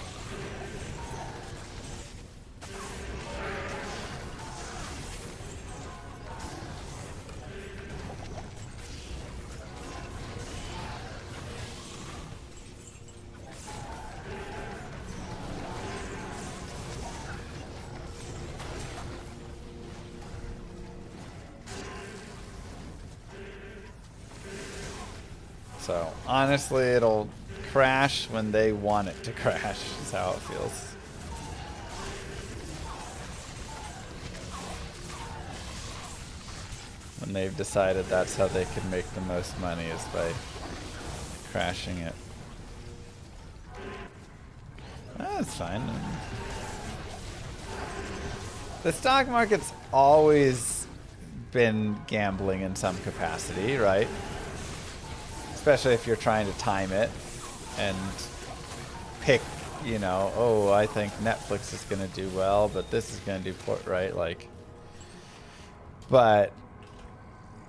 So, honestly, it'll crash when they want it to crash, is how it feels. When they've decided that's how they can make the most money, is by crashing it. That's fine. The stock market's always been gambling in some capacity, right? Especially if you're trying to time it and pick, you know, oh, I think Netflix is going to do well, but this is going to do right, like. But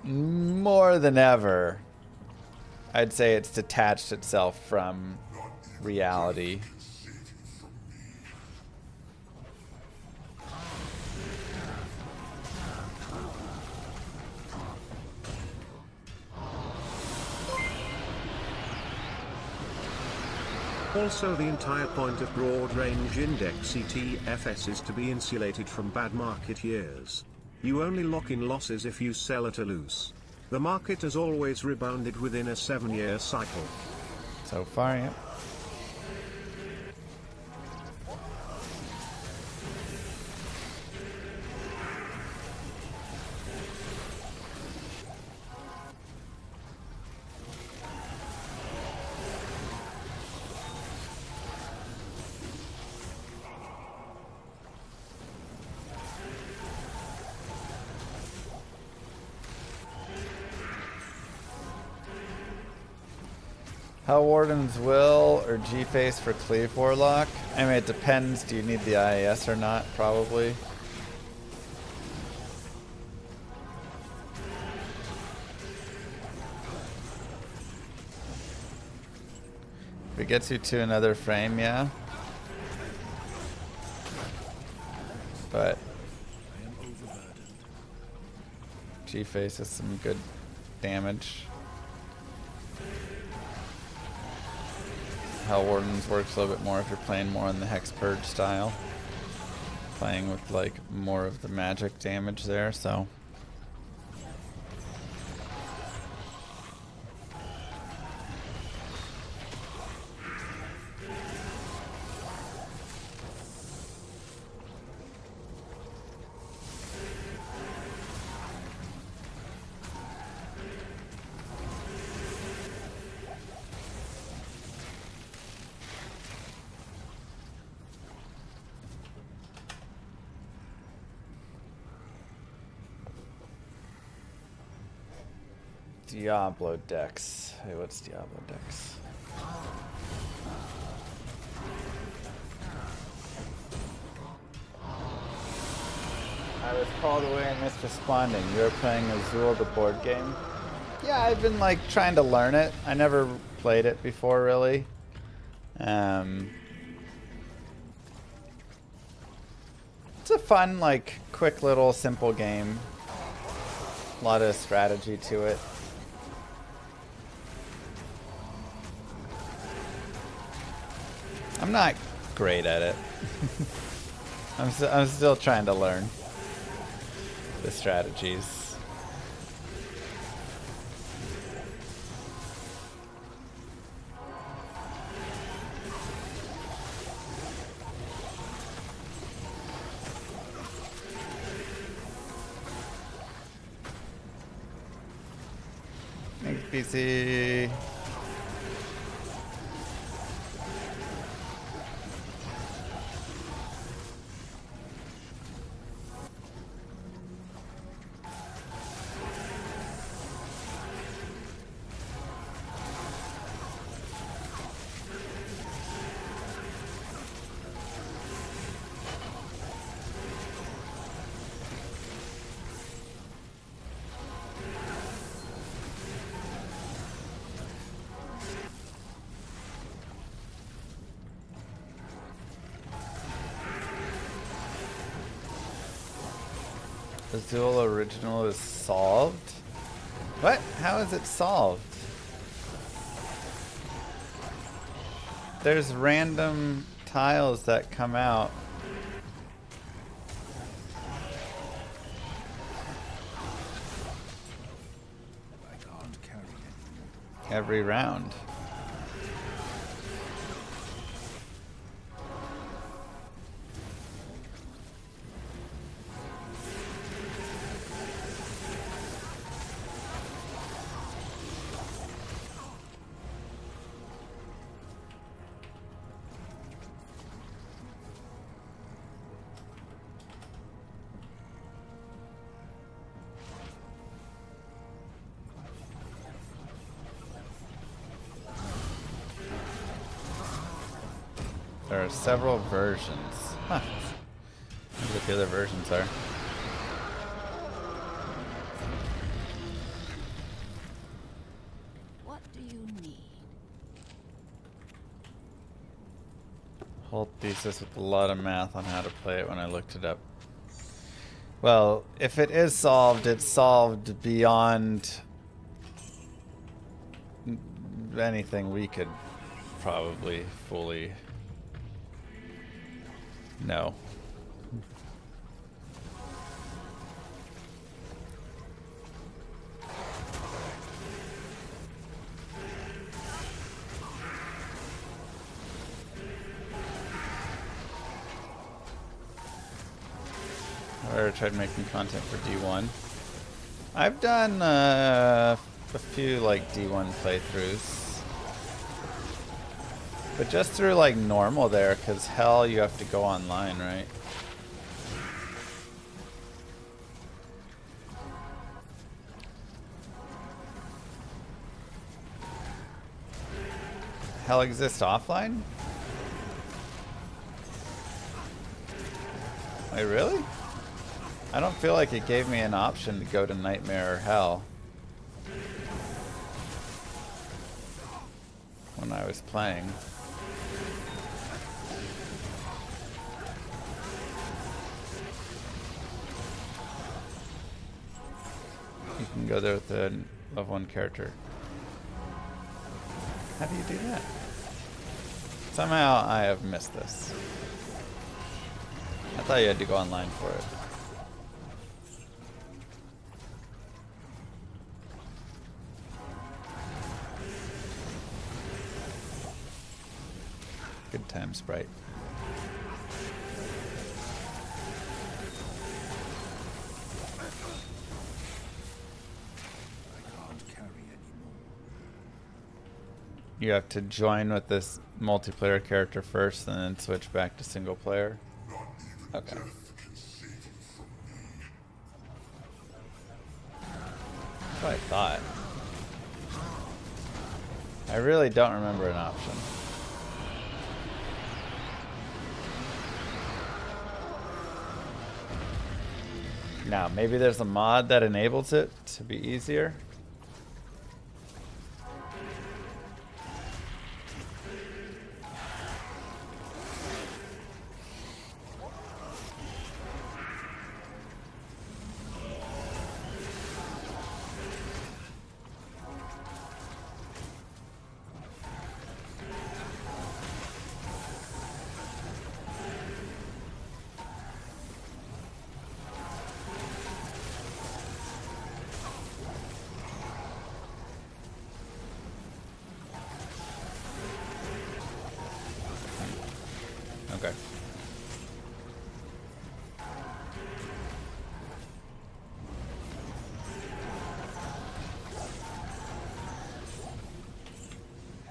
more than ever, I'd say it's detached itself from reality. Also, the entire point of broad range index ETFs is to be insulated from bad market years. You only lock in losses if you sell at a loss. The market has always rebounded within a 7-year cycle. So far, yep. Hell Warden's Will or G-Face for Cleave Warlock? I mean, it depends. Do you need the IAS or not? Probably. If it gets you to another frame, yeah. But G-Face has some good damage. Hell Wardens works a little bit more if you're playing more on the Hex Purge style. Playing with like more of the magic damage there, so. Diablo decks. Hey, what's Diablo decks? I was called away and missed responding. You were playing Azul, the board game? Yeah, I've been like trying to learn it. I never played it before, really. It's a fun, like, quick little simple game. A lot of strategy to it. I'm not great at it. I'm still trying to learn the strategies. Thanks, PC. Azul original is solved? What? How is it solved? There's random tiles that come out. Every round. There are several versions. Huh. I wonder what the other versions are. What do you need? Whole thesis with a lot of math on how to play it when I looked it up. Well, if it is solved, it's solved beyond anything we could probably fully know. or tried making content for D1. I've done a few like D1 playthroughs, but just through like normal there, because hell, you have to go online, right? Hell exists offline? Wait, really? I don't feel like it gave me an option to go to Nightmare or Hell when I was playing. You can go there with the level 1 character. How do you do that? Somehow I have missed this. I thought you had to go online for it. Good time, Sprite. You have to join with this multiplayer character first and then switch back to single player. Okay. That's what I thought. I really don't remember an option. Now, maybe there's a mod that enables it to be easier. Okay.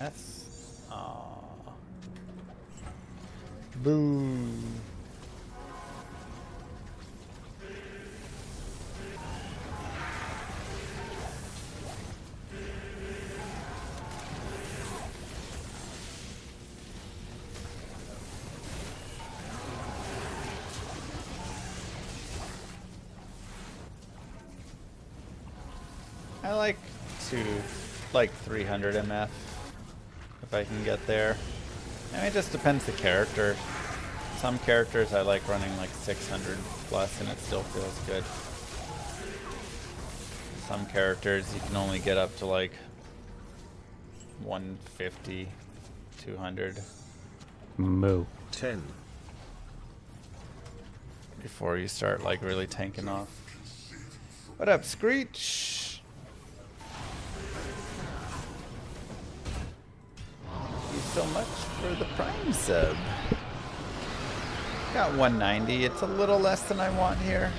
That's... Aww. Boo. I like to, like 300 MF, if I can get there. And it just depends the character. Some characters I like running like 600 plus and it still feels good. Some characters you can only get up to like 150, 200. Moo. 10. Before you start like really tanking off. What up, Screech? So much for the Prime sub. Got 190. It's a little less than I want here.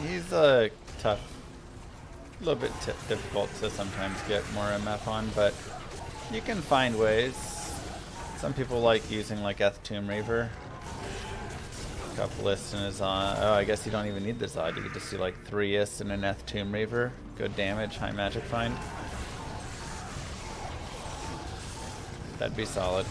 He's a tough, a little bit difficult to sometimes get more MF on, but you can find ways. Some people like using like Tomb Reaver. Couple lists in his on. Oh, I guess you don't even need the Zod. You could just do like 3 ists and an Tomb Reaver. Good damage, high magic find. That'd be solid.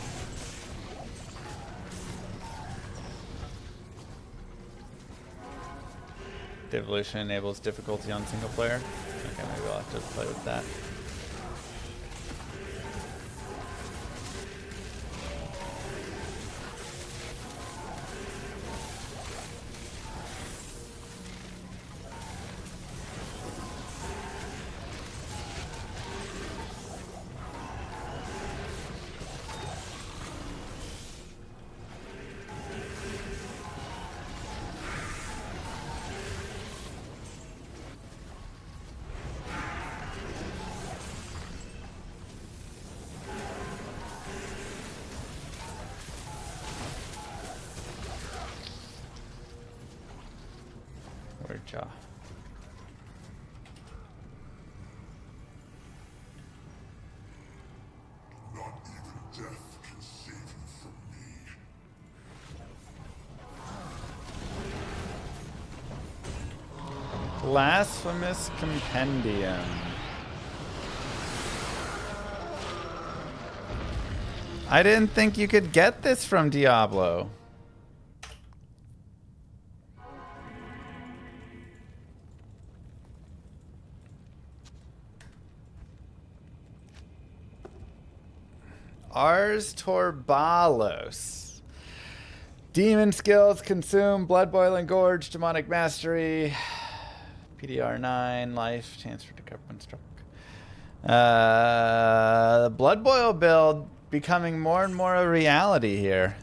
Devolution enables difficulty on single player. Okay, maybe I'll have to play with that. Word jaw. Blasphemous Compendium. I didn't think you could get this from Diablo. Ars Torbalos. Demon skills consume Blood Boiling Gorge, Demonic Mastery, PDR 9, life, chance for recovery when struck. The Blood Boil build becoming more and more a reality here.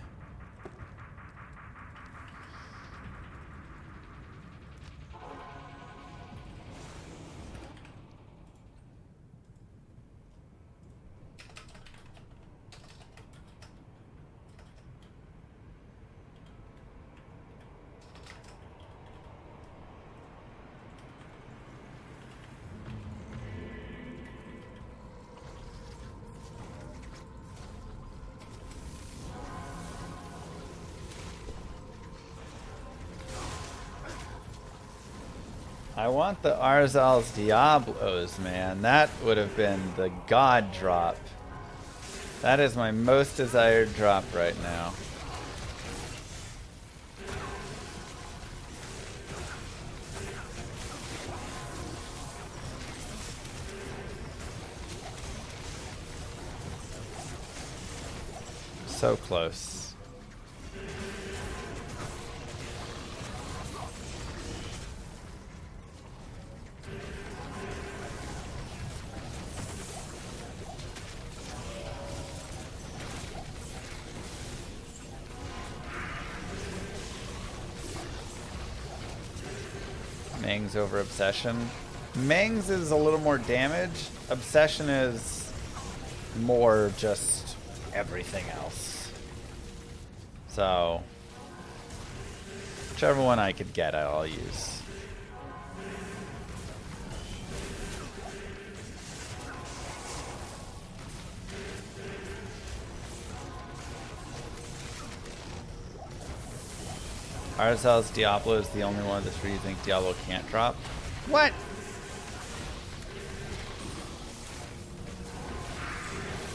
I want the Arzal's Diablos, man. That would have been the god drop. That is my most desired drop right now. So close. Mangs over Obsession. Mangs is a little more damage. Obsession is more just everything else. So, whichever one I could get, I'll use. Arzal's Diablo is the only one of the three you think Diablo can't drop. What?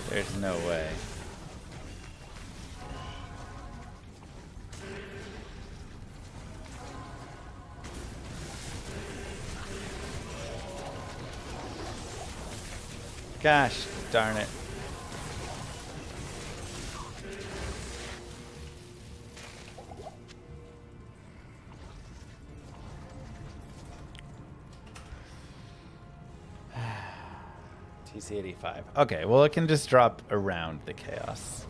There's no way. Gosh darn it. TC85. Okay, well it can just drop around the chaos.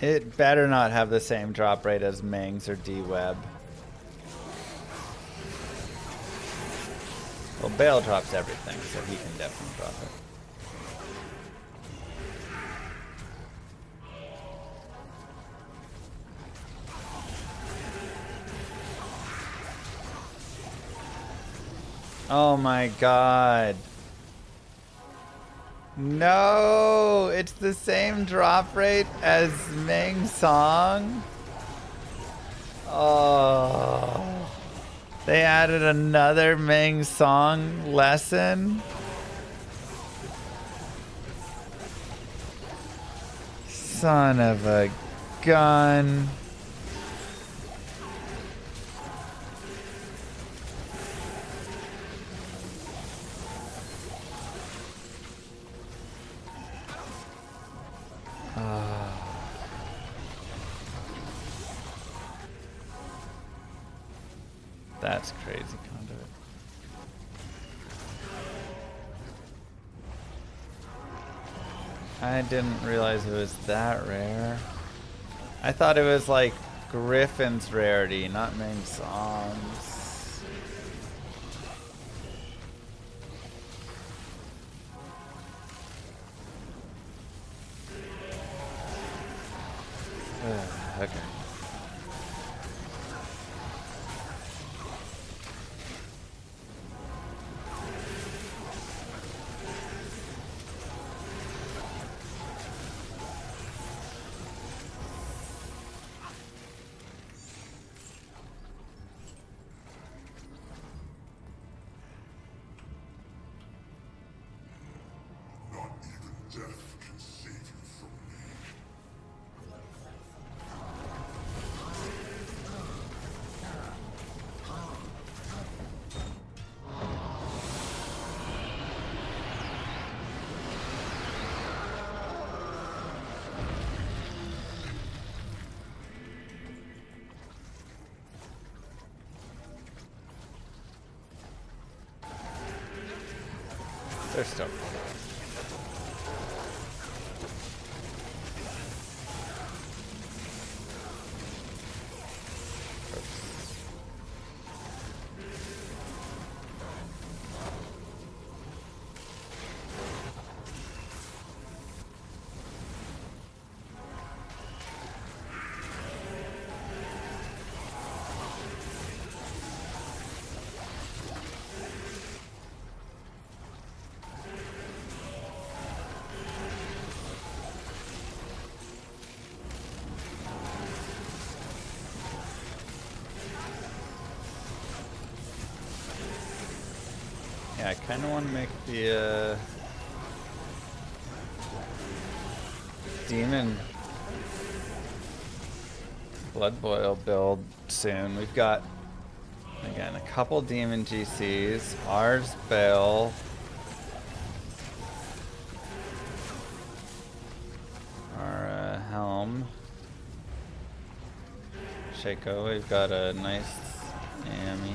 It better not have the same drop rate as Mangs or D-Web. Well, Bale drops everything, so he can definitely drop it. Oh my god. No, it's the same drop rate as Meng Song. Oh. They added another Meng Song lesson. Son of a gun. That's crazy, Conduit. I didn't realize it was that rare. I thought it was like Griffin's rarity, not main songs. Okay. They're still cool. Yeah, I kind of want to make the Demon Blood Boil build soon. We've got, again, a couple Demon GCs, Ars Bale, our Helm, Shaco. We've got a nice Ami.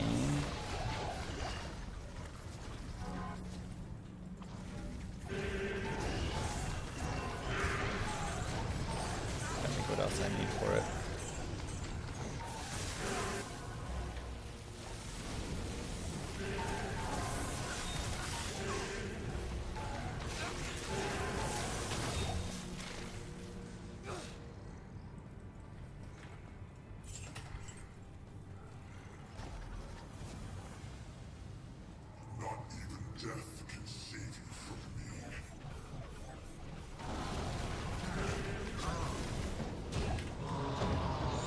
What else I need for it.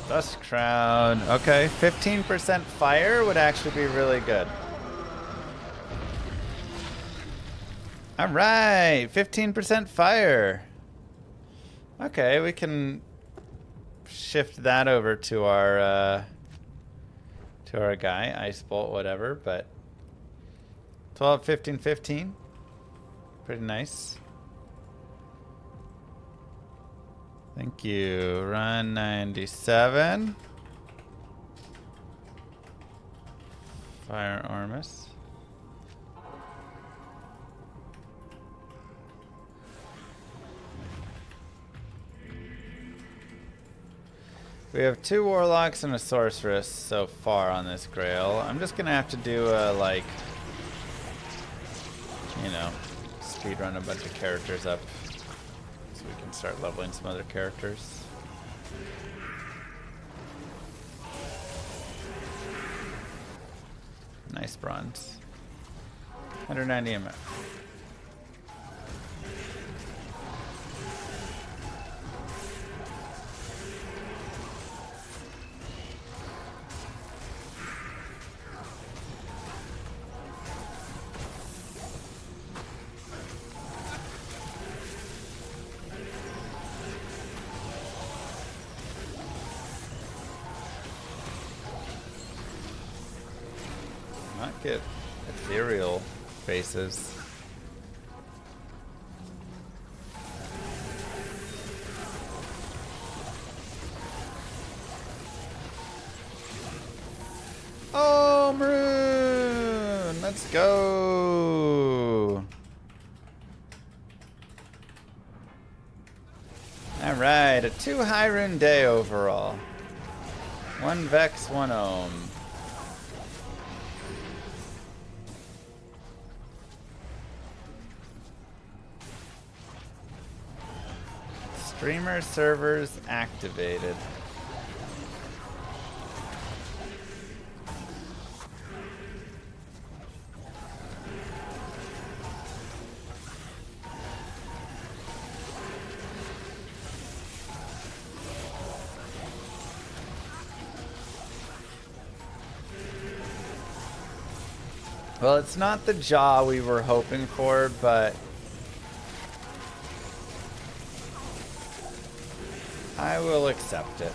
Dust Crown. Okay, 15% fire would actually be really good. Alright, 15% fire. Okay, we can shift that over to our guy, Ice Bolt, whatever, but 12, 15, 15. Pretty nice. Thank you. Run 97. Fire Ormus. We have 2 Warlocks and a Sorceress so far on this Grail. I'm just gonna have to do a, like, you know, speedrun a bunch of characters up. So we can start leveling some other characters. Nice bronze. 190 MF. Get ethereal faces. Oh, Maroon! Let's go! Alright. right, a 2 high rune day overall. 1 Vex, 1 Ohm. Streamer servers activated. Well, it's not the jaw we were hoping for, but I will accept it.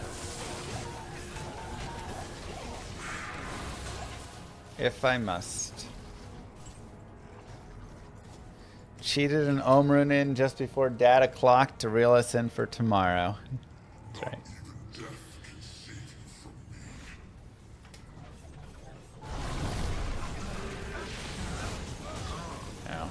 If I must. Cheated an Ohm rune in just before data clock to reel us in for tomorrow. That's right. Ow.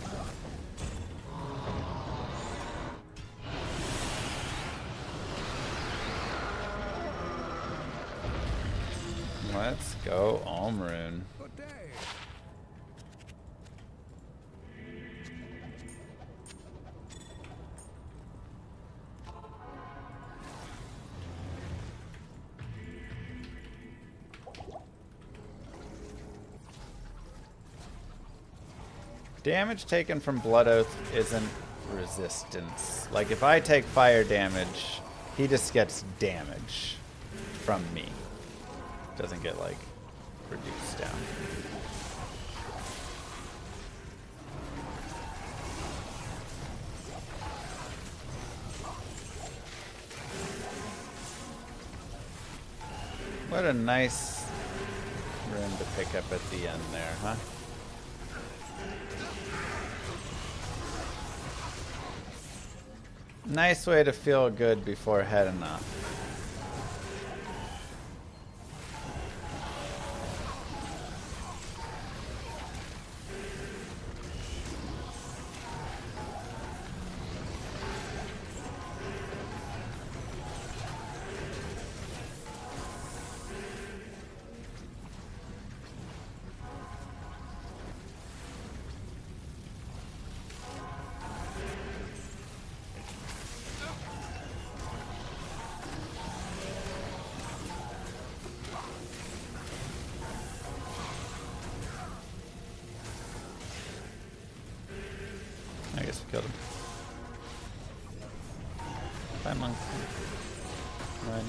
Let's go Ohm rune. Damage taken from Blood Oath isn't resistance. Like, if I take fire damage, he just gets damage from me. Doesn't get, like, reduced down. What a nice rune to pick up at the end there, huh? Nice way to feel good before heading off. I guess we killed him. Bye, monk. Run.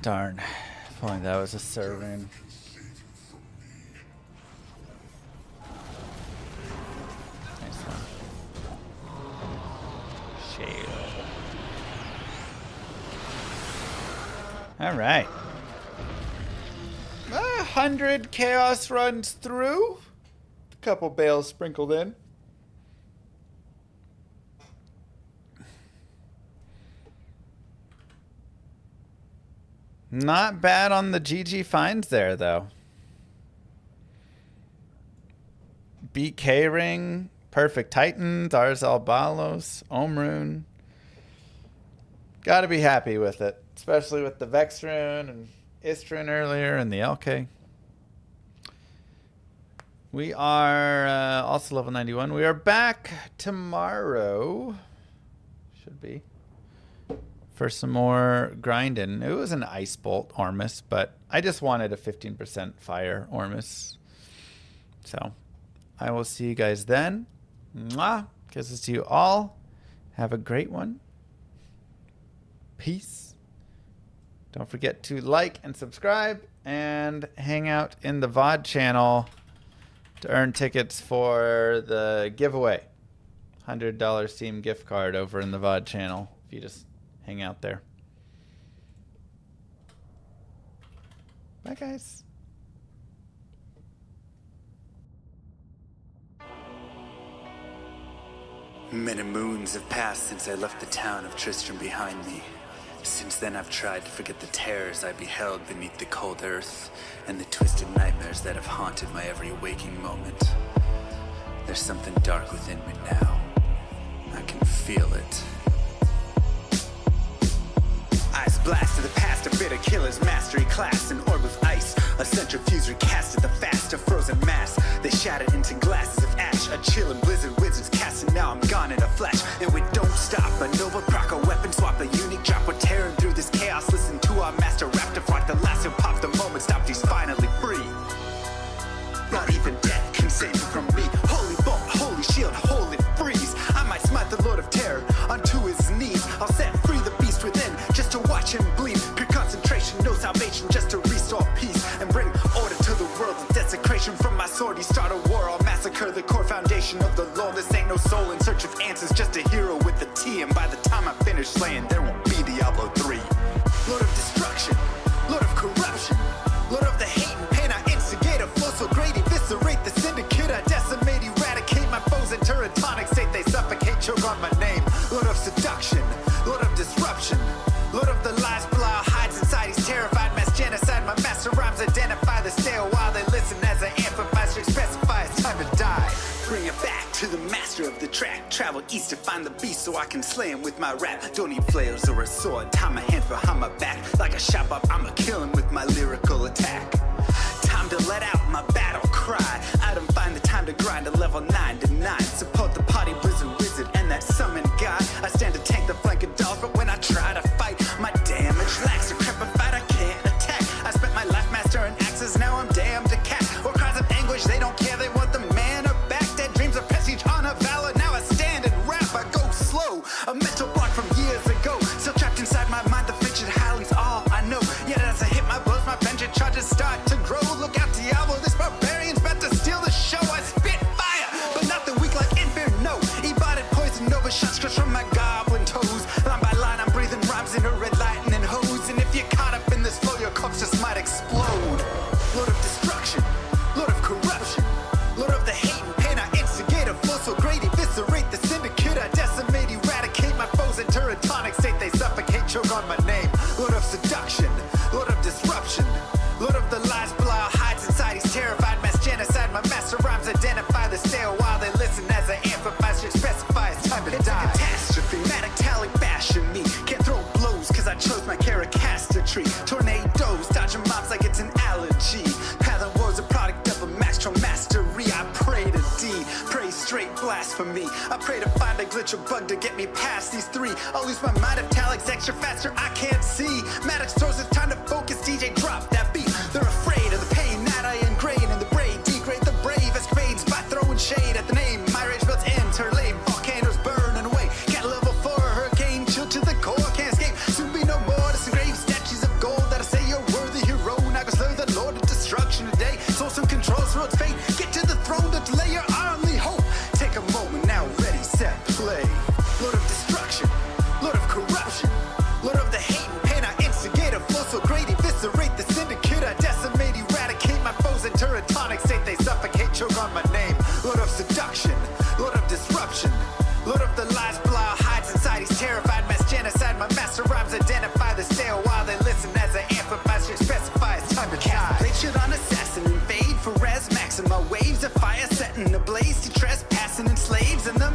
Darn. If only that was a servant. Nice one. Shale. Alright. 100 chaos runs through. A couple bales sprinkled in. Not bad on the GG finds there, though. BK Ring, Perfect Titan, Darzal Balos, Ohm Rune. Gotta be happy with it, especially with the Vex Rune and Istrun earlier and the LK. We are also level 91. We are back tomorrow. Should be. For some more grinding. It was an Ice Bolt Ormus, but I just wanted a 15% fire Ormus. So, I will see you guys then. Mwah! Kisses to you all. Have a great one. Peace. Don't forget to like and subscribe and hang out in the VOD channel to earn tickets for the giveaway. $100 Steam gift card over in the VOD channel if you just hang out there. Bye, guys. Many moons have passed since I left the town of Tristram behind me. Since then I've tried to forget the terrors I beheld beneath the cold earth and the twisted nightmares that have haunted my every waking moment. There's something dark within me now. I can feel it. Ice blast to the past, a bitter killer's mastery class, an orb of ice, a centrifuge recasted the fast, a frozen mass. They shattered into glasses of ash, a chill and blizzard wizards cast, and now I'm gone in a flash. And we don't stop, a nova proc, a weapon swap, a unique drop. We're tearing through this chaos, listen to our master rap to fight the last who popped the moment stopped, he's finally free. Not even death can save me from me. Holy bolt, holy shield, holy freeze. I might smite the Lord of Terror onto his knees. I'll set free the beast within just to watch him bleed. Pure concentration, no salvation, just to restore peace and bring order to the world. The desecration from my sword, he start a war. I'll massacre the core foundation of the law. This ain't no soul in search of answers, just a hero with a T. And by the time I finish slaying, there won't be Diablo 3. Lord of destruction, Lord of corruption, Lord of the hate and pain. I instigate a flow so great, eviscerate the syndicate. I decimate, eradicate my foes in turretonic state. They suffocate, choke on my name. Lord of seduction, Lord of disruption, Lord of the lies, Belial hides inside. He's terrified, mass genocide. My master rhymes identify the stale while they listen as I amplify, strict specify it's time to die. Bring it back to the master of the track. Travel east to find the beast so I can slay him with my rap. Don't need flails or a sword. Tie my hand behind my back. Like a shop up, I'ma kill him with my lyrical attack. Time to let out my battle cry. I don't find the time to grind a level 9 to 9. Support the party blizzard wizard and that summon god. I stand to tank the flank of dolls, but when I try to fight, my damage lacks. Decrepified, I can't attack. I spent my life mastering axes, now I'm damned to cat. Or cries of anguish, they don't care, they want the mana back. Dead dreams of prestige, honor, valor. Now I stand and rap, I go slow. A mental block from years ago, still trapped inside my mind. The frigid Highlands, all I know. Yet as I hit my blows, my vengeance charges start to grow. Look out, Diablo, this barbarian's about to steal the show. I spit fire, but not the weak like Inferno. E-bodied poison over shots crushed from my goblin toes. Line by line, I'm breathing rhymes in a red lightning hose. And if you're caught up in this flow, your corpse just might explode. Lord of destruction, Lord of corruption, Lord of the hate and pain. I instigate a flow so great, eviscerate the syndicate. I decimate, eradicate my foes in turretonic state. They suffocate, choke on my name. Lord of seduction, Lord of disruption, Lord of the lies, Belial hides inside. He's terrified, mass genocide. My master rhymes identify the stale while they listen as I amplify, strict specify it's time to die. It's a catastrophe, metallic bashing me. Can't throw blows cause I chose my characteristry. Tornadoes, dodging mobs like it's an allergy. Path and woes a product of a master mastery. I pray to D, pray straight blasphemy. I pray to find a glitch or bug to get me past these three. I'll lose my mind if Talik's extra faster, I can't see. Maddox throws, it's time to focus, DJ drop that beat. They're afraid of the pain that I ingrain in the brain. Degrade the brave escapades by throwing shade at the name. My rage builds interlame, volcanoes burning away. Got level 4 hurricane, chill to the core, can't escape. Soon be no more disengrave statues of gold that I say you're worthy hero. Now go slay the Lord of destruction today. Soul some control through its fate. Get to the throne to delay your only hope. Take a moment now, ready, set, play. Lord of destruction, Lord of corruption, Lord of the hate and pain. I instigate a flow so great, eviscerate the syndicate. I decimate, eradicate my foes in turretonic state. They suffocate, choke on my name. Lord of seduction, Lord of disruption, Lord of the lies, Belial hides inside. He's terrified, mass genocide. My master rhymes identify the stale while they listen as I amplify, strict specify it's time to die. Blade shit on assassin, invade for res maxima. Waves of fire setting ablaze to trespassing and slaves and the